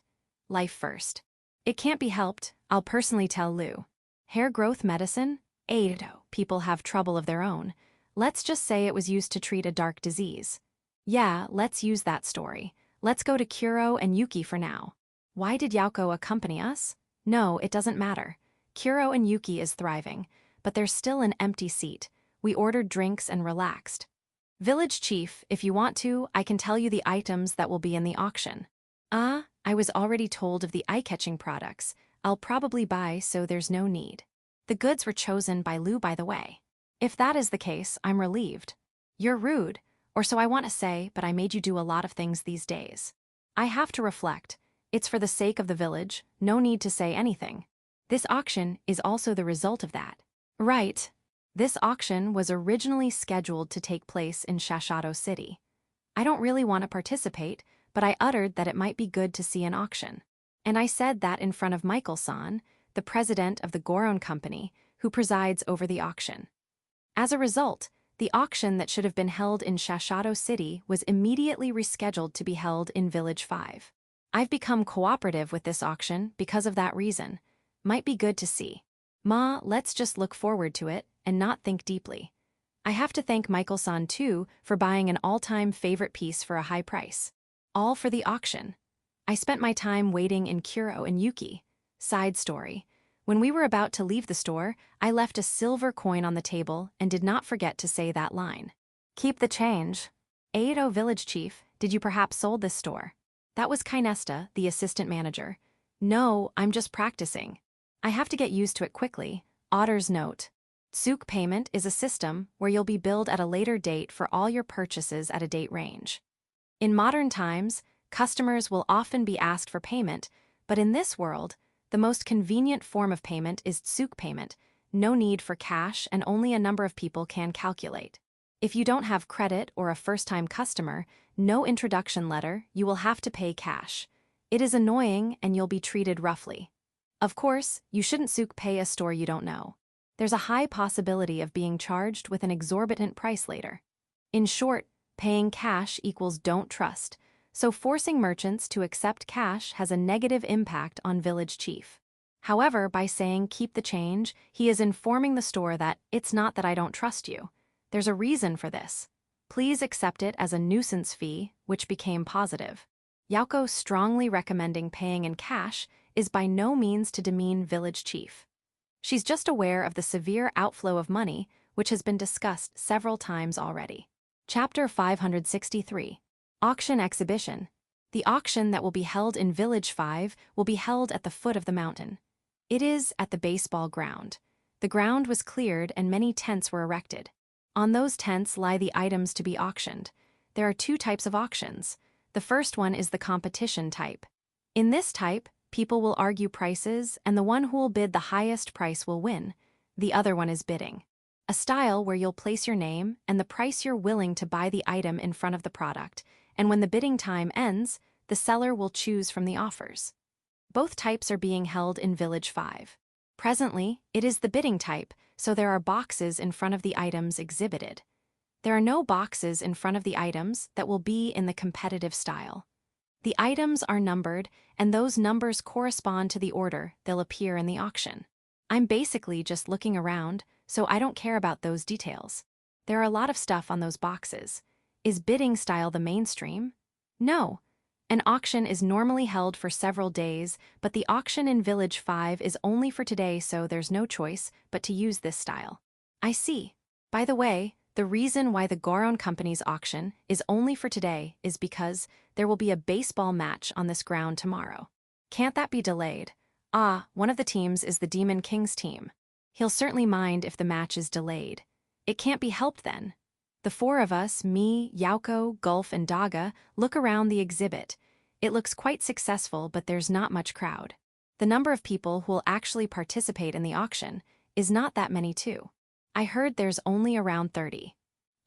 Life first. It can't be helped. I'll personally tell Lu. Hair growth medicine? Ado, people have trouble of their own. Let's just say it was used to treat a dark disease. Yeah, let's use that story. Let's go to Kuro and Yuki for now. Why did Yaoko accompany us? No, it doesn't matter. Kuro and Yuki is thriving, but there's still an empty seat. We ordered drinks and relaxed. Village Chief, if you want to, I can tell you the items that will be in the auction. I was already told of the eye-catching products. I'll probably buy, so there's no need. The goods were chosen by Lu, by the way. If that is the case, I'm relieved. You're rude, or so I want to say, but I made you do a lot of things these days. I have to reflect. It's for the sake of the village, no need to say anything. This auction is also the result of that. Right. This auction was originally scheduled to take place in Shashato City. I don't really want to participate, but I uttered that it might be good to see an auction. And I said that in front of Michael-san, the president of the Goron Company, who presides over the auction. As a result, the auction that should have been held in Shashato City was immediately rescheduled to be held in Village 5. I've become cooperative with this auction because of that reason. Might be good to see. Ma, let's just look forward to it and not think deeply. I have to thank Michael-san too for buying an all-time favorite piece for a high price. All for the auction. I spent my time waiting in Kuro and Yuki. Side story. When we were about to leave the store, I left a silver coin on the table and did not forget to say that line. Keep the change. Aedo village chief, did you perhaps sold this store? That was Kainesta, the assistant manager. No, I'm just practicing. I have to get used to it quickly. Otter's note. Tsuk payment is a system where you'll be billed at a later date for all your purchases at a date range. In modern times, customers will often be asked for payment, but in this world, the most convenient form of payment is tsuk payment, no need for cash and only a number of people can calculate. If you don't have credit or a first-time customer, no introduction letter, you will have to pay cash. It is annoying and you'll be treated roughly. Of course, you shouldn't tsuk pay a store you don't know. There's a high possibility of being charged with an exorbitant price later. In short, paying cash equals don't trust, so forcing merchants to accept cash has a negative impact on village chief. However, by saying keep the change, he is informing the store that it's not that I don't trust you. There's a reason for this. Please accept it as a nuisance fee, which became positive. Yaoko strongly recommending paying in cash is by no means to demean village chief. She's just aware of the severe outflow of money, which has been discussed several times already. Chapter 563. Auction Exhibition. The auction that will be held in Village 5 will be held at the foot of the mountain. It is at the baseball ground. The ground was cleared and many tents were erected. On those tents lie the items to be auctioned. There are two types of auctions. The first one is the competition type. In this type, people will argue prices, and the one who will bid the highest price will win. The other one is bidding. A style where you'll place your name and the price you're willing to buy the item in front of the product, and when the bidding time ends, the seller will choose from the offers. Both types are being held in Village 5. Presently, it is the bidding type, so there are boxes in front of the items exhibited. There are no boxes in front of the items that will be in the competitive style. The items are numbered, and those numbers correspond to the order they'll appear in the auction. I'm basically just looking around, so I don't care about those details. There are a lot of stuff on those boxes. Is bidding style the mainstream? No. An auction is normally held for several days, but the auction in Village 5 is only for today, so there's no choice but to use this style. I see. By the way, the reason why the Goron Company's auction is only for today is because there will be a baseball match on this ground tomorrow. Can't that be delayed? Ah, one of the teams is the Demon King's team. He'll certainly mind if the match is delayed. It can't be helped then. The four of us, me, Yaoko, Gulf, and Daga, look around the exhibit. It looks quite successful, but there's not much crowd. The number of people who will actually participate in the auction is not that many too. I heard there's only around 30.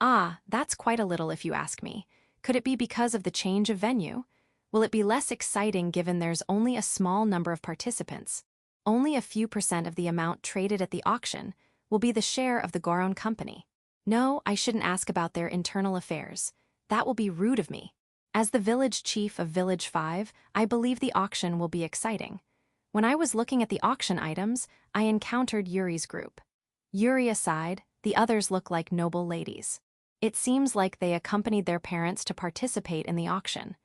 Ah, that's quite a little if you ask me. Could it be because of the change of venue? Will it be less exciting given there's only a small number of participants? Only a few % of the amount traded at the auction will be the share of the Goron Company. No, I shouldn't ask about their internal affairs. That will be rude of me. As the village chief of Village 5, I believe the auction will be exciting. When I was looking at the auction items, I encountered Yuri's group. Yuri aside, the others look like noble ladies. It seems like they accompanied their parents to participate in the auction.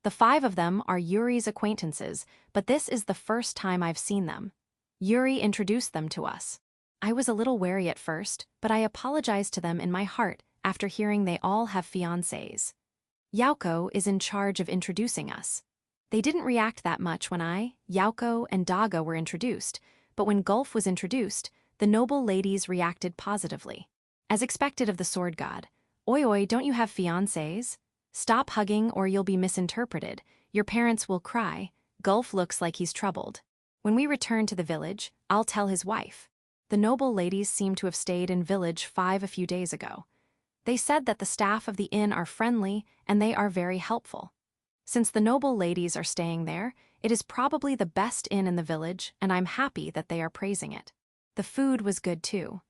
The 5 of them are Yuri's acquaintances, but this is the first time I've seen them. Yuri introduced them to us. I was a little wary at first, but I apologized to them in my heart after hearing they all have fiancés. Yaoko is in charge of introducing us. They didn't react that much when I, Yaoko, and Daga were introduced, but when Gulf was introduced, the noble ladies reacted positively. As expected of the sword god, "Oi, don't you have fiancés? Stop hugging or you'll be misinterpreted. Your parents will cry." Gulf looks like he's troubled. When we return to the village, I'll tell his wife. The noble ladies seem to have stayed in Village 5 a few days ago. They said that the staff of the inn are friendly and they are very helpful. Since the noble ladies are staying there, it is probably the best inn in the village, and I'm happy that they are praising it. The food was good too.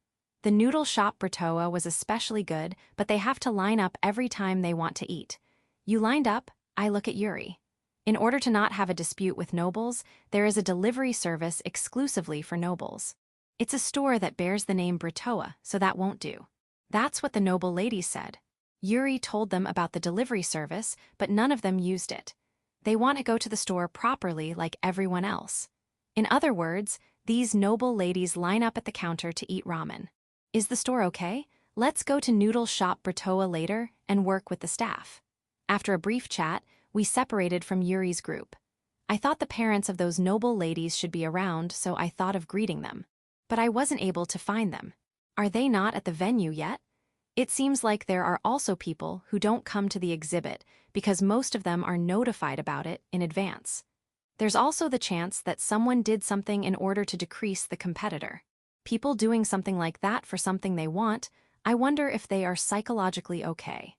The noodle shop Bertoa was especially good, but they have to line up every time they want to eat. You lined up, I look at Yuri. In order to not have a dispute with nobles, there is a delivery service exclusively for nobles. It's a store that bears the name Bertoa, so that won't do. That's what the noble ladies said. Yuri told them about the delivery service, but none of them used it. They want to go to the store properly like everyone else. In other words, These noble ladies line up at the counter to eat ramen. Is the store okay? Let's go to Noodle shop Bertoa later and work with the staff. After a brief chat, we separated from Yuri's group. I thought the parents of those noble ladies should be around, so I thought of greeting them. But I wasn't able to find them. Are they not at the venue yet? It seems like there are also people who don't come to the exhibit because most of them are notified about it in advance. There's also the chance that someone did something in order to decrease the competitor. People doing something like that for something they want, I wonder if they are psychologically okay.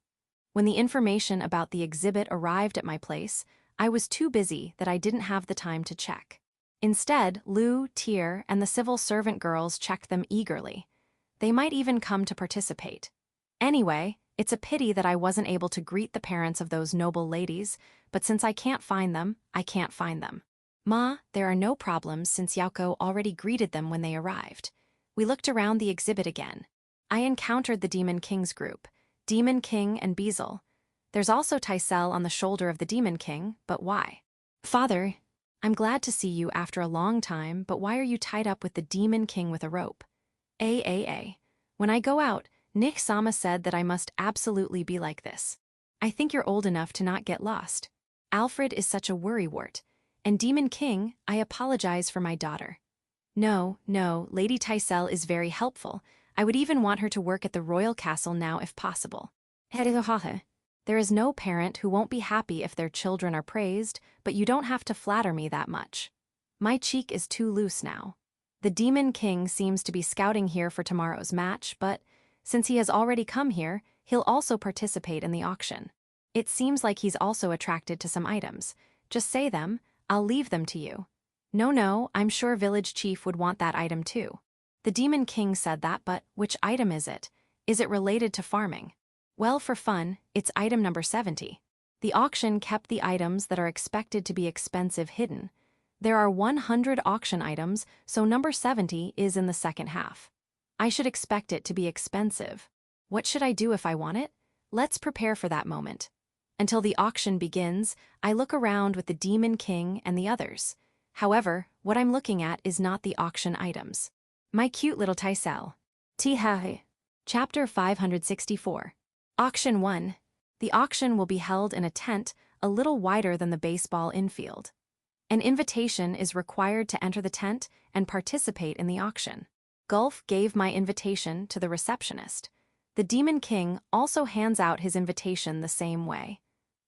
When the information about the exhibit arrived at my place, I was too busy that I didn't have the time to check. Instead, Lou, Tyr, and the civil servant girls checked them eagerly. They might even come to participate. Anyway, it's a pity that I wasn't able to greet the parents of those noble ladies, but since I can't find them, I can't find them. Ma, there are no problems since Yaoko already greeted them when they arrived. We looked around the exhibit again. I encountered the Demon King's group, Demon King and Beezle. There's also Tysel on the shoulder of the Demon King, but why? Father, I'm glad to see you after a long time, but why are you tied up with the Demon King with a rope? When I go out, Nick-sama said that I must absolutely be like this. I think you're old enough to not get lost. Alfred is such a worrywart. And Demon King, I apologize for my daughter. No, Lady Tysel is very helpful. I would even want her to work at the royal castle now if possible. There is no parent who won't be happy if their children are praised, but you don't have to flatter me that much. My cheek is too loose now. The Demon King seems to be scouting here for tomorrow's match, but since he has already come here, he'll also participate in the auction. It seems like he's also attracted to some items. Just say them, I'll leave them to you. No, I'm sure Village Chief would want that item too. The Demon King said that, but which item is it? Is it related to farming? Well, for fun, it's item number 70. The auction kept the items that are expected to be expensive hidden. There are 100 auction items, so number 70 is in the second half. I should expect it to be expensive. What should I do if I want it? Let's prepare for that moment. Until the auction begins, I look around with the Demon King and the others. However, what I'm looking at is not the auction items. My cute little Tysel. Tihahe. Chapter 564. Auction 1. The auction will be held in a tent a little wider than the baseball infield. An invitation is required to enter the tent and participate in the auction. Gulf gave my invitation to the receptionist. The Demon King also hands out his invitation the same way.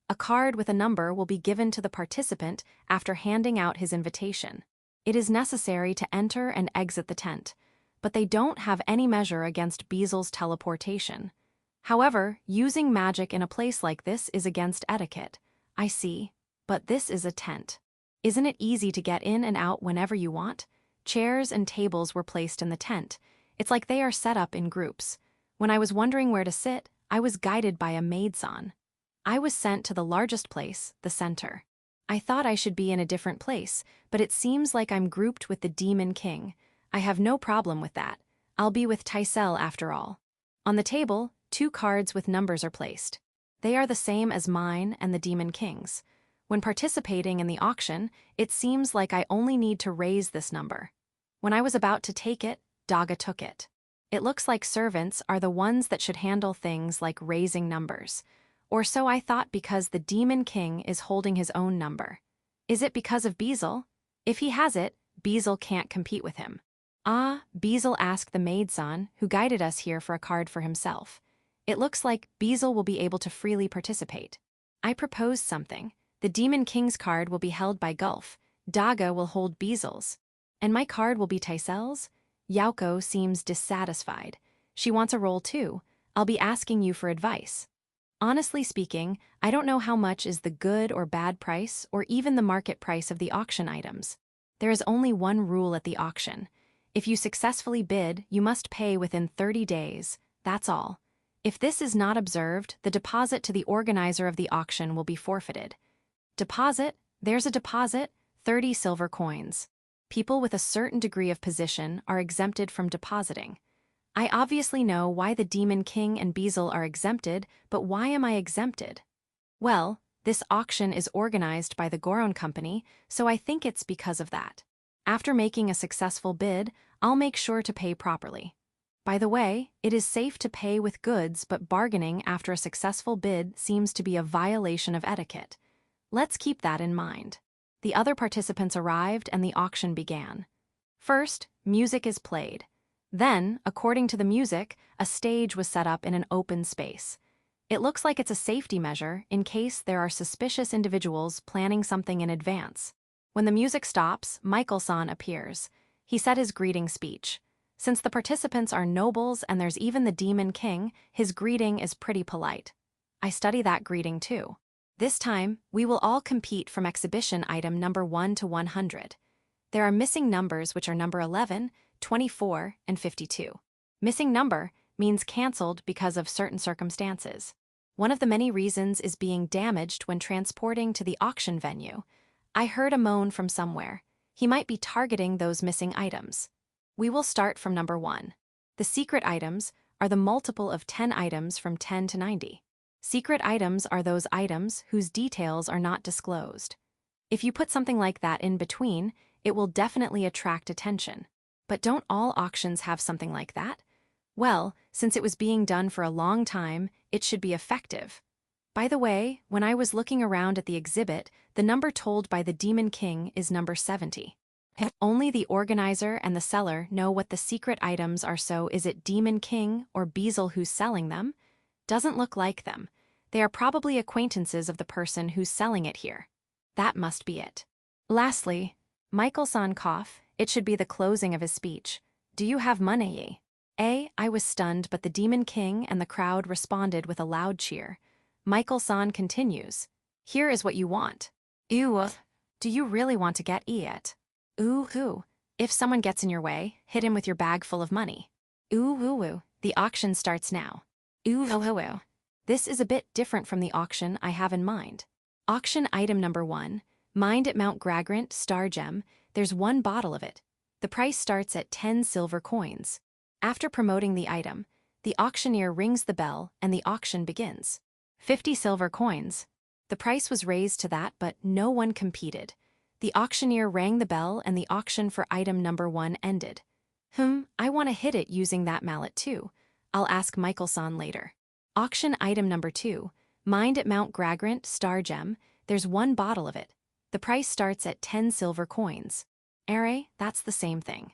A card with a number will be given to the participant after handing out his invitation. It is necessary to enter and exit the tent, but they don't have any measure against Beezle's teleportation. However, using magic in a place like this is against etiquette. I see, but this is a tent. Isn't it easy to get in and out whenever you want? Chairs and tables were placed in the tent. It's like they are set up in groups. When I was wondering where to sit, I was guided by a maid-san. I was sent to the largest place, the center. I thought I should be in a different place, but it seems like I'm grouped with the Demon King. I have no problem with that. I'll be with Tysel after all. On the table, 2 cards with numbers are placed. They are the same as mine and the Demon King's. When participating in the auction, it seems like I only need to raise this number. When I was about to take it, Daga took it. It looks like servants are the ones that should handle things like raising numbers. Or so I thought because the Demon King is holding his own number. Is it because of Beezle? If he has it, Beezle can't compete with him. Beezle asked the maid-san, who guided us here, for a card for himself. It looks like Beezle will be able to freely participate. I proposed something. The Demon King's card will be held by Gulf. Daga will hold Beezle's. And my card will be Tysel's? Yaoko seems dissatisfied. She wants a role too. I'll be asking you for advice. Honestly speaking, I don't know how much is the good or bad price or even the market price of the auction items. There is only one rule at the auction. If you successfully bid, you must pay within 30 days. That's all. If this is not observed, the deposit to the organizer of the auction will be forfeited. Deposit? There's a deposit, 30 silver coins. People with a certain degree of position are exempted from depositing. I obviously know why the Demon King and Beezle are exempted, but why am I exempted? Well, this auction is organized by the Goron company, so I think it's because of that. After making a successful bid, I'll make sure to pay properly. By the way, it is safe to pay with goods, but bargaining after a successful bid seems to be a violation of etiquette. Let's keep that in mind. The other participants arrived and the auction began. First, music is played. Then, according to the music, a stage was set up in an open space. It looks like it's a safety measure in case there are suspicious individuals planning something in advance. When the music stops, Michael-san appears. He said his greeting speech. Since the participants are nobles and there's even the Demon King, his greeting is pretty polite. I study that greeting too. This time, we will all compete from exhibition item number 1 to 100. There are missing numbers which are number 11, 24, and 52. Missing number means cancelled because of certain circumstances. One of the many reasons is being damaged when transporting to the auction venue. I heard a moan from somewhere. He might be targeting those missing items. We will start from number 1. The secret items are the multiple of 10 items from 10 to 90. Secret items are those items whose details are not disclosed. If you put something like that in between, it will definitely attract attention. But don't all auctions have something like that? Well, since it was being done for a long time, it should be effective. By the way, when I was looking around at the exhibit, the number told by the Demon King is number 70. Only the organizer and the seller know what the secret items are, so is it Demon King or Beazle who's selling them? Doesn't look like them. They are probably acquaintances of the person who's selling it here. That must be it. Lastly, Michael-san cough, it should be the closing of his speech. Do you have money? I was stunned, but the Demon King and the crowd responded with a loud cheer. Michael-san continues. Here is what you want. Ew. Do you really want to get it? Ooh. If someone gets in your way, hit him with your bag full of money. Ooh. The auction starts now. Ooh. This is a bit different from the auction I have in mind. Auction item number 1. Mined at Mount Gragrant Star Gem. There's 1 bottle of it. The price starts at 10 silver coins. After promoting the item, the auctioneer rings the bell and the auction begins. 50 silver coins. The price was raised to that, but no one competed. The auctioneer rang the bell and the auction for item number 1 ended. I want to hit it using that mallet too. I'll ask Michael-san later. Auction item number 2. Mined at Mount Gragrant Star Gem. There's 1 bottle of it. The price starts at 10 silver coins. That's the same thing.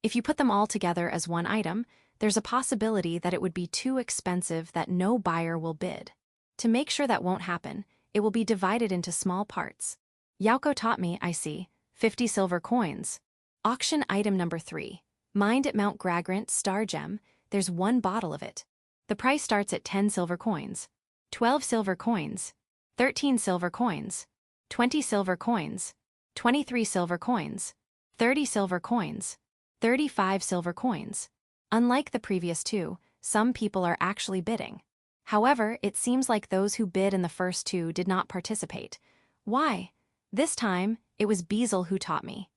If you put them all together as 1 item, there's a possibility that it would be too expensive that no buyer will bid. To make sure that won't happen, it will be divided into small parts. Yaoko taught me, I see. 50 silver coins. Auction item number 3. Mined at Mount Gragrant Star Gem. There's 1 bottle of it. The price starts at 10 silver coins. 12 silver coins. 13 silver coins. 20 silver coins. 23 silver coins. 30 silver coins. 35 silver coins. Unlike the previous 2, some people are actually bidding. However, it seems like those who bid in the first 2 did not participate. Why? This time, it was Beazle who taught me.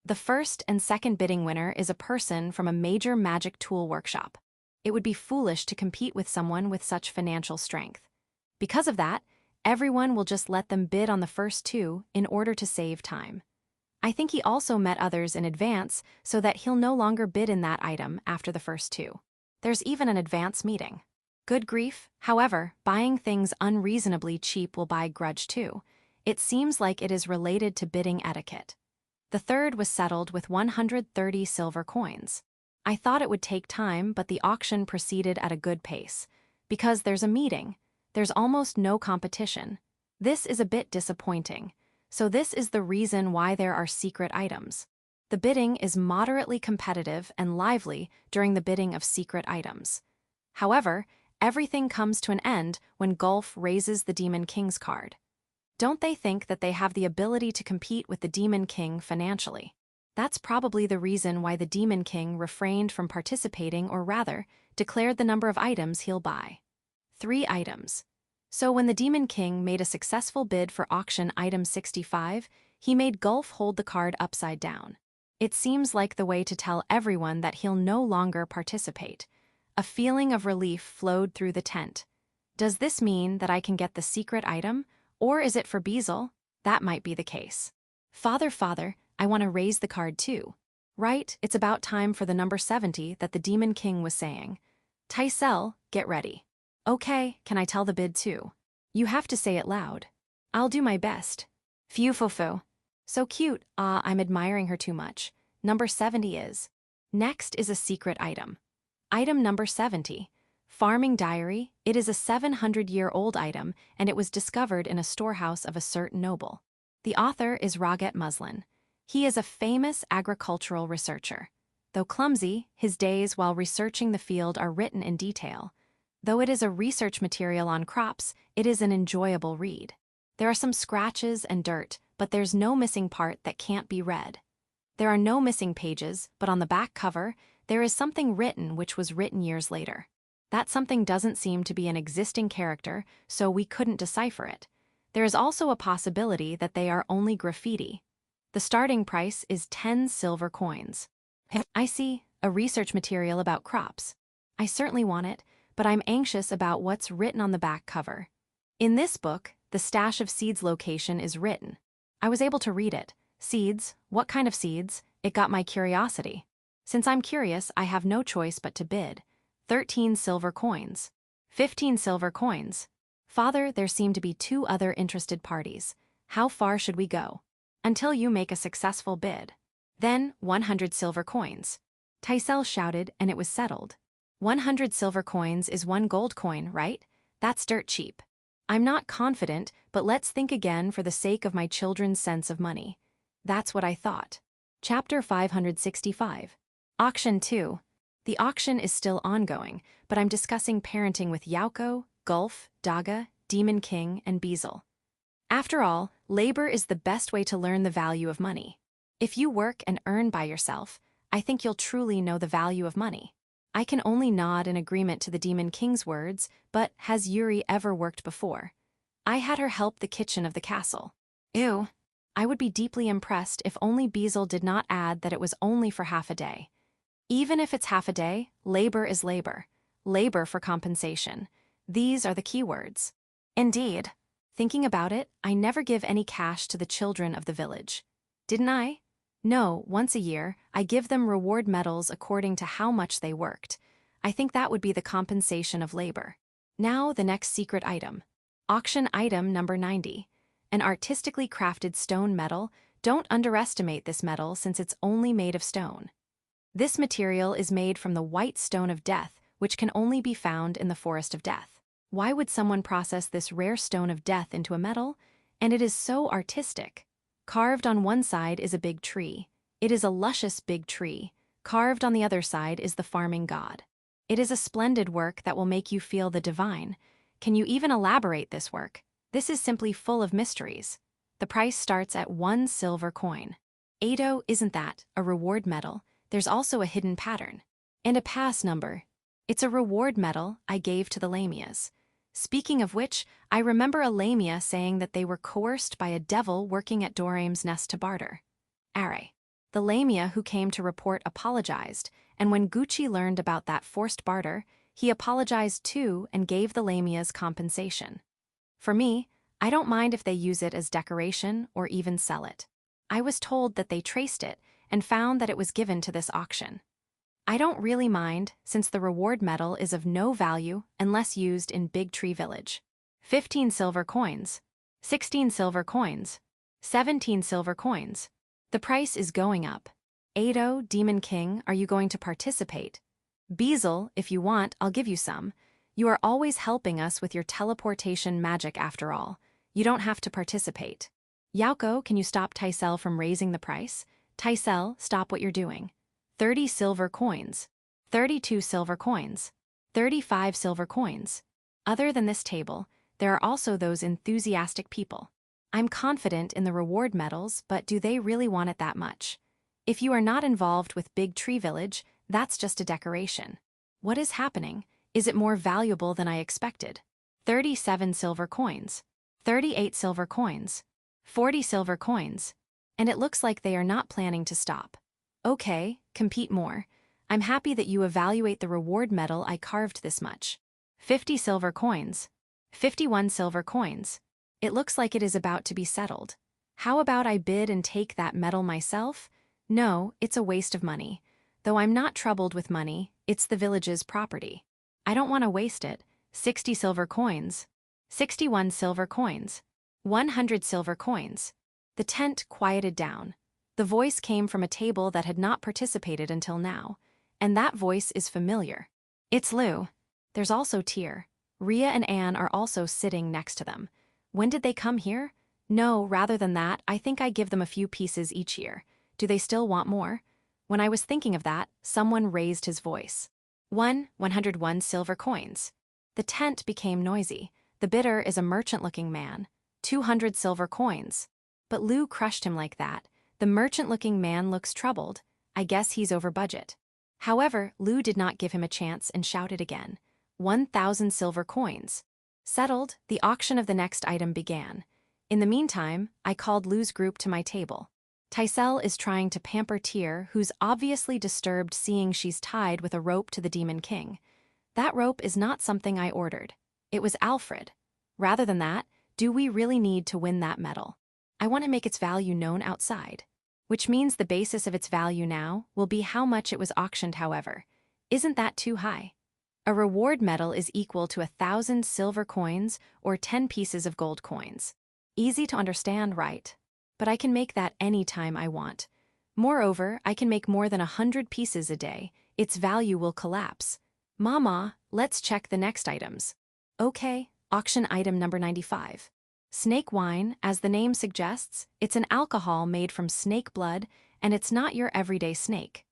The first and second bidding winner is a person from a major magic tool workshop. It would be foolish to compete with someone with such financial strength. Because of that, everyone will just let them bid on the first 2 in order to save time. I think he also met others in advance so that he'll no longer bid in that item after the first 2. There's even an advance meeting. Good grief, however, buying things unreasonably cheap will buy grudge too. It seems like it is related to bidding etiquette. The third was settled with 130 silver coins. I thought it would take time, but the auction proceeded at a good pace. Because there's a meeting, there's almost no competition. This is a bit disappointing. So this is the reason why there are secret items. The bidding is moderately competitive and lively during the bidding of secret items. However, everything comes to an end when Gulf raises the Demon King's card. Don't they think that they have the ability to compete with the Demon King financially? That's probably the reason why the Demon King refrained from participating, or rather, declared the number of items he'll buy. 3 items. So when the Demon King made a successful bid for auction item 65, he made Gulf hold the card upside down. It seems like the way to tell everyone that he'll no longer participate. A feeling of relief flowed through the tent. Does this mean that I can get the secret item? Or is it for Beazle? That might be the case. Father, I want to raise the card too. Right, it's about time for the number 70 that the Demon King was saying. Taisel, get ready. Okay, can I tell the bid too? You have to say it loud. I'll do my best. Phew. So cute, I'm admiring her too much. Number 70 is. Next is a secret item. Item number 70. Farming Diary. It is a 700-year-old item, and it was discovered in a storehouse of a certain noble. The author is Raget Muslin. He is a famous agricultural researcher. Though clumsy, his days while researching the field are written in detail. Though it is a research material on crops, it is an enjoyable read. There are some scratches and dirt, but there's no missing part that can't be read. There are no missing pages, but on the back cover, there is something written which was written years later. That something doesn't seem to be an existing character, so we couldn't decipher it. There is also a possibility that they are only graffiti. The starting price is 10 silver coins. I see, a research material about crops. I certainly want it, but I'm anxious about what's written on the back cover. In this book, the stash of seeds location is written. I was able to read it. Seeds, what kind of seeds? It got my curiosity. Since I'm curious, I have no choice but to bid. 13 silver coins. 15 silver coins. Father, there seem to be 2 other interested parties. How far should we go? Until you make a successful bid. Then, 100 silver coins. Taisel shouted, and it was settled. 100 silver coins is 1 gold coin, right? That's dirt cheap. I'm not confident, but let's think again for the sake of my children's sense of money. That's what I thought. Chapter 565. Auction 2. The auction is still ongoing, but I'm discussing parenting with Yaoko, Gulf, Daga, Demon King, and Beezle. After all, labor is the best way to learn the value of money. If you work and earn by yourself, I think you'll truly know the value of money. I can only nod in agreement to the Demon King's words, but has Yuri ever worked before? I had her help the kitchen of the castle. Ew. I would be deeply impressed if only Beezle did not add that it was only for half a day. Even if it's half a day, labor is labor. Labor for compensation. These are the key words. Indeed. Thinking about it, I never give any cash to the children of the village. Didn't I? No, once a year, I give them reward medals according to how much they worked. I think that would be the compensation of labor. Now the next secret item. Auction item number 90. An artistically crafted stone medal. Don't underestimate this medal since it's only made of stone. This material is made from the white stone of death, which can only be found in the forest of death. Why would someone process this rare stone of death into a medal? And it is so artistic. Carved on one side is a big tree. It is a luscious big tree. Carved on the other side is the farming god. It is a splendid work that will make you feel the divine. Can you even elaborate this work? This is simply full of mysteries. The price starts at 1 silver coin. Ado, isn't that a reward medal? There's also a hidden pattern. And a pass number. It's a reward medal I gave to the Lamias. Speaking of which, I remember a Lamia saying that they were coerced by a devil working at Doraem's nest to barter. Are. The Lamia who came to report apologized, and when Gucci learned about that forced barter, he apologized too and gave the Lamias compensation. For me, I don't mind if they use it as decoration or even sell it. I was told that they traced it and found that it was given to this auction. I don't really mind, since the reward medal is of no value unless used in Big Tree Village. 15 silver coins. 16 silver coins. 17 silver coins. The price is going up. Ado, Demon King, are you going to participate? Beezle, if you want, I'll give you some. You are always helping us with your teleportation magic after all. You don't have to participate. Yaoko, can you stop Taisel from raising the price? Taisel, stop what you're doing. 30 silver coins. 32 silver coins. 35 silver coins. Other than this table, there are also those enthusiastic people. I'm confident in the reward medals, but do they really want it that much? If you are not involved with Big Tree Village, that's just a decoration. What is happening? Is it more valuable than I expected? 37 silver coins. 38 silver coins. 40 silver coins. And it looks like they are not planning to stop. Okay, compete more. I'm happy that you evaluate the reward medal I carved this much. 50 silver coins. 51 silver coins. It looks like it is about to be settled. How about I bid and take that medal myself? No, it's a waste of money. Though I'm not troubled with money, it's the village's property. I don't want to waste it. 60 silver coins. 61 silver coins. 100 silver coins. The tent quieted down. The voice came from a table that had not participated until now, and that voice is familiar. It's Lou. There's also Tyr. Rhea and Anne are also sitting next to them. When did they come here? No, rather than that, I think I give them a few pieces each year. Do they still want more? When I was thinking of that, someone raised his voice. 101 silver coins. The tent became noisy. The bidder is a merchant-looking man. 200 silver coins. But Lou crushed him like that. The merchant-looking man looks troubled. I guess he's over budget. However, Lou did not give him a chance and shouted again. 1,000 silver coins. Settled, the auction of the next item began. In the meantime, I called Lou's group to my table. Tysel is trying to pamper Tyr, who's obviously disturbed seeing she's tied with a rope to the Demon King. That rope is not something I ordered. It was Alfred. Rather than that, do we really need to win that medal? I want to make its value known outside. Which means the basis of its value now will be how much it was auctioned, however. Isn't that too high? A reward medal is equal to 1,000 silver coins or 10 pieces of gold coins. Easy to understand, right? But I can make that any time I want. Moreover, I can make more than 100 pieces a day. Its value will collapse. Mama, let's check the next items. Okay, auction item number 95. Snake wine, as the name suggests, it's an alcohol made from snake blood, and it's not your everyday snake.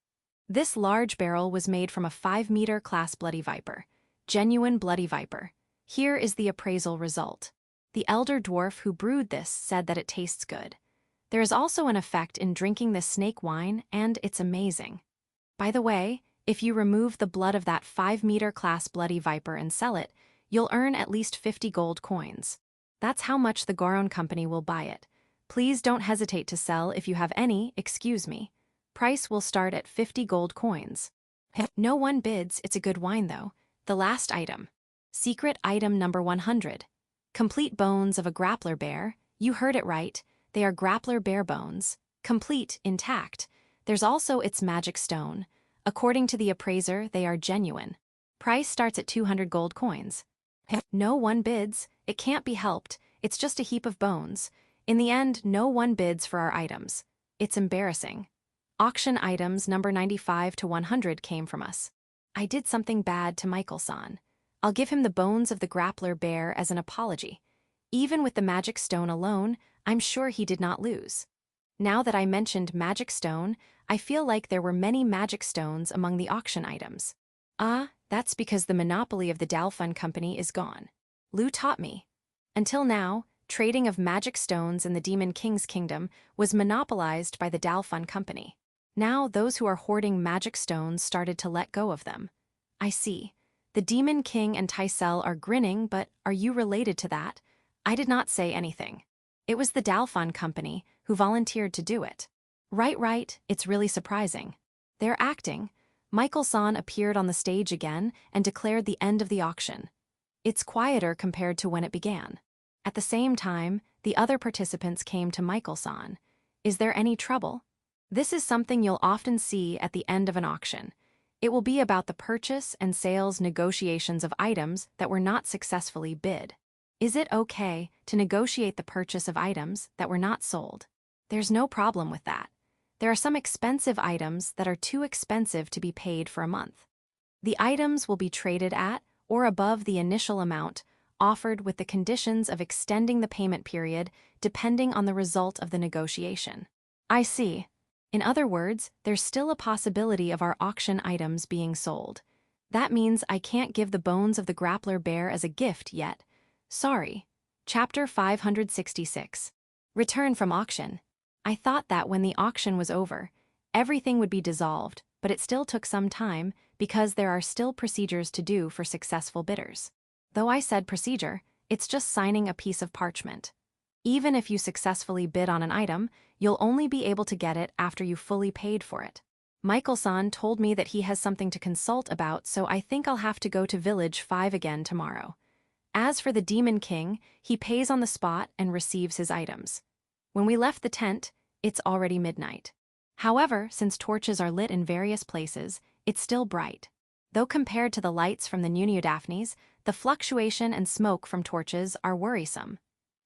This large barrel was made from a 5-meter class bloody viper. Genuine bloody viper. Here is the appraisal result. The elder dwarf who brewed this said that it tastes good. There is also an effect in drinking this snake wine, and it's amazing. By the way, if you remove the blood of that 5-meter class bloody viper and sell it, you'll earn at least 50 gold coins. That's how much the Goron company will buy it. Please don't hesitate to sell if you have any, excuse me. Price will start at 50 gold coins. No one bids, it's a good wine though. The last item. Secret item number 100. Complete bones of a grappler bear. You heard it right. They are grappler bear bones. Complete, intact. There's also its magic stone. According to the appraiser, they are genuine. Price starts at 200 gold coins. No one bids. It can't be helped. It's just a heap of bones. In the end, no one bids for our items. It's embarrassing. Auction items number 95 to 100 came from us. I did something bad to Michael-san. I'll give him the bones of the grappler bear as an apology. Even with the magic stone alone, I'm sure he did not lose. Now that I mentioned magic stone, I feel like there were many magic stones among the auction items. That's because the monopoly of the Dalon company is gone. Lou taught me. Until now, trading of magic stones in the Demon King's kingdom was monopolized by the Dalon company. Now those who are hoarding magic stones started to let go of them. I see. The Demon King and Tysel are grinning, but are you related to that? I did not say anything. It was the Dalon company who volunteered to do it. Right, it's really surprising. They're acting. Michael-san appeared on the stage again and declared the end of the auction. It's quieter compared to when it began. At the same time, the other participants came to Michael-san. Is there any trouble? This is something you'll often see at the end of an auction. It will be about the purchase and sales negotiations of items that were not successfully bid. Is it okay to negotiate the purchase of items that were not sold? There's no problem with that. There are some expensive items that are too expensive to be paid for a month. The items will be traded at or above the initial amount, offered with the conditions of extending the payment period depending on the result of the negotiation. I see. In other words, there's still a possibility of our auction items being sold. That means I can't give the bones of the grappler bear as a gift yet. Sorry. Chapter 566. Return from auction. I thought that when the auction was over, everything would be dissolved, but it still took some time because there are still procedures to do for successful bidders. Though I said procedure, it's just signing a piece of parchment. Even if you successfully bid on an item, you'll only be able to get it after you fully paid for it. Michael-san told me that he has something to consult about, so I think I'll have to go to Village 5 again tomorrow. As for the Demon King, he pays on the spot and receives his items. When we left the tent, it's already midnight. However, since torches are lit in various places, it's still bright. Though compared to the lights from the Nunio-Daphnes, the fluctuation and smoke from torches are worrisome.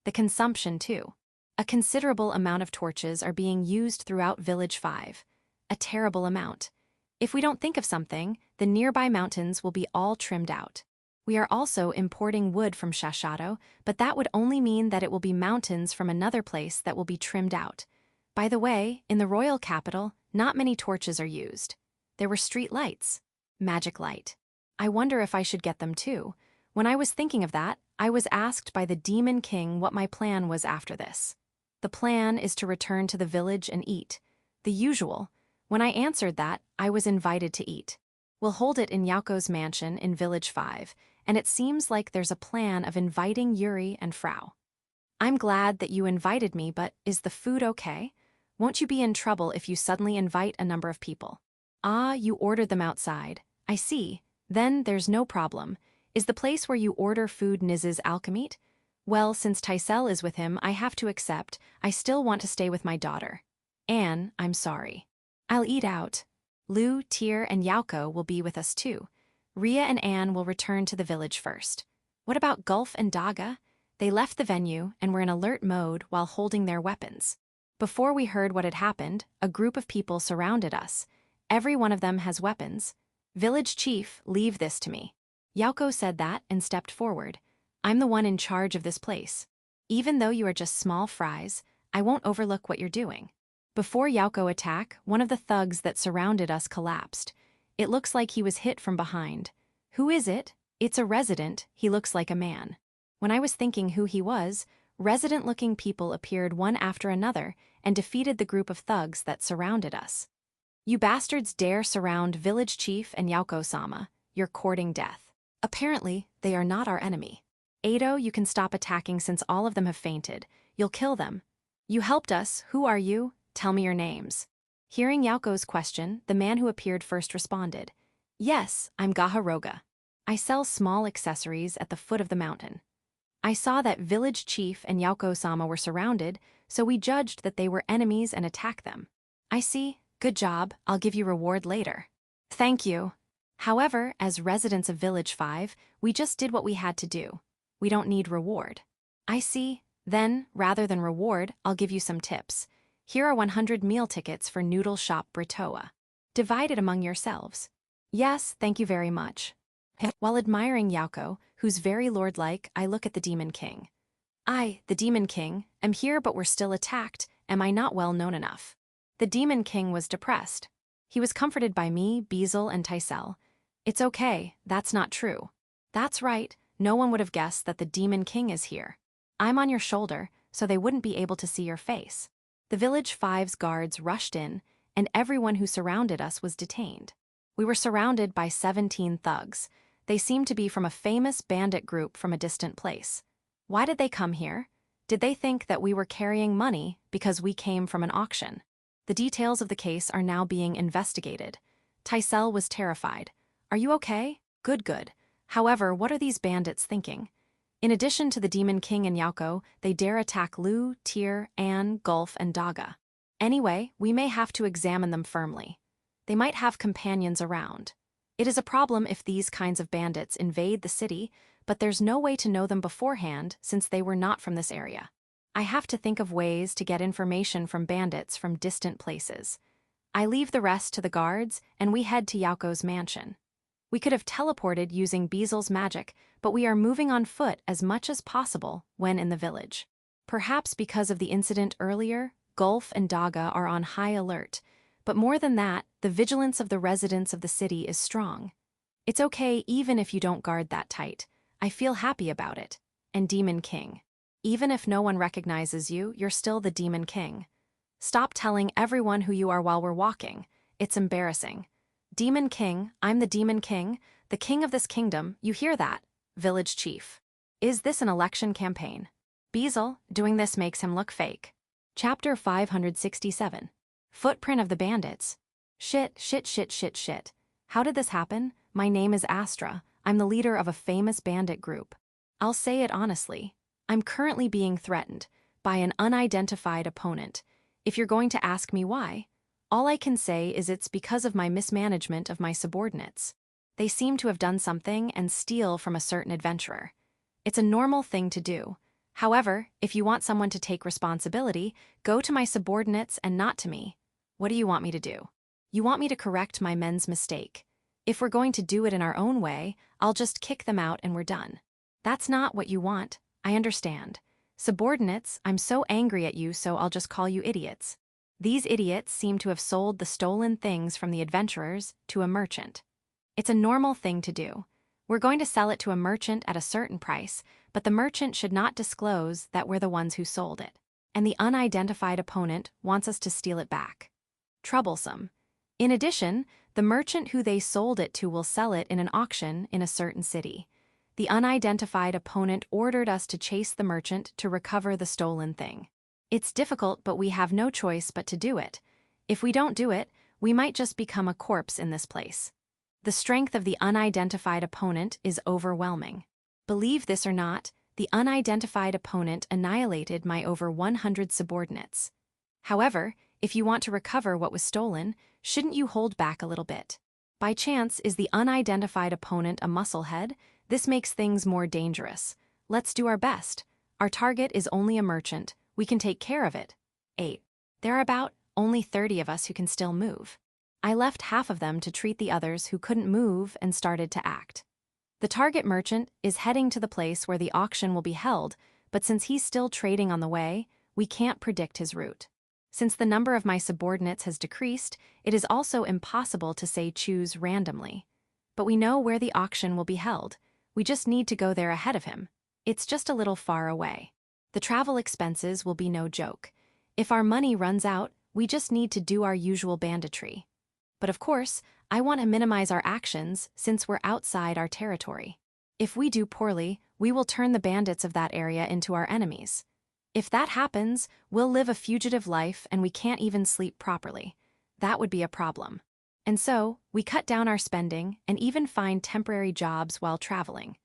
The consumption, too. A considerable amount of torches are being used throughout Village 5. A terrible amount. If we don't think of something, the nearby mountains will be all trimmed out. We are also importing wood from Shashado, but that would only mean that it will be mountains from another place that will be trimmed out. By the way, in the royal capital, not many torches are used. There were street lights. Magic light. I wonder if I should get them too. When I was thinking of that, I was asked by the Demon King what my plan was after this. The plan is to return to the village and eat. The usual. When I answered that, I was invited to eat. We'll hold it in Yaoko's mansion in Village 5, and it seems like there's a plan of inviting Yuri and Frau. I'm glad that you invited me, but is the food okay? Won't you be in trouble if you suddenly invite a number of people? Ah, you ordered them outside. I see. Then there's no problem. Is the place where you order food Niz's alchemite? Well, since Tysel is with him, I have to accept. I still want to stay with my daughter. Anne, I'm sorry. I'll eat out. Lu, Tyr, and Yaoko will be with us too. Ria and Anne will return to the village first. What about Gulf and Daga? They left the venue and were in alert mode while holding their weapons. Before we heard what had happened, a group of people surrounded us. Every one of them has weapons. Village chief, leave this to me. Yaoko said that and stepped forward. I'm the one in charge of this place. Even though you are just small fries, I won't overlook what you're doing. Before Yaoko attack, one of the thugs that surrounded us collapsed. It looks like he was hit from behind. Who is it? It's a resident. He looks like a man. When I was thinking who he was, resident-looking people appeared one after another and defeated the group of thugs that surrounded us. You bastards dare surround village chief and Yaoko-sama. You're courting death. Apparently, they are not our enemy. Ado, you can stop attacking since all of them have fainted. You'll kill them. You helped us. Who are you? Tell me your names. Hearing Yaoko's question, the man who appeared first responded. Yes, I'm Gaharoga. I sell small accessories at the foot of the mountain. I saw that village chief and Yaoko-sama were surrounded, so we judged that they were enemies and attacked them. I see. Good job. I'll give you reward later. Thank you. However, as residents of Village 5, we just did what we had to do. We don't need reward. I see. Then, rather than reward, I'll give you some tips. Here are 100 meal tickets for Noodle Shop Britoa. Divide it among yourselves. Yes, thank you very much. While admiring Yaoko, who's very lord-like, I look at the Demon King. I, the Demon King, am here but we're still attacked. Am I not well known enough? The Demon King was depressed. He was comforted by me, Bezel, and Tysel. It's okay, that's not true. That's right, no one would have guessed that the Demon King is here. I'm on your shoulder, so they wouldn't be able to see your face. The Village 5's guards rushed in, and everyone who surrounded us was detained. We were surrounded by 17 thugs. They seemed to be from a famous bandit group from a distant place. Why did they come here? Did they think that we were carrying money because we came from an auction? The details of the case are now being investigated. Tysel was terrified. Are you okay? Good. However, what are these bandits thinking? In addition to the Demon King and Yaoko, they dare attack Lu, Tyr, Anne, Gulf, and Daga. Anyway, we may have to examine them firmly. They might have companions around. It is a problem if these kinds of bandits invade the city, but there's no way to know them beforehand since they were not from this area. I have to think of ways to get information from bandits from distant places. I leave the rest to the guards, and we head to Yaoko's mansion. We could have teleported using Bezel's magic, but we are moving on foot as much as possible when in the village. Perhaps because of the incident earlier, Gulf and Daga are on high alert, but more than that, the vigilance of the residents of the city is strong. It's okay even if you don't guard that tight. I feel happy about it. And Demon King. Even if no one recognizes you, you're still the Demon King. Stop telling everyone who you are while we're walking. It's embarrassing. Demon King, I'm the Demon King, the king of this kingdom, you hear that? Village Chief. Is this an election campaign? Bezel, doing this makes him look fake. Chapter 567. Footprint of the Bandits. Shit. How did this happen? My name is Astra. I'm the leader of a famous bandit group. I'll say it honestly. I'm currently being threatened. by an unidentified opponent. If you're going to ask me why, all I can say is it's because of my mismanagement of my subordinates. They seem to have done something and steal from a certain adventurer. It's a normal thing to do. However, if you want someone to take responsibility, go to my subordinates and not to me. What do you want me to do? You want me to correct my men's mistake. If we're going to do it in our own way, I'll just kick them out and we're done. That's not what you want, I understand. Subordinates, I'm so angry at you, so I'll just call you idiots. These idiots seem to have sold the stolen things from the adventurers to a merchant. It's a normal thing to do. We're going to sell it to a merchant at a certain price, but the merchant should not disclose that we're the ones who sold it. And the unidentified opponent wants us to steal it back. Troublesome. In addition, the merchant who they sold it to will sell it in an auction in a certain city. The unidentified opponent ordered us to chase the merchant to recover the stolen thing. It's difficult, but we have no choice but to do it. If we don't do it, we might just become a corpse in this place. The strength of the unidentified opponent is overwhelming. Believe this or not, the unidentified opponent annihilated my over 100 subordinates. However, if you want to recover what was stolen, shouldn't you hold back a little bit? By chance, is the unidentified opponent a musclehead? This makes things more dangerous. Let's do our best. Our target is only a merchant. We can take care of it. 8. There are about only 30 of us who can still move. I left half of them to treat the others who couldn't move and started to act. The target merchant is heading to the place where the auction will be held, but since he's still trading on the way, we can't predict his route. Since the number of my subordinates has decreased, it is also impossible to say choose randomly. But we know where the auction will be held. We just need to go there ahead of him. It's just a little far away. The travel expenses will be no joke. If our money runs out, we just need to do our usual banditry. But of course, I want to minimize our actions since we're outside our territory. If we do poorly, we will turn the bandits of that area into our enemies. If that happens, we'll live a fugitive life and we can't even sleep properly. That would be a problem. And so, we cut down our spending and even find temporary jobs while traveling.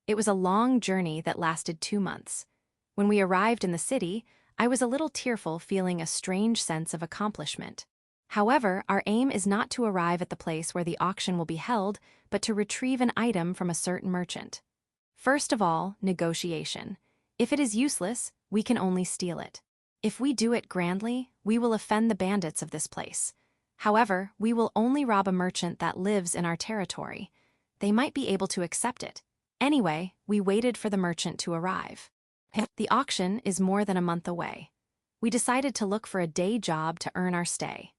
It was a long journey that lasted 2 months. When we arrived in the city, I was a little tearful, feeling a strange sense of accomplishment. However, our aim is not to arrive at the place where the auction will be held, but to retrieve an item from a certain merchant. First of all, negotiation. If it is useless, we can only steal it. If we do it grandly, we will offend the bandits of this place. However, we will only rob a merchant that lives in our territory. They might be able to accept it. Anyway, we waited for the merchant to arrive. The auction is more than a month away. We decided to look for a day job to earn our stay.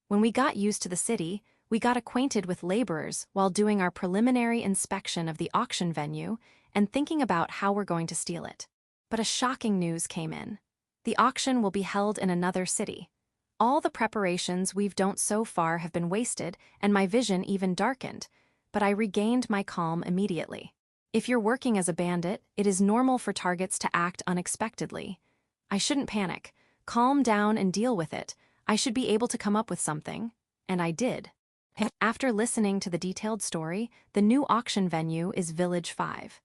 When we got used to the city, we got acquainted with laborers while doing our preliminary inspection of the auction venue and thinking about how we're going to steal it. But a shocking news came in. The auction will be held in another city. All the preparations we've done so far have been wasted, and my vision even darkened, but I regained my calm immediately. If you're working as a bandit, it is normal for targets to act unexpectedly. I shouldn't panic. Calm down and deal with it. I should be able to come up with something, and I did. After listening to the detailed story, the new auction venue is Village 5.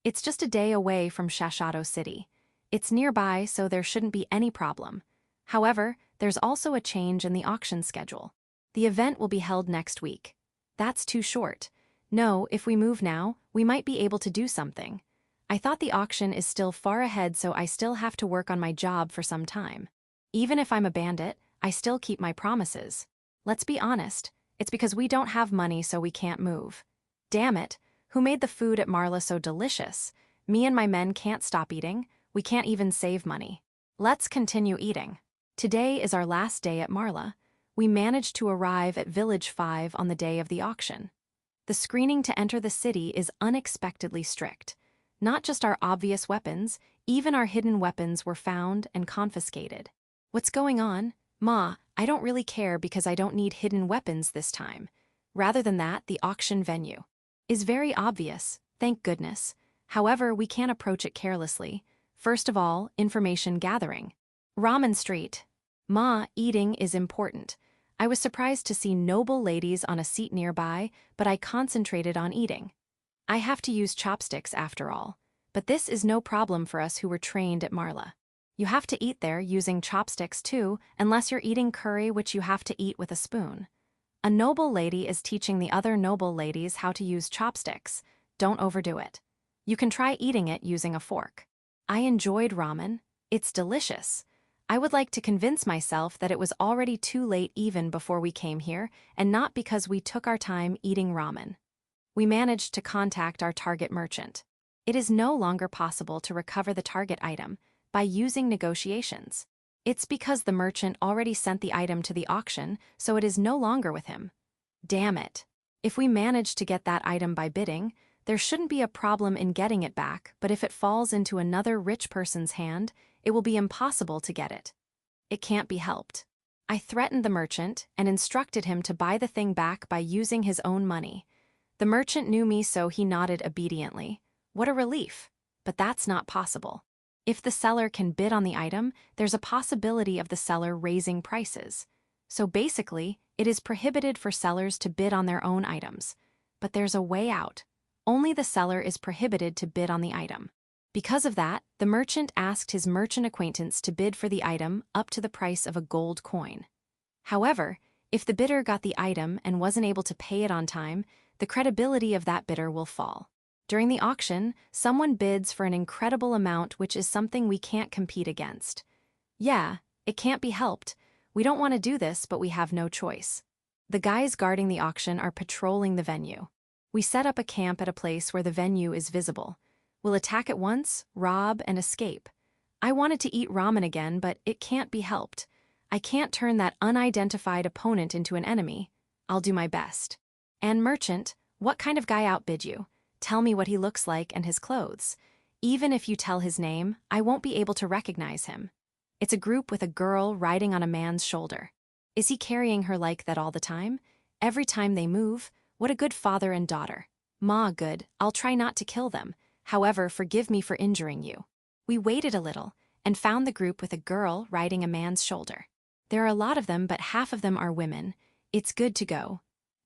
It's just a day away from Shashato City. It's nearby, so there shouldn't be any problem. However, there's also a change in the auction schedule. The event will be held next week. That's too short. No, if we move now, we might be able to do something. I thought the auction is still far ahead, so I still have to work on my job for some time. Even if I'm a bandit, I still keep my promises. Let's be honest, it's because we don't have money, so we can't move. Damn it, who made the food at Marla so delicious? Me and my men can't stop eating. We can't even save money. Let's continue eating. Today is our last day at Marla. We managed to arrive at Village 5 on the day of the auction. The screening to enter the city is unexpectedly strict. Not just our obvious weapons, even our hidden weapons were found and confiscated. What's going on? Ma, I don't really care because I don't need hidden weapons this time. Rather than that, the auction venue is very obvious, thank goodness. However, we can't approach it carelessly. First of all, information gathering. Ramen Street. Ma, eating is important. I was surprised to see noble ladies on a seat nearby, but I concentrated on eating. I have to use chopsticks after all. But this is no problem for us who were trained at Marla. You have to eat there using chopsticks too, unless you're eating curry which you have to eat with a spoon. A noble lady is teaching the other noble ladies how to use chopsticks. Don't overdo it. You can try eating it using a fork. I enjoyed ramen. It's delicious. I would like to convince myself that it was already too late even before we came here, and not because we took our time eating ramen. We managed to contact our target merchant. It is no longer possible to recover the target item by using negotiations. It's because the merchant already sent the item to the auction, so it is no longer with him. Damn it. If we manage to get that item by bidding, there shouldn't be a problem in getting it back, but if it falls into another rich person's hand, it will be impossible to get it. It can't be helped. I threatened the merchant and instructed him to buy the thing back by using his own money. The merchant knew me, so he nodded obediently. What a relief. But that's not possible. If the seller can bid on the item, there's a possibility of the seller raising prices. So basically, it is prohibited for sellers to bid on their own items. But there's a way out. Only the seller is prohibited to bid on the item. Because of that, the merchant asked his merchant acquaintance to bid for the item up to the price of a gold coin. However, if the bidder got the item and wasn't able to pay it on time, the credibility of that bidder will fall. During the auction, someone bids for an incredible amount, which is something we can't compete against. Yeah, it can't be helped. We don't want to do this, but we have no choice. The guys guarding the auction are patrolling the venue. We set up a camp at a place where the venue is visible. We'll attack at once, rob, and escape. I wanted to eat ramen again, but it can't be helped. I can't turn that unidentified opponent into an enemy. I'll do my best. And merchant, what kind of guy outbid you? Tell me what he looks like and his clothes. Even if you tell his name, I won't be able to recognize him. It's a group with a girl riding on a man's shoulder. Is he carrying her like that all the time? Every time they move? What a good father and daughter. Ma, good, I'll try not to kill them. However, forgive me for injuring you. We waited a little and found the group with a girl riding a man's shoulder. There are a lot of them, but half of them are women. It's good to go.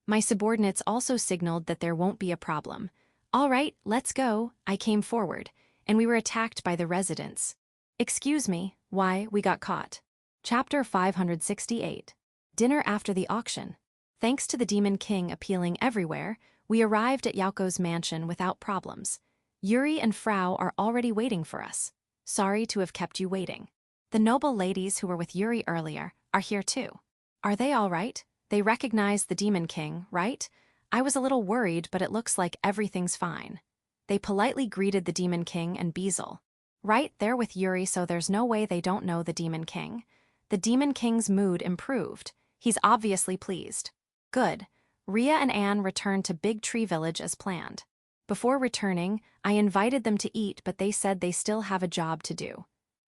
My subordinates also signaled that there won't be a problem. All right, let's go. I came forward, and we were attacked by the residents. Excuse me, why, we got caught. Chapter 568. Dinner after the auction. Thanks to the Demon King appealing everywhere, we arrived at Yaoko's mansion without problems. Yuri and Frau are already waiting for us. Sorry to have kept you waiting. The noble ladies who were with Yuri earlier are here too. Are they all right? They recognize the Demon King, right? I was a little worried, but it looks like everything's fine. They politely greeted the Demon King and Beezle. Right, they're with Yuri, so there's no way they don't know the Demon King. The Demon King's mood improved. He's obviously pleased. Good. Ria and Anne returned to Big Tree Village as planned. Before returning, I invited them to eat, but they said they still have a job to do.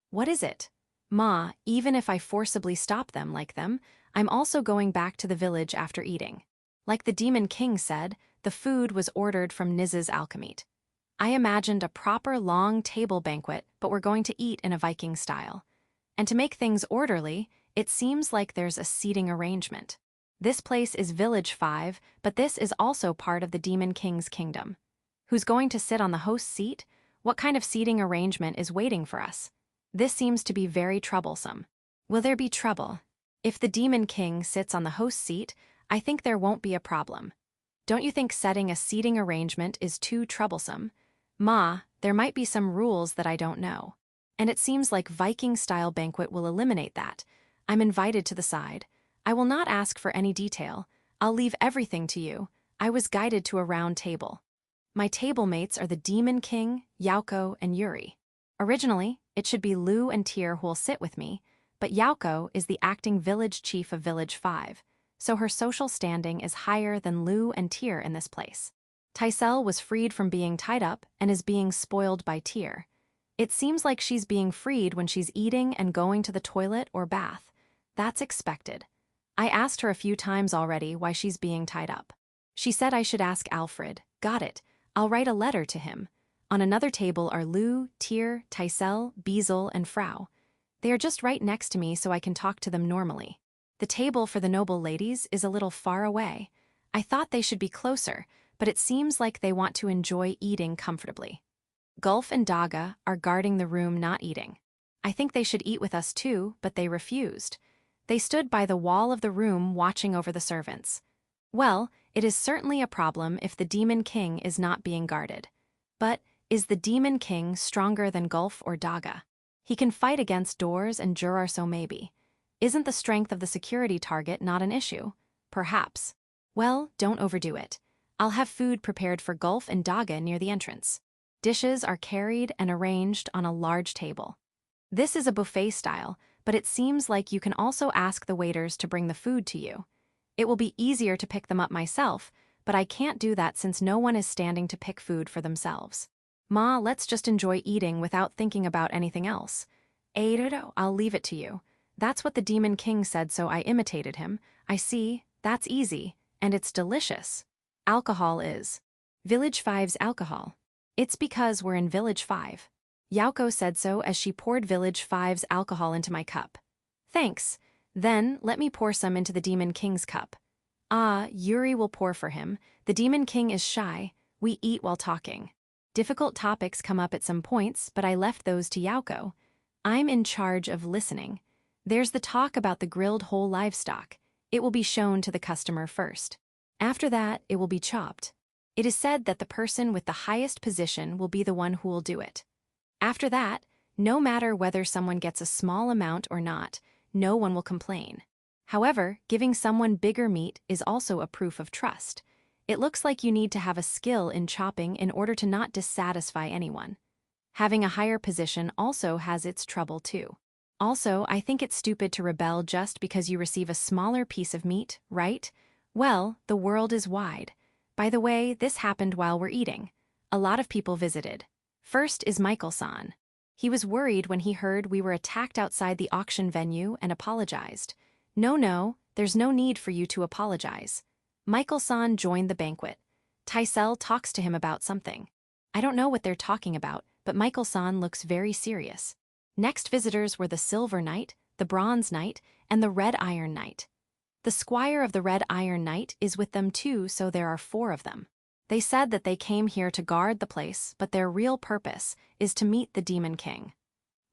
What is it? Ma, even if I forcibly stop them like them, I'm also going back to the village after eating. Like the Demon King said, the food was ordered from Niz's alchemy. I imagined a proper long table banquet, but we're going to eat in a Viking style. And to make things orderly, it seems like there's a seating arrangement. This place is Village 5, but this is also part of the Demon King's kingdom. Who's going to sit on the host's seat? What kind of seating arrangement is waiting for us? This seems to be very troublesome. Will there be trouble? If the Demon King sits on the host's seat, I think there won't be a problem. Don't you think setting a seating arrangement is too troublesome? Ma, there might be some rules that I don't know. And it seems like Viking-style banquet will eliminate that. I'm invited to the side. I will not ask for any detail. I'll leave everything to you. I was guided to a round table. My table mates are the Demon King, Yaoko, and Yuri. Originally, it should be Lu and Tyr who will sit with me, but Yaoko is the acting village chief of Village 5, so her social standing is higher than Lu and Tyr in this place. Tysel was freed from being tied up and is being spoiled by Tyr. It seems like she's being freed when she's eating and going to the toilet or bath. That's expected. I asked her a few times already why she's being tied up. She said I should ask Alfred. Got it. I'll write a letter to him. On another table are Lu, Tyr, Tysel, Beezle, and Frau. They are just right next to me so I can talk to them normally. The table for the noble ladies is a little far away. I thought they should be closer, but it seems like they want to enjoy eating comfortably. Gulf and Daga are guarding the room not eating. I think they should eat with us too, but they refused. They stood by the wall of the room watching over the servants. Well, it is certainly a problem if the Demon King is not being guarded. But is the Demon King stronger than Gulf or Daga? He can fight against doors and Juror, so maybe. Isn't the strength of the security target not an issue? Perhaps. Well, don't overdo it. I'll have food prepared for Gulf and Daga near the entrance. Dishes are carried and arranged on a large table. This is a buffet style, but it seems like you can also ask the waiters to bring the food to you. It will be easier to pick them up myself, but I can't do that since no one is standing to pick food for themselves. Ma, let's just enjoy eating without thinking about anything else. I'll leave it to you. That's what the Demon King said, so I imitated him. I see, that's easy, and it's delicious. Alcohol is. Village 5's alcohol. It's because we're in Village 5. Yaoko said so as she poured Village 5's alcohol into my cup. Thanks. Then, let me pour some into the Demon King's cup. Yuri will pour for him. The Demon King is shy. We eat while talking. Difficult topics come up at some points, but I left those to Yaoko. I'm in charge of listening. There's the talk about the grilled whole livestock. It will be shown to the customer first. After that, it will be chopped. It is said that the person with the highest position will be the one who will do it. After that, no matter whether someone gets a small amount or not, no one will complain. However, giving someone bigger meat is also a proof of trust. It looks like you need to have a skill in chopping in order to not dissatisfy anyone. Having a higher position also has its trouble too. Also, I think it's stupid to rebel just because you receive a smaller piece of meat, right? Well, the world is wide. By the way, this happened while we're eating. A lot of people visited. First is Michael-san. He was worried when he heard we were attacked outside the auction venue and apologized. No, there's no need for you to apologize. Michael-san joined the banquet. Taisel talks to him about something. I don't know what they're talking about, but Michael-san looks very serious. Next visitors were the Silver Knight, the Bronze Knight, and the Red Iron Knight. The squire of the Red Iron Knight is with them too, so there are 4 of them. They said that they came here to guard the place, but their real purpose is to meet the Demon King.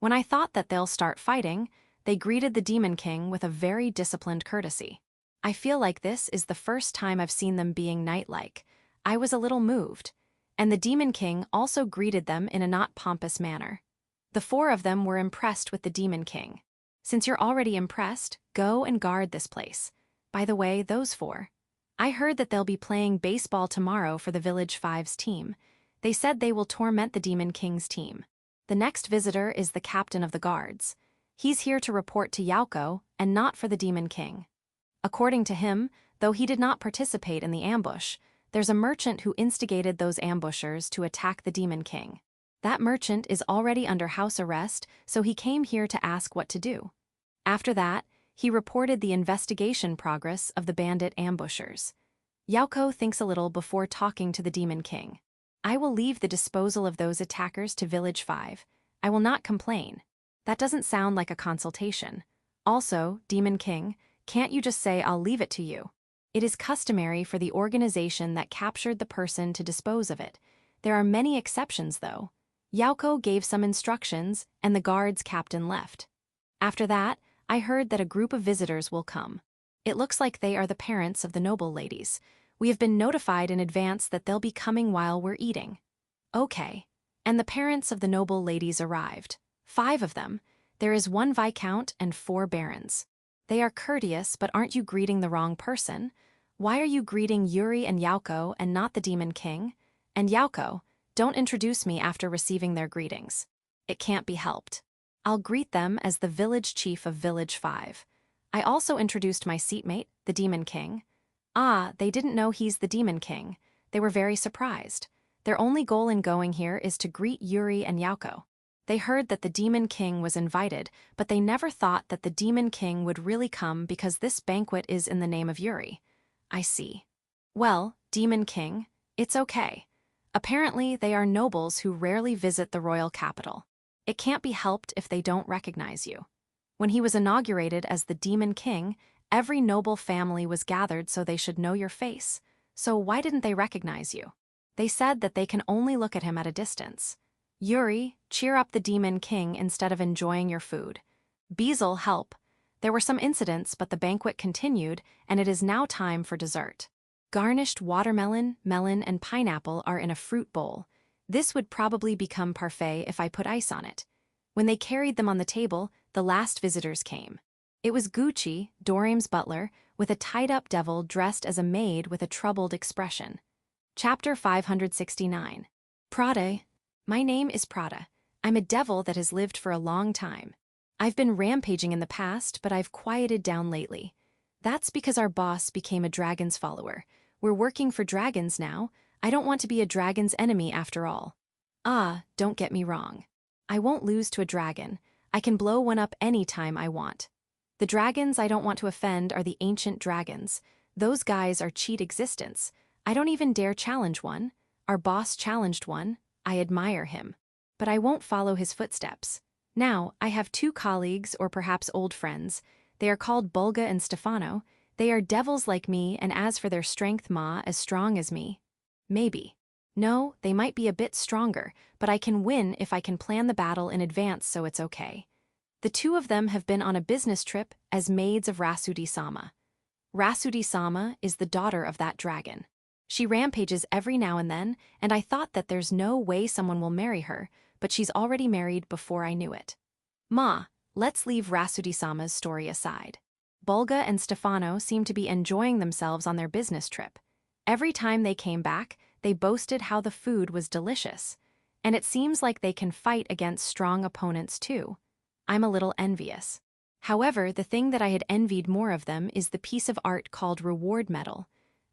When I thought that they'll start fighting, they greeted the Demon King with a very disciplined courtesy. I feel like this is the first time I've seen them being knight-like. I was a little moved. And the Demon King also greeted them in a not pompous manner. The 4 of them were impressed with the Demon King. Since you're already impressed, go and guard this place. By the way, those 4. I heard that they'll be playing baseball tomorrow for the Village 5's team. They said they will torment the Demon King's team. The next visitor is the captain of the guards. He's here to report to Yaoko and not for the Demon King. According to him, though he did not participate in the ambush, there's a merchant who instigated those ambushers to attack the Demon King. That merchant is already under house arrest, so he came here to ask what to do. After that, he reported the investigation progress of the bandit ambushers. Yaoko thinks a little before talking to the Demon King. I will leave the disposal of those attackers to Village 5. I will not complain. That doesn't sound like a consultation. Also, Demon King, can't you just say I'll leave it to you? It is customary for the organization that captured the person to dispose of it. There are many exceptions, though. Yaoko gave some instructions, and the guard's captain left. After that, I heard that a group of visitors will come. It looks like they are the parents of the noble ladies. We have been notified in advance that they'll be coming while we're eating. Okay. And the parents of the noble ladies arrived. 5 of them. There is 1 viscount and 4 barons. They are courteous, but aren't you greeting the wrong person? Why are you greeting Yuri and Yaoko and not the Demon King? And Yaoko, don't introduce me after receiving their greetings. It can't be helped. I'll greet them as the village chief of Village 5. I also introduced my seatmate, the Demon King. They didn't know he's the Demon King. They were very surprised. Their only goal in going here is to greet Yuri and Yaoko. They heard that the Demon King was invited, but they never thought that the Demon King would really come because this banquet is in the name of Yuri. I see. Well, Demon King, it's okay. Apparently, they are nobles who rarely visit the royal capital. It can't be helped if they don't recognize you. When he was inaugurated as the Demon King, every noble family was gathered so they should know your face. So why didn't they recognize you? They said that they can only look at him at a distance. Yuri, cheer up the Demon King instead of enjoying your food. Beezle, help. There were some incidents, but the banquet continued, and it is now time for dessert. Garnished watermelon, melon, and pineapple are in a fruit bowl. This would probably become parfait if I put ice on it. When they carried them on the table, the last visitors came. It was Gucci, Dorim's butler, with a tied-up devil dressed as a maid with a troubled expression. Chapter 569. Prada. My name is Prada. I'm a devil that has lived for a long time. I've been rampaging in the past, but I've quieted down lately. That's because our boss became a dragon's follower. We're working for dragons now. I don't want to be a dragon's enemy after all. Don't get me wrong. I won't lose to a dragon. I can blow one up any time I want. The dragons I don't want to offend are the ancient dragons. Those guys are cheat existence. I don't even dare challenge one. Our boss challenged one. I admire him. But I won't follow his footsteps. Now, I have two colleagues or perhaps old friends. They are called Bulga and Stefano. They are devils like me, and as for their strength, as strong as me. Maybe. No, they might be a bit stronger, but I can win if I can plan the battle in advance, so it's okay. The two of them have been on a business trip as maids of Rasudi-sama. Rasudi-sama is the daughter of that dragon. She rampages every now and then, and I thought that there's no way someone will marry her, but she's already married before I knew it. Let's leave Rasudi-sama's story aside. Bulga and Stefano seem to be enjoying themselves on their business trip. Every time they came back, they boasted how the food was delicious. And it seems like they can fight against strong opponents too. I'm a little envious. However, the thing that I had envied more of them is the piece of art called reward medal.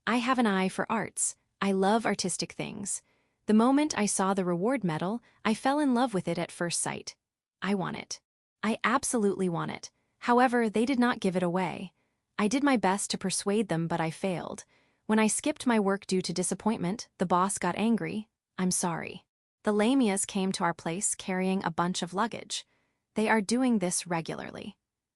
I have an eye for arts. I love artistic things. The moment I saw the reward medal, I fell in love with it at first sight. I want it. I absolutely want it. However, they did not give it away. I did my best to persuade them, but I failed. When I skipped my work due to disappointment, the boss got angry. I'm sorry. The Lamias came to our place carrying a bunch of luggage. They are doing this regularly.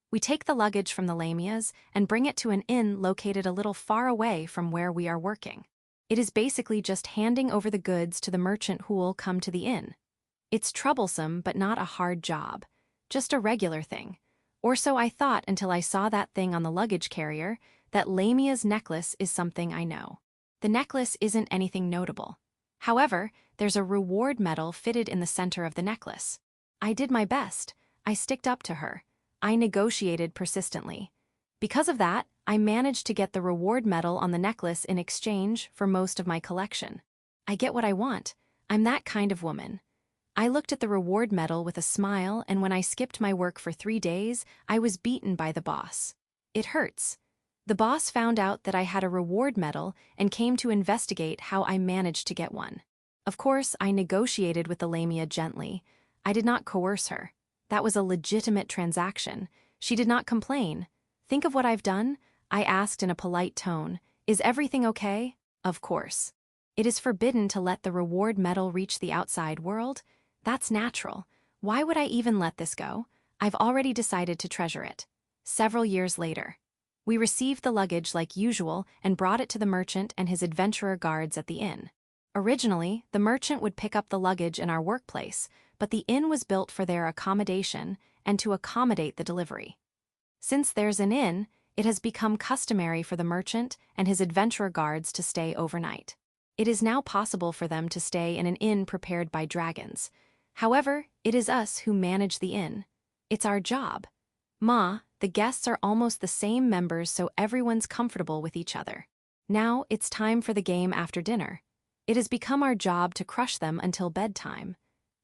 We take the luggage from the Lamias and bring it to an inn located a little far away from where we are working. It is basically just handing over the goods to the merchant who'll come to the inn. It's troublesome, but not a hard job. Just a regular thing. Or so I thought until I saw that thing on the luggage carrier, that Lamia's necklace is something I know. The necklace isn't anything notable. However, there's a reward medal fitted in the center of the necklace. I did my best. I sticked up to her. I negotiated persistently. Because of that, I managed to get the reward medal on the necklace in exchange for most of my collection. I get what I want. I'm that kind of woman. I looked at the reward medal with a smile, and when I skipped my work for 3 days, I was beaten by the boss. It hurts. The boss found out that I had a reward medal and came to investigate how I managed to get one. Of course, I negotiated with the Lamia gently. I did not coerce her. That was a legitimate transaction. She did not complain. Think of what I've done? I asked in a polite tone. Is everything okay? Of course. It is forbidden to let the reward medal reach the outside world. That's natural. Why would I even let this go? I've already decided to treasure it. Several years later. We received the luggage like usual and brought it to the merchant and his adventurer guards at the inn. Originally, the merchant would pick up the luggage in our workplace, but the inn was built for their accommodation and to accommodate the delivery. Since there's an inn, it has become customary for the merchant and his adventurer guards to stay overnight. It is now possible for them to stay in an inn prepared by dragons. However, it is us who manage the inn. It's our job. The guests are almost the same members, so everyone's comfortable with each other. Now it's time for the game after dinner. It has become our job to crush them until bedtime.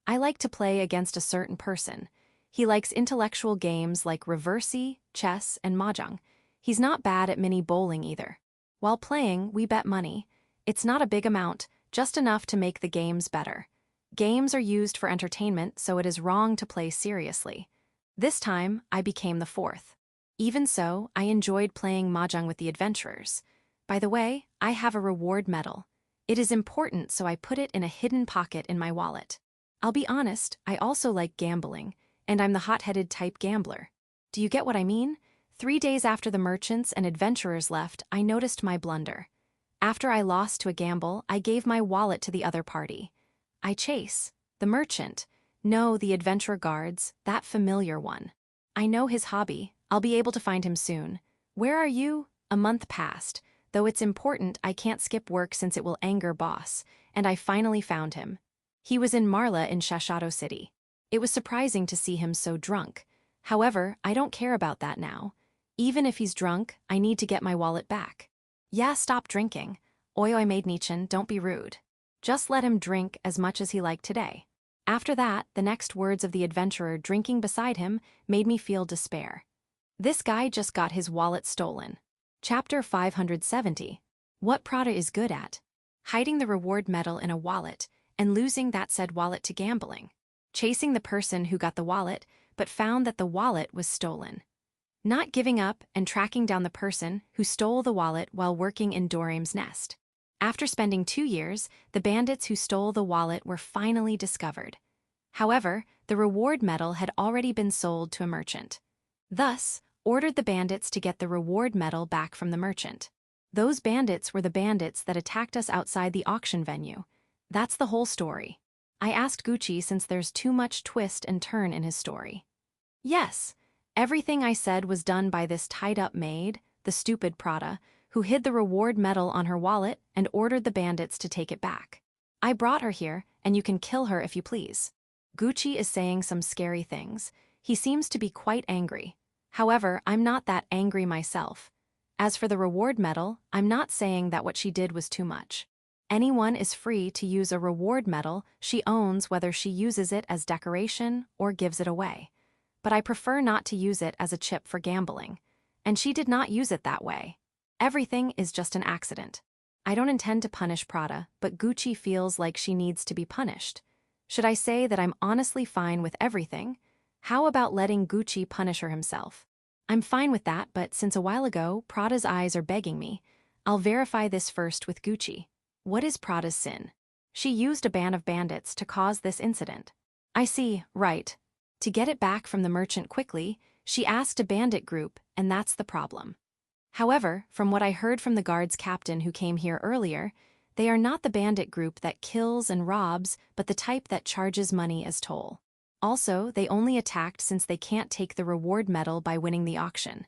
I like to play against a certain person. He likes intellectual games like reversi, chess, and mahjong. He's not bad at mini bowling either. While playing, we bet money. It's not a big amount, just enough to make the games better. Games are used for entertainment, so it is wrong to play seriously. This time, I became the fourth. Even so, I enjoyed playing mahjong with the adventurers. By the way, I have a reward medal. It is important, so I put it in a hidden pocket in my wallet. I'll be honest, I also like gambling, and I'm the hot-headed type gambler. Do you get what I mean? 3 days after the merchants and adventurers left, I noticed my blunder. After I lost to a gamble, I gave my wallet to the other party. I chase. The merchant. No, the adventurer guards, that familiar one. I know his hobby. I'll be able to find him soon. Where are you? A month passed. Though it's important, I can't skip work since it will anger boss, and I finally found him. He was in Marla in Shashato City. It was surprising to see him so drunk. However, I don't care about that now. Even if he's drunk, I need to get my wallet back. Yeah, stop drinking. Oi maid Nichin, don't be rude. Just let him drink as much as he liked today. After that, the next words of the adventurer drinking beside him made me feel despair. This guy just got his wallet stolen. Chapter 570. What Prada is good at. Hiding the reward medal in a wallet and losing that said wallet to gambling. Chasing the person who got the wallet but found that the wallet was stolen. Not giving up and tracking down the person who stole the wallet while working in Doraem's nest. After spending 2 years, the bandits who stole the wallet were finally discovered. However, the reward medal had already been sold to a merchant. Thus, ordered the bandits to get the reward medal back from the merchant. Those bandits were the bandits that attacked us outside the auction venue. That's the whole story. I asked Gucci since there's too much twist and turn in his story. Yes, everything I said was done by this tied-up maid, the stupid Prada, who hid the reward medal on her wallet and ordered the bandits to take it back. I brought her here, and you can kill her if you please. Gucci is saying some scary things. He seems to be quite angry. However, I'm not that angry myself. As for the reward medal, I'm not saying that what she did was too much. Anyone is free to use a reward medal she owns whether she uses it as decoration or gives it away. But I prefer not to use it as a chip for gambling. And she did not use it that way. Everything is just an accident. I don't intend to punish Prada, but Gucci feels like she needs to be punished. Should I say that I'm honestly fine with everything? How about letting Gucci punish her himself? I'm fine with that, but since a while ago, Prada's eyes are begging me. I'll verify this first with Gucci. What is Prada's sin? She used a band of bandits to cause this incident. I see, right. To get it back from the merchant quickly, she asked a bandit group, and that's the problem. However, from what I heard from the guards captain who came here earlier, they are not the bandit group that kills and robs, but the type that charges money as toll. Also, they only attacked since they can't take the reward medal by winning the auction.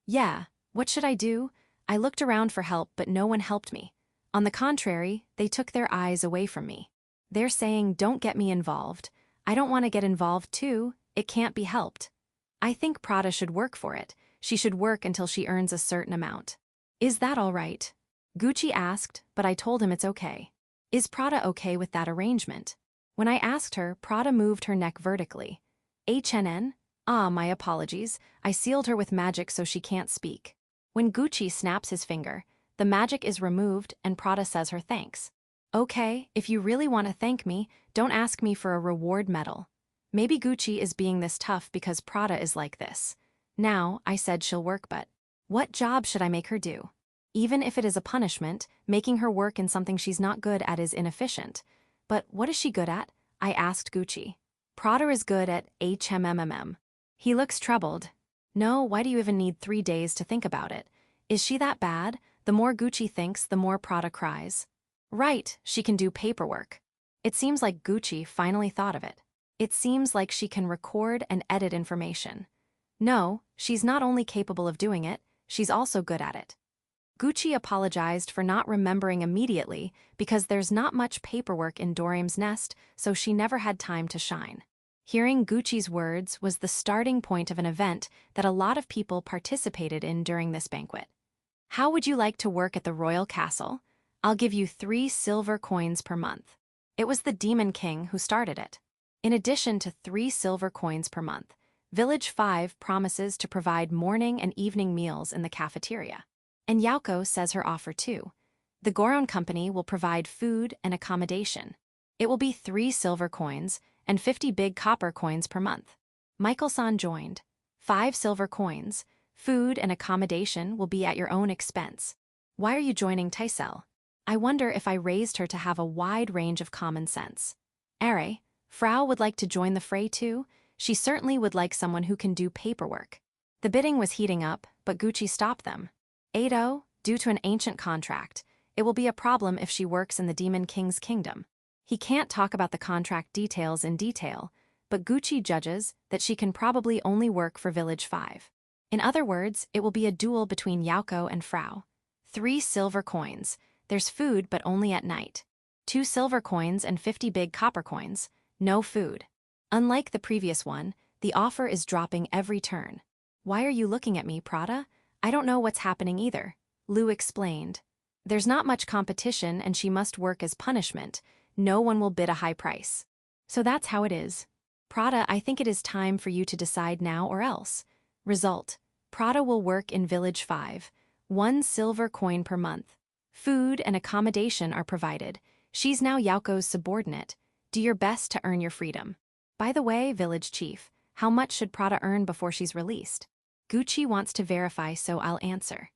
Yeah, what should I do? I looked around for help, but no one helped me. On the contrary, they took their eyes away from me. They're saying, don't get me involved. I don't want to get involved too, it can't be helped. I think Prada should work for it. She should work until she earns a certain amount. Is that all right? Gucci asked, but I told him it's okay. Is Prada okay with that arrangement? When I asked her, Prada moved her neck vertically. HNN? Ah, my apologies. I sealed her with magic so she can't speak. When Gucci snaps his finger, the magic is removed and Prada says her thanks. Okay, if you really want to thank me, don't ask me for a reward medal. Maybe Gucci is being this tough because Prada is like this. Now, I said she'll work, but what job should I make her do? Even if it is a punishment, making her work in something she's not good at is inefficient. But what is she good at? I asked Gucci. Prada is good at HMMM. He looks troubled. No, why do you even need 3 days to think about it? Is she that bad? The more Gucci thinks, the more Prada cries. Right, she can do paperwork. It seems like Gucci finally thought of it. It seems like she can record and edit information. No, she's not only capable of doing it, she's also good at it. Gucci apologized for not remembering immediately because there's not much paperwork in Doraem's nest, so she never had time to shine. Hearing Gucci's words was the starting point of an event that a lot of people participated in during this banquet. How would you like to work at the royal castle? I'll give you 3 silver coins per month. It was the Demon King who started it. In addition to 3 silver coins per month, Village 5 promises to provide morning and evening meals in the cafeteria. And Yaoko says her offer too. The Goron company will provide food and accommodation. It will be 3 silver coins and 50 big copper coins per month. Michael-san joined. 5 silver coins. Food and accommodation will be at your own expense. Why are you joining Taisel? I wonder if I raised her to have a wide range of common sense. Are, Frau would like to join the fray too. She certainly would like someone who can do paperwork. The bidding was heating up, but Gucci stopped them. Ado, due to an ancient contract, it will be a problem if she works in the Demon King's kingdom. He can't talk about the contract details in detail, but Gucci judges that she can probably only work for Village 5. In other words, it will be a duel between Yaoko and Frau. 3 silver coins. There's food, but only at night. 2 silver coins and 50 big copper coins. No food. Unlike the previous one, the offer is dropping every turn. Why are you looking at me, Prada? I don't know what's happening either. Lou explained. There's not much competition and she must work as punishment. No one will bid a high price. So that's how it is. Prada, I think it is time for you to decide now or else. Result. Prada will work in Village 5. 1 silver coin per month. Food and accommodation are provided. She's now Yaoko's subordinate. Do your best to earn your freedom. By the way, Village Chief, how much should Prada earn before she's released? Gucci wants to verify, so I'll answer.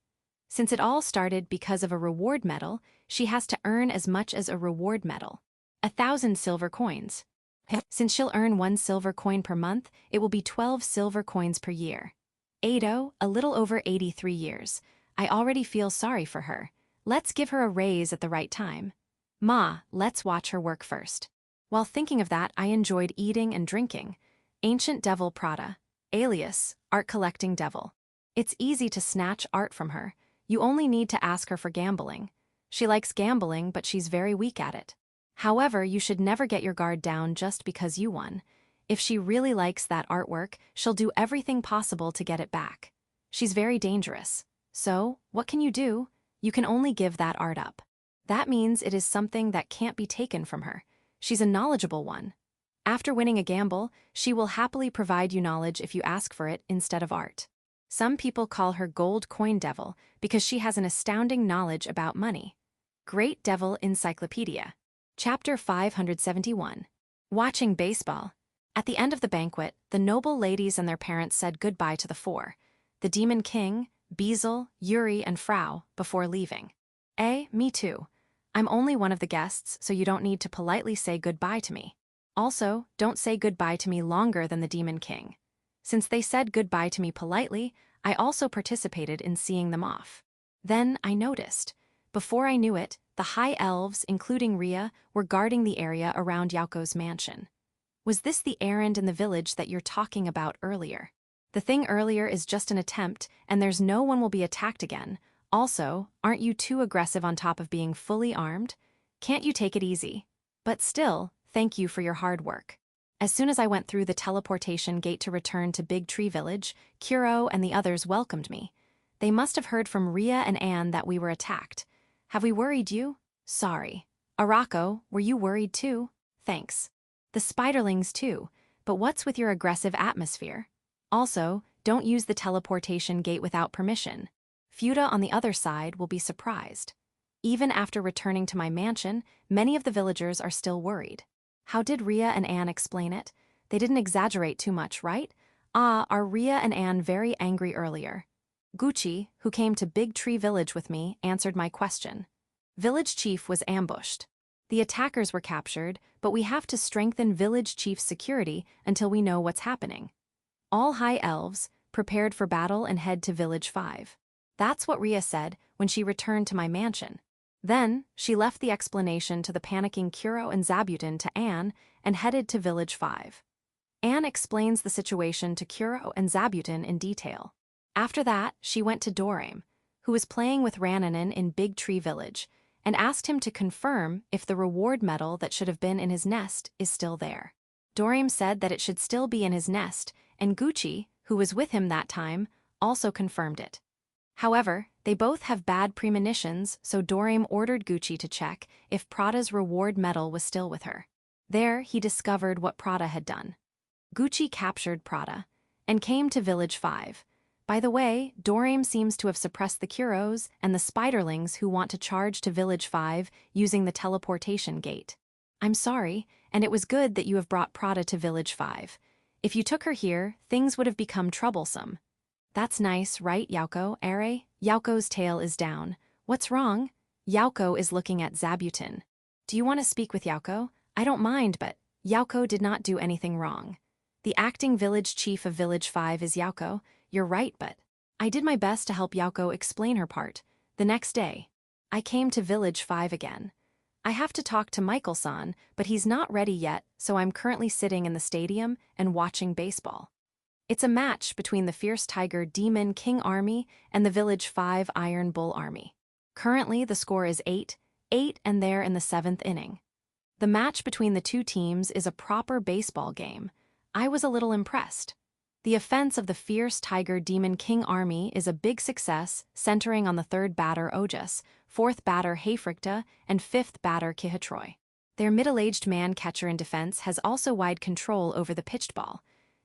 Since it all started because of a reward medal, she has to earn as much as a reward medal. 1,000 silver coins. Since she'll earn 1 silver coin per month, it will be 12 silver coins per year. Ado, a little over 83 years. I already feel sorry for her. Let's give her a raise at the right time. Ma, let's watch her work first. While thinking of that, I enjoyed eating and drinking. Ancient Devil Prada, alias Art Collecting Devil. It's easy to snatch art from her. You only need to ask her for gambling. She likes gambling, but she's very weak at it. However, you should never get your guard down just because you won. If she really likes that artwork, she'll do everything possible to get it back. She's very dangerous. So, what can you do? You can only give that art up. That means it is something that can't be taken from her. She's a knowledgeable one. After winning a gamble, she will happily provide you knowledge if you ask for it instead of art. Some people call her Gold Coin Devil because she has an astounding knowledge about money. Great Devil Encyclopedia. Chapter 571. Watching baseball. At the end of the banquet, the noble ladies and their parents said goodbye to the 4, the Demon King, Bezel, Yuri, and Frau, before leaving. Me too. I'm only one of the guests, so you don't need to politely say goodbye to me. Also, don't say goodbye to me longer than the Demon King. Since they said goodbye to me politely, I also participated in seeing them off. Then I noticed. Before I knew it, the high elves, including Rhea, were guarding the area around Yaoko's mansion. Was this the errand in the village that you're talking about earlier? The thing earlier is just an attempt, and there's no one will be attacked again. Also, aren't you too aggressive on top of being fully armed? Can't you take it easy? But still, thank you for your hard work. As soon as I went through the teleportation gate to return to Big Tree Village, Kuro and the others welcomed me. They must have heard from Rhea and Anne that we were attacked. Have we worried you? Sorry. Arako, were you worried too? Thanks. The spiderlings too, but what's with your aggressive atmosphere? Also, don't use the teleportation gate without permission. Fuda on the other side will be surprised. Even after returning to my mansion, many of the villagers are still worried. How did Rhea and Anne explain it? They didn't exaggerate too much, right? Are Rhea and Anne very angry earlier? Gucci, who came to Big Tree Village with me, answered my question. Village Chief was ambushed. The attackers were captured, but we have to strengthen Village Chief's security until we know what's happening. All high elves, prepared for battle and head to Village 5. That's what Rhea said when she returned to my mansion. Then, she left the explanation to the panicking Kuro and Zabuton to Anne and headed to Village 5. Anne explains the situation to Kuro and Zabuton in detail. After that, she went to Dorame, who was playing with Rananen in Big Tree Village, and asked him to confirm if the reward medal that should have been in his nest is still there. Dorame said that it should still be in his nest, and Gucci, who was with him that time, also confirmed it. However, they both have bad premonitions, so Dorame ordered Gucci to check if Prada's reward medal was still with her. There, he discovered what Prada had done. Gucci captured Prada and came to Village 5. By the way, Dorame seems to have suppressed the Kuros and the Spiderlings who want to charge to Village 5 using the teleportation gate. I'm sorry, and it was good that you have brought Prada to Village 5. If you took her here, things would have become troublesome. That's nice, right, Yaoko? Yaoko's tail is down. What's wrong? Yaoko is looking at Zabuton. Do you want to speak with Yaoko? I don't mind, but Yaoko did not do anything wrong. The acting village chief of Village 5 is Yaoko. You're right, but I did my best to help Yaoko explain her part. The next day, I came to Village 5 again. I have to talk to Michael-san, but he's not ready yet, so I'm currently sitting in the stadium and watching baseball. It's a match between the Fierce Tiger Demon King Army and the Village 5 Iron Bull Army. Currently, the score is 8-8, and they're in the 7th inning. The match between the two teams is a proper baseball game. I was a little impressed. The offense of the Fierce Tiger Demon King Army is a big success, centering on the 3rd batter Ojas, 4th batter Hayfricta, and 5th batter Kihatroy. Their middle-aged man catcher in defense has also wide control over the pitched ball.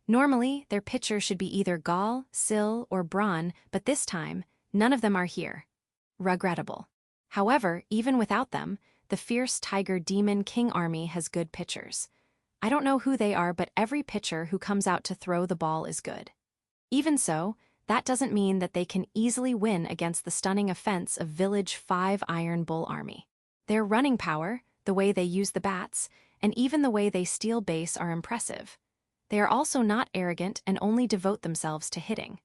Normally, their pitcher should be either Gall, Sil, or Braun, but this time, none of them are here. Regrettable. However, even without them, the Fierce Tiger Demon King Army has good pitchers. I don't know who they are, but every pitcher who comes out to throw the ball is good. Even so, that doesn't mean that they can easily win against the stunning offense of Village 5 Iron Bull Army. Their running power, the way they use the bats, and even the way they steal base are impressive. They are also not arrogant and only devote themselves to hitting.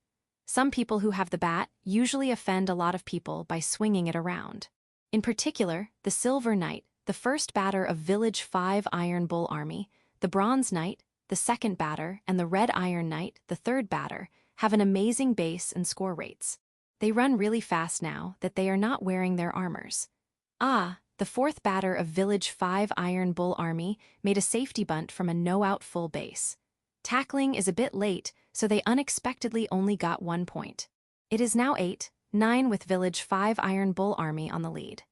Some people who have the bat usually offend a lot of people by swinging it around. In particular, the Silver Knight, the 1st batter of Village 5 Iron Bull Army, the Bronze Knight, the 2nd batter, and the Red Iron Knight, the 3rd batter, have an amazing base and score rates. They run really fast now that they are not wearing their armors. The 4th batter of Village 5 Iron Bull Army made a safety bunt from a no-out full base. Tackling is a bit late, so they unexpectedly only got 1 point. It is now 8-9 with Village 5 Iron Bull Army on the lead.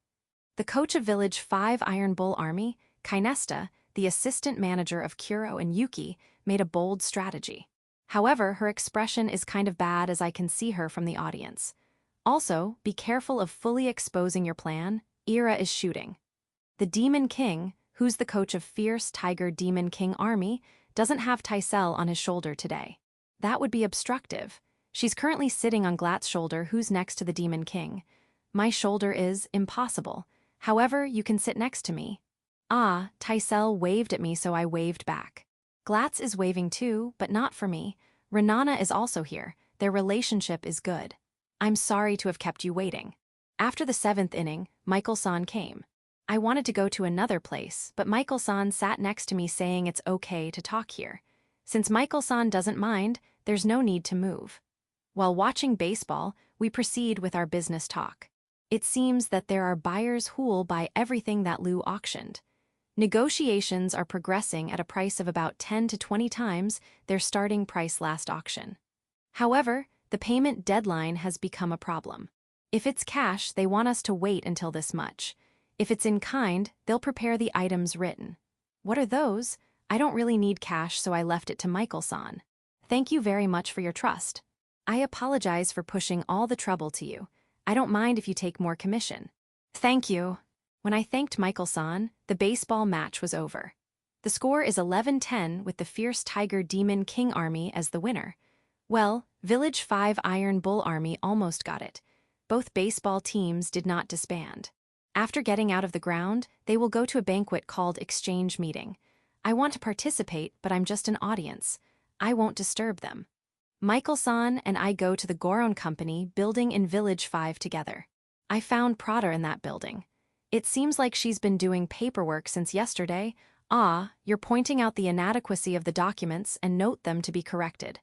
The coach of Village 5 Iron Bull Army, Kainesta, the assistant manager of Kuro and Yuki, made a bold strategy. However, her expression is kind of bad as I can see her from the audience. Also, be careful of fully exposing your plan. Ira is shooting. The Demon King, who's the coach of Fierce Tiger Demon King Army, doesn't have Tysel on his shoulder today. That would be obstructive. She's currently sitting on Glatt's shoulder, who's next to the Demon King. My shoulder is impossible. However, you can sit next to me. Tysel waved at me, so I waved back. Glatz is waving too, but not for me. Renana is also here. Their relationship is good. I'm sorry to have kept you waiting. After the 7th inning, Michael-san came. I wanted to go to another place, but Michael-san sat next to me saying it's okay to talk here. Since Michael-san doesn't mind, there's no need to move. While watching baseball, we proceed with our business talk. It seems that there are buyers who'll buy everything that Lou auctioned. Negotiations are progressing at a price of about 10 to 20 times their starting price last auction. However, the payment deadline has become a problem. If it's cash, they want us to wait until this much. If it's in kind, they'll prepare the items written. What are those? I don't really need cash, so I left it to Michael-san. Thank you very much for your trust. I apologize for pushing all the trouble to you. I don't mind if you take more commission. Thank you. When I thanked Michael-san, the baseball match was over. The score is 11-10 with the Fierce Tiger Demon King Army as the winner. Well, Village 5 Iron Bull Army almost got it. Both baseball teams did not disband. After getting out of the ground, they will go to a banquet called Exchange Meeting. I want to participate, but I'm just an audience. I won't disturb them. Michael-san and I go to the Goron Company building in Village 5 together. I found Prada in that building. It seems like she's been doing paperwork since yesterday. You're pointing out the inadequacy of the documents and note them to be corrected.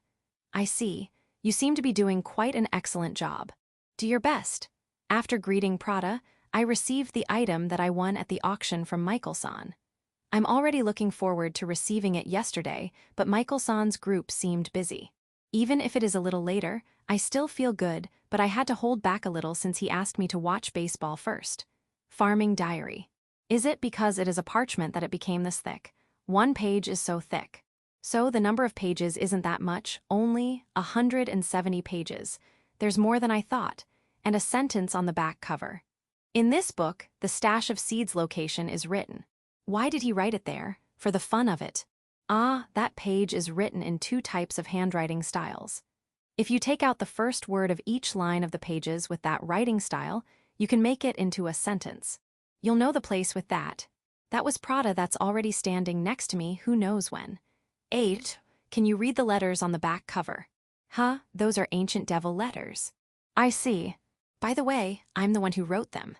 I see. You seem to be doing quite an excellent job. Do your best. After greeting Prada, I received the item that I won at the auction from Michael-san. I'm already looking forward to receiving it yesterday, but Michael-san's group seemed busy. Even if it is a little later, I still feel good, but I had to hold back a little since he asked me to watch baseball first. Farming Diary. Is it because it is a parchment that it became this thick? 1 page is so thick. So the number of pages isn't that much, only 170 pages. There's more than I thought, and a sentence on the back cover. In this book, the stash of seeds location is written. Why did he write it there? For the fun of it. That page is written in 2 types of handwriting styles. If you take out the first word of each line of the pages with that writing style, you can make it into a sentence. You'll know the place with that. That was Prada that's already standing next to me who knows when. 8. Can you read the letters on the back cover? Those are ancient devil letters. I see. By the way, I'm the one who wrote them.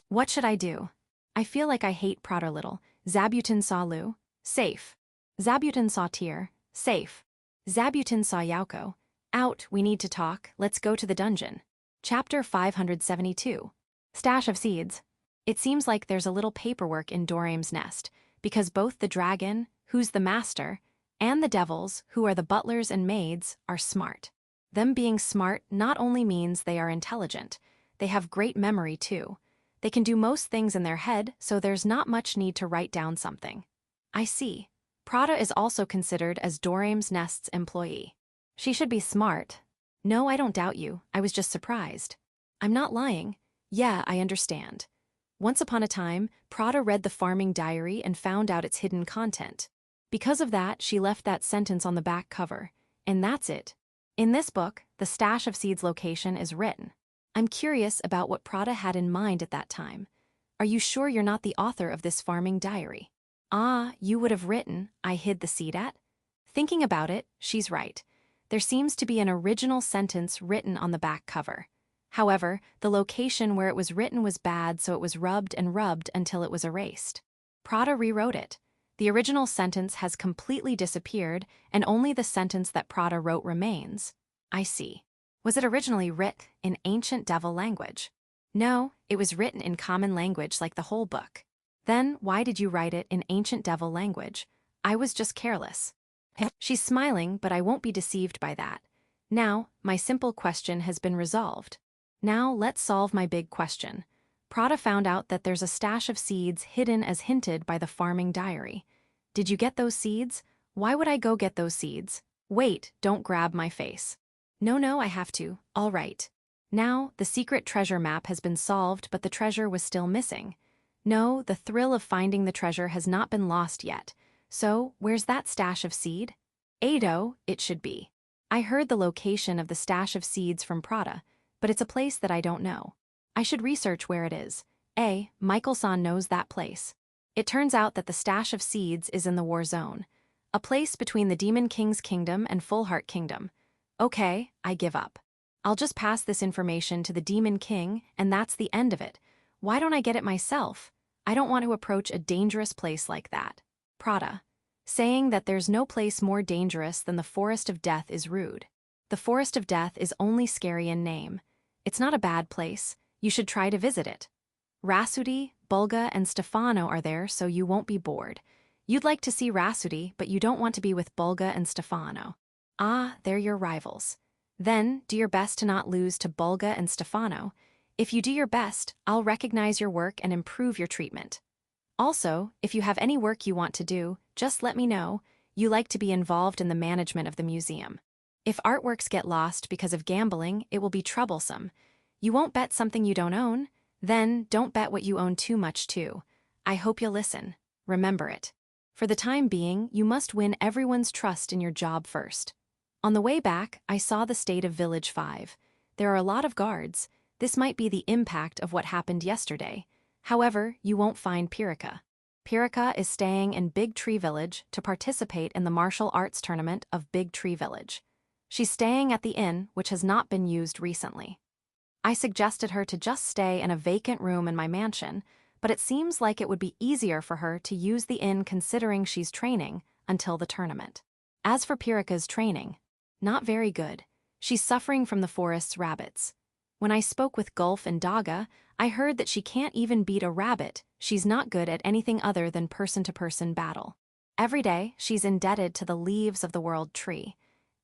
What should I do? I feel like I hate Prada little. Zabutin saw Lu. Safe. Zabutin saw Tyr. Safe. Zabutin saw Yaoko. Out, we need to talk, let's go to the dungeon. Chapter 572. Stash of Seeds. It seems like there's a little paperwork in Doraem's nest, because both the dragon, who's the master, and the devils, who are the butlers and maids, are smart. Them being smart not only means they are intelligent, they have great memory too. They can do most things in their head, so there's not much need to write down something. I see. Prada is also considered as Doraem's nest's employee. She should be smart. No, I don't doubt you, I was just surprised. I'm not lying. Yeah, I understand. Once upon a time, Prada read the farming diary and found out its hidden content. Because of that, she left that sentence on the back cover. And that's it. In this book, the Stash of Seeds location is written. I'm curious about what Prada had in mind at that time. Are you sure you're not the author of this farming diary? Ah, you would have written, I hid the seed at? Thinking about it, she's right. There seems to be an original sentence written on the back cover. However, the location where it was written was bad, so it was rubbed and rubbed until it was erased. Prada rewrote it. The original sentence has completely disappeared, and only the sentence that Prada wrote remains. I see. Was it originally writ in ancient devil language? No, it was written in common language like the whole book. Then, why did you write it in ancient devil language? I was just careless. She's smiling, but I won't be deceived by that. Now, my simple question has been resolved. Now, let's solve my big question. Prada found out that there's a stash of seeds hidden as hinted by the farming diary. Did you get those seeds? Why would I go get those seeds? Wait, don't grab my face. No, I have to. All right. Now, the secret treasure map has been solved, but the treasure was still missing. No, the thrill of finding the treasure has not been lost yet. So, where's that stash of seed? Ado, it should be. I heard the location of the stash of seeds from Prada, but it's a place that I don't know. I should research where it is. Michael-san knows that place. It turns out that the stash of seeds is in the War Zone, a place between the Demon King's kingdom and Full Heart Kingdom. Okay, I give up. I'll just pass this information to the Demon King, and that's the end of it. Why don't I get it myself? I don't want to approach a dangerous place like that. Prada. Saying that there's no place more dangerous than the Forest of Death is rude. The Forest of Death is only scary in name. It's not a bad place. You should try to visit it. Rasudi, Bulga, and Stefano are there, so you won't be bored. You'd like to see Rasudi, but you don't want to be with Bulga and Stefano. Ah, they're your rivals. Then, do your best to not lose to Bulga and Stefano. If you do your best, I'll recognize your work and improve your treatment. Also, if you have any work you want to do, just let me know. You like to be involved in the management of the museum. If artworks get lost because of gambling, it will be troublesome. You won't bet something you don't own? Then, don't bet what you own too much too. I hope you'll listen. Remember it. For the time being, you must win everyone's trust in your job first. On the way back, I saw the state of Village 5. There are a lot of guards. This might be the impact of what happened yesterday. However, you won't find Pirika. Pirika is staying in Big Tree Village to participate in the martial arts tournament of Big Tree Village. She's staying at the inn, which has not been used recently. I suggested her to just stay in a vacant room in my mansion, but it seems like it would be easier for her to use the inn considering she's training until the tournament. As for Pirika's training, not very good. She's suffering from the forest's rabbits. When I spoke with Gulf and Daga, I heard that she can't even beat a rabbit. She's not good at anything other than person-to-person battle. Every day, she's indebted to the leaves of the world tree.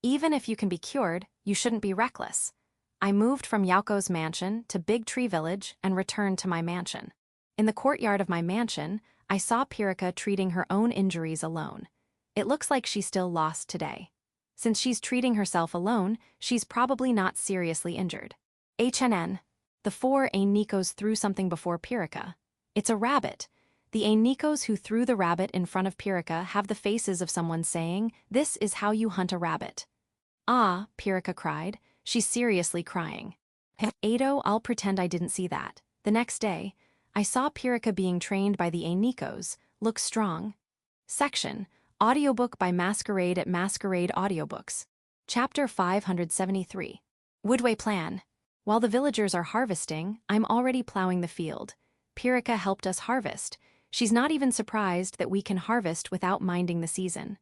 Even if you can be cured, you shouldn't be reckless. I moved from Yaoko's mansion to Big Tree Village and returned to my mansion. In the courtyard of my mansion, I saw Pirika treating her own injuries alone. It looks like she still lost today. Since she's treating herself alone, she's probably not seriously injured. HNN. The 4 Ainikos threw something before Pirika. It's a rabbit. The Ainikos who threw the rabbit in front of Pirika have the faces of someone saying, "This is how you hunt a rabbit." Ah, Pirika cried. She's seriously crying. Ado, I'll pretend I didn't see that. The next day, I saw Pirika being trained by the Ainikos. Look strong. Section. Audiobook by Masquerade at Masquerade Audiobooks. Chapter 573. Woodway Plan. While the villagers are harvesting, I'm already plowing the field. Pirika helped us harvest. She's not even surprised that we can harvest without minding the season.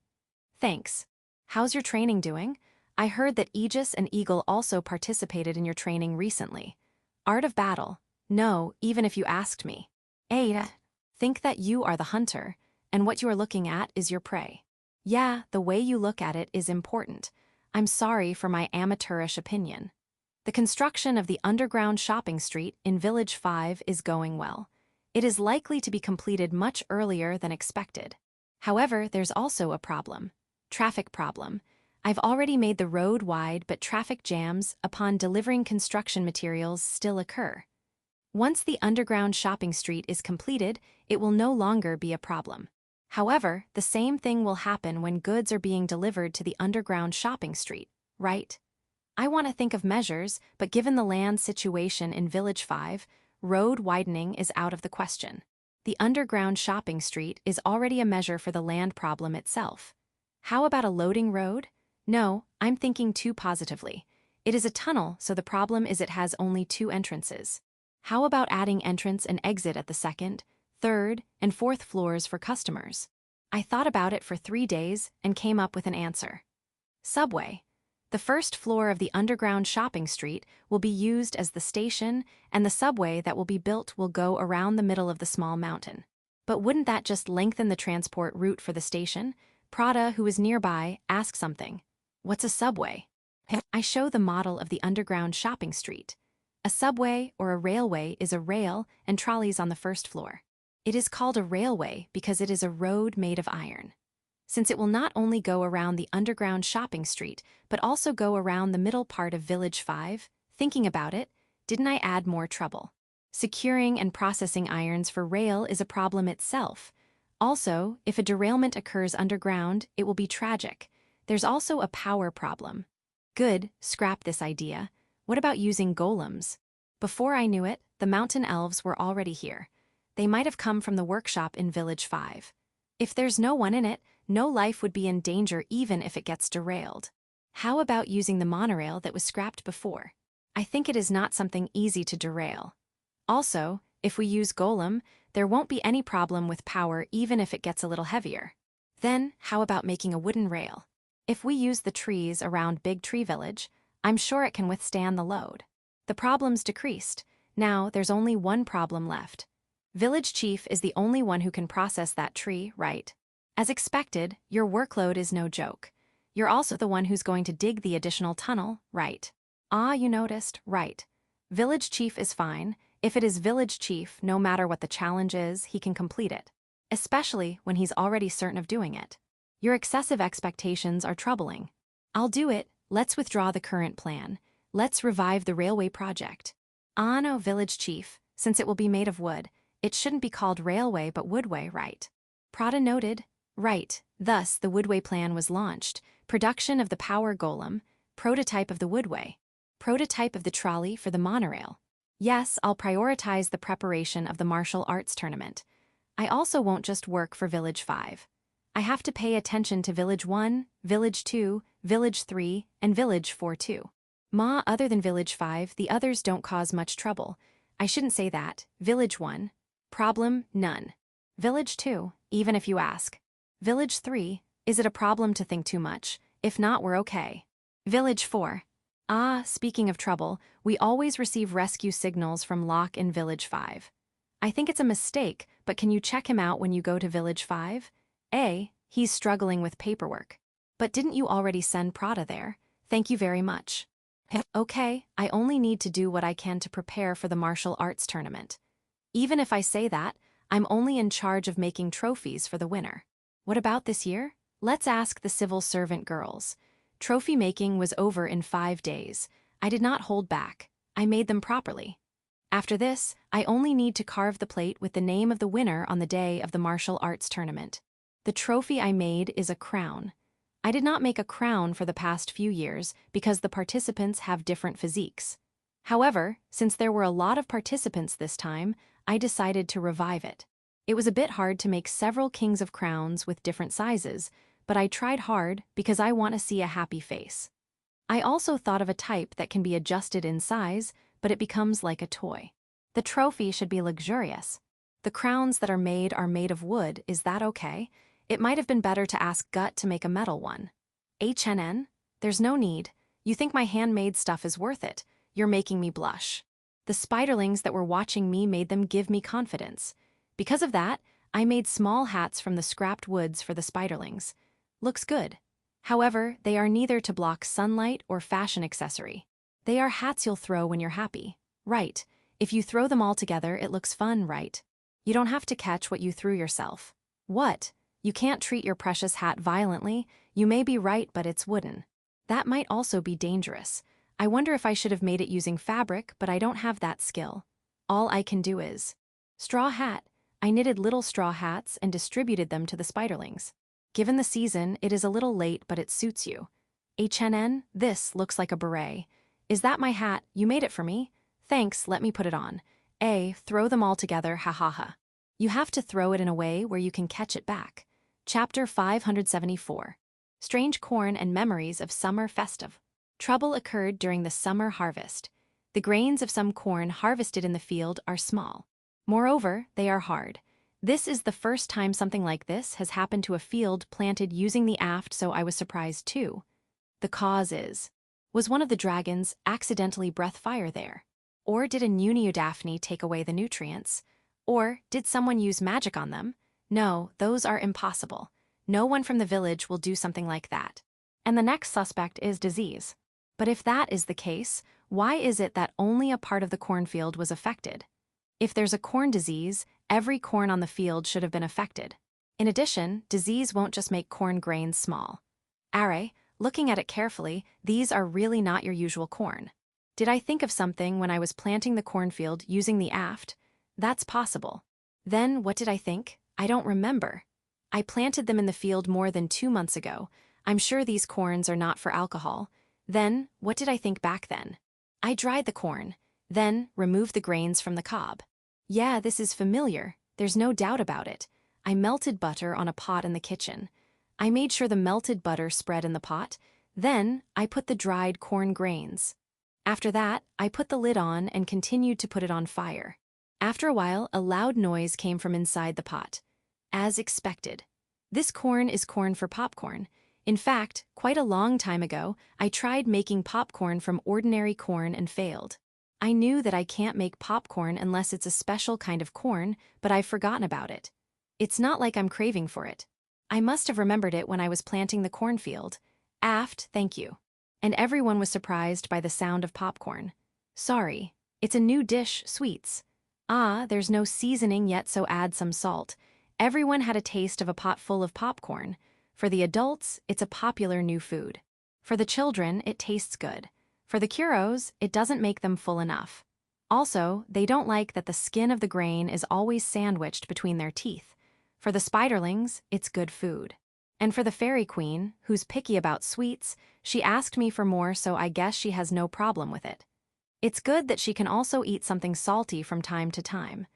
Thanks. How's your training doing? I heard that Aegis and Eagle also participated in your training recently. Art of battle. No, even if you asked me. Ada. Think that you are the hunter, and what you are looking at is your prey. Yeah, the way you look at it is important. I'm sorry for my amateurish opinion. The construction of the underground shopping street in Village 5 is going well. It is likely to be completed much earlier than expected. However, there's also a problem. Traffic problem. I've already made the road wide, but traffic jams upon delivering construction materials still occur. Once the underground shopping street is completed, it will no longer be a problem. However, the same thing will happen when goods are being delivered to the underground shopping street, right? I want to think of measures, but given the land situation in Village 5, road widening is out of the question. The underground shopping street is already a measure for the land problem itself. How about a loading road? No, I'm thinking too positively. It is a tunnel, so the problem is it has only 2 entrances. How about adding entrance and exit at the 2nd, 3rd, and 4th floors for customers? I thought about it for 3 days and came up with an answer. Subway. The 1st floor of the underground shopping street will be used as the station, and the subway that will be built will go around the middle of the small mountain. But wouldn't that just lengthen the transport route for the station? Prada, who is nearby, asked something. What's a subway? I show the model of the underground shopping street. A subway or a railway is a rail and trolleys on the 1st floor. It is called a railway because it is a road made of iron. Since it will not only go around the underground shopping street, but also go around the middle part of Village 5, thinking about it, didn't I add more trouble? Securing and processing irons for rail is a problem itself. Also, if a derailment occurs underground, it will be tragic. There's also a power problem. Good, scrap this idea. What about using golems? Before I knew it, the mountain elves were already here. They might have come from the workshop in Village 5. If there's no one in it, no life would be in danger even if it gets derailed. How about using the monorail that was scrapped before? I think it is not something easy to derail. Also, if we use golem, there won't be any problem with power even if it gets a little heavier. Then, how about making a wooden rail? If we use the trees around Big Tree Village, I'm sure it can withstand the load. The problem's decreased. Now, there's only one problem left. Village Chief is the only one who can process that tree, right? As expected, your workload is no joke. You're also the one who's going to dig the additional tunnel, right? Ah, you noticed, right. Village Chief is fine. If it is Village Chief, no matter what the challenge is, he can complete it. Especially when he's already certain of doing it. Your excessive expectations are troubling. I'll do it. Let's withdraw the current plan. Let's revive the railway project. Ah no, Village Chief, since it will be made of wood, it shouldn't be called railway but woodway, right? Prada noted. Right, thus the woodway plan was launched. Production of the power golem, prototype of the woodway, prototype of the trolley for the monorail. Yes, I'll prioritize the preparation of the martial arts tournament. I also won't just work for Village 5. I have to pay attention to Village 1, Village 2, Village 3, and Village 4 too. Other than Village 5, the others don't cause much trouble. I shouldn't say that. Village 1. Problem, none. Village 2, even if you ask. Village 3, is it a problem to think too much? If not, we're okay. Village 4. Speaking of trouble, we always receive rescue signals from Locke in Village 5. I think it's a mistake, but can you check him out when you go to Village 5? He's struggling with paperwork. But didn't you already send Prada there? Thank you very much. Okay, I only need to do what I can to prepare for the martial arts tournament. Even if I say that, I'm only in charge of making trophies for the winner. What about this year? Let's ask the civil servant girls. Trophy making was over in 5 days. I did not hold back. I made them properly. After this, I only need to carve the plate with the name of the winner on the day of the martial arts tournament. The trophy I made is a crown. I did not make a crown for the past few years because the participants have different physiques. However, since there were a lot of participants this time, I decided to revive it. It was a bit hard to make several kings of crowns with different sizes, but I tried hard because I want to see a happy face. I also thought of a type that can be adjusted in size, but it becomes like a toy. The trophy should be luxurious. The crowns that are made of wood, is that okay? It might have been better to ask Gut to make a metal one. HNN? There's no need. You think my handmade stuff is worth it. You're making me blush. The spiderlings that were watching me made them give me confidence. Because of that, I made small hats from the scrapped woods for the spiderlings. Looks good. However, they are neither to block sunlight or fashion accessory. They are hats you'll throw when you're happy. Right. If you throw them all together, it looks fun, right? You don't have to catch what you threw yourself. What? You can't treat your precious hat violently. You may be right, but it's wooden. That might also be dangerous. I wonder if I should have made it using fabric, but I don't have that skill. All I can do is straw hat. I knitted little straw hats and distributed them to the spiderlings. Given the season, it is a little late, but it suits you. HNN, this looks like a beret. Is that my hat? You made it for me? Thanks, let me put it on. Throw them all together, ha ha ha. You have to throw it in a way where you can catch it back. Chapter 574. Strange Corn and Memories of Summer Festive. Trouble occurred during the summer harvest. The grains of some corn harvested in the field are small. Moreover, they are hard. This is the first time something like this has happened to a field planted using the aft, so I was surprised too. The cause was one of the dragons accidentally breath fire there? Or did a Daphne take away the nutrients? Or did someone use magic on them? No, those are impossible. No one from the village will do something like that. And the next suspect is disease. But if that is the case, why is it that only a part of the cornfield was affected? If there's a corn disease, every corn on the field should have been affected. In addition, disease won't just make corn grains small. Are, looking at it carefully, these are really not your usual corn. Did I think of something when I was planting the cornfield using the aft? That's possible. Then what did I think? I don't remember. I planted them in the field more than 2 months ago. I'm sure these corns are not for alcohol. Then, what did I think back then? I dried the corn, then removed the grains from the cob. Yeah, this is familiar. There's no doubt about it. I melted butter on a pot in the kitchen. I made sure the melted butter spread in the pot. Then, I put the dried corn grains. After that, I put the lid on and continued to put it on fire. After a while, a loud noise came from inside the pot. As expected. This corn is corn for popcorn. In fact, quite a long time ago, I tried making popcorn from ordinary corn and failed. I knew that I can't make popcorn unless it's a special kind of corn, but I've forgotten about it. It's not like I'm craving for it. I must have remembered it when I was planting the cornfield. Aft, thank you. And everyone was surprised by the sound of popcorn. Sorry, it's a new dish, sweets. Ah, there's no seasoning yet, so add some salt. Everyone had a taste of a pot full of popcorn. For the adults, it's a popular new food. For the children, it tastes good. For the curos, it doesn't make them full enough. Also, they don't like that the skin of the grain is always sandwiched between their teeth. For the spiderlings, it's good food. And for the fairy queen, who's picky about sweets, she asked me for more, so I guess she has no problem with it. It's good that she can also eat something salty from time to time.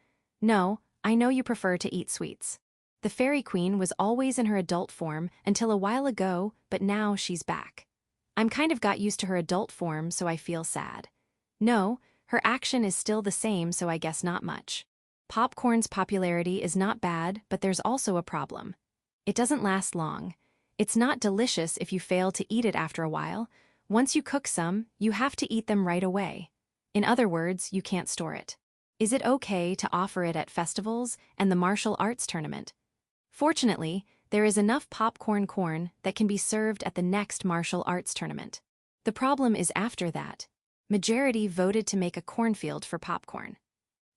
No, I know you prefer to eat sweets. The fairy queen was always in her adult form until a while ago, but now she's back. I'm kind of got used to her adult form, so I feel sad. No, her action is still the same, so I guess not much. Popcorn's popularity is not bad, but there's also a problem. It doesn't last long. It's not delicious if you fail to eat it after a while. Once you cook some, you have to eat them right away. In other words, you can't store it. Is it okay to offer it at festivals and the martial arts tournament? Fortunately, there is enough popcorn corn that can be served at the next martial arts tournament. The problem is after that. Majority voted to make a cornfield for popcorn.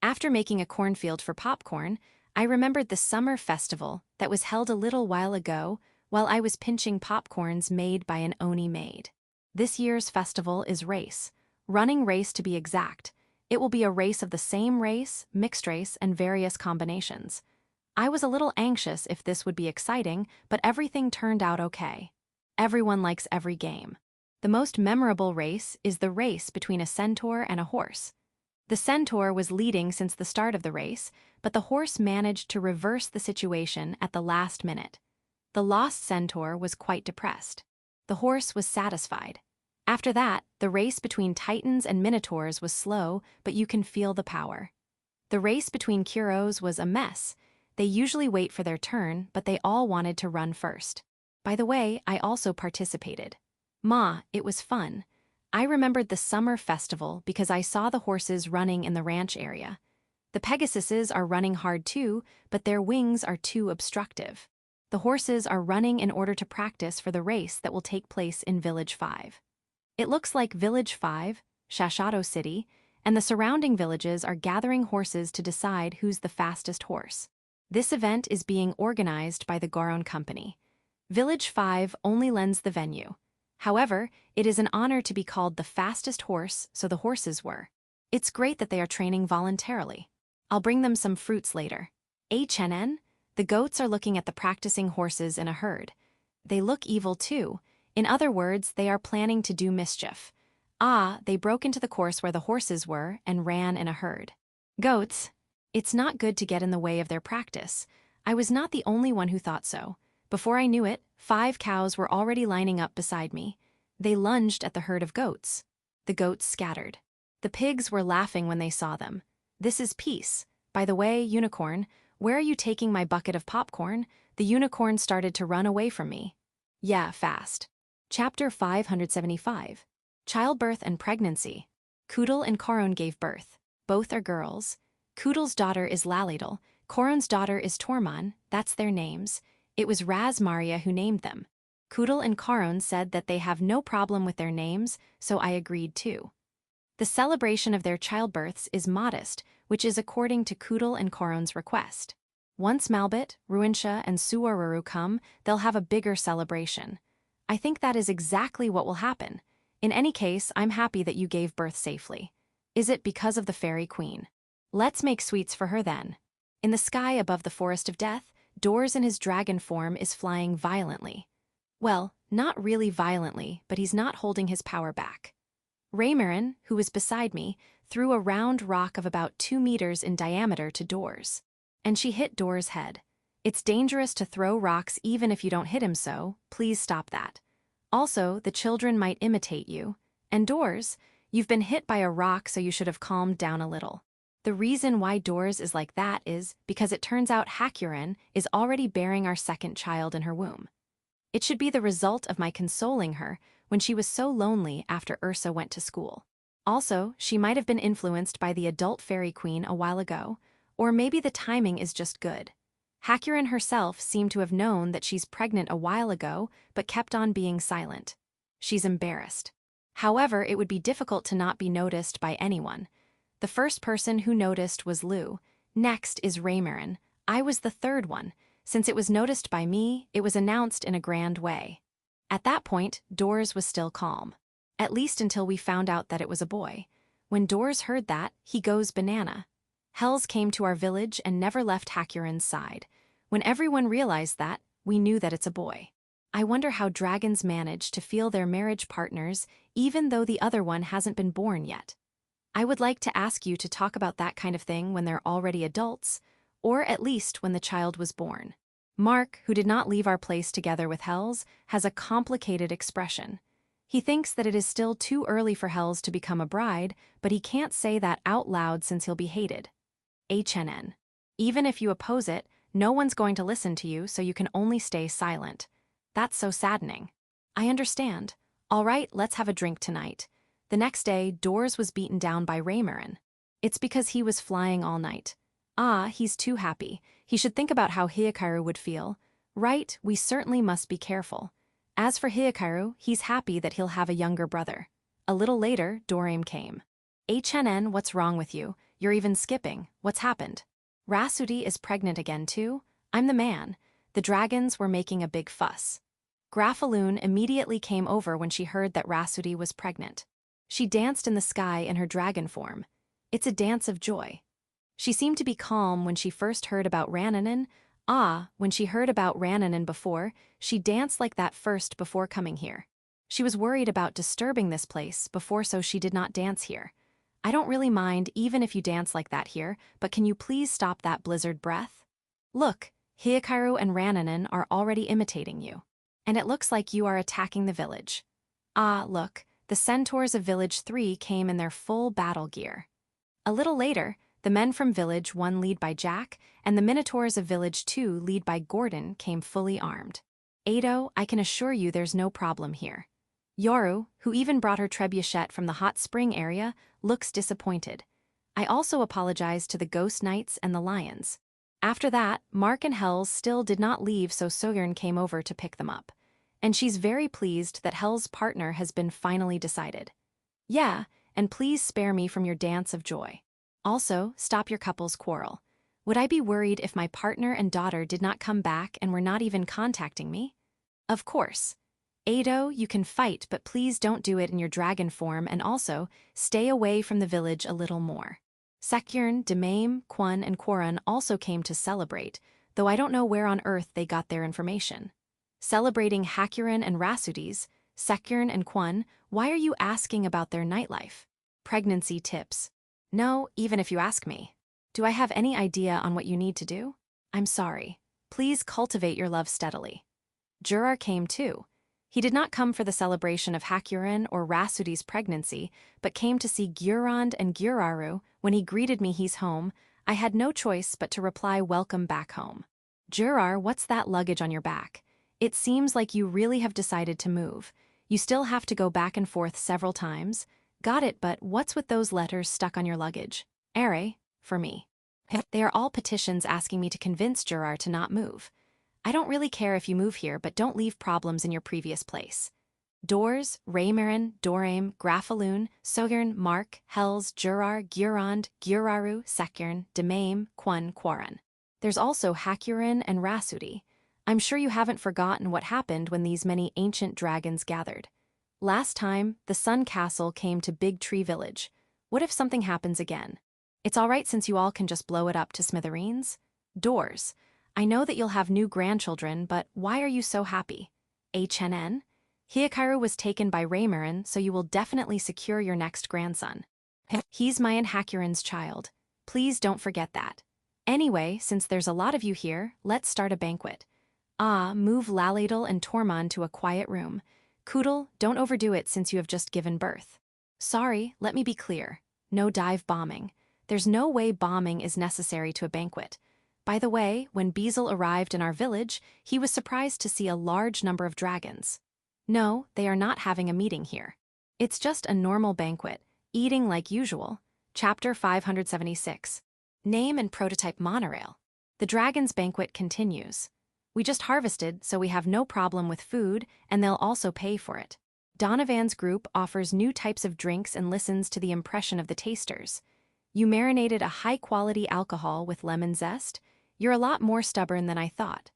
After making a cornfield for popcorn, I remembered the summer festival that was held a little while ago while I was pinching popcorns made by an Oni maid. This year's festival is race. Running race to be exact. It will be a race of the same race, mixed race, and various combinations. I was a little anxious if this would be exciting, but everything turned out okay. Everyone likes every game. The most memorable race is the race between a centaur and a horse. The centaur was leading since the start of the race, but the horse managed to reverse the situation at the last minute. The lost centaur was quite depressed. The horse was satisfied. After that, the race between titans and minotaurs was slow, but you can feel the power. The race between Kuros was a mess. They usually wait for their turn, but they all wanted to run first. By the way, I also participated. It was fun. I remembered the summer festival because I saw the horses running in the ranch area. The Pegasuses are running hard too, but their wings are too obstructive. The horses are running in order to practice for the race that will take place in Village 5. It looks like Village 5, Shashato City, and the surrounding villages are gathering horses to decide who's the fastest horse. This event is being organized by the Goron Company. Village 5 only lends the venue. However, it is an honor to be called the fastest horse, so the horses were. It's great that they are training voluntarily. I'll bring them some fruits later. HNN, the goats are looking at the practicing horses in a herd. They look evil too. In other words, they are planning to do mischief. They broke into the course where the horses were and ran in a herd. Goats. It's not good to get in the way of their practice. I was not the only one who thought so. Before I knew it, 5 cows were already lining up beside me. They lunged at the herd of goats. The goats scattered. The pigs were laughing when they saw them. This is peace. By the way, unicorn, where are you taking my bucket of popcorn? The unicorn started to run away from me. Yeah, fast. Chapter 575. Childbirth and Pregnancy. Noodle and Goron gave birth. Both are girls. Noodle's daughter is Lalidal, Goron's daughter is Tormon, that's their names. It was Razmaria who named them. Noodle and Goron said that they have no problem with their names, so I agreed too. The celebration of their childbirths is modest, which is according to Noodle and Goron's request. Once Malbit, Ruinsha, and Suaruru come, they'll have a bigger celebration. I think that is exactly what will happen. In any case, I'm happy that you gave birth safely. Is it because of the Fairy Queen? Let's make sweets for her then. In the sky above the Forest of Death, Doors in his dragon form is flying violently. Well, not really violently, but he's not holding his power back. Raymarin, who was beside me, threw a round rock of about 2 meters in diameter to Doors. And she hit Doors' head. It's dangerous to throw rocks even if you don't hit him, so please stop that. Also, the children might imitate you. And Doors, you've been hit by a rock, so you should have calmed down a little. The reason why Doors is like that is because it turns out Hakuren is already bearing our second child in her womb. It should be the result of my consoling her when she was so lonely after Ursa went to school. Also, she might have been influenced by the adult fairy queen a while ago, or maybe the timing is just good. Hakuren herself seemed to have known that she's pregnant a while ago, but kept on being silent. She's embarrassed. However, it would be difficult to not be noticed by anyone. The first person who noticed was Lou. Next is Raymarin. I was the third one. Since it was noticed by me, it was announced in a grand way. At that point, Doors was still calm. At least until we found out that it was a boy. When Doors heard that, he goes banana. Hells came to our village and never left Hakuren's side. When everyone realized that, we knew that it's a boy. I wonder how dragons manage to feel their marriage partners even though the other one hasn't been born yet. I would like to ask you to talk about that kind of thing when they're already adults, or at least when the child was born. Mark, who did not leave our place together with Hells, has a complicated expression. He thinks that it is still too early for Hells to become a bride, but he can't say that out loud since he'll be hated. HNN. Even if you oppose it, no one's going to listen to you, so you can only stay silent. That's so saddening. I understand. All right, let's have a drink tonight. The next day, Doors was beaten down by Raymarin. It's because he was flying all night. He's too happy. He should think about how Hikaru would feel. Right, we certainly must be careful. As for Hikaru, he's happy that he'll have a younger brother. A little later, Dorim came. HNN, what's wrong with you? You're even skipping. What's happened? Rasuti is pregnant again too? I'm the man. The dragons were making a big fuss. Grafaloon immediately came over when she heard that Rasuti was pregnant. She danced in the sky in her dragon form. It's a dance of joy. She seemed to be calm when she first heard about Rananen. When she heard about Rananen before, she danced like that first before coming here. She was worried about disturbing this place before, so she did not dance here. I don't really mind even if you dance like that here, but can you please stop that blizzard breath? Look, Hikaru and Rananen are already imitating you. And it looks like you are attacking the village. Look. The centaurs of Village 3 came in their full battle gear. A little later, The men from Village 1 lead by Jack, and the Minotaurs of Village 2 lead by Gordon came fully armed. Ado, I can assure you there's no problem here. Yoru, who even brought her trebuchet from the hot spring area, looks disappointed. I also apologized to the Ghost Knights and the Lions. After that, Mark and Hells still did not leave, so Soyeon came over to pick them up. And she's very pleased that Hell's partner has been finally decided. Yeah, and please spare me from your dance of joy. Also, stop your couple's quarrel. Would I be worried if my partner and daughter did not come back and were not even contacting me? Of course. Ado, you can fight, but please don't do it in your dragon form, and also, stay away from the village a little more. Sekyern, Demaim, Kwon, and Quaron also came to celebrate, though I don't know where on earth they got their information. Celebrating Hakurin and Rhapsodies, Sekyern and Kwon, why are you asking about their nightlife? Pregnancy tips. No, even if you ask me. Do I have any idea on what you need to do? I'm sorry. Please cultivate your love steadily. Jurar came too. He did not come for the celebration of Hakurin or Rhapsodi's pregnancy, but came to see Gyurond and Gyuraru. When he greeted me he's home, I had no choice but to reply welcome back home. Jurar, what's that luggage on your back? It seems like you really have decided to move. You still have to go back and forth several times. Got it, but what's with those letters stuck on your luggage? Are, for me. They are all petitions asking me to convince Jurar to not move. I don't really care if you move here, but don't leave problems in your previous place. Doors, Raymarin, Doraim, Grafaloon, Soyeon, Mark, Hells, Jurar, Gyurond, Gyuraru, Sekyern, Demaim, Kwon, Quaron. There's also Hakurin and Rhapsody. I'm sure you haven't forgotten what happened when these many ancient dragons gathered. Last time, the Sun Castle came to Big Tree Village. What if something happens again? It's alright since you all can just blow it up to smithereens. Doors. I know that you'll have new grandchildren, but why are you so happy? HNN? Hikaru was taken by Raymarin, so you will definitely secure your next grandson. He's my and Hakurin's child. Please don't forget that. Anyway, since there's a lot of you here, let's start a banquet. Move Laladel and Tormund to a quiet room. Koodle, don't overdo it since you have just given birth. Sorry, let me be clear. No dive bombing. There's no way bombing is necessary to a banquet. By the way, when Beazle arrived in our village, he was surprised to see a large number of dragons. No, they are not having a meeting here. It's just a normal banquet, eating like usual. Chapter 576. Name and Prototype Monorail. The Dragon's Banquet continues. We just harvested, so we have no problem with food, and they'll also pay for it. Donovan's group offers new types of drinks and listens to the impression of the tasters. You marinated a high-quality alcohol with lemon zest? You're a lot more stubborn than I thought.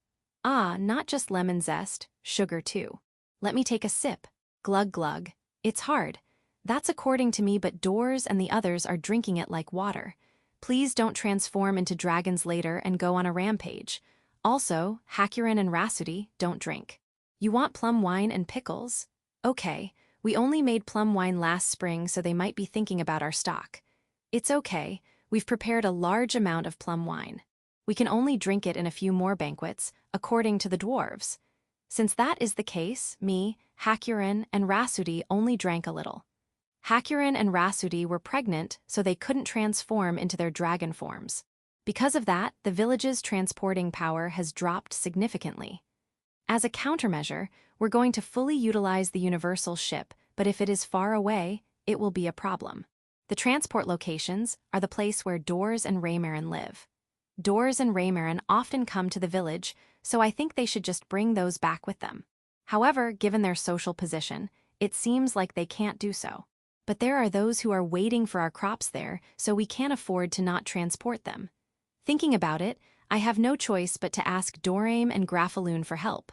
Not just lemon zest, sugar too. Let me take a sip. Glug glug. It's hard. That's according to me, but Doors and the others are drinking it like water. Please don't transform into dragons later and go on a rampage. Also, Hakurin and Rhapsody don't drink. You want plum wine and pickles? Okay, we only made plum wine last spring, so they might be thinking about our stock. It's okay, we've prepared a large amount of plum wine. We can only drink it in a few more banquets, according to the dwarves. Since that is the case, me, Hakurin, and Rhapsody only drank a little. Hakurin and Rhapsody were pregnant, so they couldn't transform into their dragon forms. Because of that, the village's transporting power has dropped significantly. As a countermeasure, we're going to fully utilize the universal ship, but if it is far away, it will be a problem. The transport locations are the place where Doors and Raymarin live. Doors and Raymarin often come to the village, so I think they should just bring those back with them. However, given their social position, it seems like they can't do so. But there are those who are waiting for our crops there, so we can't afford to not transport them. Thinking about it, I have no choice but to ask Doraim and Grafaloon for help.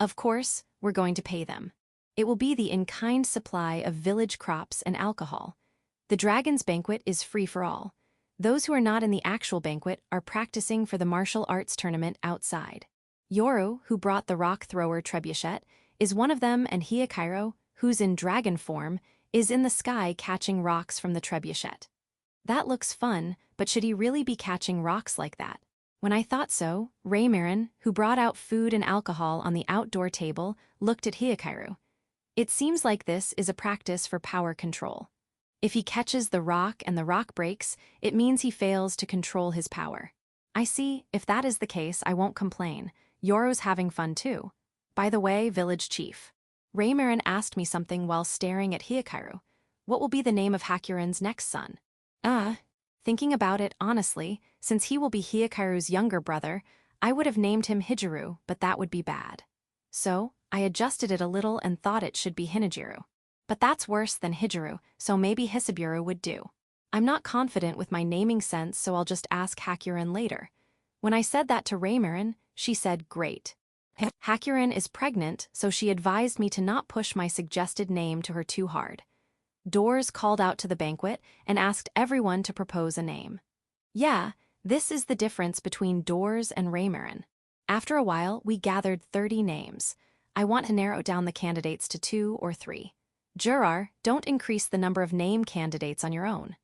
Of course, we're going to pay them. It will be the in-kind supply of village crops and alcohol. The Dragon's Banquet is free for all. Those who are not in the actual banquet are practicing for the martial arts tournament outside. Yoru, who brought the rock thrower trebuchet, is one of them, and Hikaru, who's in dragon form, is in the sky catching rocks from the trebuchet. That looks fun, but should he really be catching rocks like that? When I thought so, Raymarin, who brought out food and alcohol on the outdoor table, looked at Hikaru. It seems like this is a practice for power control. If he catches the rock and the rock breaks, it means he fails to control his power. I see, if that is the case, I won't complain. Yoro's having fun too. By the way, village chief. Raymarin asked me something while staring at Hikaru. What will be the name of Hakuren's next son? Thinking about it honestly, since he will be Hikaru's younger brother, I would have named him Hijiru, but that would be bad. So, I adjusted it a little and thought it should be Hinajiru. But that's worse than Hijiru, so maybe Hisaburo would do. I'm not confident with my naming sense, so I'll just ask Hakuren later. When I said that to Raymarin, she said great. Hakuren is pregnant, so she advised me to not push my suggested name to her too hard. Doors called out to the banquet and asked everyone to propose a name. Yeah, this is the difference between Doors and Raymarin. After a while, we gathered 30 names. I want to narrow down the candidates to 2 or 3. Jurar, don't increase the number of name candidates on your own.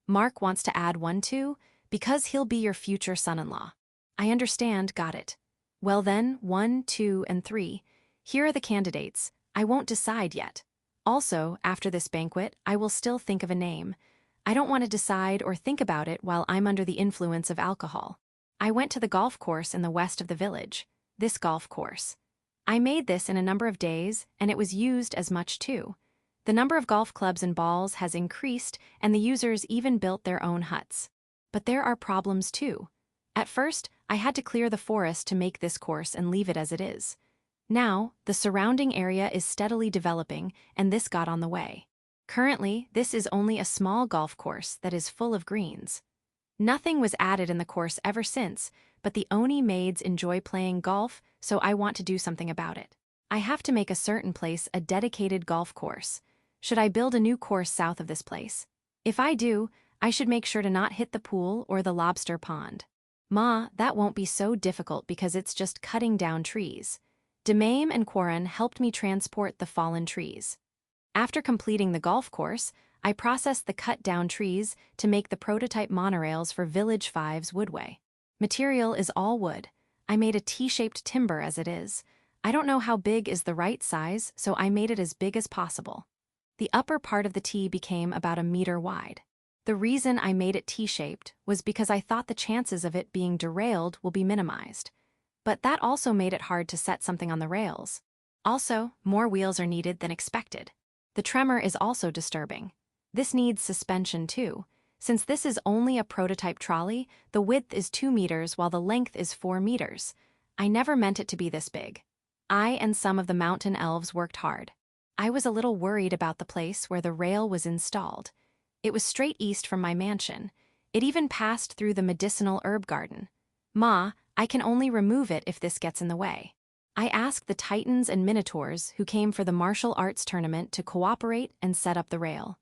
Mark wants to add 1 too, because he'll be your future son-in-law. I understand, got it. Well then, 1, 2, and 3. Here are the candidates. I won't decide yet. Also, after this banquet, I will still think of a name. I don't want to decide or think about it while I'm under the influence of alcohol. I went to the golf course in the west of the village. This golf course. I made this in a number of days, and it was used as much too. The number of golf clubs and balls has increased, and the users even built their own huts. But there are problems too. At first, I had to clear the forest to make this course and leave it as it is. Now, the surrounding area is steadily developing, and this got on the way. Currently, this is only a small golf course that is full of greens. Nothing was added in the course ever since, but the Oni maids enjoy playing golf, so I want to do something about it. I have to make a certain place a dedicated golf course. Should I build a new course south of this place? If I do, I should make sure to not hit the pool or the lobster pond. Ma, that won't be so difficult because it's just cutting down trees. Demaim and Quarren helped me transport the fallen trees. After completing the golf course, I processed the cut-down trees to make the prototype monorails for Village 5's woodway. Material is all wood. I made a T-shaped timber as it is. I don't know how big is the right size, so I made it as big as possible. The upper part of the T became about 1 meter wide. The reason I made it T-shaped was because I thought the chances of it being derailed will be minimized. But that also made it hard to set something on the rails. Also, more wheels are needed than expected. The tremor is also disturbing. This needs suspension too. Since this is only a prototype trolley, the width is 2 meters while the length is 4 meters. I never meant it to be this big. I and some of the mountain elves worked hard. I was a little worried about the place where the rail was installed. It was straight east from my mansion. It even passed through the medicinal herb garden. Ma, I can only remove it if this gets in the way. I asked the Titans and Minotaurs who came for the martial arts tournament to cooperate and set up the rail.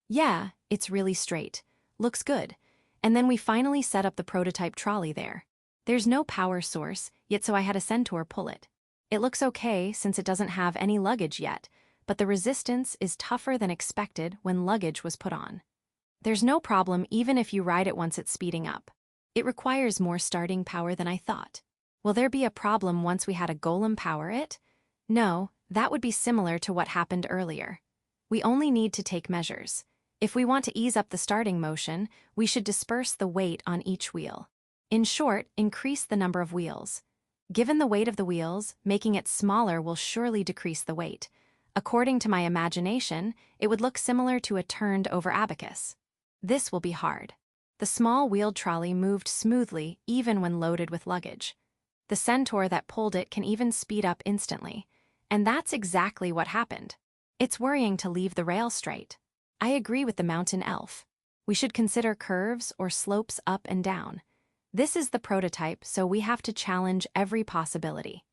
Yeah, it's really straight. Looks good. And then we finally set up the prototype trolley there. There's no power source, yet so I had a centaur pull it. It looks okay since it doesn't have any luggage yet, but the resistance is tougher than expected when luggage was put on. There's no problem even if you ride it once it's speeding up. It requires more starting power than I thought. Will there be a problem once we had a golem power it? No, that would be similar to what happened earlier. We only need to take measures. If we want to ease up the starting motion, we should disperse the weight on each wheel. In short, increase the number of wheels. Given the weight of the wheels, making it smaller will surely decrease the weight. According to my imagination, it would look similar to a turned-over abacus. This will be hard. The small wheeled trolley moved smoothly even when loaded with luggage. The centaur that pulled it can even speed up instantly. And that's exactly what happened. It's worrying to leave the rail straight. I agree with the mountain elf. We should consider curves or slopes up and down. This is the prototype, so we have to challenge every possibility.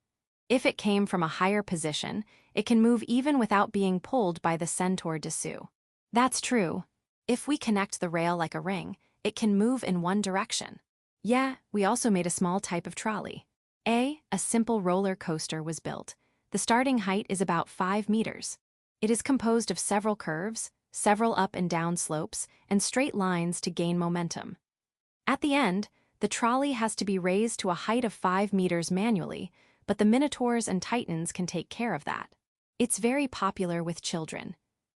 If it came from a higher position, it can move even without being pulled by the centaur dessous. That's true. If we connect the rail like a ring, it can move in one direction. Yeah, we also made a small type of trolley. A simple roller coaster was built. The starting height is about 5 meters. It is composed of several curves, several up and down slopes, and straight lines to gain momentum. At the end, the trolley has to be raised to a height of 5 meters manually, but the Minotaurs and Titans can take care of that. It's very popular with children.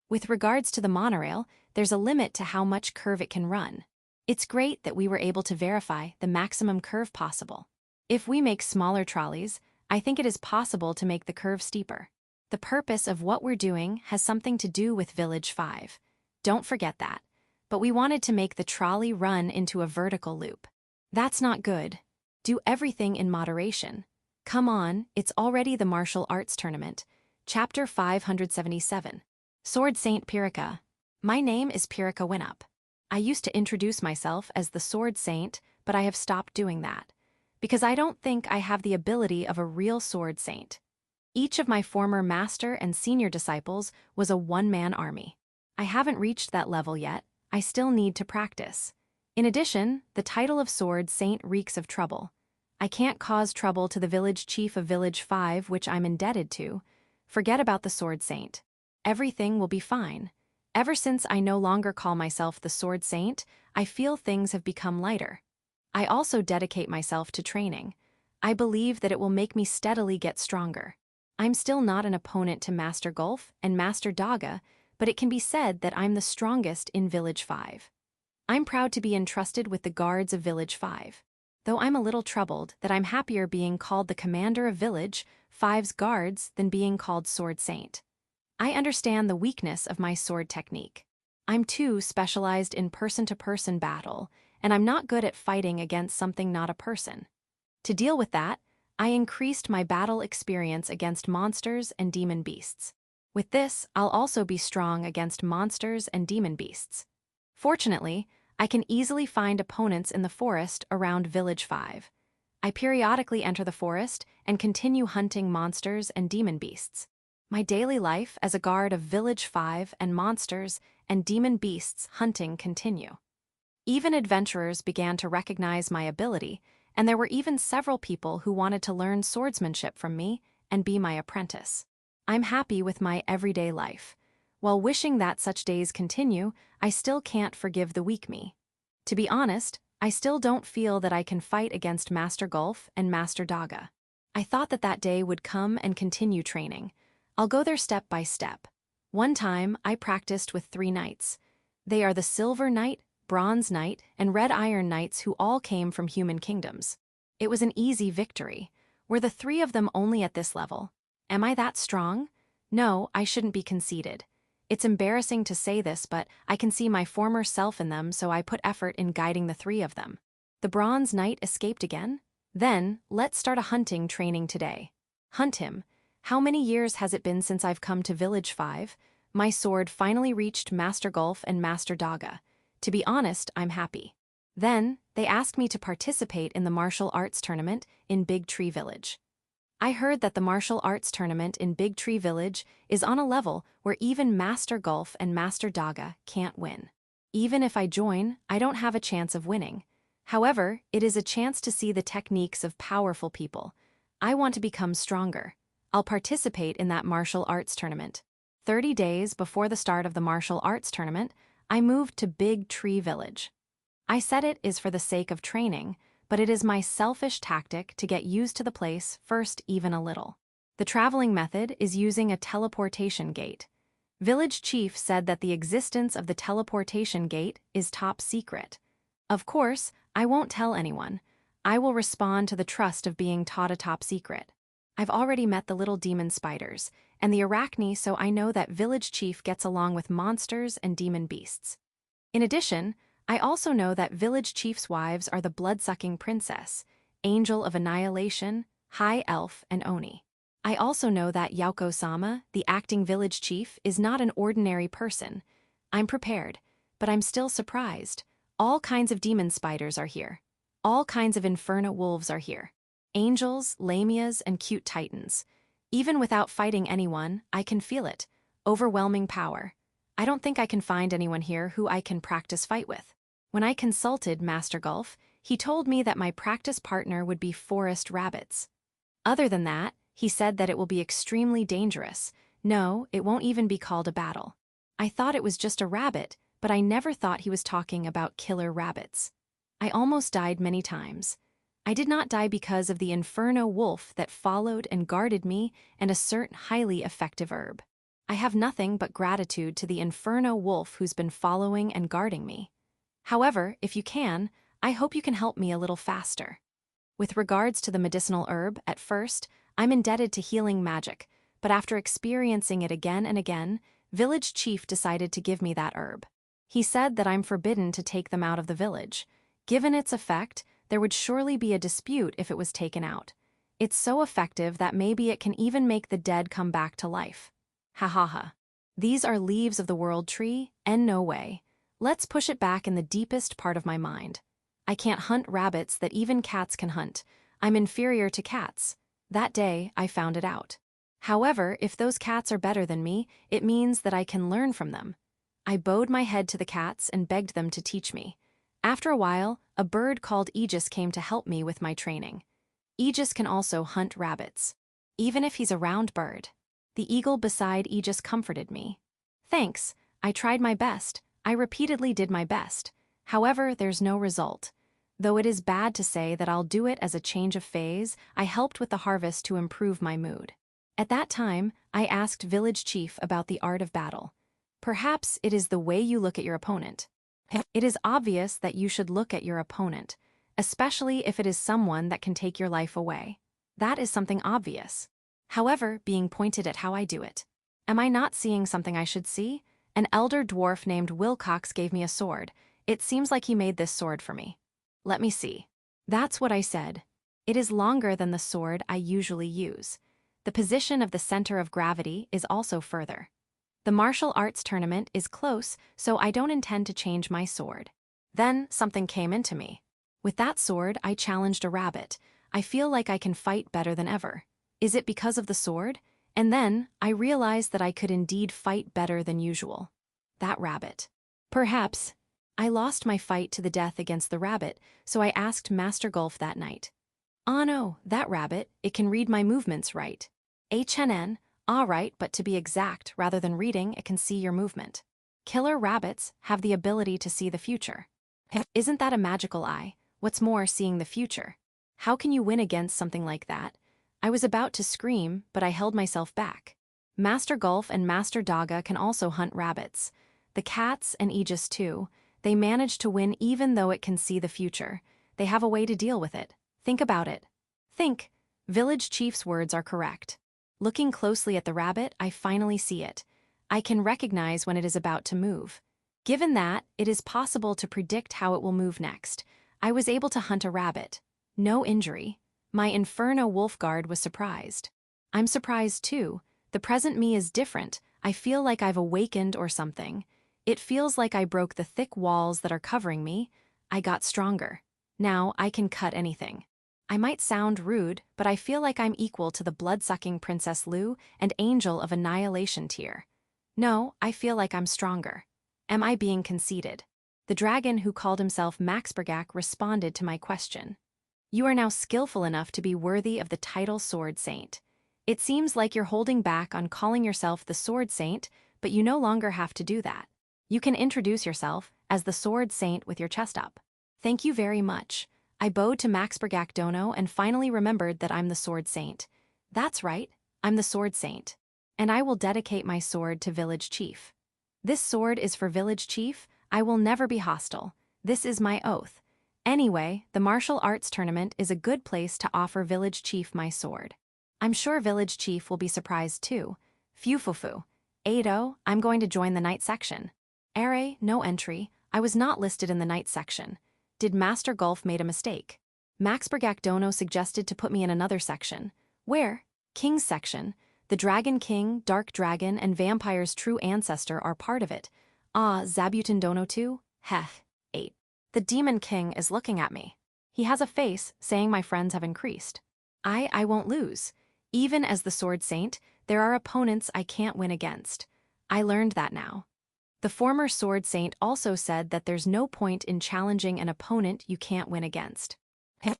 With regards to the monorail, there's a limit to how much curve it can run. It's great that we were able to verify the maximum curve possible. If we make smaller trolleys, I think it is possible to make the curve steeper. The purpose of what we're doing has something to do with Village 5. Don't forget that. But we wanted to make the trolley run into a vertical loop. That's not good. Do everything in moderation. Come on, it's already the martial arts tournament. Chapter 577. Sword Saint Pirika. My name is Pirika Winup. I used to introduce myself as the Sword Saint, but I have stopped doing that, because I don't think I have the ability of a real Sword Saint. Each of my former master and senior disciples was a one-man army. I haven't reached that level yet. I still need to practice. In addition, the title of Sword Saint reeks of trouble. I can't cause trouble to the village chief of Village 5, which I'm indebted to. Forget about the Sword Saint. Everything will be fine. Ever since I no longer call myself the Sword Saint, I feel things have become lighter. I also dedicate myself to training. I believe that it will make me steadily get stronger. I'm still not an opponent to Master Golf and Master Daga, but it can be said that I'm the strongest in Village 5. I'm proud to be entrusted with the guards of Village 5. Though I'm a little troubled that I'm happier being called the commander of Village 5's guards than being called Sword Saint. I understand the weakness of my sword technique. I'm too specialized in person-to-person battle, and I'm not good at fighting against something not a person. To deal with that, I increased my battle experience against monsters and demon beasts. With this, I'll also be strong against monsters and demon beasts. Fortunately, I can easily find opponents in the forest around Village 5. I periodically enter the forest and continue hunting monsters and demon beasts. My daily life as a guard of Village 5 and monsters and demon beasts hunting continue. Even adventurers began to recognize my ability, and there were even several people who wanted to learn swordsmanship from me and be my apprentice. I'm happy with my everyday life. While wishing that such days continue, I still can't forgive the weak me. To be honest, I still don't feel that I can fight against Master Golf and Master Daga. I thought that that day would come and continue training. I'll go there step by step. One time, I practiced with 3 knights. They are the Silver Knight, Bronze Knight, and Red Iron Knights who all came from human kingdoms. It was an easy victory. Were the 3 of them only at this level? Am I that strong? No, I shouldn't be conceited. It's embarrassing to say this, but I can see my former self in them, so I put effort in guiding the 3 of them. The Bronze Knight escaped again? Then, let's start a hunting training today. Hunt him. How many years has it been since I've come to Village 5? My sword finally reached Master Golf and Master Daga. To be honest, I'm happy. Then, they asked me to participate in the martial arts tournament in Big Tree Village. I heard that the martial arts tournament in Big Tree Village is on a level where even Master Golf and Master Daga can't win. Even if I join, I don't have a chance of winning. However, it is a chance to see the techniques of powerful people. I want to become stronger. I'll participate in that martial arts tournament. 30 days before the start of the martial arts tournament, I moved to Big Tree Village. I said it is for the sake of training, but it is my selfish tactic to get used to the place first even a little. The traveling method is using a teleportation gate. Village Chief said that the existence of the teleportation gate is top secret. Of course, I won't tell anyone. I will respond to the trust of being taught a top secret. I've already met the little demon spiders and the arachne, so I know that Village Chief gets along with monsters and demon beasts. In addition, I also know that Village Chief's wives are the blood-sucking princess, angel of annihilation, high elf, and oni. I also know that Yaoko-sama, the acting village chief, is not an ordinary person. I'm prepared, but I'm still surprised. All kinds of demon spiders are here. All kinds of inferno wolves are here. Angels, lamias, and cute titans. Even without fighting anyone, I can feel it. Overwhelming power. I don't think I can find anyone here who I can practice fight with. When I consulted Master Golf, he told me that my practice partner would be forest rabbits. Other than that, he said that it will be extremely dangerous. No, it won't even be called a battle. I thought it was just a rabbit, but I never thought he was talking about killer rabbits. I almost died many times. I did not die because of the inferno wolf that followed and guarded me and a certain highly effective herb. I have nothing but gratitude to the Inferno wolf who's been following and guarding me. However, if you can, I hope you can help me a little faster. With regards to the medicinal herb, at first, I'm indebted to healing magic, but after experiencing it again and again, village chief decided to give me that herb. He said that I'm forbidden to take them out of the village. Given its effect, there would surely be a dispute if it was taken out. It's so effective that maybe it can even make the dead come back to life. Ha ha ha. These are leaves of the world tree, and no way. Let's push it back in the deepest part of my mind. I can't hunt rabbits that even cats can hunt. I'm inferior to cats. That day, I found it out. However, if those cats are better than me, it means that I can learn from them. I bowed my head to the cats and begged them to teach me. After a while, a bird called Eegis came to help me with my training. Eegis can also hunt rabbits. Even if he's a round bird. The eagle beside Aegis comforted me. Thanks, I tried my best. I repeatedly did my best. However, there's no result. Though it is bad to say that I'll do it as a change of phase, I helped with the harvest to improve my mood. At that time, I asked village chief about the art of battle. Perhaps it is the way you look at your opponent. It is obvious that you should look at your opponent, especially if it is someone that can take your life away. That is something obvious. However, being pointed at how I do it. Am I not seeing something I should see? An elder dwarf named Wilcox gave me a sword. It seems like he made this sword for me. Let me see. That's what I said. It is longer than the sword I usually use. The position of the center of gravity is also further. The martial arts tournament is close, so I don't intend to change my sword. Then something came into me. With that sword, I challenged a rabbit. I feel like I can fight better than ever. Is it because of the sword? And then, I realized that I could indeed fight better than usual. That rabbit. Perhaps. I lost my fight to the death against the rabbit, so I asked Master Gulf that night. Ah no, that rabbit, it can read my movements right. HNN, alright, but to be exact, rather than reading, it can see your movement. Killer rabbits have the ability to see the future. Isn't that a magical eye? What's more, seeing the future? How can you win against something like that? I was about to scream, but I held myself back. Master Gulf and Master Daga can also hunt rabbits. The cats and Aegis too. They manage to win even though it can see the future. They have a way to deal with it. Think about it. Think. Village chief's words are correct. Looking closely at the rabbit, I finally see it. I can recognize when it is about to move. Given that, it is possible to predict how it will move next. I was able to hunt a rabbit. No injury. My Inferno wolf guard was surprised. I'm surprised too. The present me is different. I feel like I've awakened or something. It feels like I broke the thick walls that are covering me. I got stronger. Now I can cut anything. I might sound rude, but I feel like I'm equal to the blood-sucking Princess Lu and Angel of Annihilation tier. No, I feel like I'm stronger. Am I being conceited? The dragon who called himself Maxbergak responded to my question. You are now skillful enough to be worthy of the title Sword Saint. It seems like you're holding back on calling yourself the Sword Saint, but you no longer have to do that. You can introduce yourself as the Sword Saint with your chest up. Thank you very much. I bowed to Maxbergak Dono and finally remembered that I'm the Sword Saint. That's right, I'm the Sword Saint. And I will dedicate my sword to Village Chief. This sword is for Village Chief. I will never be hostile. This is my oath. Anyway, the martial arts tournament is a good place to offer Village Chief my sword. I'm sure Village Chief will be surprised too. Fufufu. Ado, I'm going to join the night section. Are, no entry. I was not listed in the night section. Did Master Gulf made a mistake? Maxbergak Dono suggested to put me in another section. Where? King's section. The Dragon King, Dark Dragon, and Vampire's true ancestor are part of it. Ah, Zabuton Dono too? Heh. 8. The Demon King is looking at me. He has a face saying my friends have increased. I won't lose. Even as the Sword Saint, there are opponents I can't win against. I learned that now. The former Sword Saint also said that there's no point in challenging an opponent you can't win against.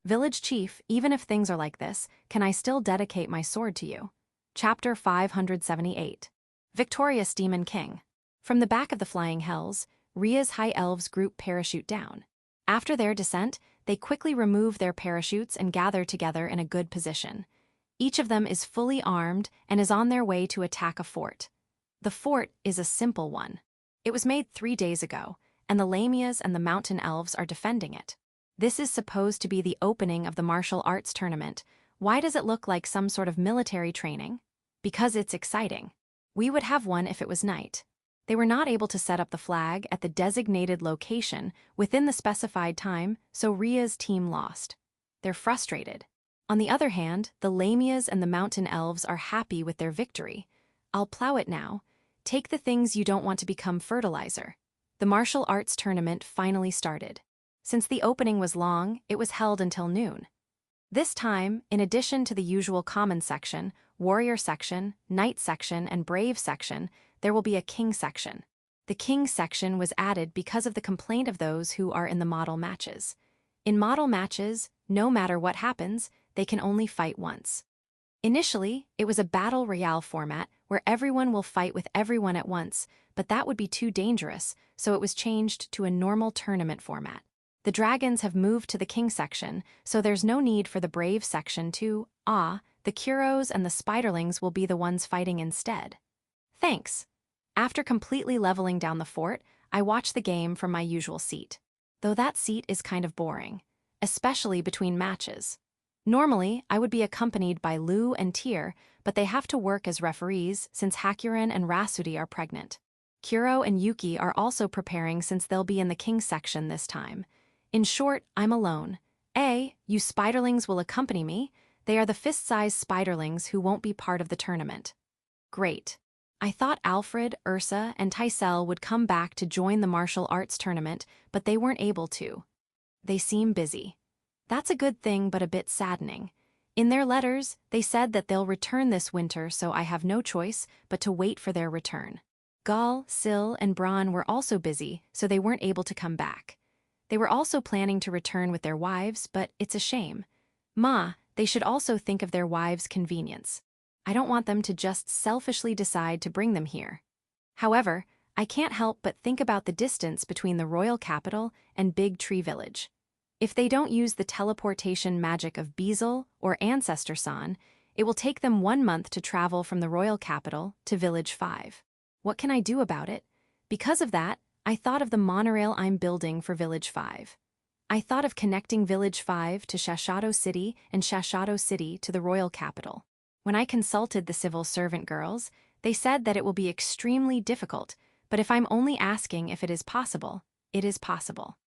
Village Chief, even if things are like this, can I still dedicate my sword to you? Chapter 578. Victorious Demon King. From the back of the Flying Hells, Ria's High Elves group parachute down. After their descent, they quickly remove their parachutes and gather together in a good position. Each of them is fully armed and is on their way to attack a fort. The fort is a simple one. It was made 3 days ago, and the Lamias and the mountain elves are defending it. This is supposed to be the opening of the martial arts tournament. Why does it look like some sort of military training? Because it's exciting. We would have one if it was night. They were not able to set up the flag at the designated location within the specified time, so Ria's team lost. They're frustrated. On the other hand, the Lamias and the mountain elves are happy with their victory. I'll plow it now. Take the things you don't want to become fertilizer. The martial arts tournament finally started. Since the opening was long, it was held until noon. This time, in addition to the usual common section, warrior section, knight section, and brave section, there will be a king section. The king section was added because of the complaint of those who are in the model matches. In model matches, no matter what happens, they can only fight once. Initially, it was a battle royale format where everyone will fight with everyone at once, but that would be too dangerous, so it was changed to a normal tournament format. The dragons have moved to the king section, so there's no need for the brave section to, the Kuros and the spiderlings will be the ones fighting instead. Thanks. After completely leveling down the fort, I watch the game from my usual seat. Though that seat is kind of boring, especially between matches. Normally, I would be accompanied by Lu and Tyr, but they have to work as referees since Hakuren and Rasudi are pregnant. Kuro and Yuki are also preparing since they'll be in the king section this time. In short, I'm alone. You spiderlings will accompany me. They are the fist-sized spiderlings who won't be part of the tournament. Great. I thought Alfred, Ursa, and Tysel would come back to join the martial arts tournament, but they weren't able to. They seem busy. That's a good thing, but a bit saddening. In their letters, they said that they'll return this winter, so I have no choice but to wait for their return. Gal, Sil, and Bran were also busy, so they weren't able to come back. They were also planning to return with their wives, but it's a shame. They should also think of their wives' convenience. I don't want them to just selfishly decide to bring them here. However, I can't help but think about the distance between the royal capital and Big Tree Village. If they don't use the teleportation magic of Beazle or Ancestor San, it will take them 1 month to travel from the royal capital to Village 5. What can I do about it? Because of that, I thought of the monorail I'm building for Village 5. I thought of connecting Village 5 to Shashato City and Shashato City to the royal capital. When I consulted the civil servant girls, they said that it will be extremely difficult, but if I'm only asking if it is possible, it is possible.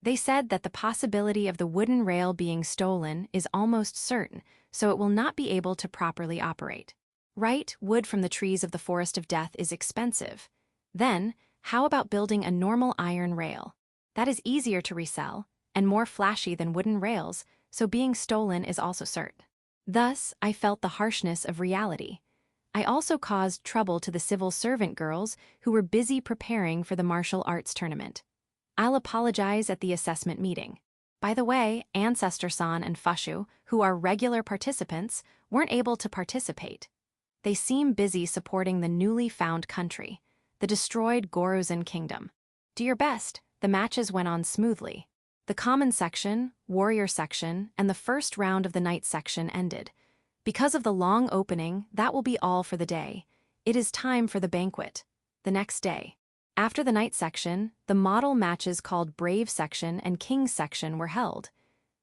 They said that the possibility of the wooden rail being stolen is almost certain, so it will not be able to properly operate. Right, wood from the trees of the Forest of Death is expensive. Then, how about building a normal iron rail? That is easier to resell, and more flashy than wooden rails, so being stolen is also certain. Thus, I felt the harshness of reality. I also caused trouble to the civil servant girls who were busy preparing for the martial arts tournament. I'll apologize at the assessment meeting. By the way, Ancestor-san and Fushu, who are regular participants, weren't able to participate. They seem busy supporting the newly found country, the destroyed Gorozan kingdom. Do your best. The matches went on smoothly. The common section, warrior section, and the first round of the knight section ended. Because of the long opening, that will be all for the day. It is time for the banquet. The next day. After the knight section, the model matches called Brave section and King section were held.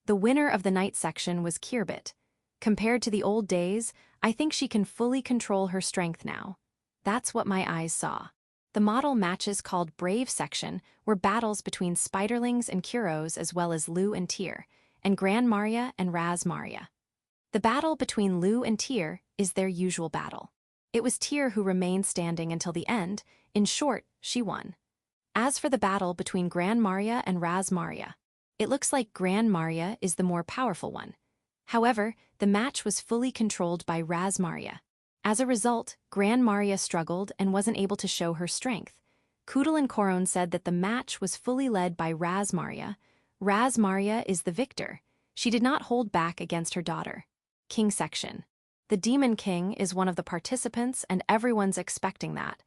The winner of the knight section was Kirbit. Compared to the old days, I think she can fully control her strength now. That's what my eyes saw. The model matches called Brave section were battles between Spiderlings and Kuros as well as Lu and Tyr, and Gran Maria and Raz Maria. The battle between Lu and Tyr is their usual battle. It was Tyr who remained standing until the end. In short, she won. As for the battle between Gran Maria and Raz Maria, it looks like Gran Maria is the more powerful one. However, the match was fully controlled by Raz Maria. As a result, Gran Maria struggled and wasn't able to show her strength. Kudal and Koron said that the match was fully led by Raz Maria. Raz Maria is the victor. She did not hold back against her daughter. King section. The Demon King is one of the participants and everyone's expecting that.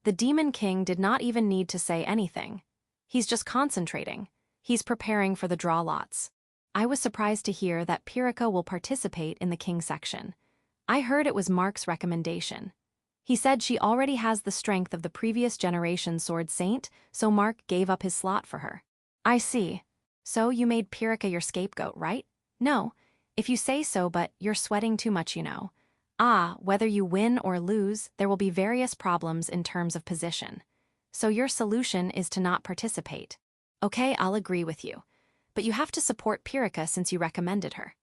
The Demon King did not even need to say anything. He's just concentrating. He's preparing for the draw lots. I was surprised to hear that Pirika will participate in the King section. I heard it was Mark's recommendation. He said she already has the strength of the previous generation sword saint, so Mark gave up his slot for her. I see. So you made Pirika your scapegoat, right? No. If you say so, but you're sweating too much, you know. Whether you win or lose, there will be various problems in terms of position. So your solution is to not participate. Okay, I'll agree with you. But you have to support Pirika since you recommended her.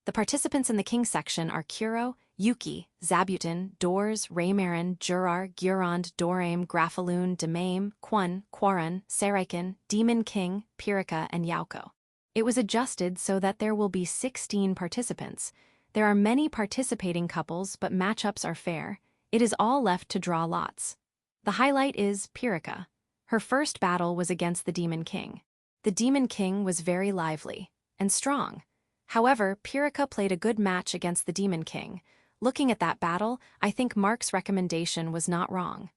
The participants in the King section are Kuro, Yuki, Zabuton, Dors, Raymarin, Jurar, Gurond, Dorame, Grafaloon, Demame, Kwon, Quaran, Saraikin, Demon King, Pirika, and Yaoko. It was adjusted so that there will be 16 participants. There are many participating couples, but matchups are fair. It is all left to draw lots. The highlight is Pirika. Her first battle was against the Demon King. The Demon King was very lively and strong. However, Pirika played a good match against the Demon King. Looking at that battle, I think Mark's recommendation was not wrong.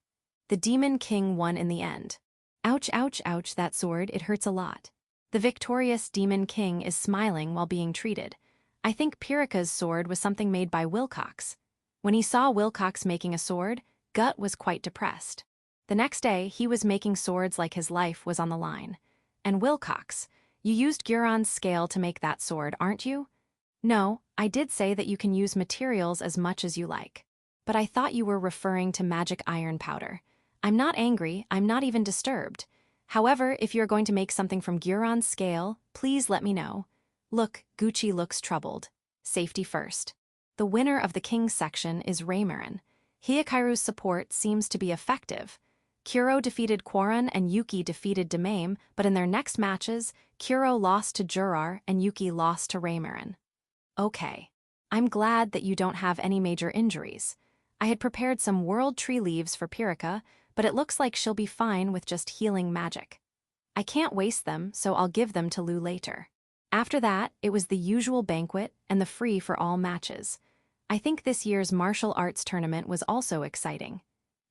The Demon King won in the end. Ouch, ouch, ouch, that sword, it hurts a lot. The victorious Demon King is smiling while being treated. I think Pirika's sword was something made by Wilcox. When he saw Wilcox making a sword, Gut was quite depressed. The next day, he was making swords like his life was on the line. And Wilcox, you used Guron's scale to make that sword, aren't you? No, I did say that you can use materials as much as you like. But I thought you were referring to magic iron powder. I'm not angry, I'm not even disturbed. However, if you're going to make something from Guron's scale, please let me know. Look, Gucci looks troubled. Safety first. The winner of the King's section is Raymarin. Hiyakaru's support seems to be effective. Kuro defeated Quaran and Yuki defeated Demame, but in their next matches, Kuro lost to Jurar and Yuki lost to Raymarin. Okay. I'm glad that you don't have any major injuries. I had prepared some world tree leaves for Pirika, but it looks like she'll be fine with just healing magic. I can't waste them, so I'll give them to Lou later. After that, it was the usual banquet and the free for all matches. I think this year's martial arts tournament was also exciting.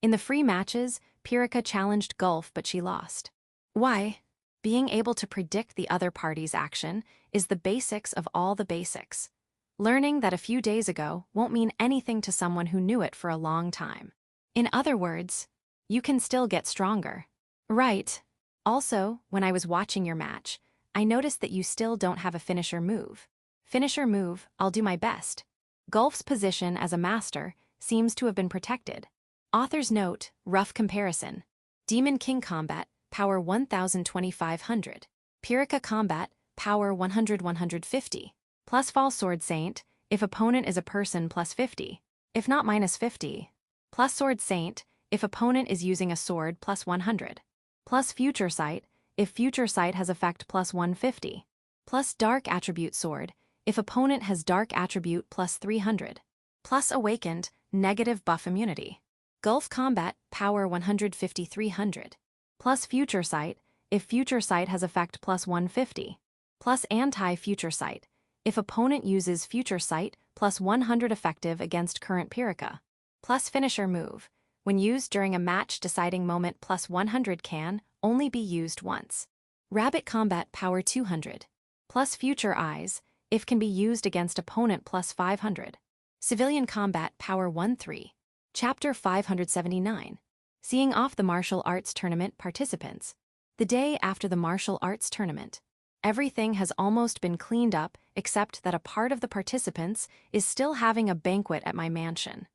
In the free matches, Pirika challenged Gulf, but she lost. Why? Being able to predict the other party's action is the basics of all the basics. Learning that a few days ago won't mean anything to someone who knew it for a long time. In other words, you can still get stronger. Right. Also, when I was watching your match, I noticed that you still don't have a finisher move. Finisher move, I'll do my best. Gulf's position as a master seems to have been protected. Author's note, rough comparison. Demon King combat, power 1000-2500. Pirika combat, power 100-150. Plus Fall Sword Saint, if opponent is a person plus 50. If not minus 50. Plus Sword Saint, if opponent is using a sword plus 100. Plus Future Sight, if Future Sight has effect plus 150. Plus Dark Attribute Sword, if opponent has Dark Attribute plus 300. Plus Awakened, negative buff immunity. Gulf Combat, power 150-300. Plus Future Sight, if Future Sight has effect plus 150. Plus Anti-Future Sight, if opponent uses Future Sight plus 100 effective against current Pirika. Plus Finisher Move, when used during a match deciding moment plus 100 can only be used once. Rabbit Combat, power 200. Plus Future Eyes, if can be used against opponent plus 500. Civilian Combat, power 1-3. Chapter 579. Seeing off the martial arts tournament participants. The day after the martial arts tournament. Everything has almost been cleaned up except that a part of the participants is still having a banquet at my mansion.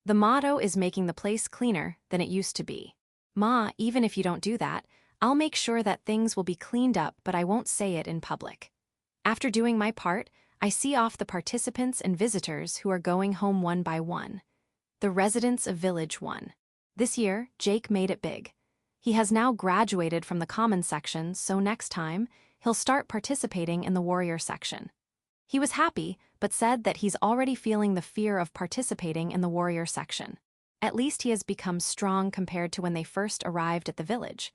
The motto is making the place cleaner than it used to be. Ma, even if you don't do that, I'll make sure that things will be cleaned up, but I won't say it in public. After doing my part, I see off the participants and visitors who are going home one by one. The residents of Village 1. This year, Jake made it big. He has now graduated from the common section, so next time, he'll start participating in the warrior section. He was happy, but said that he's already feeling the fear of participating in the warrior section. At least he has become strong compared to when they first arrived at the village.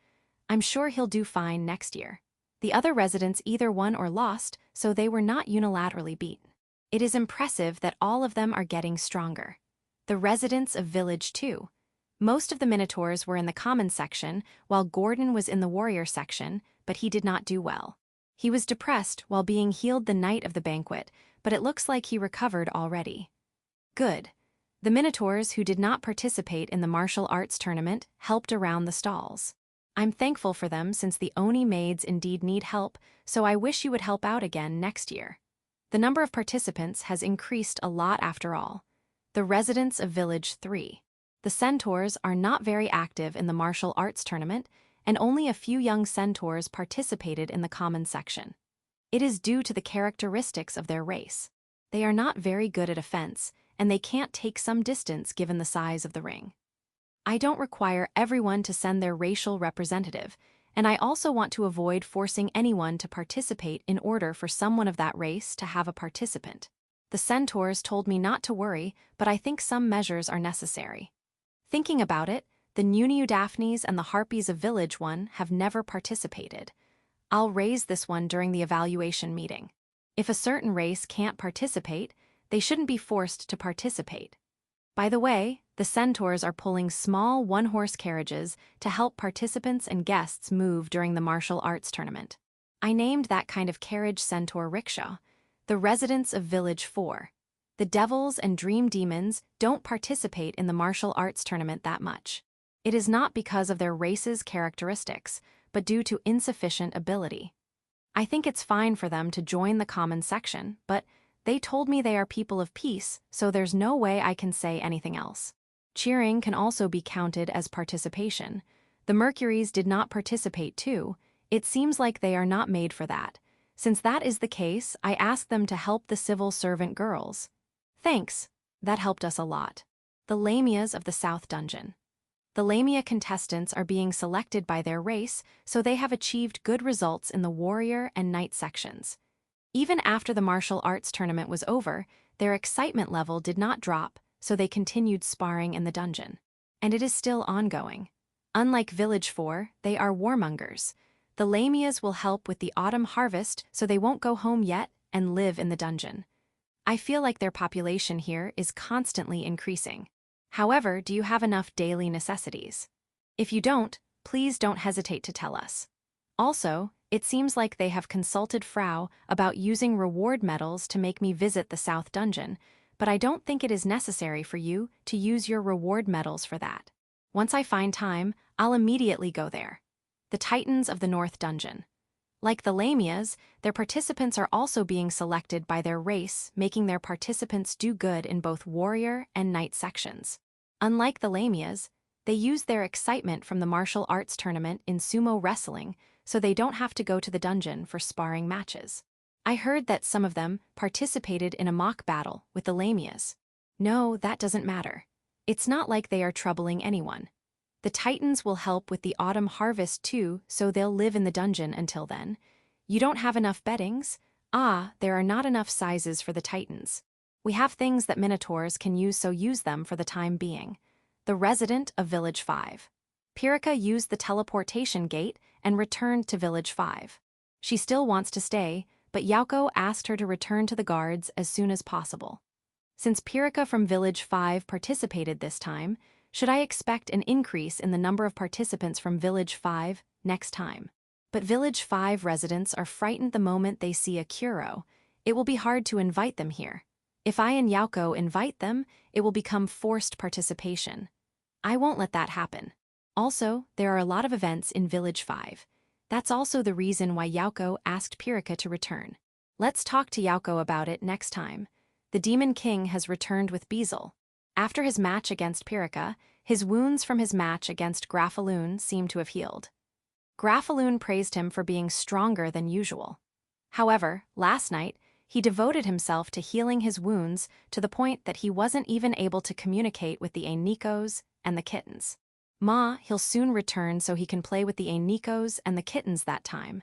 I'm sure he'll do fine next year. The other residents either won or lost, so they were not unilaterally beaten. It is impressive that all of them are getting stronger. The residents of Village 2. Most of the Minotaurs were in the common section, while Gordon was in the warrior section, but he did not do well. He was depressed while being healed the night of the banquet, but it looks like he recovered already. Good. The Minotaurs who did not participate in the martial arts tournament helped around the stalls. I'm thankful for them since the Oni maids indeed need help, so I wish you would help out again next year. The number of participants has increased a lot after all. The residents of Village 3. The centaurs are not very active in the martial arts tournament, and only a few young centaurs participated in the common section. It is due to the characteristics of their race. They are not very good at offense, and they can't take some distance given the size of the ring. I don't require everyone to send their racial representative, and I also want to avoid forcing anyone to participate in order for someone of that race to have a participant. The centaurs told me not to worry, but I think some measures are necessary. Thinking about it, the Nuniudaphnes and the Harpies of Village 1 have never participated. I'll raise this one during the evaluation meeting. If a certain race can't participate, they shouldn't be forced to participate. By the way, the centaurs are pulling small one-horse carriages to help participants and guests move during the martial arts tournament. I named that kind of carriage centaur rickshaw. The residents of Village 4. The devils and dream demons don't participate in the martial arts tournament that much. It is not because of their race's characteristics, but due to insufficient ability. I think it's fine for them to join the common section, but they told me they are people of peace, so there's no way I can say anything else. Cheering can also be counted as participation. The Mercuries did not participate too. It seems like they are not made for that. Since that is the case, I asked them to help the civil servant girls. Thanks, that helped us a lot. The Lamias of the South Dungeon. The Lamia contestants are being selected by their race, so they have achieved good results in the warrior and knight sections. Even after the martial arts tournament was over, their excitement level did not drop, so they continued sparring in the dungeon. And it is still ongoing. Unlike Village 4, they are warmongers. The Lamias will help with the autumn harvest so they won't go home yet and live in the dungeon. I feel like their population here is constantly increasing. However, do you have enough daily necessities? If you don't, please don't hesitate to tell us. Also, it seems like they have consulted Frau about using reward medals to make me visit the South Dungeon, but I don't think it is necessary for you to use your reward medals for that. Once I find time, I'll immediately go there. The Titans of the North Dungeon. Like the Lamias, their participants are also being selected by their race, making their participants do good in both warrior and knight sections. Unlike the Lamias, they use their excitement from the martial arts tournament in sumo wrestling, so they don't have to go to the dungeon for sparring matches. I heard that some of them participated in a mock battle with the Lamias. No, that doesn't matter. It's not like they are troubling anyone. The Titans will help with the autumn harvest too, so they'll live in the dungeon until then. You don't have enough beddings? Ah, there are not enough sizes for the Titans. We have things that Minotaurs can use, so use them for the time being. The resident of Village 5. Pirika used the teleportation gate and returned to Village 5. She still wants to stay, but Yaoko asked her to return to the guards as soon as possible. Since Pirika from Village 5 participated this time, should I expect an increase in the number of participants from Village 5 next time? But Village 5 residents are frightened the moment they see a Kuro. It will be hard to invite them here. If I and Yaoko invite them, it will become forced participation. I won't let that happen. Also, there are a lot of events in Village 5. That's also the reason why Yaoko asked Pirika to return. Let's talk to Yaoko about it next time. The Demon King has returned with Beezle. After his match against Pirika, his wounds from his match against Graphaloon seem to have healed. Graphaloon praised him for being stronger than usual. However, last night, he devoted himself to healing his wounds to the point that he wasn't even able to communicate with the Ainikos and the kittens. He'll soon return so he can play with the Ainikos and the kittens that time.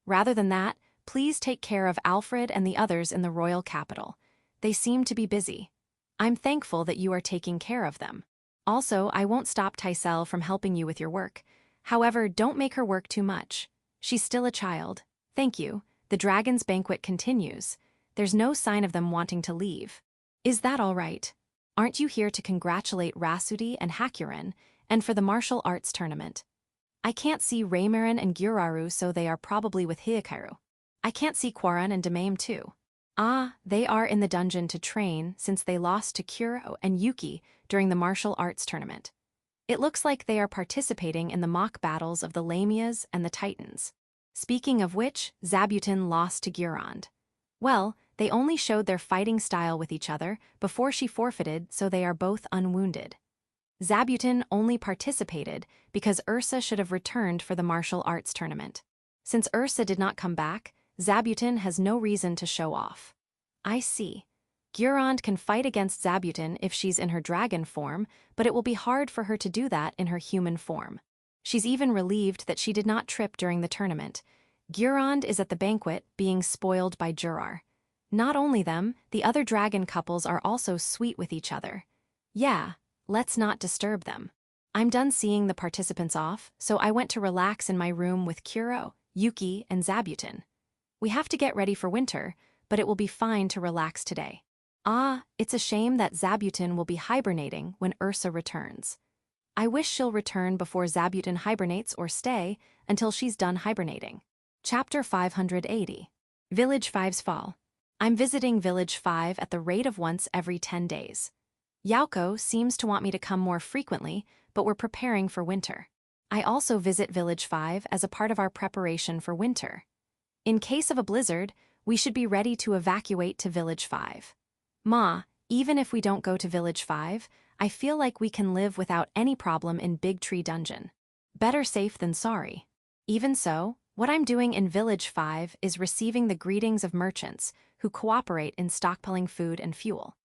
Rather than that, please take care of Alfred and the others in the royal capital. They seem to be busy. I'm thankful that you are taking care of them. Also, I won't stop Tysel from helping you with your work. However, don't make her work too much. She's still a child. Thank you. The dragon's banquet continues. There's no sign of them wanting to leave. Is that all right? Aren't you here to congratulate Rasudi and Hakuren, and for the martial arts tournament? I can't see Raymarin and Gyuraru, so they are probably with Hikaru. I can't see Quaran and Demaim too. Ah, they are in the dungeon to train since they lost to Kuro and Yuki during the martial arts tournament. It looks like they are participating in the mock battles of the Lamias and the Titans. Speaking of which, Zabuton lost to Goron. Well, they only showed their fighting style with each other before she forfeited, so they are both unwounded. Zabuton only participated because Ursa should have returned for the martial arts tournament. Since Ursa did not come back, Zabuton has no reason to show off. I see. Goron can fight against Zabuton if she's in her dragon form, but it will be hard for her to do that in her human form. She's even relieved that she did not trip during the tournament. Goron is at the banquet being spoiled by Jurar. Not only them, the other dragon couples are also sweet with each other. Yeah, let's not disturb them. I'm done seeing the participants off, so I went to relax in my room with Kuro, Yuki, and Zabuton. We have to get ready for winter, but it will be fine to relax today. Ah, it's a shame that Zabuton will be hibernating when Ursa returns. I wish she'll return before Zabuton hibernates or stay until she's done hibernating. Chapter 580. Village 5's Fall. I'm visiting Village 5 at the rate of once every 10 days. Yaoko seems to want me to come more frequently, but we're preparing for winter. I also visit Village 5 as a part of our preparation for winter. In case of a blizzard, we should be ready to evacuate to Village 5. Ma, even if we don't go to Village 5, I feel like we can live without any problem in Big Tree Dungeon. Better safe than sorry. Even so, what I'm doing in Village 5 is receiving the greetings of merchants who cooperate in stockpiling food and fuel.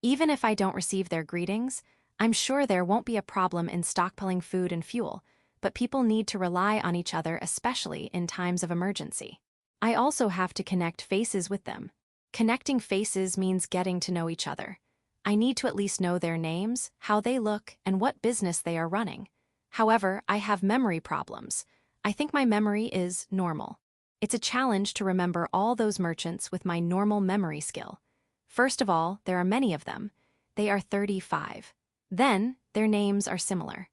Even if I don't receive their greetings, I'm sure there won't be a problem in stockpiling food and fuel, but people need to rely on each other, especially in times of emergency. I also have to connect faces with them. Connecting faces means getting to know each other. I need to at least know their names, how they look, and what business they are running. However, I have memory problems. I think my memory is normal. It's a challenge to remember all those merchants with my normal memory skill. First of all, there are many of them. They are 35. Then, their names are similar.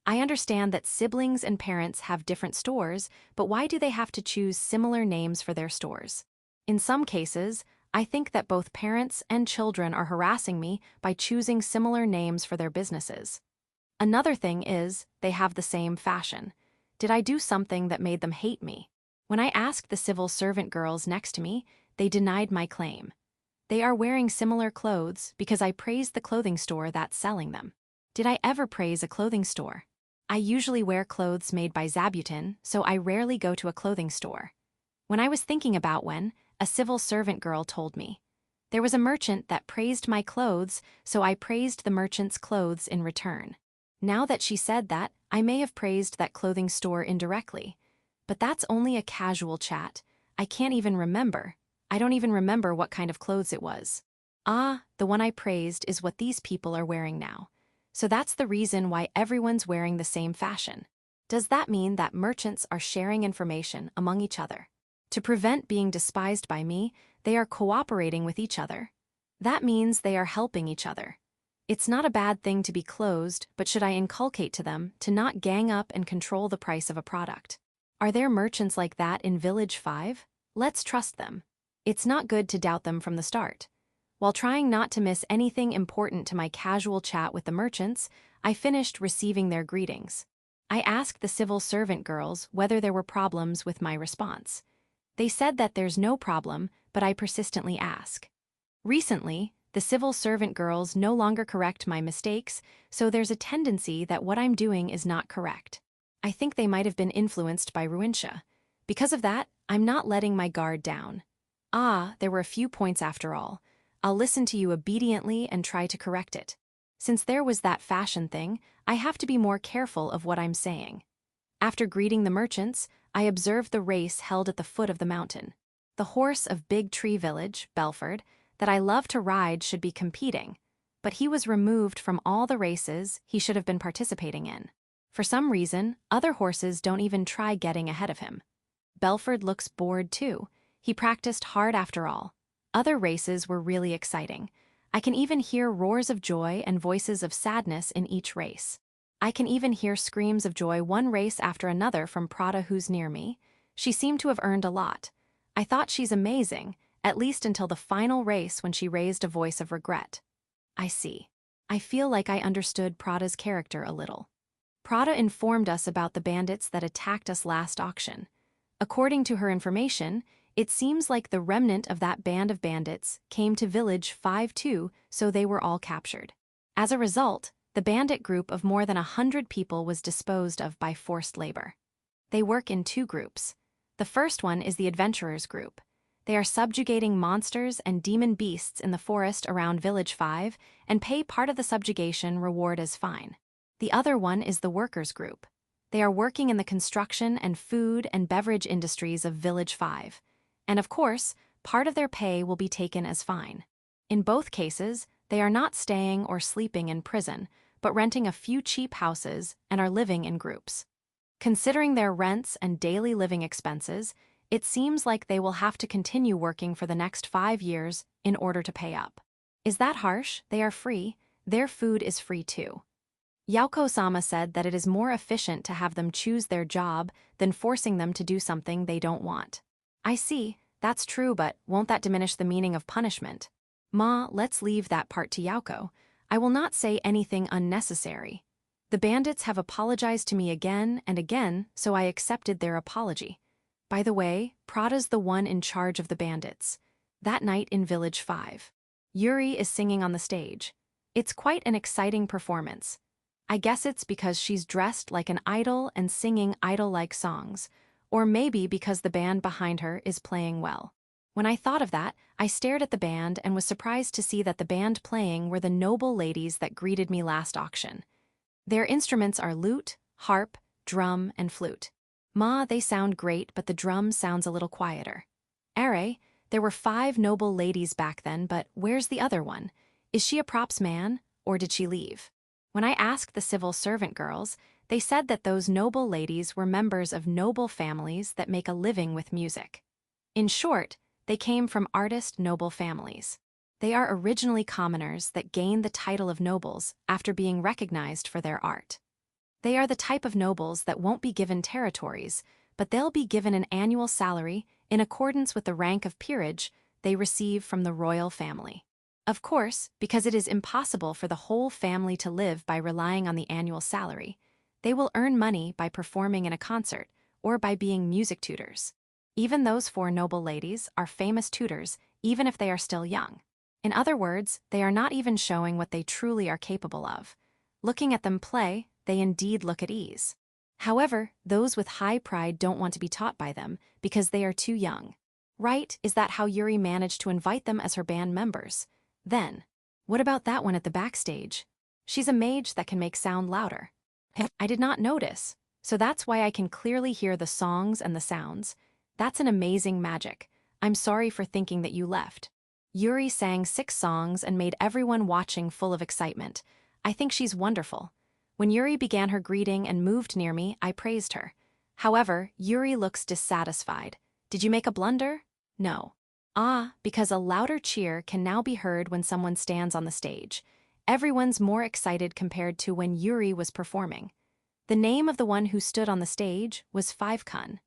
I understand that siblings and parents have different stores, but why do they have to choose similar names for their stores? In some cases, I think that both parents and children are harassing me by choosing similar names for their businesses. Another thing is, they have the same fashion. Did I do something that made them hate me? When I asked the civil servant girls next to me, they denied my claim. They are wearing similar clothes because I praised the clothing store that's selling them. Did I ever praise a clothing store? I usually wear clothes made by Zabuton, so I rarely go to a clothing store. When I was thinking about when, a civil servant girl told me. There was a merchant that praised my clothes, so I praised the merchant's clothes in return. Now that she said that, I may have praised that clothing store indirectly. But that's only a casual chat. I can't even remember. I don't even remember what kind of clothes it was. Ah, the one I praised is what these people are wearing now. So that's the reason why everyone's wearing the same fashion. Does that mean that merchants are sharing information among each other? To prevent being despised by me, they are cooperating with each other. That means they are helping each other. It's not a bad thing to be closed, but should I inculcate to them to not gang up and control the price of a product? Are there merchants like that in Village 5? Let's trust them. It's not good to doubt them from the start. While trying not to miss anything important to my casual chat with the merchants, I finished receiving their greetings. I asked the civil servant girls whether there were problems with my response. They said that there's no problem, but I persistently ask. Recently, the civil servant girls no longer correct my mistakes, so there's a tendency that what I'm doing is not correct. I think they might have been influenced by Ruintia. Because of that, I'm not letting my guard down. Ah, there were a few points after all. I'll listen to you obediently and try to correct it. Since there was that fashion thing, I have to be more careful of what I'm saying. After greeting the merchants, I observed the race held at the foot of the mountain. The horse of Big Tree Village, Belford, that I love to ride should be competing, but he was removed from all the races he should have been participating in. For some reason, other horses don't even try getting ahead of him. Belford looks bored too. He practiced hard after all. Other races were really exciting. I can even hear roars of joy and voices of sadness in each race. I can even hear screams of joy one race after another from Prada, who's near me. She seemed to have earned a lot. I thought she's amazing, at least until the final race when she raised a voice of regret. I see. I feel like I understood Prada's character a little. Prada informed us about the bandits that attacked us last auction. According to her information, it seems like the remnant of that band of bandits came to village 5-2, so they were all captured. As a result, the bandit group of more than 100 people was disposed of by forced labor. They work in 2 groups. The first one is the adventurers group. They are subjugating monsters and demon beasts in the forest around Village 5 and pay part of the subjugation reward as fine. The other one is the workers group. They are working in the construction and food and beverage industries of Village 5. And of course, part of their pay will be taken as fine. In both cases, they are not staying or sleeping in prison, but renting a few cheap houses and are living in groups. Considering their rents and daily living expenses, it seems like they will have to continue working for the next 5 years in order to pay up. Is that harsh? They are free. Their food is free too. Yaoko-sama said that it is more efficient to have them choose their job than forcing them to do something they don't want. I see, that's true, but won't that diminish the meaning of punishment? Ma, let's leave that part to Yaoko. I will not say anything unnecessary. The bandits have apologized to me again and again, so I accepted their apology. By the way, Prada's the one in charge of the bandits. That night in Village 5. Yuri is singing on the stage. It's quite an exciting performance. I guess it's because she's dressed like an idol and singing idol-like songs, or maybe because the band behind her is playing well. When I thought of that, I stared at the band and was surprised to see that the band playing were the noble ladies that greeted me last auction. Their instruments are lute, harp, drum, and flute. Ma, they sound great, but the drum sounds a little quieter. There were 5 noble ladies back then, but where's the other one? Is she a props man, or did she leave? When I asked the civil servant girls, they said that those noble ladies were members of noble families that make a living with music. In short, they came from artist noble families. They are originally commoners that gained the title of nobles after being recognized for their art. They are the type of nobles that won't be given territories, but they'll be given an annual salary in accordance with the rank of peerage they receive from the royal family. Of course, because it is impossible for the whole family to live by relying on the annual salary, they will earn money by performing in a concert or by being music tutors. Even those 4 noble ladies are famous tutors, even if they are still young. In other words, they are not even showing what they truly are capable of. Looking at them play, they indeed look at ease. However, those with high pride don't want to be taught by them because they are too young. Right? Is that how Yuri managed to invite them as her band members? Then, what about that one at the backstage? She's a mage that can make sound louder. I did not notice, so that's why I can clearly hear the songs and the sounds. That's an amazing magic. I'm sorry for thinking that you left. Yuri sang 6 songs and made everyone watching full of excitement. I think she's wonderful. When Yuri began her greeting and moved near me, I praised her. However, Yuri looks dissatisfied. Did you make a blunder? No. Because a louder cheer can now be heard when someone stands on the stage. Everyone's more excited compared to when Yuri was performing. The name of the one who stood on the stage was 5kun,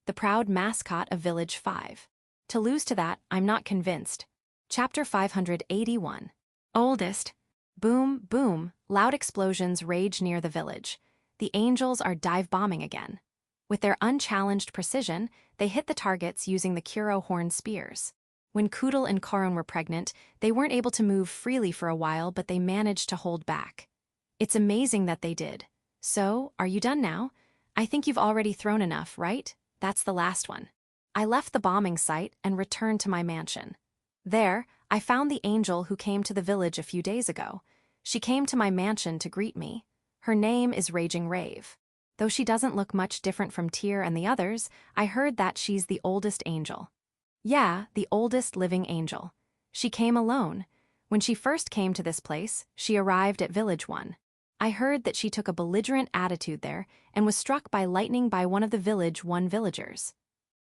the proud mascot of Village 5. To lose to that, I'm not convinced. Chapter 581. Oldest. Boom, boom, loud explosions rage near the village. The angels are dive-bombing again. With their unchallenged precision, they hit the targets using the Kuro horn spears. When Noodle and Goron were pregnant, they weren't able to move freely for a while, but they managed to hold back. It's amazing that they did. So, are you done now? I think you've already thrown enough, right? That's the last one. I left the bombing site and returned to my mansion. There, I found the angel who came to the village a few days ago. She came to my mansion to greet me. Her name is Raging Rave. Though she doesn't look much different from Tyr and the others, I heard that she's the oldest angel. Yeah, the oldest living angel. She came alone. When she first came to this place, she arrived at Village 1. I heard that she took a belligerent attitude there and was struck by lightning by one of the Village 1 villagers.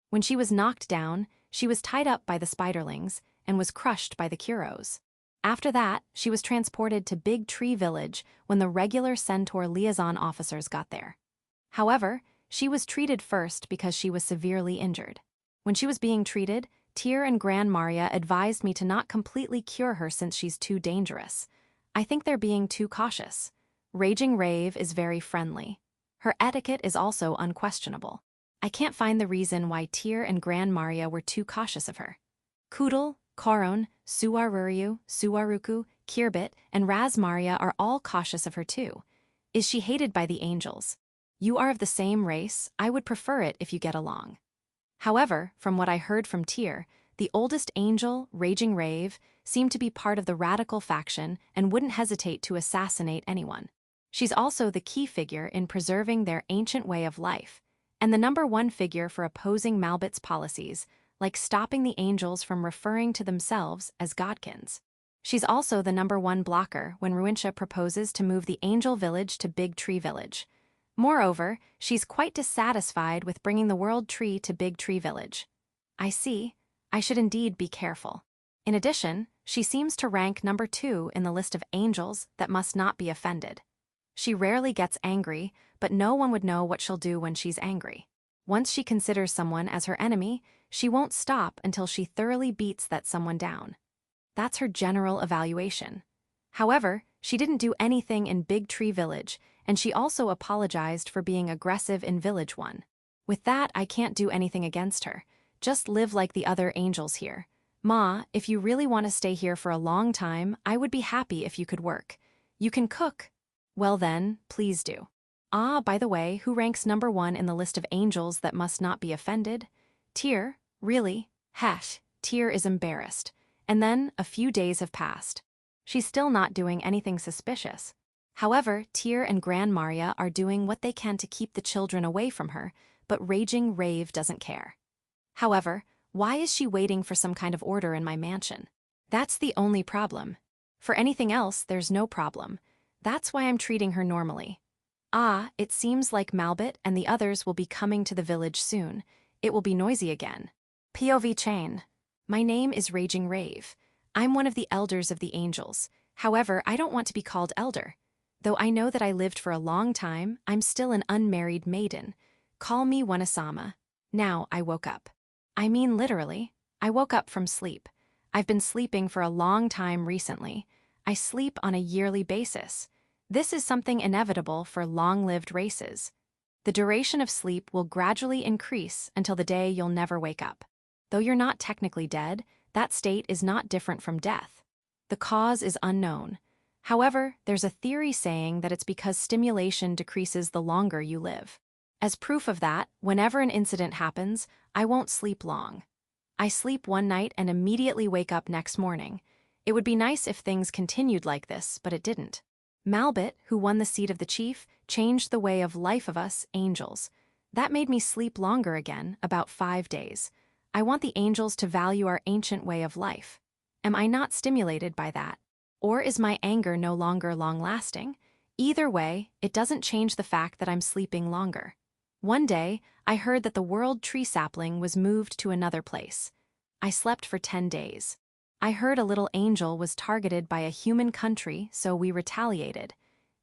When she was knocked down, she was tied up by the spiderlings and was crushed by the Kuros. After that, she was transported to Big Tree Village when the regular Centaur liaison officers got there. However, she was treated first because she was severely injured. When she was being treated, Tyr and Gran Maria advised me to not completely cure her since she's too dangerous. I think they're being too cautious. Raging Rave is very friendly. Her etiquette is also unquestionable. I can't find the reason why Tyr and Gran Maria were too cautious of her. Noodle, Goron, Suaruku, Kirbit, and Raz Maria are all cautious of her too. Is she hated by the angels? You are of the same race, I would prefer it if you get along. However, from what I heard from Tyr, the oldest angel, Raging Rave, seemed to be part of the radical faction and wouldn't hesitate to assassinate anyone. She's also the key figure in preserving their ancient way of life, and the #1 figure for opposing Malbit's policies, like stopping the angels from referring to themselves as godkins. She's also the #1 blocker when Ruintia proposes to move the angel village to Big Tree Village. Moreover, she's quite dissatisfied with bringing the World Tree to Big Tree Village. I see. I should indeed be careful. In addition, she seems to rank #2 in the list of angels that must not be offended. She rarely gets angry, but no one would know what she'll do when she's angry. Once she considers someone as her enemy, she won't stop until she thoroughly beats that someone down. That's her general evaluation. However, she didn't do anything in Big Tree Village, and she also apologized for being aggressive in Village 1. With that, I can't do anything against her. Just live like the other angels here. Ma, if you really want to stay here for a long time, I would be happy if you could work. You can cook. Well then, please do. Ah, by the way, who ranks #1 in the list of angels that must not be offended? Tyr, really? Hesh, Tyr is embarrassed. And then, a few days have passed. She's still not doing anything suspicious. However, Tyr and Gran Maria are doing what they can to keep the children away from her, but Raging Rave doesn't care. However, why is she waiting for some kind of order in my mansion? That's the only problem. For anything else, there's no problem. That's why I'm treating her normally. Ah, it seems like Malbit and the others will be coming to the village soon. It will be noisy again. POV chain. My name is Raging Rave. I'm one of the elders of the angels. However, I don't want to be called elder. Though I know that I lived for a long time, I'm still an unmarried maiden. Call me Wanasama. Now I woke up. I mean literally. I woke up from sleep. I've been sleeping for a long time recently. I sleep on a yearly basis. This is something inevitable for long-lived races. The duration of sleep will gradually increase until the day you'll never wake up. Though you're not technically dead, that state is not different from death. The cause is unknown. However, there's a theory saying that it's because stimulation decreases the longer you live. As proof of that, whenever an incident happens, I won't sleep long. I sleep one night and immediately wake up next morning. It would be nice if things continued like this, but it didn't. Malbit, who won the seat of the chief, changed the way of life of us angels. That made me sleep longer again, about 5 days. I want the angels to value our ancient way of life. Am I not stimulated by that? Or is my anger no longer long-lasting? Either way, it doesn't change the fact that I'm sleeping longer. One day, I heard that the World Tree sapling was moved to another place. I slept for 10 days. I heard a little angel was targeted by a human country, so we retaliated.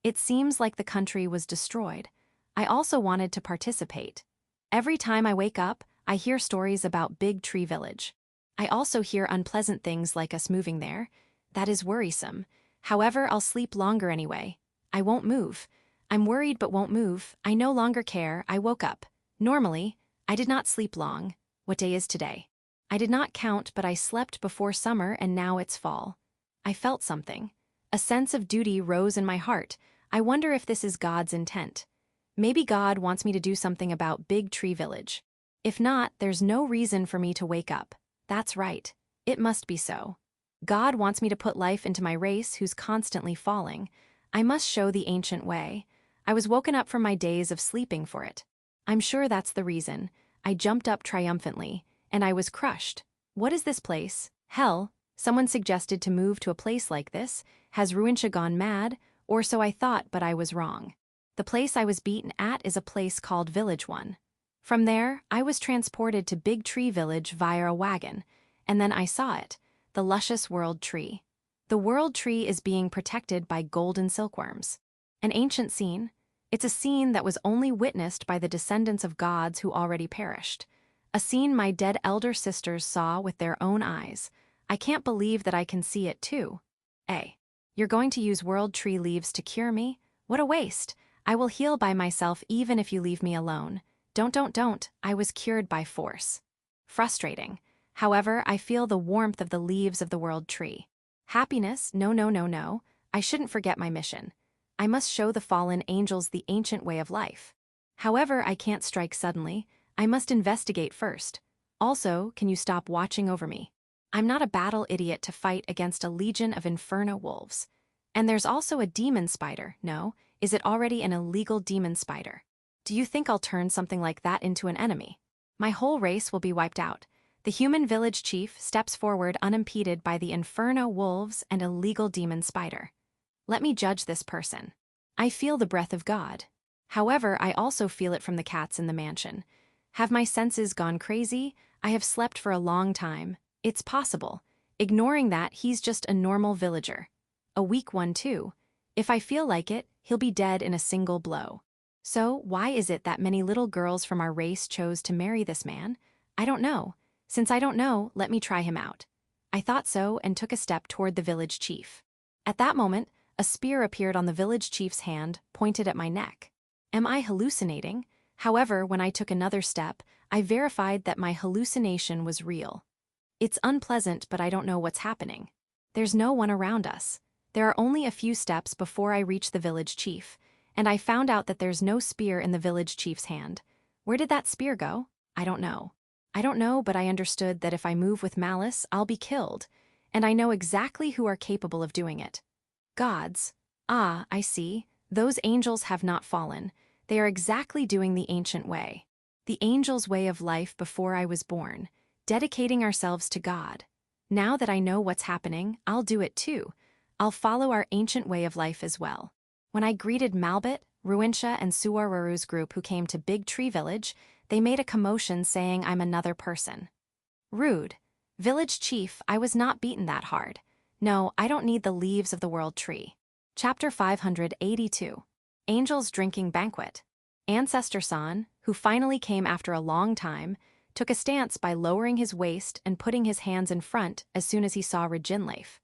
It seems like the country was destroyed. I also wanted to participate. Every time I wake up, I hear stories about Big Tree Village. I also hear unpleasant things like us moving there. That is worrisome. However, I'll sleep longer anyway. I won't move. I'm worried but won't move. I no longer care. I woke up. Normally, I did not sleep long. What day is today? I did not count, but I slept before summer and now it's fall. I felt something. A sense of duty rose in my heart. I wonder if this is God's intent. Maybe God wants me to do something about Big Tree Village. If not, there's no reason for me to wake up. That's right. It must be so. God wants me to put life into my race who's constantly falling. I must show the ancient way. I was woken up from my days of sleeping for it. I'm sure that's the reason. I jumped up triumphantly, and I was crushed. What is this place? Hell, someone suggested to move to a place like this. Has Ruintia gone mad? Or so I thought, but I was wrong. The place I was beaten at is a place called Village 1. From there, I was transported to Big Tree Village via a wagon, and then I saw it, the luscious World Tree. The World Tree is being protected by golden silkworms. An ancient scene. It's a scene that was only witnessed by the descendants of gods who already perished. A scene my dead elder sisters saw with their own eyes. I can't believe that I can see it too. You're going to use world tree leaves to cure me? What a waste. I will heal by myself even if you leave me alone. Don't. I was cured by force. Frustrating. However, I feel the warmth of the leaves of the world tree. Happiness? No. I shouldn't forget my mission. I must show the fallen angels the ancient way of life. However, I can't strike suddenly. I must investigate first. Also, can you stop watching over me? I'm not a battle idiot to fight against a legion of inferno wolves. And there's also a demon spider, no? Is it already an illegal demon spider? Do you think I'll turn something like that into an enemy? My whole race will be wiped out. The human village chief steps forward unimpeded by the inferno wolves and illegal demon spider. Let me judge this person. I feel the breath of God. However, I also feel it from the cats in the mansion. Have my senses gone crazy? I have slept for a long time. It's possible. Ignoring that, he's just a normal villager. A weak one too. If I feel like it, he'll be dead in a single blow. So, why is it that many little girls from our race chose to marry this man? I don't know. Since I don't know, let me try him out. I thought so and took a step toward the village chief. At that moment, a spear appeared on the village chief's hand, pointed at my neck. Am I hallucinating? However, when I took another step, I verified that my hallucination was real. It's unpleasant, but I don't know what's happening. There's no one around us. There are only a few steps before I reach the village chief, and I found out that there's no spear in the village chief's hand. Where did that spear go? I don't know. But I understood that if I move with malice, I'll be killed, and I know exactly who are capable of doing it. Gods. Ah, I see. Those angels have not fallen. They are exactly doing the ancient way. The angels' way of life before I was born, dedicating ourselves to God. Now that I know what's happening, I'll do it too. I'll follow our ancient way of life as well. When I greeted Malbit, Ruinsha, and Suwaruru's group who came to Big Tree Village, they made a commotion saying I'm another person. Rude. Village chief, I was not beaten that hard. No, I don't need the leaves of the world tree. Chapter 582. Angels Drinking Banquet. Ancestor-san, who finally came after a long time, took a stance by lowering his waist and putting his hands in front as soon as he saw Rejinleif.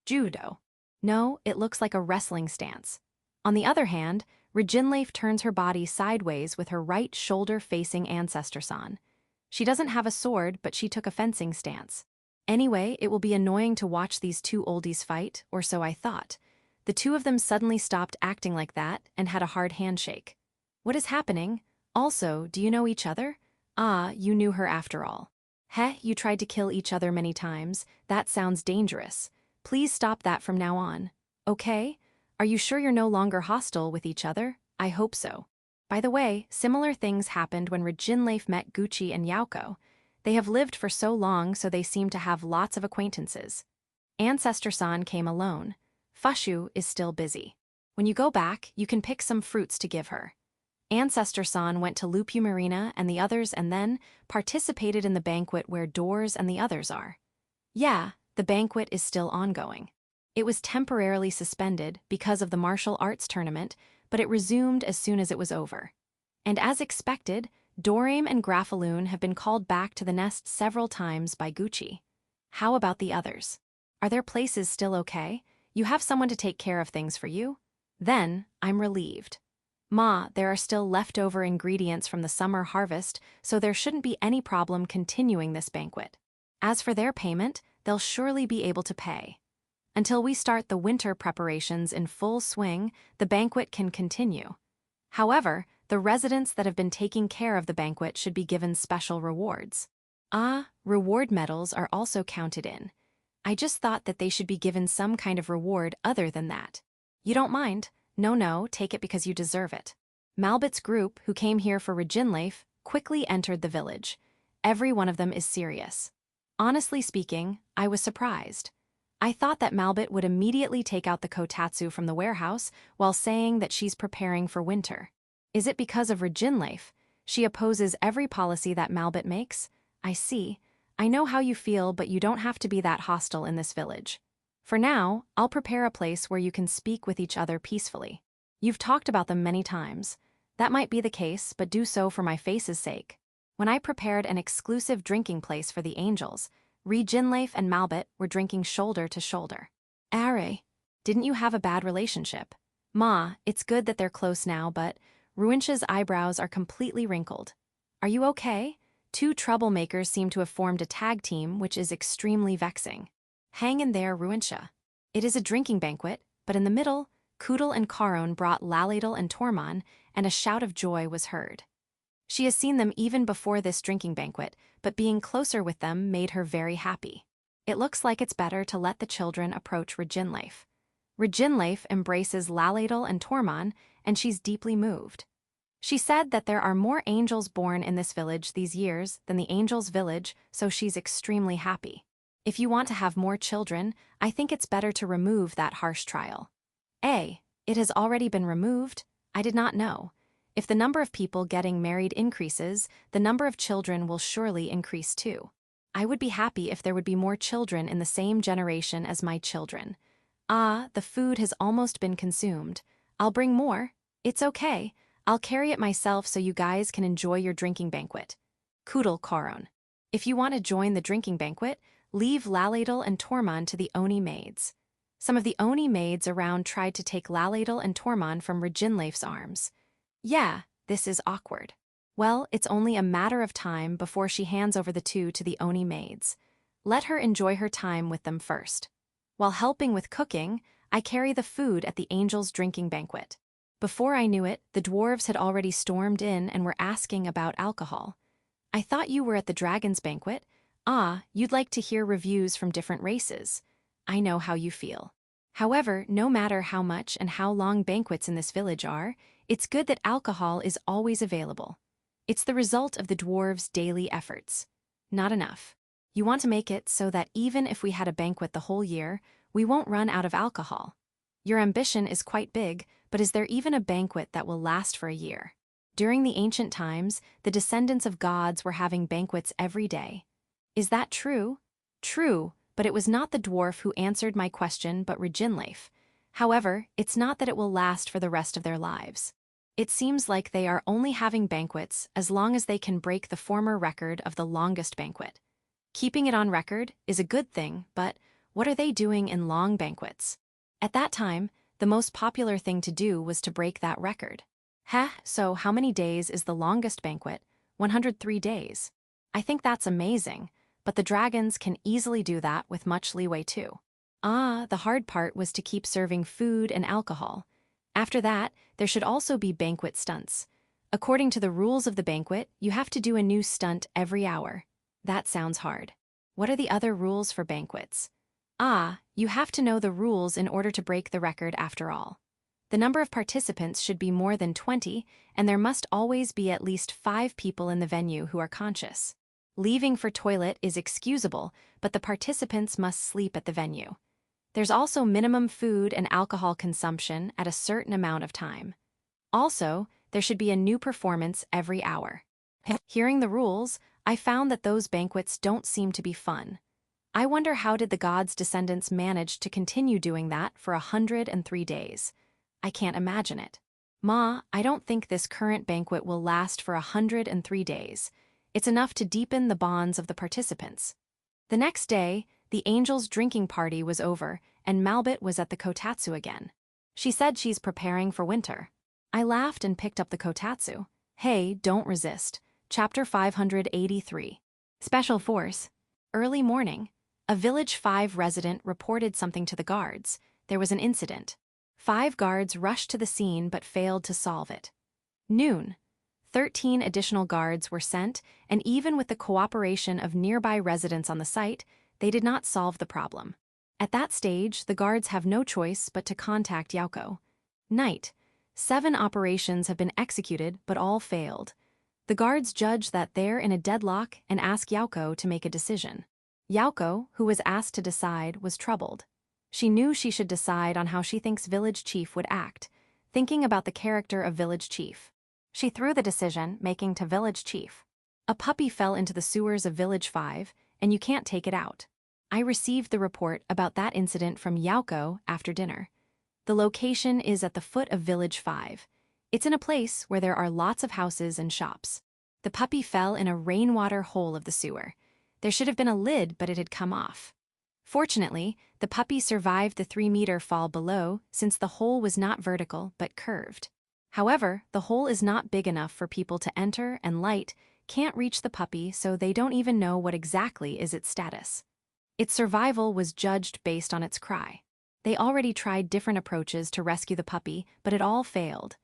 Judo. No, it looks like a wrestling stance. On the other hand, Rejinleif turns her body sideways with her right shoulder facing Ancestor-san. She doesn't have a sword, but she took a fencing stance. Anyway, it will be annoying to watch these two oldies fight, or so I thought. The two of them suddenly stopped acting like that and had a hard handshake. What is happening? Also, do you know each other? Ah, you knew her after all. You tried to kill each other many times. That sounds dangerous. Please stop that from now on. Okay? Are you sure you're no longer hostile with each other? I hope so. By the way, similar things happened when Rejinleif met Gucci and Yaoko. They have lived for so long, so they seem to have lots of acquaintances. Ancestor-san came alone. Fushu is still busy. When you go back, you can pick some fruits to give her. Ancestor-san went to Lupu Marina and the others and then participated in the banquet where Doors and the others are. Yeah, the banquet is still ongoing. It was temporarily suspended because of the martial arts tournament, but it resumed as soon as it was over. And as expected, Dorame and Graffaloon have been called back to the nest several times by Gucci. How about the others? Are their places still okay? You have someone to take care of things for you? Then, I'm relieved. Ma, there are still leftover ingredients from the summer harvest, so there shouldn't be any problem continuing this banquet. As for their payment, they'll surely be able to pay. Until we start the winter preparations in full swing, the banquet can continue. However, the residents that have been taking care of the banquet should be given special rewards. Reward medals are also counted in. I just thought that they should be given some kind of reward other than that. You don't mind? No, take it because you deserve it. Malbit's group, who came here for Rejinleif, quickly entered the village. Every one of them is serious. Honestly speaking, I was surprised. I thought that Malbit would immediately take out the kotatsu from the warehouse while saying that she's preparing for winter. Is it because of Rejinleif? She opposes every policy that Malbit makes? I see. I know how you feel, but you don't have to be that hostile in this village. For now, I'll prepare a place where you can speak with each other peacefully. You've talked about them many times. That might be the case, but do so for my face's sake. when I prepared an exclusive drinking place for the angels, Reginleif and Malbit were drinking shoulder to shoulder. Are, didn't you have a bad relationship? Ma, it's good that they're close now, but Ruincha's eyebrows are completely wrinkled. Are you okay? Two troublemakers seem to have formed a tag team, which is extremely vexing. Hang in there, Ruincha. It is a drinking banquet, but in the middle, Koodle and Caron brought Laladel and Tormon, and a shout of joy was heard. She has seen them even before this drinking banquet, but being closer with them made her very happy. It looks like it's better to let the children approach Reginleif. Reginleif embraces Laladel and Tormon, and she's deeply moved. She said that there are more angels born in this village these years than the angels' village, so she's extremely happy. If you want to have more children, I think it's better to remove that harsh trial. It has already been removed? I did not know. If the number of people getting married increases, the number of children will surely increase too. I would be happy if there would be more children in the same generation as my children. Ah, the food has almost been consumed. I'll bring more. It's okay. I'll carry it myself so you guys can enjoy your drinking banquet. Koodle Caron. If you want to join the drinking banquet, leave Laladel and Tormon to the Oni maids. Some of the Oni maids around tried to take Laladel and Tormon from Reginleif's arms. Yeah, this is awkward. Well, it's only a matter of time before she hands over the two to the Oni maids. Let her enjoy her time with them first. While helping with cooking, I carry the food at the angels' drinking banquet. Before I knew it, the dwarves had already stormed in and were asking about alcohol. I thought you were at the dragon's banquet. Ah, you'd like to hear reviews from different races. I know how you feel. However, no matter how much and how long banquets in this village are, it's good that alcohol is always available. It's the result of the dwarves' daily efforts. Not enough. You want to make it so that even if we had a banquet the whole year, we won't run out of alcohol. Your ambition is quite big, but is there even a banquet that will last for a year? During the ancient times, the descendants of gods were having banquets every day. Is that true? True, but it was not the dwarf who answered my question but Reginleif. However, it's not that it will last for the rest of their lives. It seems like they are only having banquets as long as they can break the former record of the longest banquet. Keeping it on record is a good thing, but what are they doing in long banquets? At that time, the most popular thing to do was to break that record. So how many days is the longest banquet? 103 days. I think that's amazing, but the dragons can easily do that with much leeway too. Ah, the hard part was to keep serving food and alcohol. After that, there should also be banquet stunts. According to the rules of the banquet, you have to do a new stunt every hour. That sounds hard. What are the other rules for banquets? Ah, you have to know the rules in order to break the record after all. The number of participants should be more than 20, and there must always be at least 5 people in the venue who are conscious. Leaving for toilet is excusable, but the participants must sleep at the venue. There's also minimum food and alcohol consumption at a certain amount of time. Also, there should be a new performance every hour. Hearing the rules, I found that those banquets don't seem to be fun. I wonder how did the gods' descendants manage to continue doing that for 103 days. I can't imagine it. Ma, I don't think this current banquet will last for 103 days. It's enough to deepen the bonds of the participants. The next day, the angels' drinking party was over, and Malbit was at the kotatsu again. She said she's preparing for winter. I laughed and picked up the kotatsu. Hey, don't resist. Chapter 583. Special Force. Early morning. A Village 5 resident reported something to the guards. There was an incident. 5 guards rushed to the scene but failed to solve it. Noon. 13 additional guards were sent, and even with the cooperation of nearby residents on the site, they did not solve the problem. At that stage, the guards have no choice but to contact Yaoko. Night. 7 operations have been executed, but all failed. The guards judge that they're in a deadlock and ask Yaoko to make a decision. Yaoko, who was asked to decide, was troubled. She knew she should decide on how she thinks Village Chief would act, thinking about the character of Village Chief. She threw the decision making to Village Chief. A puppy fell into the sewers of Village 5, and you can't take it out. I received the report about that incident from Yaoko after dinner. The location is at the foot of Village 5. It's in a place where there are lots of houses and shops. The puppy fell in a rainwater hole of the sewer. There should have been a lid, but it had come off. Fortunately, the puppy survived the 3-meter fall below since the hole was not vertical but curved. However, the hole is not big enough for people to enter, and light can't reach the puppy, so they don't even know what exactly is its status. Its survival was judged based on its cry. They already tried different approaches to rescue the puppy, but it all failed.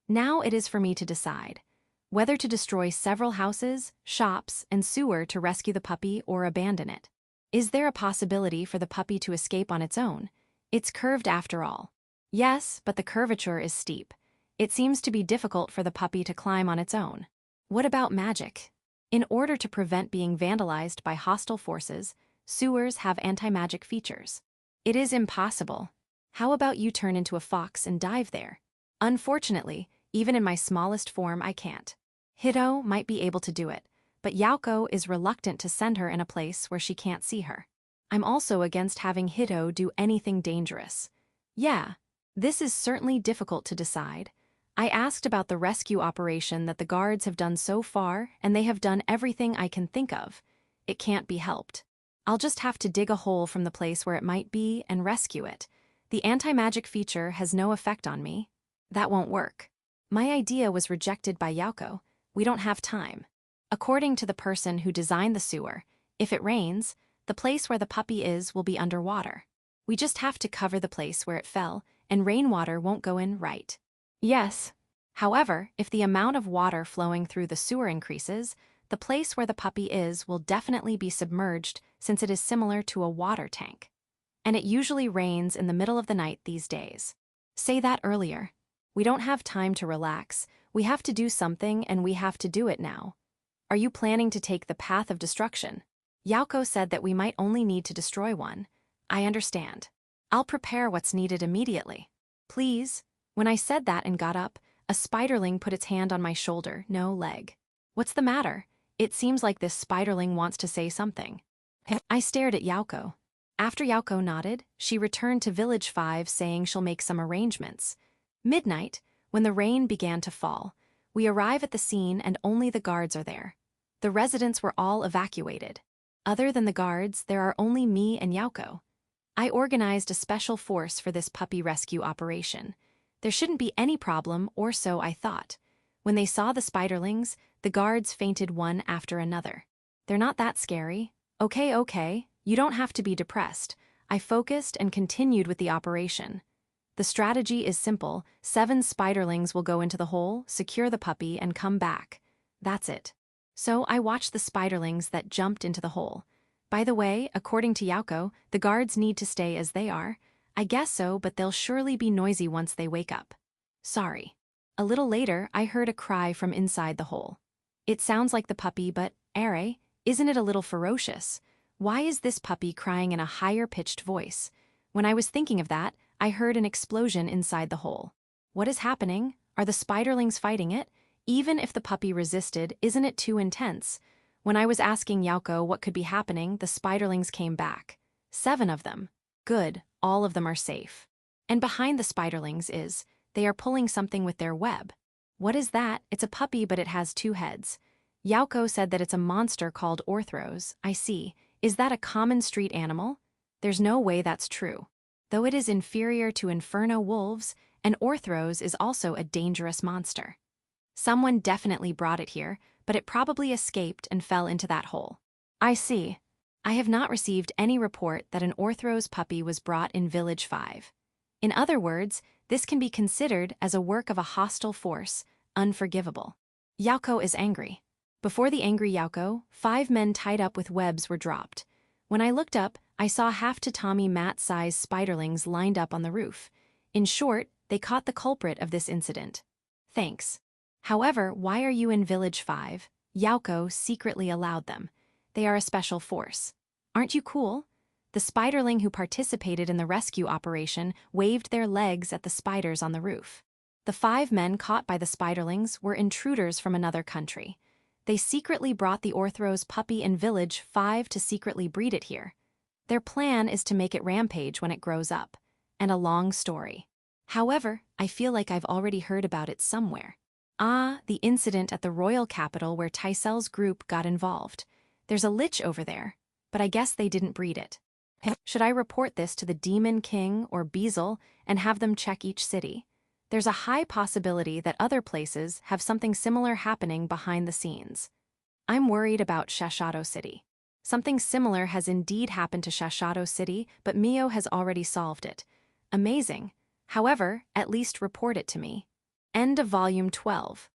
Now it is for me to decide whether to destroy several houses, shops, and sewer to rescue the puppy or abandon it. Is there a possibility for the puppy to escape on its own? It's curved after all. Yes, but the curvature is steep. It seems to be difficult for the puppy to climb on its own. What about magic? In order to prevent being vandalized by hostile forces, sewers have anti-magic features. It is impossible. How about you turn into a fox and dive there? Unfortunately, even in my smallest form, I can't. Hito might be able to do it, but Yaoko is reluctant to send her in a place where she can't see her. I'm also against having Hito do anything dangerous. Yeah, this is certainly difficult to decide. I asked about the rescue operation that the guards have done so far, and they have done everything I can think of. It can't be helped. I'll just have to dig a hole from the place where it might be and rescue it. The anti-magic feature has no effect on me. That won't work. My idea was rejected by Yaoko. We don't have time. According to the person who designed the sewer, if it rains, the place where the puppy is will be underwater. We just have to cover the place where it fell, and rainwater won't go in, right? Yes. However, if the amount of water flowing through the sewer increases, the place where the puppy is will definitely be submerged since it is similar to a water tank. And it usually rains in the middle of the night these days. Say that earlier. We don't have time to relax. We have to do something, and we have to do it now. Are you planning to take the path of destruction? Yaoko said that we might only need to destroy one. I understand. I'll prepare what's needed immediately. Please. When I said that and got up, a spiderling put its hand on my shoulder, no leg. What's the matter? It seems like this spiderling wants to say something. I stared at Yaoko. After Yaoko nodded, she returned to Village 5 saying she'll make some arrangements. Midnight, when the rain began to fall, we arrive at the scene and only the guards are there. The residents were all evacuated. Other than the guards, there are only me and Yaoko. I organized a special force for this puppy rescue operation. There shouldn't be any problem, or so I thought. When they saw the spiderlings, the guards fainted one after another. They're not that scary. Okay, you don't have to be depressed. I focused and continued with the operation. The strategy is simple. 7 spiderlings will go into the hole, secure the puppy, and come back. That's it. So I watched the spiderlings that jumped into the hole. By the way, according to Yaoko, the guards need to stay as they are. I guess so, but they'll surely be noisy once they wake up. Sorry. A little later, I heard a cry from inside the hole. It sounds like the puppy, but, isn't it a little ferocious? Why is this puppy crying in a higher-pitched voice? When I was thinking of that, I heard an explosion inside the hole. What is happening? Are the spiderlings fighting it? Even if the puppy resisted, isn't it too intense? When I was asking Yaoko what could be happening, the spiderlings came back. 7 of them. Good, all of them are safe. And behind the spiderlings they are pulling something with their web. What is that? It's a puppy, but it has 2 heads. Yaoko said that it's a monster called Orthros. I see. Is that a common street animal? There's no way that's true. Though it is inferior to inferno wolves, an Orthros is also a dangerous monster. Someone definitely brought it here, but it probably escaped and fell into that hole. I see. I have not received any report that an Orthros puppy was brought in Village 5. In other words, this can be considered as a work of a hostile force, unforgivable. Yaoko is angry. Before the angry Yaoko, 5 men tied up with webs were dropped. When I looked up, I saw half-tatami mat-sized spiderlings lined up on the roof. In short, they caught the culprit of this incident. Thanks. However, why are you in Village 5? Yaoko secretly allowed them. They are a special force. Aren't you cool? The spiderling who participated in the rescue operation waved their legs at the spiders on the roof. The 5 men caught by the spiderlings were intruders from another country. They secretly brought the Orthros puppy in Village 5 to secretly breed it here. Their plan is to make it rampage when it grows up. And a long story. However, I feel like I've already heard about it somewhere. Ah, the incident at the royal capital where Tysel's group got involved. There's a lich over there, but I guess they didn't breed it. Should I report this to the Demon King or Beazle and have them check each city? There's a high possibility that other places have something similar happening behind the scenes. I'm worried about Shashato City. Something similar has indeed happened to Shashato City, but Mio has already solved it. Amazing. However, at least report it to me. End of Volume 12.